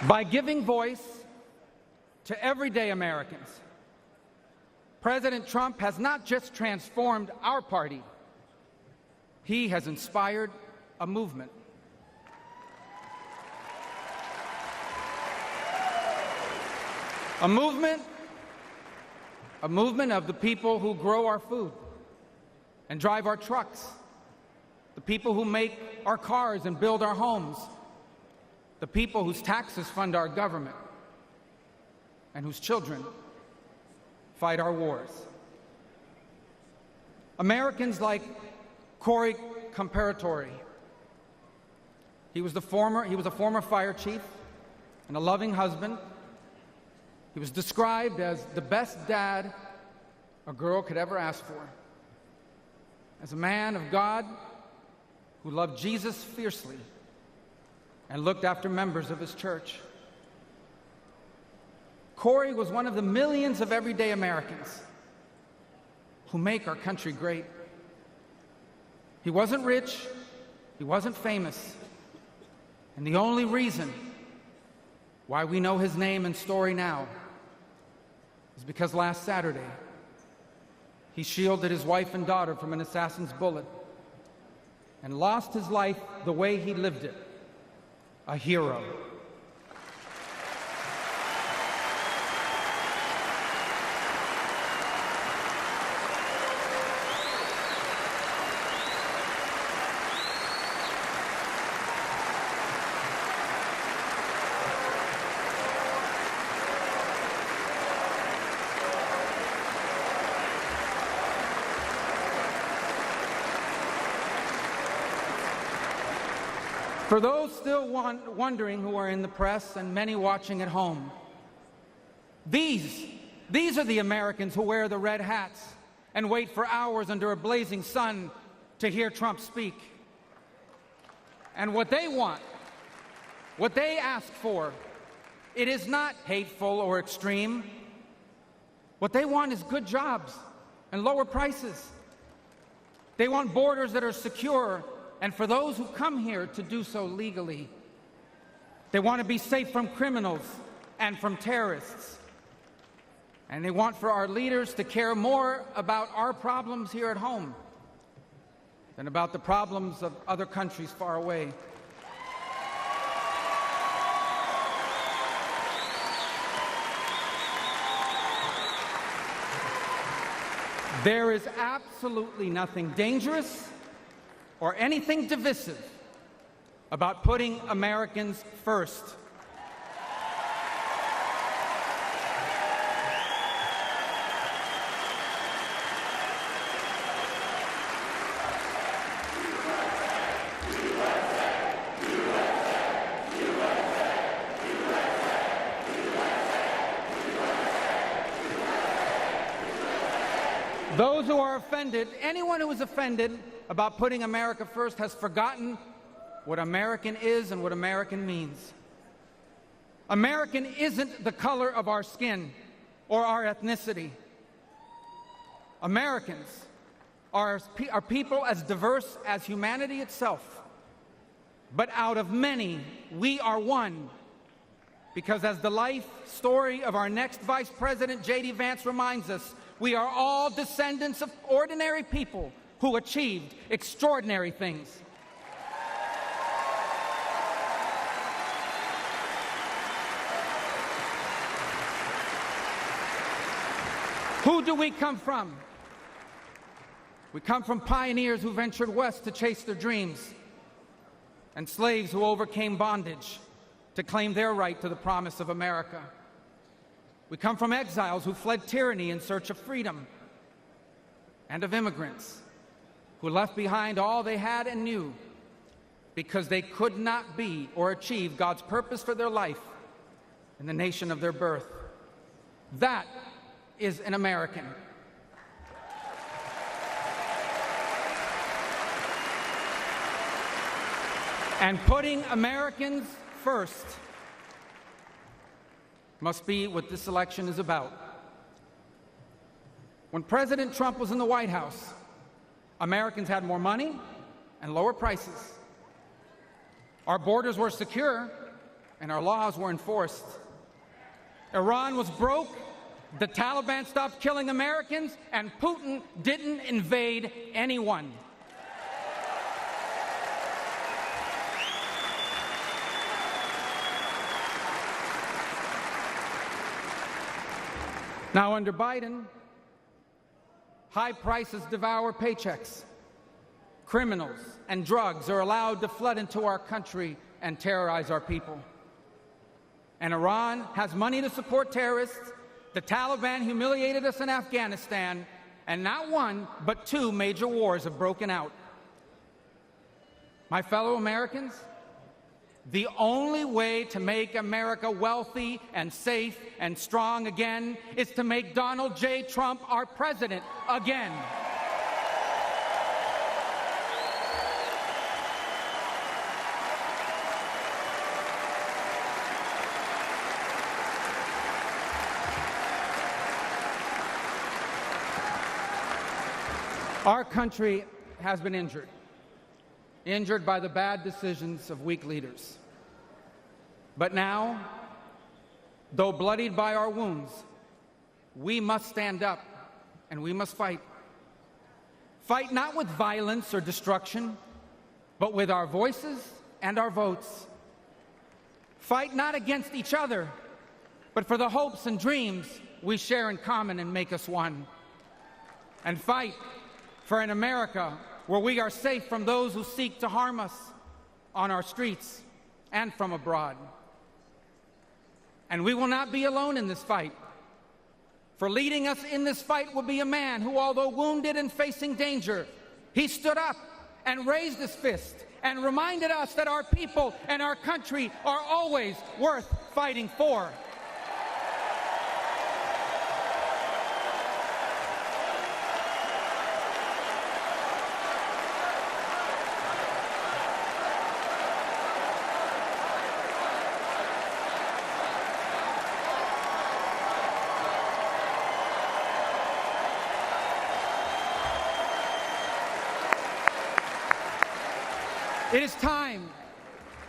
By giving voice to everyday Americans, President Trump has not just transformed our party, he has inspired a movement. A movement of the people who grow our food and drive our trucks, the people who make our cars and build our homes, the people whose taxes fund our government, and whose children fight our wars. Americans like Kari Lake. He was a former fire chief and a loving husband. He was described as the best dad a girl could ever ask for. As a man of God who loved Jesus fiercely and looked after members of his church. Kari was one of the millions of everyday Americans who make our country great. He wasn't rich, he wasn't famous, and the only reason why we know his name and story now is because last Saturday, he shielded his wife and daughter from an assassin's bullet and lost his life the way he lived it, a hero. For those still wondering who are in the press and many watching at home, these are the Americans who wear the red hats and wait for hours under a blazing sun to hear Trump speak. And what they want, what they ask for, it is not hateful or extreme. What they want is good jobs and lower prices. They want borders that are secure, and for those who come here to do so legally. They want to be safe from criminals and from terrorists. And they want for our leaders to care more about our problems here at home than about the problems of other countries far away. There is absolutely nothing dangerous or anything divisive about putting Americans first. Those who are offended, anyone who is offended about putting America first has forgotten what American is and what American means. American isn't the color of our skin or our ethnicity. Americans are people as diverse as humanity itself. But out of many, we are one. Because as the life story of our next Vice President, J.D. Vance, reminds us, we are all descendants of ordinary people who achieved extraordinary things. Who do we come from? We come from pioneers who ventured west to chase their dreams, and slaves who overcame bondage to claim their right to the promise of America. We come from exiles who fled tyranny in search of freedom, and of immigrants who left behind all they had and knew because they could not be or achieve God's purpose for their life in the nation of their birth. That is an American. And putting Americans first must be what this election is about. When President Trump was in the White House, Americans had more money and lower prices. Our borders were secure and our laws were enforced. Iran was broke, the Taliban stopped killing Americans, and Putin didn't invade anyone. Now, under Biden, high prices devour paychecks. Criminals and drugs are allowed to flood into our country and terrorize our people. And Iran has money to support terrorists. The Taliban humiliated us in Afghanistan, and not one, but two major wars have broken out. My fellow Americans, the only way to make America wealthy and safe and strong again is to make Donald J. Trump our president again. Our country has been injured by the bad decisions of weak leaders. But now, though bloodied by our wounds, we must stand up and we must fight. Fight not with violence or destruction, but with our voices and our votes. Fight not against each other, but for the hopes and dreams we share in common and make us one. And fight for an America where we are safe from those who seek to harm us on our streets and from abroad. And we will not be alone in this fight. For leading us in this fight will be a man who, although wounded and facing danger, he stood up and raised his fist and reminded us that our people and our country are always worth fighting for.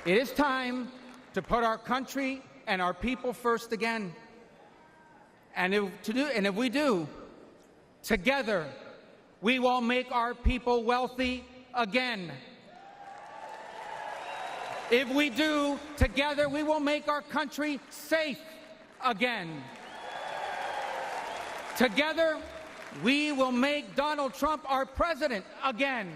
It is time to put our country and our people first again. And if we do, together, we will make our people wealthy again. If we do, together, we will make our country safe again. Together, we will make Donald Trump our president again.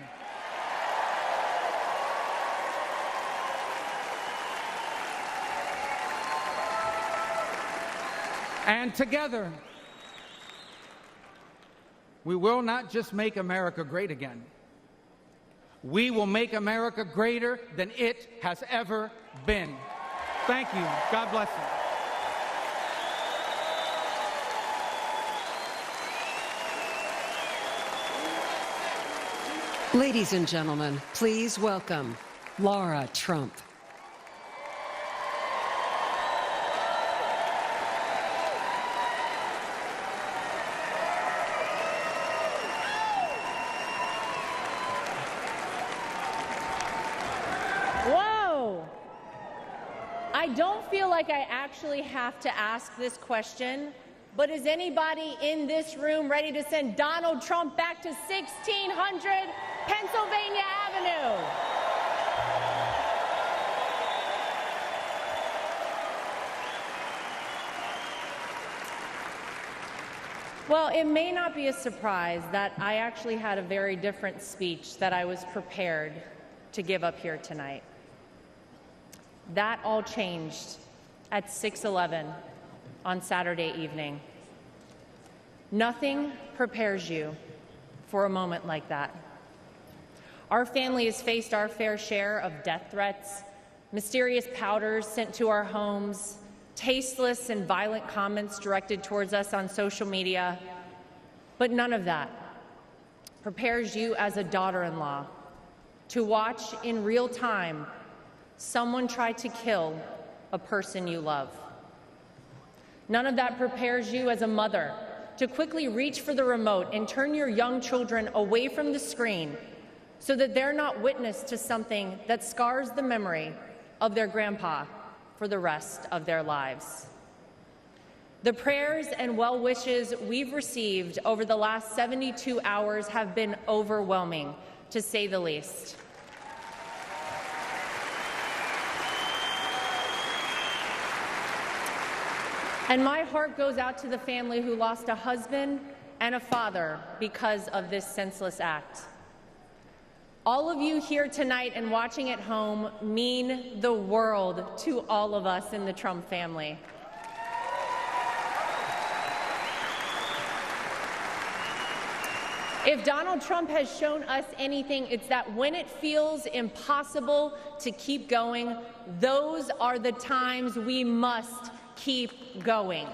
And together, we will not just make America great again. We will make America greater than it has ever been. Thank you. God bless you. Ladies and gentlemen, please welcome Laura Trump. I don't feel like I actually have to ask this question, but is anybody in this room ready to send Donald Trump back to 1600 Pennsylvania Avenue? Well, it may not be a surprise that I actually had a very different speech that I was prepared to give up here tonight. That all changed at 6:11 on Saturday evening. Nothing prepares you for a moment like that. Our family has faced our fair share of death threats, mysterious powders sent to our homes, tasteless and violent comments directed towards us on social media, but none of that prepares you as a daughter-in-law to watch in real time someone try to kill a person you love. None of that prepares you as a mother to quickly reach for the remote and turn your young children away from the screen so that they're not witness to something that scars the memory of their grandpa for the rest of their lives. The prayers and well wishes we've received over the last 72 hours have been overwhelming, to say the least. And my heart goes out to the family who lost a husband and a father because of this senseless act. All of you here tonight and watching at home mean the world to all of us in the Trump family. If Donald Trump has shown us anything, it's that when it feels impossible to keep going, those are the times we must keep going.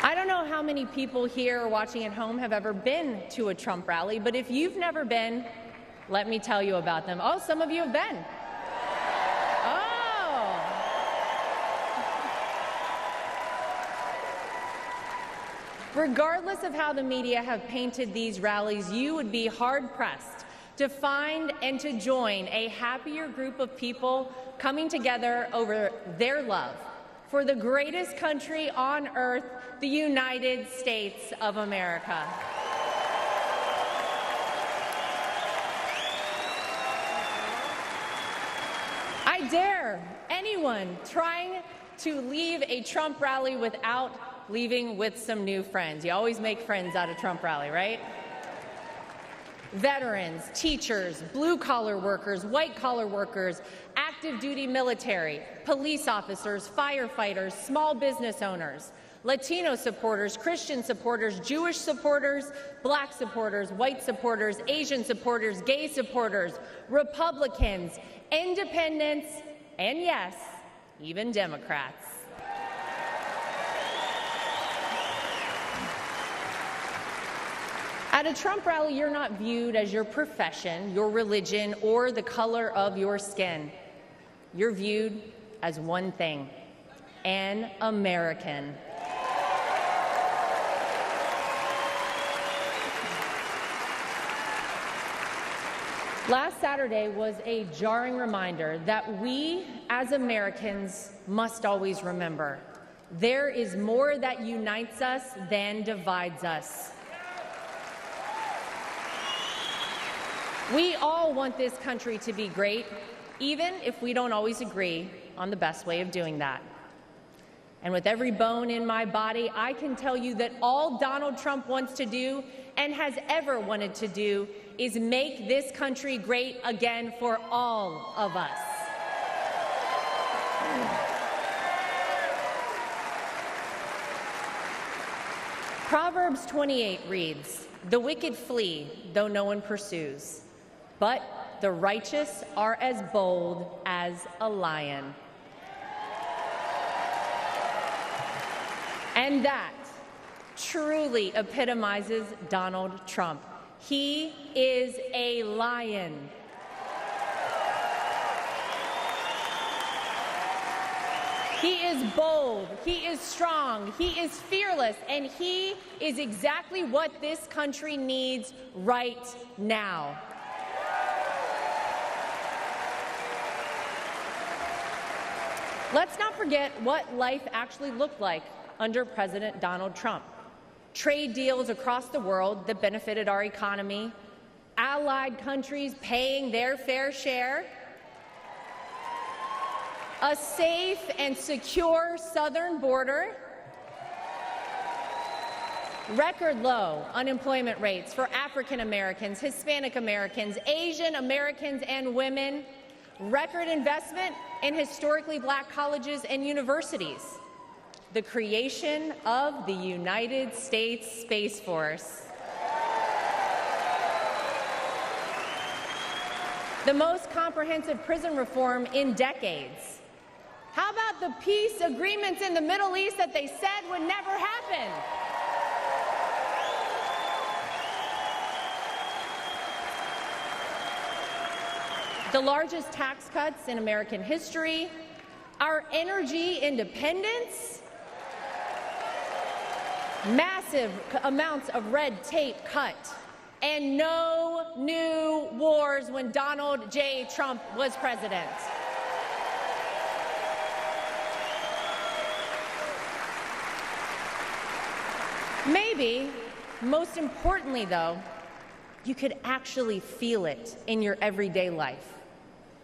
I don't know how many people here or watching at home have ever been to a Trump rally, but if you've never been, let me tell you about them. Oh, some of you have been. Oh. Regardless of how the media have painted these rallies, you would be hard-pressed to find and to join a happier group of people coming together over their love for the greatest country on earth, the United States of America. I dare anyone trying to leave a Trump rally without leaving with some new friends. You always make friends out of Trump rally, right? Veterans, teachers, blue-collar workers, white-collar workers, active duty military, police officers, firefighters, small business owners, Latino supporters, Christian supporters, Jewish supporters, black supporters, white supporters, Asian supporters, gay supporters, Republicans, independents, and yes, even Democrats. At a Trump rally, you're not viewed as your profession, your religion, or the color of your skin. You're viewed as one thing: an American. Last Saturday was a jarring reminder that we, as Americans, must always remember: there is more that unites us than divides us. We all want this country to be great, even if we don't always agree on the best way of doing that. And with every bone in my body, I can tell you that all Donald Trump wants to do and has ever wanted to do is make this country great again for all of us. Proverbs 28 reads, "The wicked flee, though no one pursues, but the righteous are as bold as a lion." And that truly epitomizes Donald Trump. He is a lion. He is bold, he is strong, he is fearless, and he is exactly what this country needs right now. Let's not forget what life actually looked like under President Donald Trump. Trade deals across the world that benefited our economy, allied countries paying their fair share, a safe and secure southern border, record low unemployment rates for African Americans, Hispanic Americans, Asian Americans, and women, record investment in historically black colleges and universities, the creation of the United States Space Force, the most comprehensive prison reform in decades. How about the peace agreements in the Middle East that they said would never happen? The largest tax cuts in American history, our energy independence, massive amounts of red tape cut, and no new wars when Donald J. Trump was president. Maybe, most importantly though, you could actually feel it in your everyday life.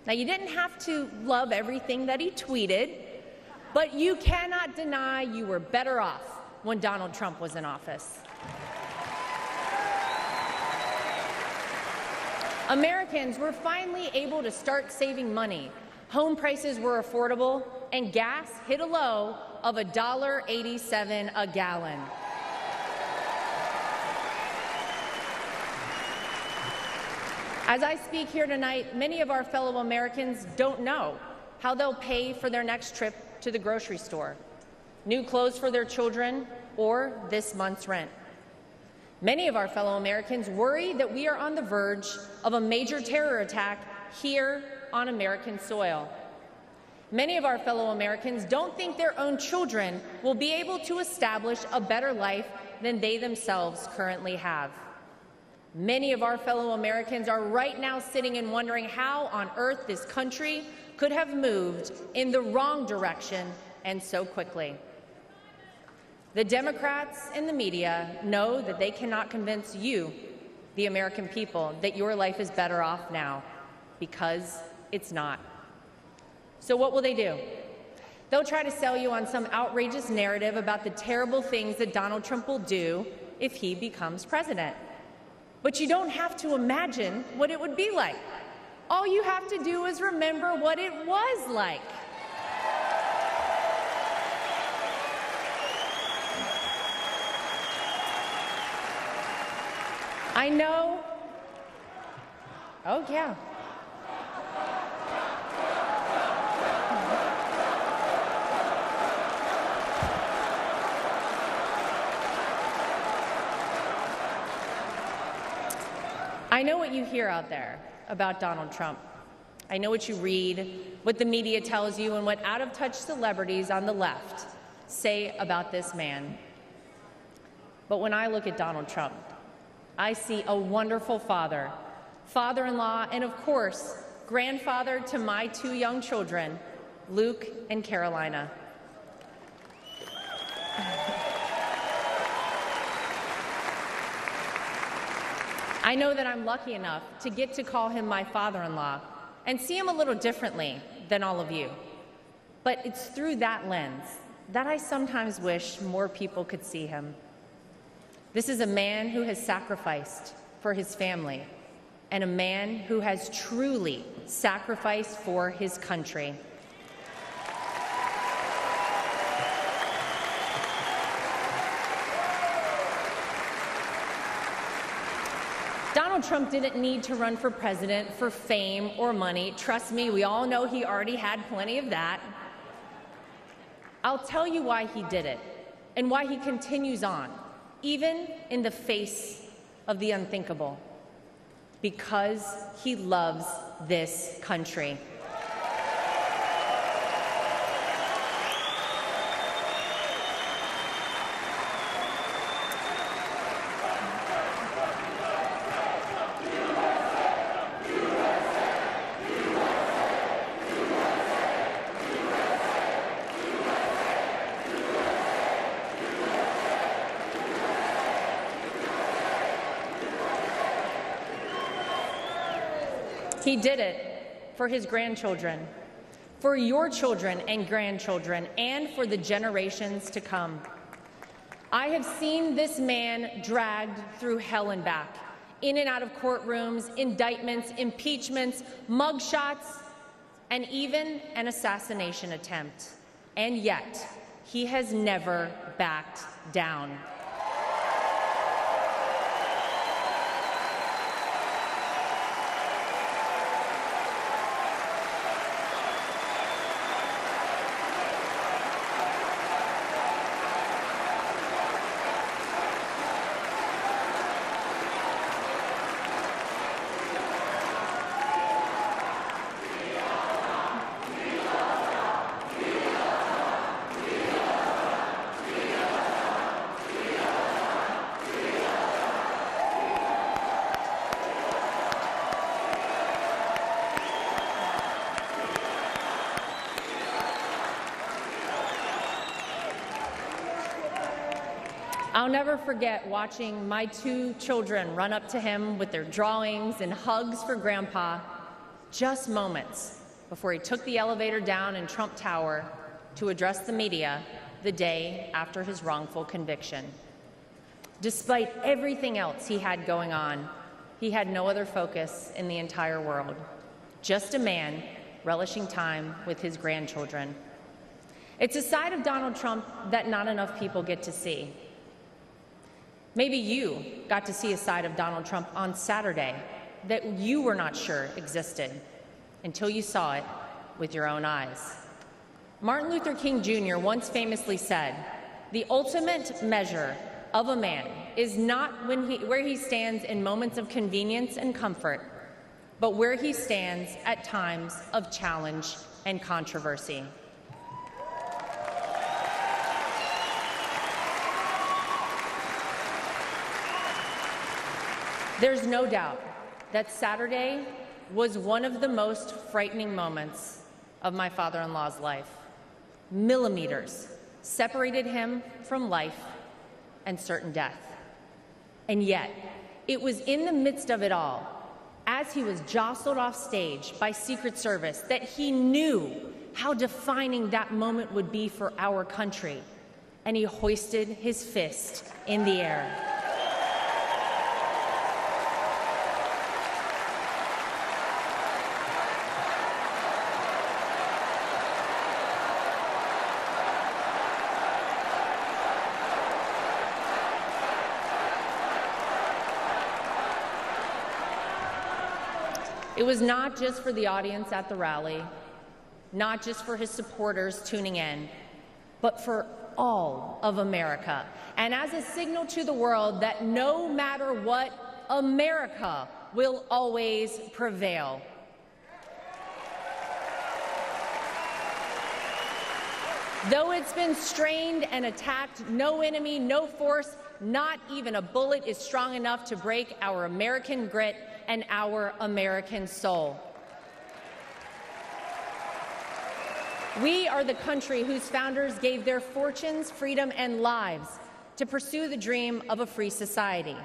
Now, you didn't have to love everything that he tweeted, but you cannot deny you were better off when Donald Trump was in office. Americans were finally able to start saving money. Home prices were affordable, and gas hit a low of $1.87 a gallon. As I speak here tonight, many of our fellow Americans don't know how they'll pay for their next trip to the grocery store, new clothes for their children, or this month's rent. Many of our fellow Americans worry that we are on the verge of a major terror attack here on American soil. Many of our fellow Americans don't think their own children will be able to establish a better life than they themselves currently have. Many of our fellow Americans are right now sitting and wondering how on earth this country could have moved in the wrong direction and so quickly. The Democrats and the media know that they cannot convince you, the American people, that your life is better off now, because it's not. So what will they do? They'll try to sell you on some outrageous narrative about the terrible things that Donald Trump will do if he becomes president. But you don't have to imagine what it would be like. All you have to do is remember what it was like. I know. Oh, yeah. I know what you hear out there about Donald Trump. I know what you read, what the media tells you, and what out-of-touch celebrities on the left say about this man. But when I look at Donald Trump, I see a wonderful father, father-in-law, and of course, grandfather to my 2 young children, Luke and Carolina. I know that I'm lucky enough to get to call him my father-in-law and see him a little differently than all of you. But it's through that lens that I sometimes wish more people could see him. This is a man who has sacrificed for his family and a man who has truly sacrificed for his country. Donald Trump didn't need to run for president for fame or money. Trust me, we all know he already had plenty of that. I'll tell you why he did it and why he continues on, even in the face of the unthinkable. Because he loves this country. He did it for his grandchildren, for your children and grandchildren, and for the generations to come. I have seen this man dragged through hell and back, in and out of courtrooms, indictments, impeachments, mugshots, and even an assassination attempt. And yet, he has never backed down. I'll never forget watching my 2 children run up to him with their drawings and hugs for Grandpa, just moments before he took the elevator down in Trump Tower to address the media the day after his wrongful conviction. Despite everything else he had going on, he had no other focus in the entire world, just a man relishing time with his grandchildren. It's a side of Donald Trump that not enough people get to see. Maybe you got to see a side of Donald Trump on Saturday that you were not sure existed until you saw it with your own eyes. Martin Luther King Jr. once famously said, "The ultimate measure of a man is not where he stands in moments of convenience and comfort, but where he stands at times of challenge and controversy." There's no doubt that Saturday was one of the most frightening moments of my father-in-law's life. Millimeters separated him from life and certain death. And yet, it was in the midst of it all, as he was jostled off stage by Secret Service, that he knew how defining that moment would be for our country, and he hoisted his fist in the air. It was not just for the audience at the rally, not just for his supporters tuning in, but for all of America, and as a signal to the world that no matter what, America will always prevail. Though it's been strained and attacked, no enemy, no force, not even a bullet is strong enough to break our American grit and our American soul. We are the country whose founders gave their fortunes, freedom, and lives to pursue the dream of a free society.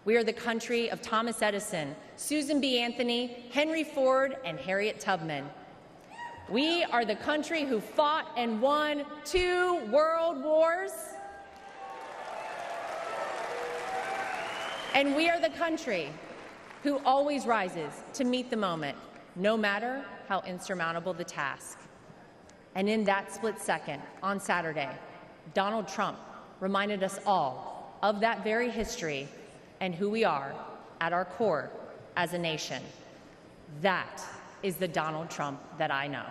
We are the country of Thomas Edison, Susan B. Anthony, Henry Ford, and Harriet Tubman. We are the country who fought and won 2 world wars. And we are the country who always rises to meet the moment, no matter how insurmountable the task. And in that split second, on Saturday, Donald Trump reminded us all of that very history and who we are at our core as a nation. That is the Donald Trump that I know.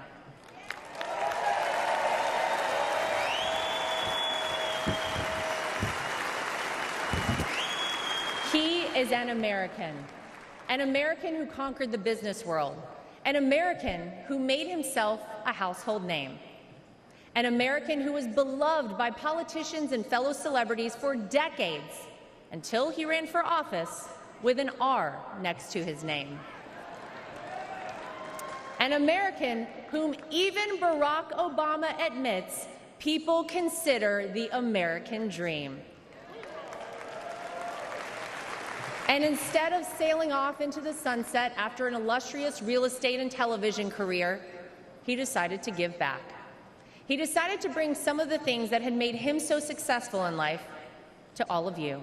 He is an American who conquered the business world, an American who made himself a household name, an American who was beloved by politicians and fellow celebrities for decades until he ran for office with an R next to his name. An American whom even Barack Obama admits people consider the American dream. And instead of sailing off into the sunset after an illustrious real estate and television career, he decided to give back. He decided to bring some of the things that had made him so successful in life to all of you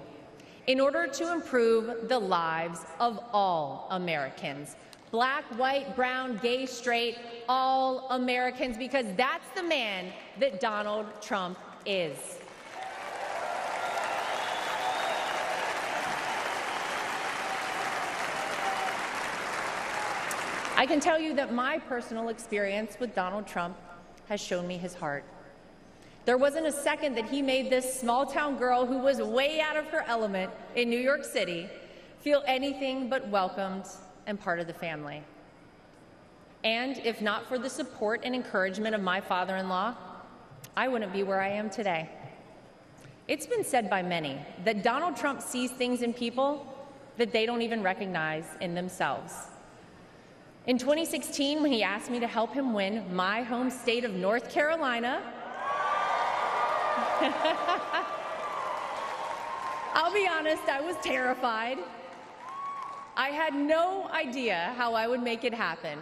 in order to improve the lives of all Americans. Black, white, brown, gay, straight, all Americans, because that's the man that Donald Trump is. I can tell you that my personal experience with Donald Trump has shown me his heart. There wasn't a second that he made this small-town girl who was way out of her element in New York City feel anything but welcomed and part of the family. And if not for the support and encouragement of my father-in-law, I wouldn't be where I am today. It's been said by many that Donald Trump sees things in people that they don't even recognize in themselves. In 2016, when he asked me to help him win my home state of North Carolina, I'll be honest, I was terrified. I had no idea how I would make it happen.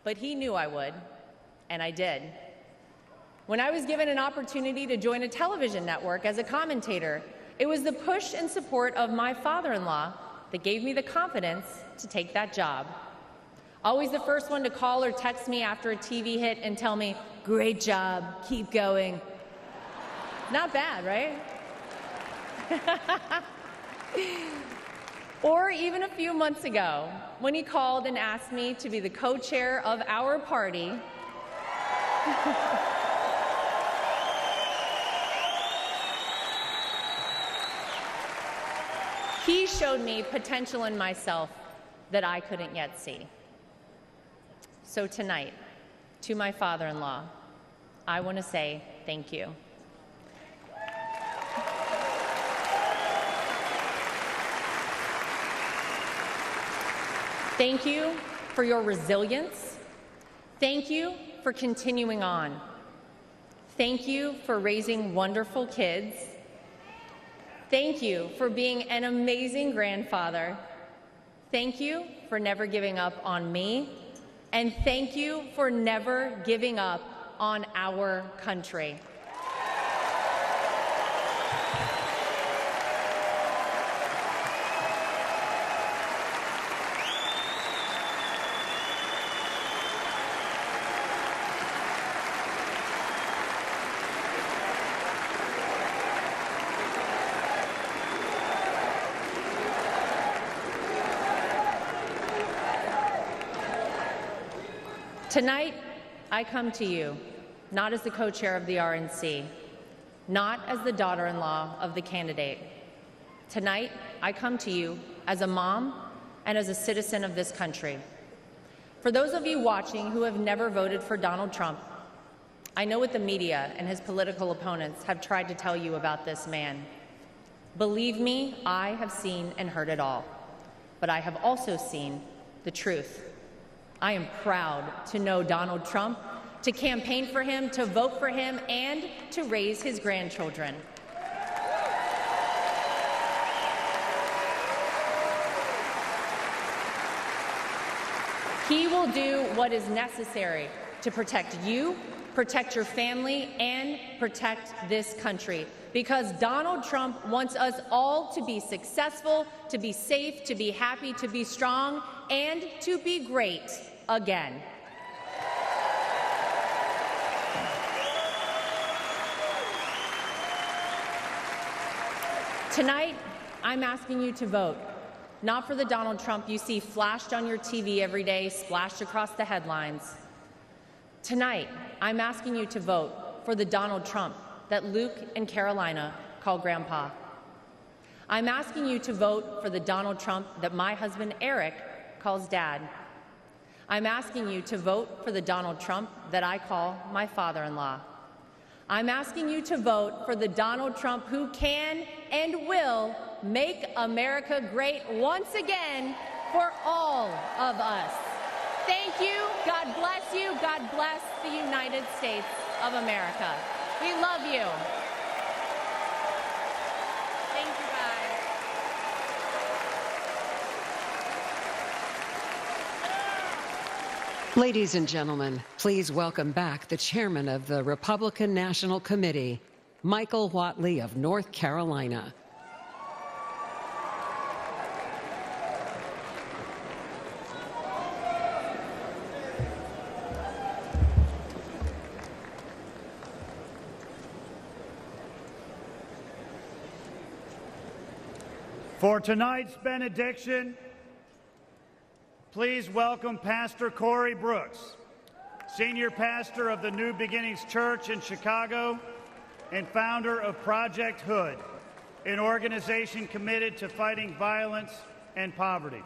but he knew I would, and I did. When I was given an opportunity to join a television network as a commentator, it was the push and support of my father-in-law that gave me the confidence to take that job. Always the first one to call or text me after a TV hit and tell me, "Great job, keep going." Not bad, right? Or even a few months ago, when he called and asked me to be the co-chair of our party. He showed me potential in myself that I couldn't yet see. So tonight, to my father-in-law, I want to say thank you. Thank you for your resilience. Thank you for continuing on. Thank you for raising wonderful kids. Thank you for being an amazing grandfather. Thank you for never giving up on me. And thank you for never giving up on our country. Tonight, I come to you, not as the co-chair of the RNC, not as the daughter-in-law of the candidate. Tonight, I come to you as a mom and as a citizen of this country. For those of you watching who have never voted for Donald Trump, I know what the media and his political opponents have tried to tell you about this man. Believe me, I have seen and heard it all, but I have also seen the truth. I am proud to know Donald Trump, to campaign for him, to vote for him, and to raise his grandchildren. He will do what is necessary to protect you, protect your family, and protect this country. Because Donald Trump wants us all to be successful, to be safe, to be happy, to be strong, and to be great again. Tonight, I'm asking you to vote, not for the Donald Trump you see flashed on your TV every day, splashed across the headlines. Tonight, I'm asking you to vote for the Donald Trump that Luke and Carolina call Grandpa. I'm asking you to vote for the Donald Trump that my husband Eric calls Dad. I'm asking you to vote for the Donald Trump that I call my father-in-law. I'm asking you to vote for the Donald Trump who can and will make America great once again for all of us. Thank you. God bless you. God bless the United States of America. We love you. Thank you, guys. Ladies and gentlemen, please welcome back the chairman of the Republican National Committee, Michael Whatley of North Carolina. For tonight's benediction, please welcome Pastor Corey Brooks, senior pastor of the New Beginnings Church in Chicago and founder of Project Hood, an organization committed to fighting violence and poverty.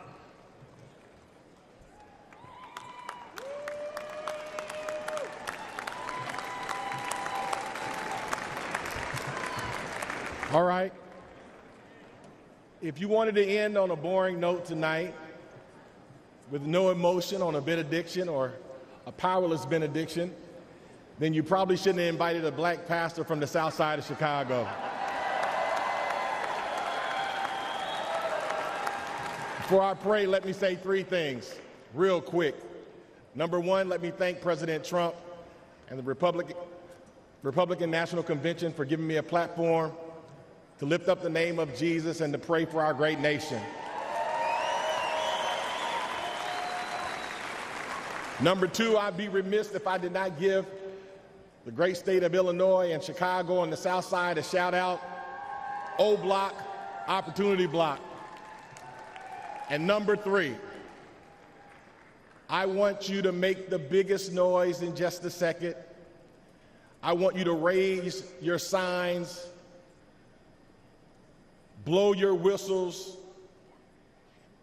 All right. If you wanted to end on a boring note tonight, with no emotion on a benediction or a powerless benediction, then you probably shouldn't have invited a black pastor from the south side of Chicago. Before I pray, let me say three things real quick. Number one, let me thank President Trump and the Republican National Convention for giving me a platform to lift up the name of Jesus and to pray for our great nation. Number two, I'd be remiss if I did not give the great state of Illinois and Chicago and the South Side a shout out. O Block, Opportunity Block. And number three, I want you to make the biggest noise in just a second. I want you to raise your signs, blow your whistles,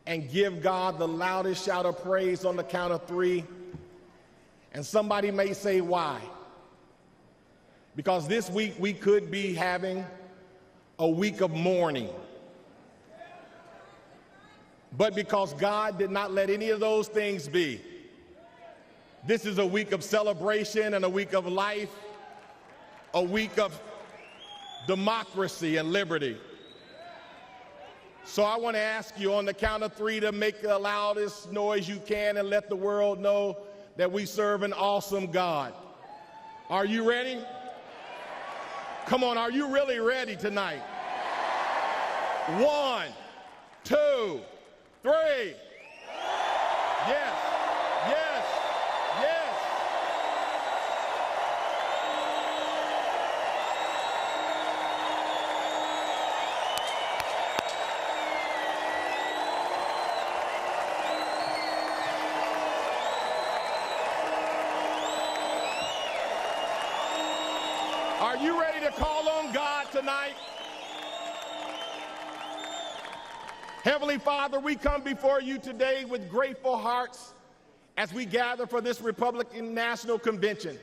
and give God the loudest shout of praise on the count of three. And somebody may say, why? Because this week we could be having a week of mourning. But because God did not let any of those things be, this is a week of celebration and a week of life, a week of democracy and liberty. So I want to ask you on the count of three to make the loudest noise you can and let the world know that we serve an awesome God. Are you ready? Come on, are you really ready tonight? 1, 2, 3. Yes, yes, yes. Are you ready to call on God tonight? Heavenly Father, we come before you today with grateful hearts as we gather for this Republican National Convention.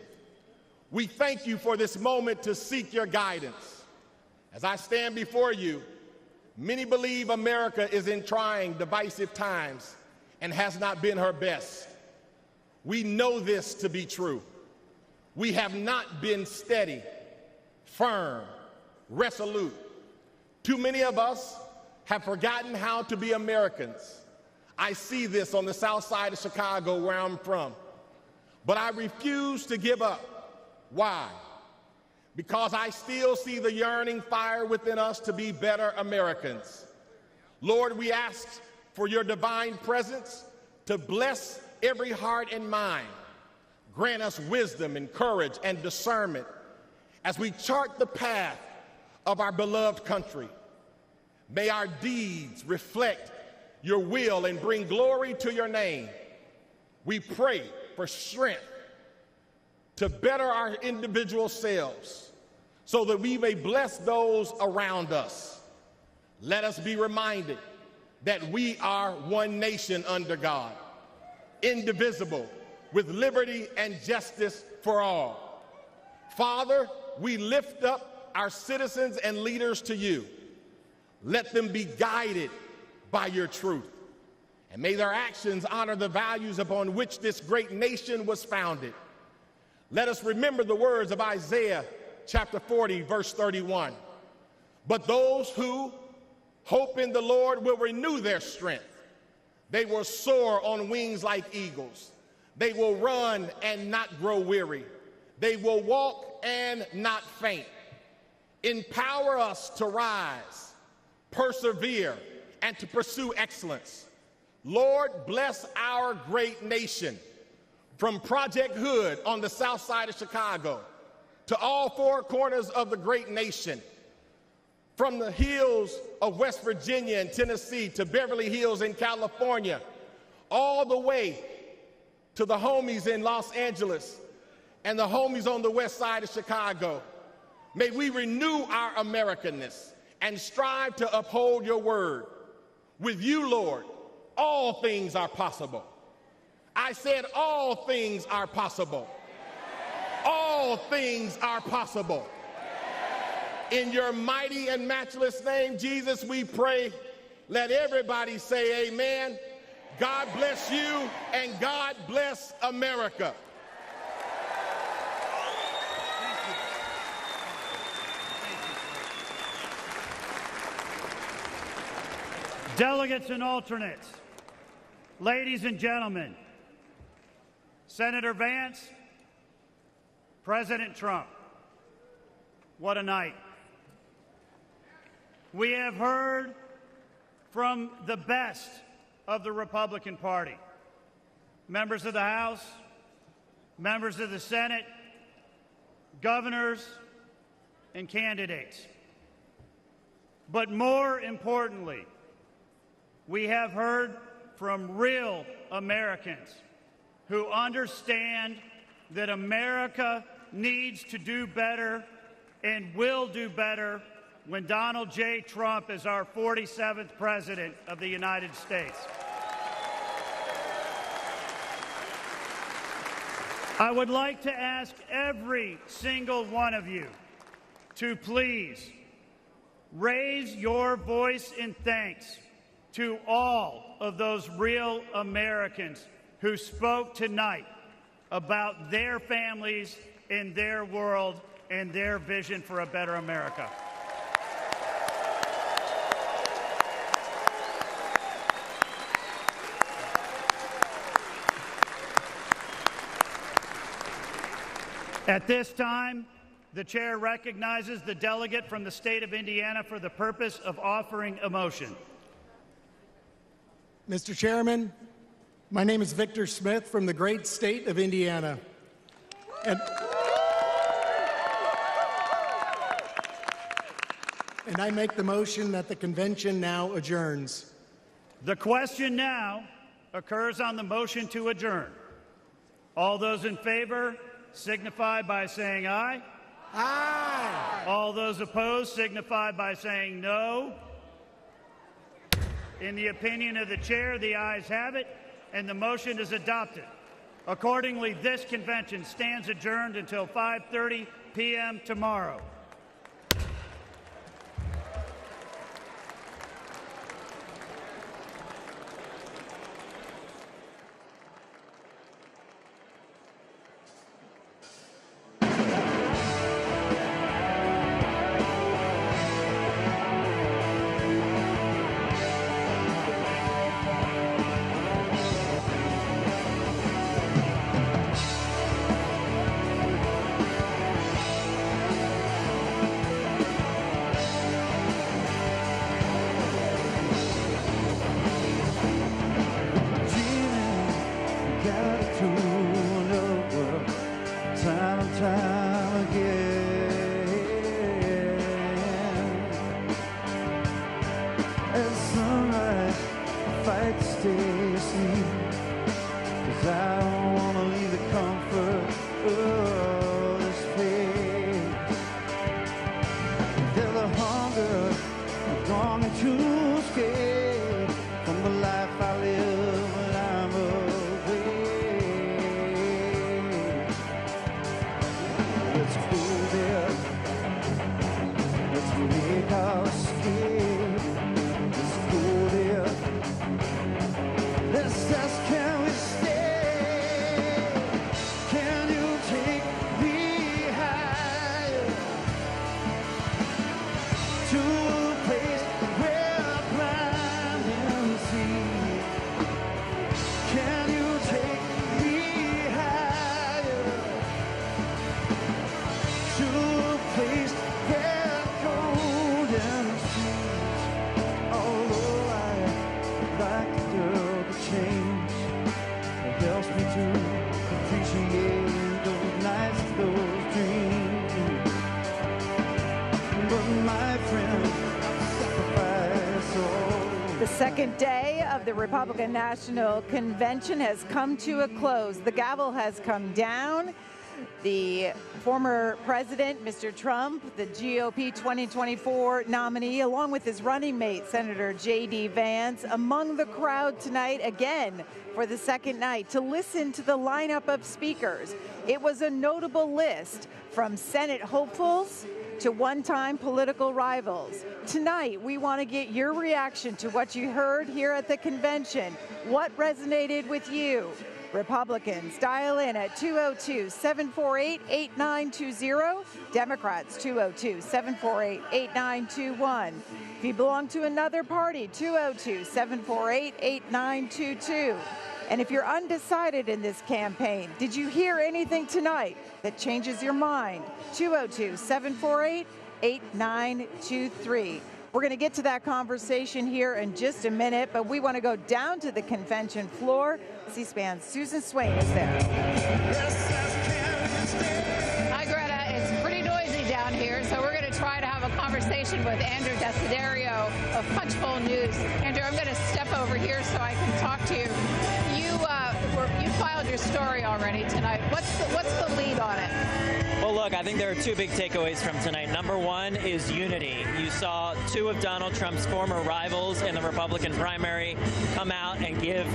We thank you for this moment to seek your guidance. As I stand before you, many believe America is in trying, divisive times and has not been her best. We know this to be true. We have not been steady, firm, resolute. Too many of us have forgotten how to be Americans. I see this on the south side of Chicago where I'm from. But I refuse to give up. Why? Because I still see the yearning fire within us to be better Americans. Lord, we ask for your divine presence to bless every heart and mind. Grant us wisdom and courage and discernment as we chart the path of our beloved country. May our deeds reflect your will and bring glory to your name. We pray for strength to better our individual selves so that we may bless those around us. Let us be reminded that we are one nation under God, indivisible, with liberty and justice for all. Father, we lift up our citizens and leaders to you. Let them be guided by your truth. And may their actions honor the values upon which this great nation was founded. Let us remember the words of Isaiah chapter 40, verse 31. But those who hope in the Lord will renew their strength. They will soar on wings like eagles. They will run and not grow weary. They will walk and not faint. Empower us to rise, persevere, and to pursue excellence. Lord, bless our great nation, from Project Hood on the south side of Chicago to all four corners of the great nation, from the hills of West Virginia and Tennessee to Beverly Hills in California, all the way to the homies in Los Angeles and the homies on the west side of Chicago. May we renew our Americanness and strive to uphold your word. With you, Lord, all things are possible. I said all things are possible. All things are possible. In your mighty and matchless name, Jesus, we pray. Let everybody say amen. God bless you and God bless America. Delegates and alternates, ladies and gentlemen, Senator Vance, President Trump, what a night. We have heard from the best of the Republican Party, members of the House, members of the Senate, governors, and candidates. But more importantly, we have heard from real Americans who understand that America needs to do better and will do better when Donald J. Trump is our 47th President of the United States. I would like to ask every single one of you to please raise your voice in thanks to all of those real Americans who spoke tonight about their families and their world and their vision for a better America. At this time, the chair recognizes the delegate from the state of Indiana for the purpose of offering a motion. Mr. Chairman, my name is Victor Smith from the great state of Indiana. And I make the motion that the convention now adjourns. The question now occurs on the motion to adjourn. All those in favor signify by saying aye. Aye. All those opposed signify by saying no. In the opinion of the chair, the ayes have it, and the motion is adopted. Accordingly, this convention stands adjourned until 5:30 p.m. tomorrow. Second day of the Republican National Convention has come to a close. The gavel has come down. The former president, Mr. Trump, the GOP 2024 nominee, along with his running mate, Senator J.D. Vance, among the crowd tonight again for the second night to listen to the lineup of speakers. It was a notable list from Senate hopefuls to one-time political rivals. Tonight, we want to get your reaction to what you heard here at the convention. What resonated with you? Republicans, dial in at 202-748-8920. Democrats, 202-748-8921. If you belong to another party, 202-748-8922. And if you're undecided in this campaign, did you hear anything tonight that changes your mind? 202-748-8923. We're going to get to that conversation here in just a minute, but we want to go down to the convention floor. C-SPAN's Susan Swain is there. Hi, Greta. It's pretty noisy down here, so we're going to try to have a conversation with Andrew Desiderio of Punchbowl News. Andrew, I'm going to step over here so I can talk to you. You filed your story already tonight. What's the lead on it? Well, look, I think there are two big takeaways from tonight. Number one is unity. You saw two of Donald Trump's former rivals in the Republican primary come out and give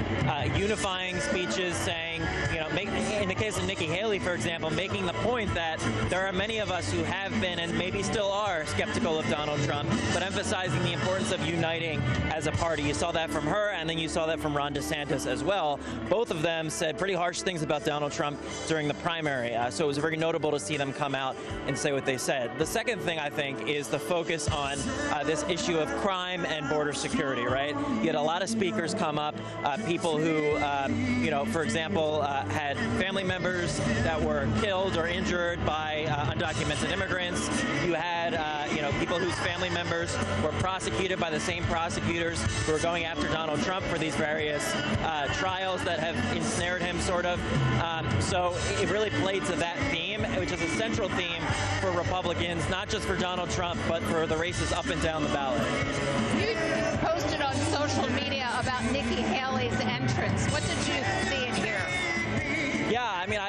unifying speeches saying, you know, in the case of Nikki Haley, for example, making the point that there are many of us who have been and maybe still are skeptical of Donald Trump, but emphasizing the importance of uniting as a party. You saw that from her, and then you saw that from Ron DeSantis as well. Both of them said pretty harsh things about Donald Trump during the primary, so it was very notable to see them come out and say what they said. The second thing, I think, is the focus on this issue of crime and border security, right? You had a lot of speakers come up, people who, you know, for example, had family members that were killed or injured by undocumented immigrants. You had, you know, people whose family members were prosecuted by the same prosecutors who are going after Donald Trump for these various trials that have ensnared him, sort of. So it really played to that theme, which is a central theme for Republicans, not just for Donald Trump, but for the races up and down the ballot. You posted on social media about Nikki Haley's entrance. What did you see and hear? Yeah, I mean,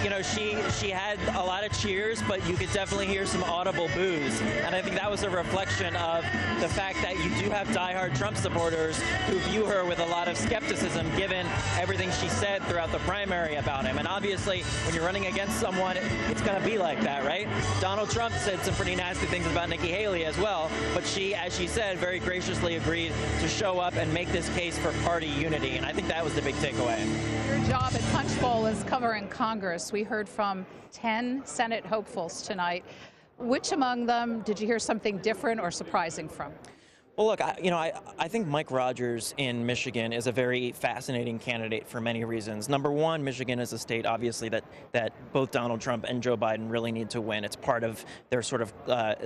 you know, she had a lot of cheers, but you could definitely hear some audible boos. And I think that was a reflection of the fact that you do have diehard Trump supporters who view her with a lot of skepticism, given everything she said throughout the primary about him. And obviously, when you're running against someone, it's going to be like that, right? Donald Trump said some pretty nasty things about Nikki Haley as well, but she, as she said, very graciously agreed to show up and make this case for party unity. And I think that was the big takeaway. Your job at Punchbowl is covering Congress. We heard from 10 Senate hopefuls tonight. Which among them did you hear something different or surprising from? Well, look, I think Mike Rogers in Michigan is a very fascinating candidate for many reasons. Number one, Michigan is a state, obviously, that both Donald Trump and Joe Biden really need to win. It's part of their sort of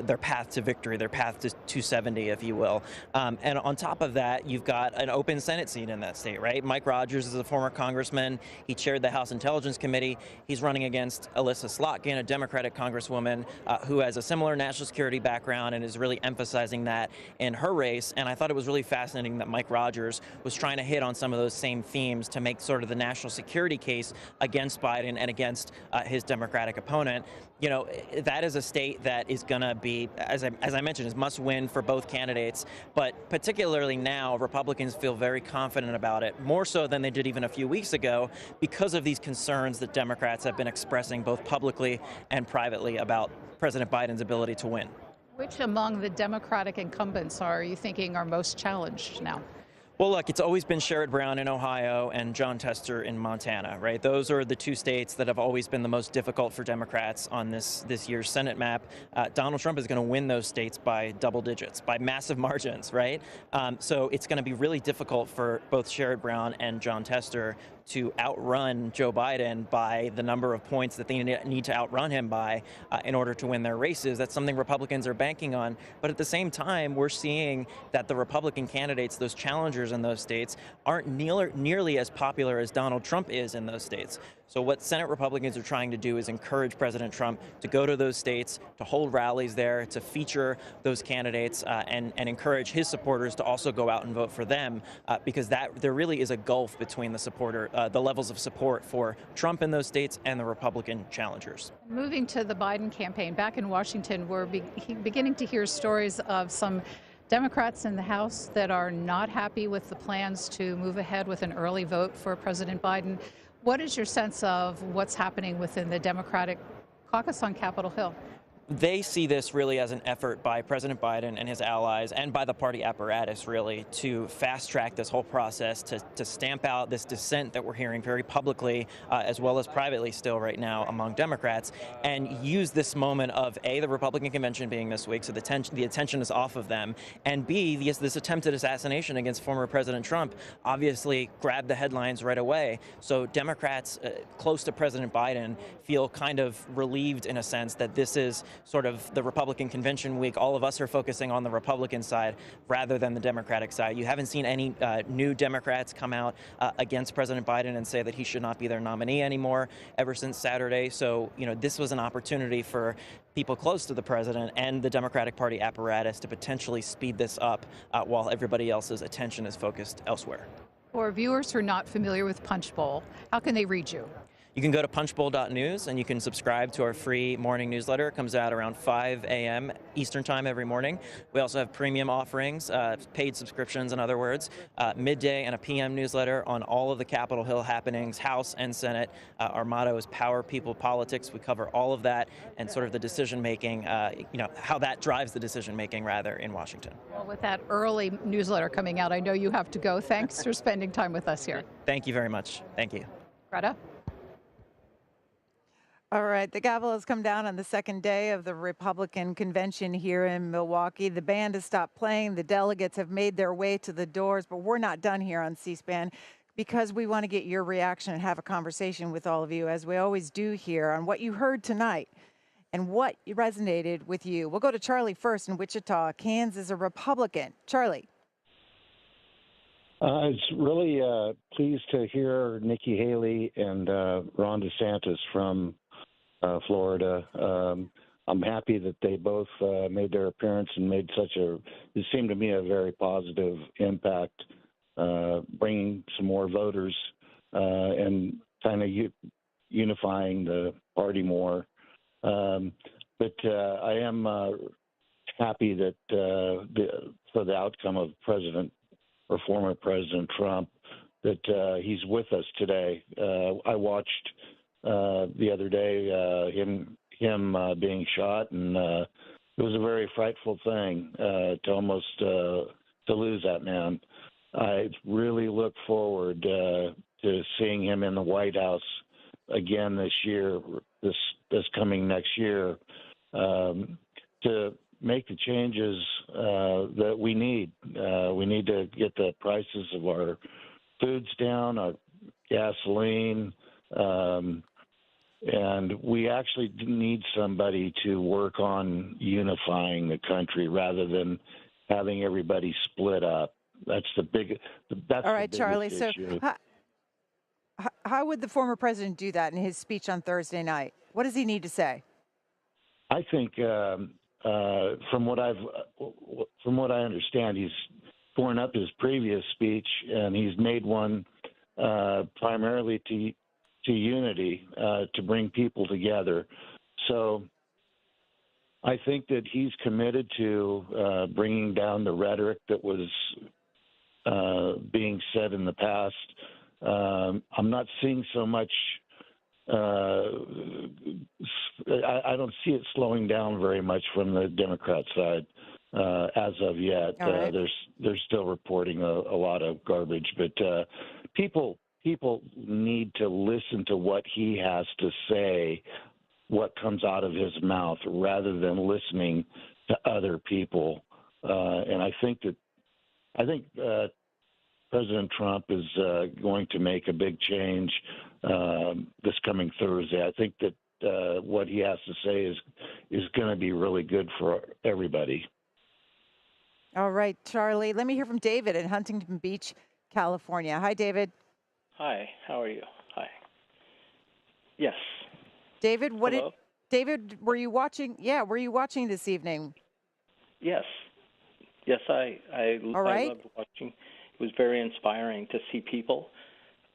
their path to victory, their path to 270, if you will. And on top of that, you've got an open Senate seat in that state, right? Mike Rogers is a former congressman. He chaired the House Intelligence Committee. He's running against Alyssa Slotkin, a Democratic congresswoman who has a similar national security background and is really emphasizing that in her race. And I thought it was really fascinating that Mike Rogers was trying to hit on some of those same themes to make sort of the national security case against Biden and against his Democratic opponent. You know, that is a state that is going to be, as I mentioned, is must win for both candidates. But particularly now, Republicans feel very confident about it, more so than they did even a few weeks ago, because of these concerns that Democrats have been expressing both publicly and privately about President Biden's ability to win. Which among the Democratic incumbents are you thinking are most challenged now? Well, look, it's always been Sherrod Brown in Ohio and Jon Tester in Montana, right? Those are the two states that have always been the most difficult for Democrats on this year's Senate map. Donald Trump is going to win those states by double digits, by massive margins, right? So it's going to be really difficult for both Sherrod Brown and Jon Tester to outrun Joe Biden by the number of points that they need to outrun him by in order to win their races. That's something Republicans are banking on. But at the same time, we're seeing that the Republican candidates, those challengers in those states, aren't nearly as popular as Donald Trump is in those states. So what Senate Republicans are trying to do is encourage President Trump to go to those states, to hold rallies there, to feature those candidates, and encourage his supporters to also go out and vote for them, because there really is a gulf between the levels of support for Trump in those states and the Republican challengers. Moving to the Biden campaign, back in Washington, we're beginning to hear stories of some Democrats in the House that are not happy with the plans to move ahead with an early vote for President Biden. What is your sense of what's happening within the Democratic caucus on Capitol Hill? they see this really as an effort by President Biden and his allies and by the party apparatus, really, to fast track this whole process, to stamp out this dissent that we're hearing very publicly as well as privately still right now among Democrats, and use this moment of A, the Republican convention being this week, so the attention is off of them, and B, this attempted assassination against former President Trump obviously grabbed the headlines right away. So Democrats close to President Biden feel kind of relieved in a sense that this is sort of the Republican convention week. All of us are focusing on the Republican side rather than the Democratic side. You haven't seen any new Democrats come out against President Biden and say that he should not be their nominee anymore ever since Saturday. So, this was an opportunity for people close to the president and the Democratic Party apparatus to potentially speed this up while everybody else's attention is focused elsewhere. For viewers who are not familiar with Punchbowl, how can they reach you? You can go to punchbowl.news and you can subscribe to our free morning newsletter. It comes out around 5 a.m. Eastern time every morning. We also have premium offerings, paid subscriptions, in other words, midday and a PM newsletter on all of the Capitol Hill happenings, House and Senate. Our motto is Power, People, Politics. We cover all of that and sort of the decision-making, how that drives the decision-making, rather, in Washington. Well, with that early newsletter coming out, I know you have to go. Thanks for spending time with us here. Thank you very much. Thank you. Greta? All right, the gavel has come down on the second day of the Republican convention here in Milwaukee. The band has stopped playing. The delegates have made their way to the doors, but we're not done here on C-SPAN because we want to get your reaction and have a conversation with all of you, as we always do here, on what you heard tonight and what resonated with you. We'll go to Charlie first in Wichita. Kansas is a Republican. Charlie. I was really pleased to hear Nikki Haley and Ron DeSantis from Florida. I'm happy that they both made their appearance and made it seemed to me a very positive impact, bringing some more voters and kind of unifying the party more. But I am happy that for the outcome of former President Trump, that he's with us today. I watched the other day him being shot, and it was a very frightful thing to almost to lose that man. I really look forward to seeing him in the White House again this year, this coming next year, to make the changes that we need. We need to get the prices of our foods down, our gasoline, and we actually need somebody to work on unifying the country rather than having everybody split up. That's the big. That's all right, the Charlie. issue. So, how would the former president do that in his speech on Thursday night? What does he need to say? I think, from what I understand, he's torn up his previous speech and he's made one primarily to unity, to bring people together. So I think that he's committed to bringing down the rhetoric that was being said in the past. I'm not seeing so much. I don't see it slowing down very much from the Democrat side as of yet. Right. They're still reporting a lot of garbage, but people need to listen to what he has to say, what comes out of his mouth, rather than listening to other people. And I think President Trump is going to make a big change this coming Thursday. I think that what he has to say is going to be really good for everybody. All right, Charlie. Let me hear from David in Huntington Beach, California. Hi, David. Hi, how are you? Hi. Yes. David, Hello? David, were you watching? Yeah, were you watching this evening? Yes. Yes, I loved watching. It was very inspiring to see people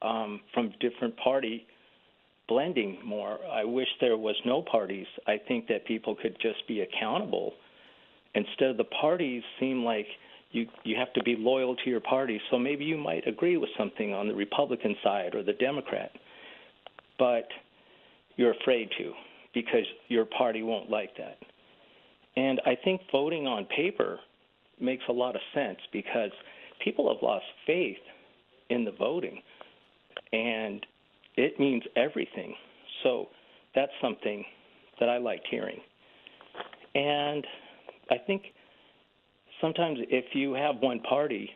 from different party blending more. I wish there was no parties. I think that people could just be accountable. Instead of the parties seem like you have to be loyal to your party, so maybe you might agree with something on the Republican side or the Democrat, but you're afraid to because your party won't like that. And I think voting on paper makes a lot of sense because people have lost faith in the voting, and it means everything. So that's something that I liked hearing. And I think sometimes if you have one party,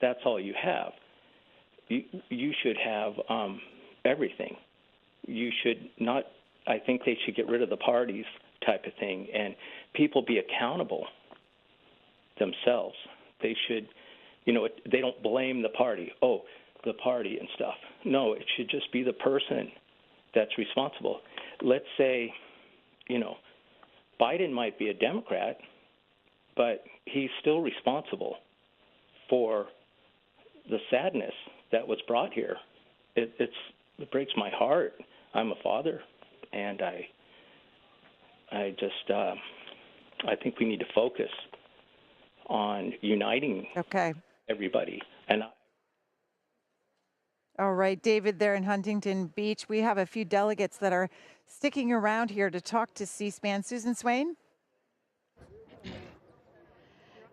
that's all you have. You should have everything. You should not, I think they should get rid of the parties type of thing, and people be accountable themselves. They should, they don't blame the party. Oh, the party and stuff. No, it should just be the person that's responsible. Let's say, Biden might be a Democrat, but he's still responsible for the sadness that was brought here. It breaks my heart. I'm a father, and I think we need to focus on uniting everybody. And all right, David, there in Huntington Beach, we have a few delegates that are sticking around here to talk to C-SPAN. Susan Swain?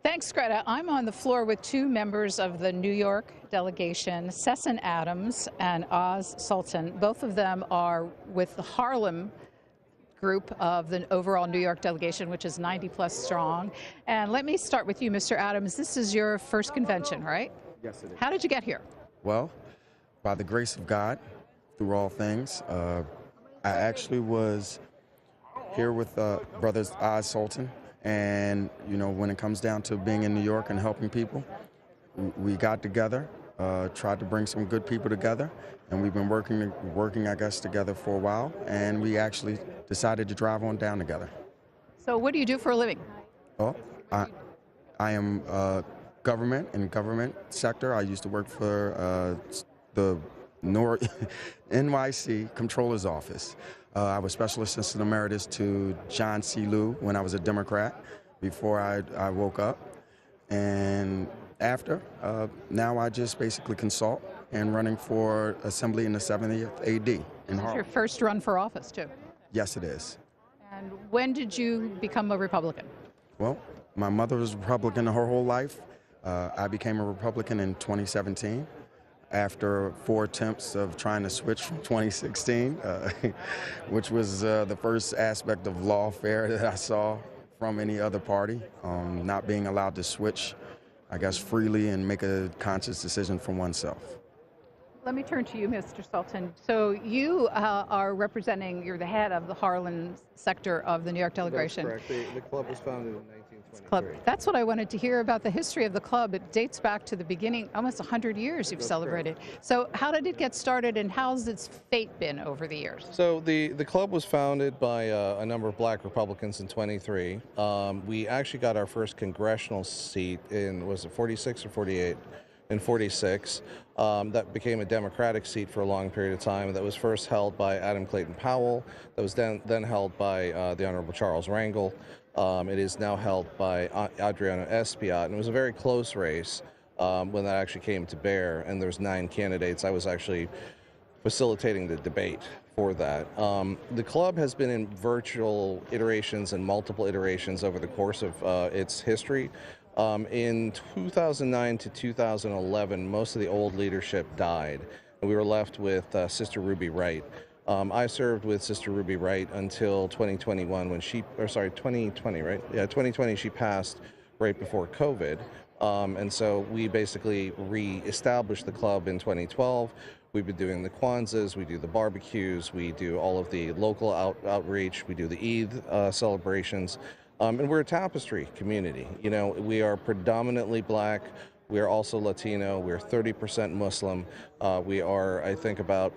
Thanks, Greta. I'm on the floor with two members of the New York delegation, Sesson Adams and Oz Sultan. Both of them are with the Harlem group of the overall New York delegation, which is 90-plus strong. And let me start with you, Mr. Adams. This is your first convention, right? Yes, it is. How did you get here? Well, by the grace of God, through all things. I actually was here with brothers Oz Sultan, and when it comes down to being in New York and helping people, we got together, tried to bring some good people together, and we've been working, I guess, together for a while, and we actually decided to drive on down together. So what do you do for a living? Well, I am government in government sector. I used to work for the NYC Comptroller's Office. I was Special Assistant Emeritus to John C. Lew when I was a Democrat before I woke up. And after, now I just basically consult and running for Assembly in the 70th AD in Harlem. It's your first run for office, too. Yes, it is. And when did you become a Republican? Well, my mother was a Republican her whole life. I became a Republican in 2017. After 4 attempts of trying to switch from 2016, which was the first aspect of lawfare that I saw from any other party, not being allowed to switch, I guess, freely and make a conscious decision for oneself. Let me turn to you, Mr. Sultan. So you are representing, you're the head of the Harlem sector of the New York delegation. That's correct. The club was founded in 1923. That's what I wanted to hear about the history of the club. It dates back to the beginning, almost 100 years you've celebrated. Correct. So how did it get started, and how's its fate been over the years? So the club was founded by a number of black Republicans in 23. We actually got our first congressional seat in, was it 46 or 48? In 46. That became a Democratic seat for a long period of time. That was first held by Adam Clayton Powell. That was then held by the Honorable Charles Rangel. It is now held by Adriano Espaillat, and it was a very close race when that actually came to bear, and there's 9 candidates. I was actually facilitating the debate for that. The club has been in virtual iterations and multiple iterations over the course of its history. In 2009 to 2011, most of the old leadership died, and we were left with Sister Ruby Wright. I served with Sister Ruby Wright until 2021 when 2020, right? Yeah, 2020 she passed right before COVID. And so we basically re-established the club in 2012. We've been doing the Kwanzas, we do the barbecues, we do all of the local outreach, we do the Eid celebrations. And we're a tapestry community. We are predominantly black. We are also Latino. We're 30% Muslim. We are, I think, about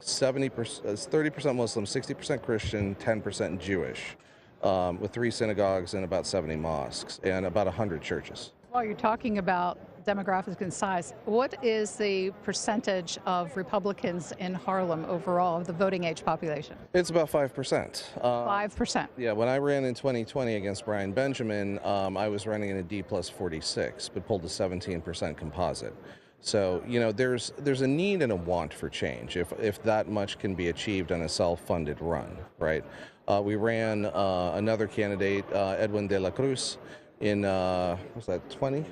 30% Muslim, 60% Christian, 10% Jewish, with 3 synagogues and about 70 mosques and about 100 churches. While you're talking about demographics and size, what is the percentage of Republicans in Harlem overall of the voting age population? It's about 5%. 5%? Yeah, when I ran in 2020 against Brian Benjamin, I was running in a D+46, but pulled a 17% composite. So, there's a need and a want for change if that much can be achieved on a self-funded run, right? We ran another candidate, Edwin de la Cruz, in, was that 20?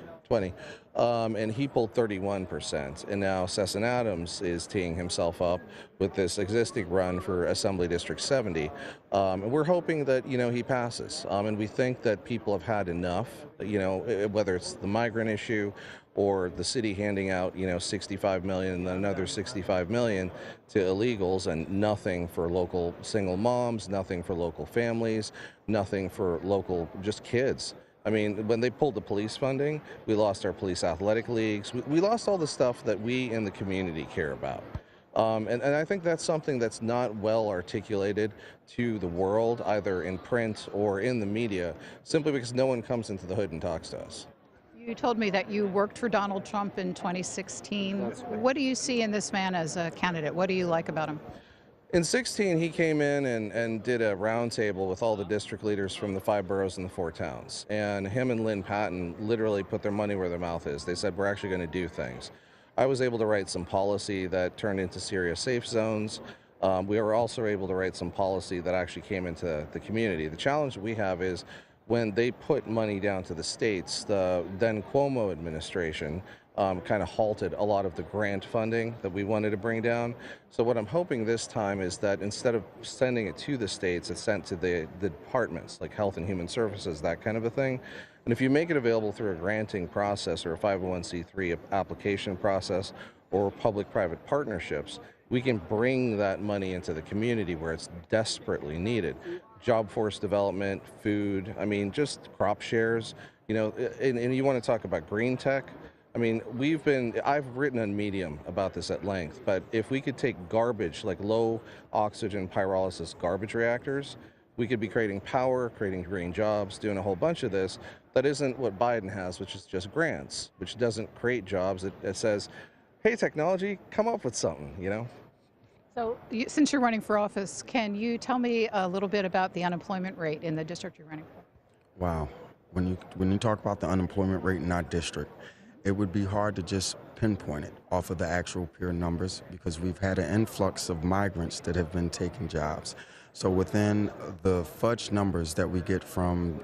And he pulled 31%. And now Sesson Adams is teeing himself up with this existing run for Assembly District 70. And we're hoping that, he passes. And we think that people have had enough, whether it's the migrant issue or the city handing out, 65 million and then another 65 million to illegals and nothing for local single moms, nothing for local families, nothing for local just kids. I mean, when they pulled the police funding, we lost our police athletic leagues. We lost all the stuff that we in the community care about. And I think that's something that's not well articulated to the world, either in print or in the media, simply because no one comes into the hood and talks to us. You told me that you worked for Donald Trump in 2016. What do you see in this man as a candidate? What do you like about him? In 16, he came in and did a roundtable with all the district leaders from the 5 boroughs and the 4 towns. And him and Lynn Patton literally put their money where their mouth is. They said, we're actually going to do things. I was able to write some policy that turned into serious safe zones. We were also able to write some policy that actually came into the community. The challenge that we have is when they put money down to the states, the then Cuomo administration kind of halted a lot of the grant funding that we wanted to bring down. So what I'm hoping this time is that instead of sending it to the states, it's sent to the departments like Health and Human Services, that kind of a thing. And if you make it available through a granting process or a 501c3 application process or public-private partnerships, we can bring that money into the community where it's desperately needed. Job force development, food, I mean, just crop shares, and you want to talk about green tech. I mean, I've written on Medium about this at length, but if we could take garbage, like low oxygen pyrolysis garbage reactors, we could be creating power, creating green jobs, doing a whole bunch of this. That isn't what Biden has, which is just grants, which doesn't create jobs. It says, hey, technology, come up with something, So since you're running for office, can you tell me a little bit about the unemployment rate in the district you're running for? Wow. When you talk about the unemployment rate in our district, it would be hard to just pinpoint it off of the actual pure numbers because we've had an influx of migrants that have been taking jobs. So within the fudge numbers that we get from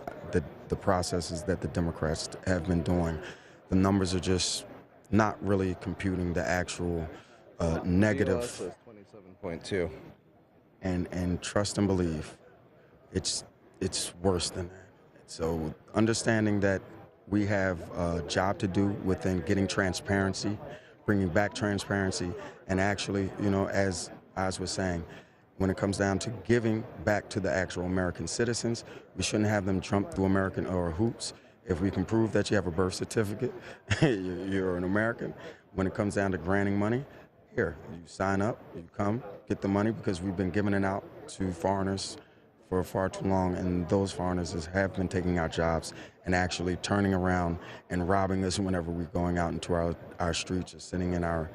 the processes that the Democrats have been doing, the numbers are just not really computing the actual negative. 27.2. And trust and believe, it's worse than that. So understanding that we have a job to do within getting transparency, bringing back transparency, and actually, as Oz was saying, when it comes down to giving back to the actual American citizens, we shouldn't have them jump through American or hoops. If we can prove that you have a birth certificate, you're an American. When it comes down to granting money, here, you sign up, you come, get the money, because we've been giving it out to foreigners for far too long, and those foreigners have been taking our jobs and actually turning around and robbing us whenever we're going out into our streets or sitting in our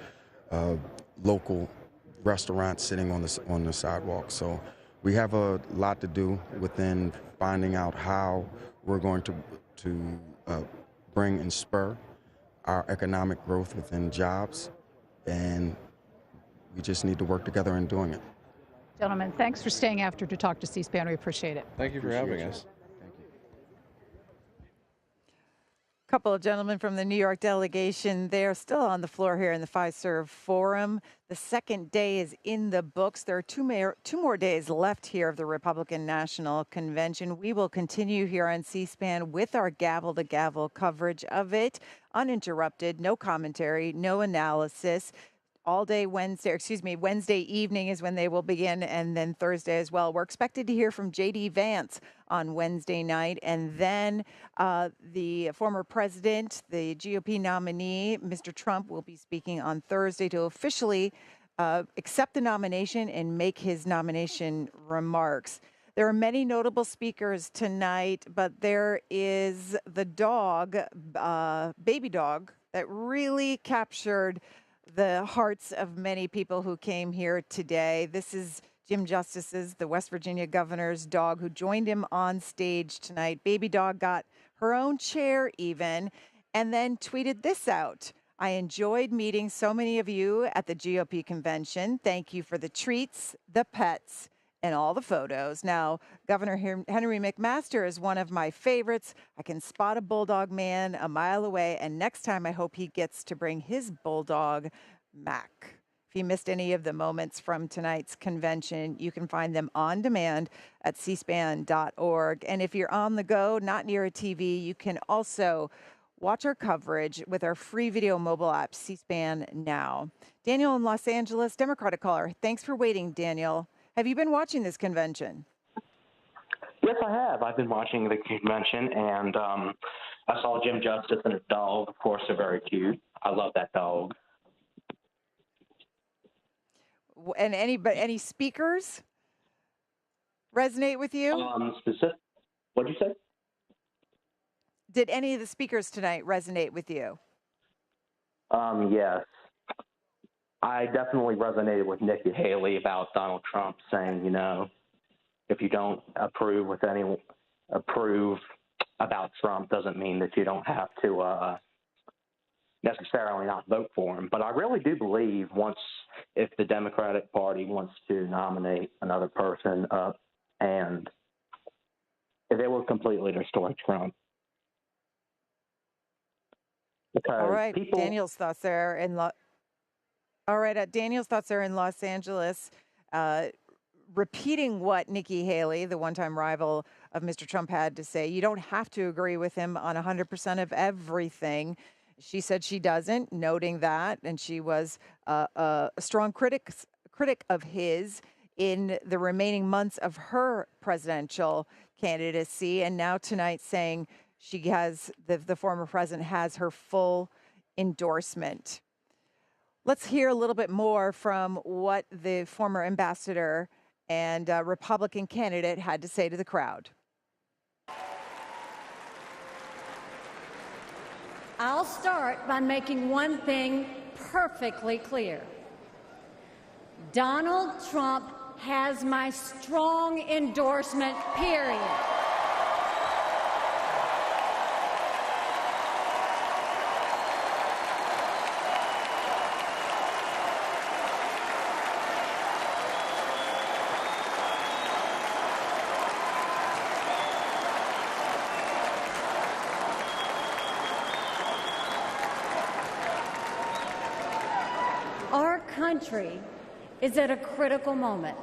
local restaurants, sitting on the sidewalk. So we have a lot to do within finding out how we're going to bring and spur our economic growth within jobs, and we just need to work together in doing it. Gentlemen, thanks for staying after to talk to C-SPAN. We appreciate it. Thank you for having us. A couple of gentlemen from the New York delegation, they're still on the floor here in the Fiserv Forum. The second day is in the books. There are two more days left here of the Republican National Convention. We will continue here on C-SPAN with our gavel-to-gavel coverage of it, uninterrupted, no commentary, no analysis. All day Wednesday evening is when they will begin, and then Thursday as well. We're expected to hear from J.D. Vance on Wednesday night, and then the former president, the GOP nominee, Mr. Trump, will be speaking on Thursday to officially accept the nomination and make his nomination remarks. There are many notable speakers tonight, but there is the dog, baby dog, that really captured the hearts of many people who came here today. This is Jim Justice's, the West Virginia governor's dog, who joined him on stage tonight. Baby dog got her own chair even, and then tweeted this out. I enjoyed meeting so many of you at the GOP convention. Thank you for the treats, the pets, in all the photos. Now, Governor Henry McMaster is one of my favorites. I can spot a bulldog man a mile away, and next time I hope he gets to bring his bulldog, Mac. If you missed any of the moments from tonight's convention, you can find them on demand at cspan.org. And if you're on the go, not near a TV, you can also watch our coverage with our free video mobile app, C-SPAN Now. Daniel in Los Angeles, Democratic caller. Thanks for waiting, Daniel. Have you been watching this convention? Yes, I have. I've been watching the convention, and I saw Jim Justice and his dog. Of course, they're very cute. I love that dog. And any speakers resonate with you? What'd you say? Did any of the speakers tonight resonate with you? Yes. I definitely resonated with Nikki Haley about Donald Trump saying, you know, if you don't approve about Trump doesn't mean that you don't have to necessarily not vote for him. But I really do believe if the Democratic Party wants to nominate another person up, and they will completely destroy Trump. All right, Daniel's thoughts there in Daniel's thoughts there in Los Angeles, repeating what Nikki Haley, the one-time rival of Mr. Trump, had to say. You don't have to agree with him on 100% of everything. She said she doesn't, noting that, and she was a strong critic of his in the remaining months of her presidential candidacy, and now tonight saying she has the former president has her full endorsement. Let's hear a little bit more from what the former ambassador and Republican candidate had to say to the crowd. I'll start by making one thing perfectly clear. Donald Trump has my strong endorsement, period. Our country is at a critical moment.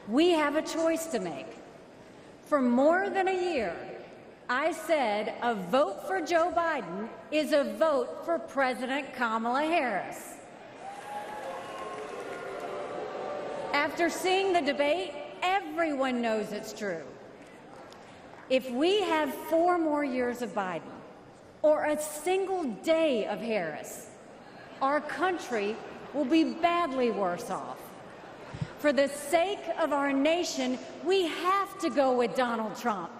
We have a choice to make. For more than a year, I said a vote for Joe Biden is a vote for President Kamala Harris. After seeing the debate, everyone knows it's true. If we have 4 more years of Biden or a single day of Harris, our country will be badly worse off. For the sake of our nation, we have to go with Donald Trump.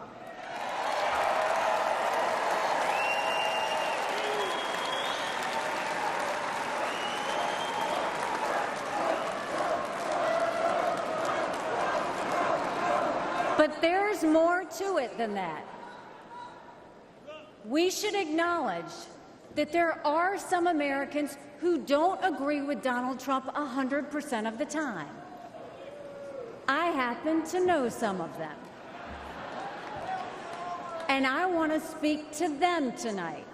But there's more to it than that. We should acknowledge that there are some Americans who don't agree with Donald Trump 100% of the time. I happen to know some of them. And I want to speak to them tonight.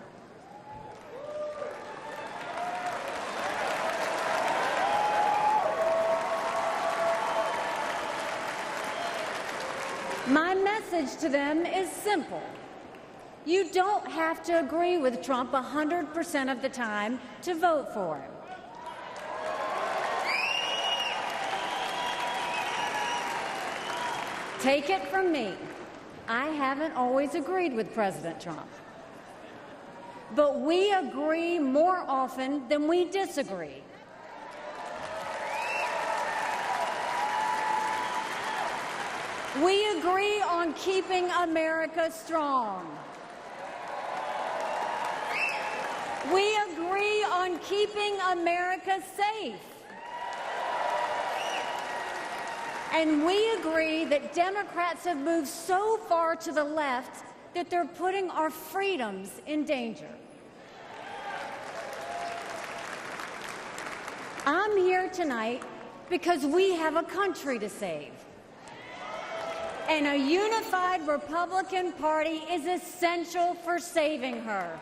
My message to them is simple. You don't have to agree with Trump 100% of the time to vote for him. Take it from me, I haven't always agreed with President Trump. But we agree more often than we disagree. We agree on keeping America strong. We agree on keeping America safe. And we agree that Democrats have moved so far to the left that they're putting our freedoms in danger. I'm here tonight because we have a country to save. And a unified Republican Party is essential for saving her.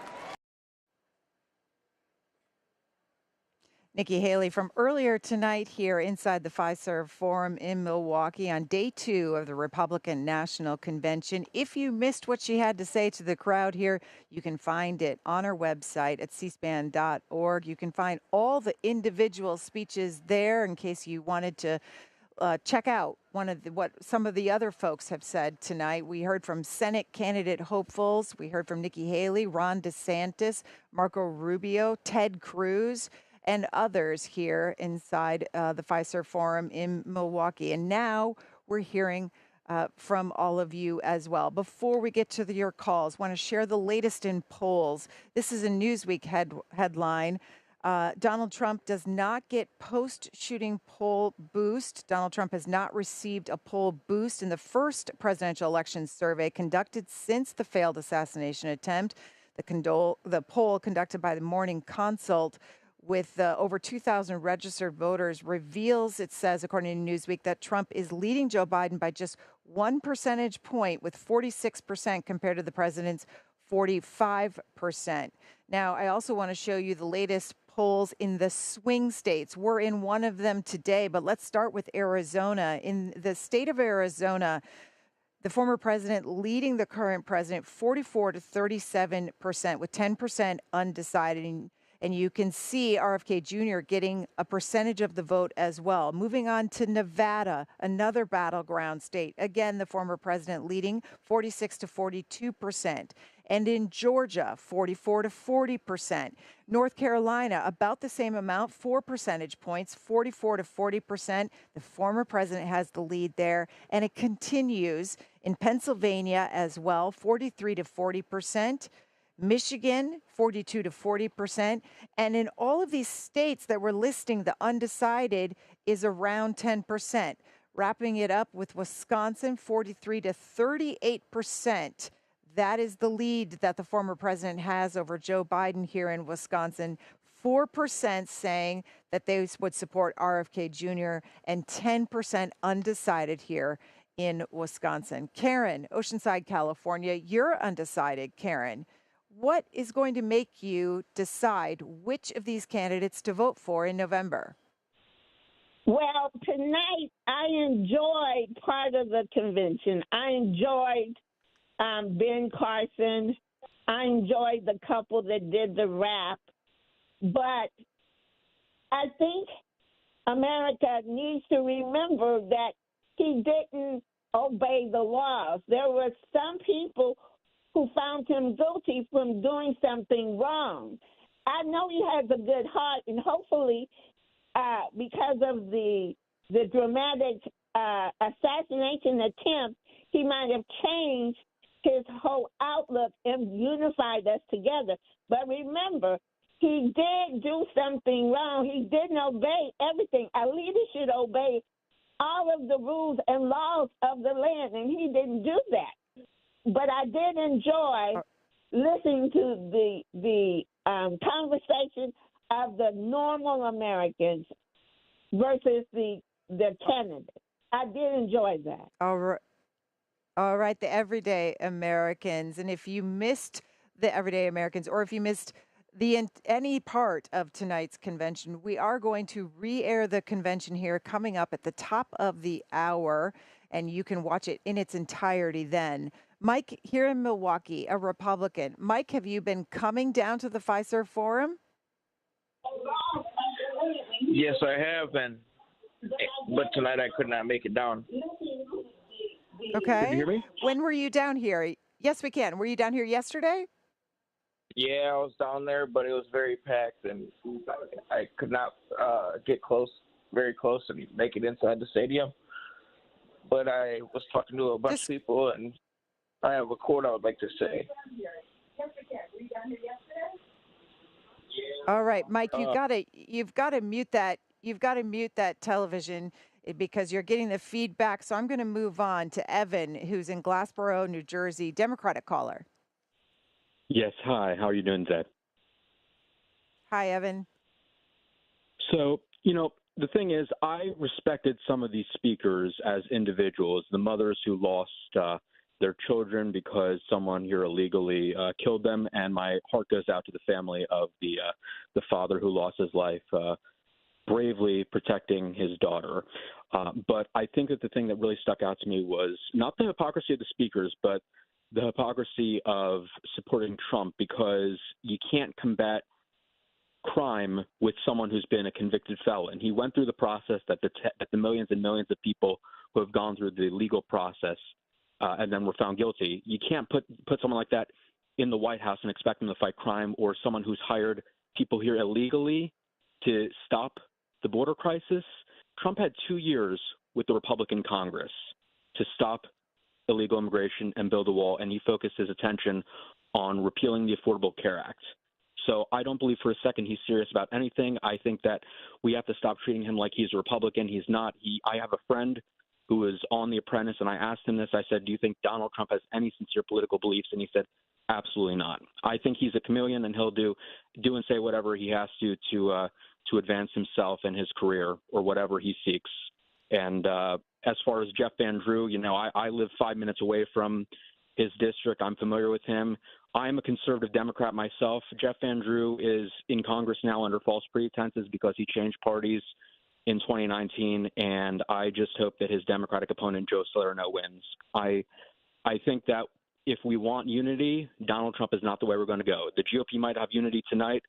Nikki Haley from earlier tonight here inside the Fiserv Forum in Milwaukee on day 2 of the Republican National Convention. If you missed what she had to say to the crowd here, you can find it on our website at cspan.org. You can find all the individual speeches there in case you wanted to check out what some of the other folks have said tonight. We heard from Senate candidate hopefuls. We heard from Nikki Haley, Ron DeSantis, Marco Rubio, Ted Cruz, and others here inside the Fiserv Forum in Milwaukee. And now we're hearing from all of you as well. Before we get to your calls, want to share the latest in polls. This is a Newsweek headline. Donald Trump does not get post-shooting poll boost. Donald Trump has not received a poll boost in the first presidential election survey conducted since the failed assassination attempt. The poll conducted by the Morning Consult with over 2,000 registered voters reveals, it says, according to Newsweek, that Trump is leading Joe Biden by just 1 percentage point with 46% compared to the president's 45%. Now, I also want to show you the latest polls in the swing states. We're in one of them today, but let's start with Arizona. In the state of Arizona, the former president leading the current president 44 to 37% with 10% undecided. And you can see RFK Jr. getting a percentage of the vote as well. Moving on to Nevada, another battleground state. Again, the former president leading 46 to 42%. And in Georgia, 44 to 40%. North Carolina, about the same amount, 4 percentage points, 44 to 40%. The former president has the lead there. And it continues in Pennsylvania as well, 43 to 40%. Michigan, 42 to 40%. And in all of these states that we're listing, the undecided is around 10%. Wrapping it up with Wisconsin, 43 to 38%. That is the lead that the former president has over Joe Biden here in Wisconsin. 4% saying that they would support RFK Jr. and 10% undecided here in Wisconsin. Karen, Oceanside, California, you're undecided, Karen. What is going to make you decide which of these candidates to vote for in November? Well, tonight I enjoyed part of the convention. I enjoyed Ben Carson. I enjoyed the couple that did the rap. But I think America needs to remember that he didn't obey the laws. There were some people who found him guilty from doing something wrong. I know he has a good heart, and hopefully, because of the dramatic assassination attempt, he might have changed his whole outlook and unified us together. But remember, he did do something wrong. He didn't obey everything. A leader should obey all of the rules and laws of the land, and he didn't do that. But I did enjoy listening to the conversation of the normal Americans versus the candidates. I did enjoy that. All right, the everyday Americans. And if you missed the everyday Americans, or if you missed any part of tonight's convention, we are going to re-air the convention here coming up at the top of the hour, and you can watch it in its entirety then. Mike, here in Milwaukee, a Republican. Mike, have you been coming down to the Fiserv Forum? Yes, I have been, but tonight I could not make it down. Okay. Can you hear me? When were you down here? Yes, we can. Were you down here yesterday? Yeah, I was down there, but it was very packed, and I could not get very close, and make it inside the stadium. But I was talking to a bunch of people, and I have a quote I would like to say. All right, Mike, you've got to mute that. You've got to mute that television because you're getting the feedback. So I'm going to move on to Evan, who's in Glassboro, New Jersey, Democratic caller. Yes, hi. How are you doing today? Hi, Evan. So, the thing is, I respected some of these speakers as individuals, the mothers who lost their children because someone here illegally killed them, and my heart goes out to the family of the father who lost his life bravely protecting his daughter. But I think that the thing that really stuck out to me was not the hypocrisy of the speakers, but the hypocrisy of supporting Trump, because you can't combat crime with someone who's been a convicted felon. He went through the process that the millions and millions of people who have gone through the legal process and then were found guilty. You can't put someone like that in the White House and expect them to fight crime, or someone who's hired people here illegally to stop the border crisis. Trump had 2 years with the Republican Congress to stop illegal immigration and build a wall, and he focused his attention on repealing the Affordable Care Act. So I don't believe for a second he's serious about anything. I think that we have to stop treating him like he's a Republican. He's not. I have a friend who was on The Apprentice, and I asked him this. I said, do you think Donald Trump has any sincere political beliefs? And he said, absolutely not. I think he's a chameleon, and he'll do and say whatever he has to advance himself and his career or whatever he seeks. And as far as Jeff Van Drew, I live 5 minutes away from his district. I'm familiar with him. I'm a conservative Democrat myself. Jeff Van Drew is in Congress now under false pretenses because he changed parties in 2019, and I just hope that his Democratic opponent, Joe Salerno, wins. I think that if we want unity, Donald Trump is not the way we're going to go. The GOP might have unity tonight,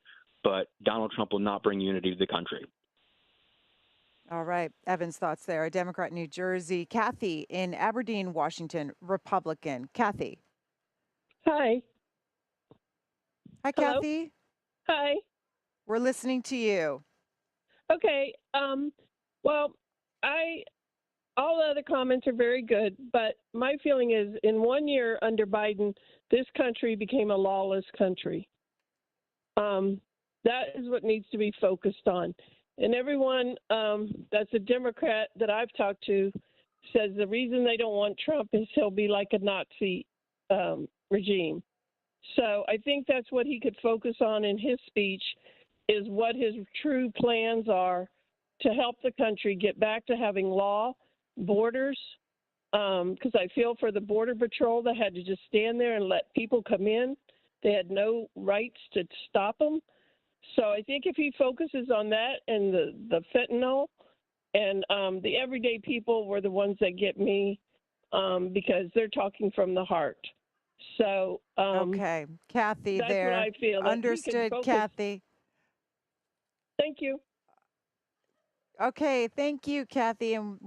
but Donald Trump will not bring unity to the country. All right. Evan's thoughts there. A Democrat in New Jersey. Kathy in Aberdeen, Washington, Republican. Kathy. Hi. Hi, Hello? Kathy. Hi. We're listening to you. Okay. Well, all the other comments are very good, but my feeling is in 1 year under Biden, this country became a lawless country. That is what needs to be focused on. And everyone that's a Democrat that I've talked to says the reason they don't want Trump is he'll be like a Nazi regime. So I think that's what he could focus on in his speech, is what his true plans are to help the country get back to having law, borders, because I feel for the Border Patrol that had to just stand there and let people come in. They had no rights to stop them. So I think if he focuses on that and the fentanyl and the everyday people were the ones that get me because they're talking from the heart. So okay, Kathy, that's there. what I feel. Understood, Kathy. Thank you. Okay, thank you, Kathy. And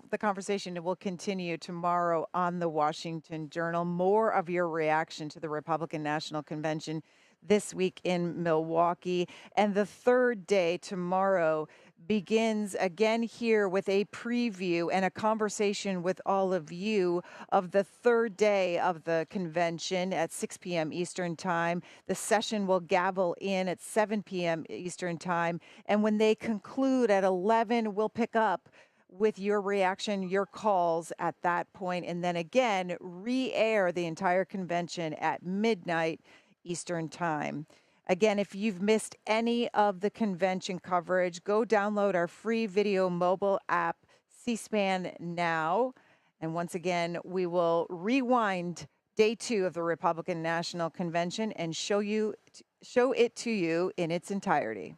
the conversation will continue tomorrow on the Washington Journal. More of your reaction to the Republican National Convention this week in Milwaukee. And the third day tomorrow begins again here with a preview and a conversation with all of you of the third day of the convention at 6 p.m. Eastern Time. The session will gavel in at 7 p.m. Eastern Time. And when they conclude at 11, we'll pick up with your reaction, your calls at that point, and then again, re-air the entire convention at midnight Eastern Time. Again, if you've missed any of the convention coverage, go download our free video mobile app, C-SPAN Now. And once again, we will rewind day 2 of the Republican National Convention and show it to you in its entirety.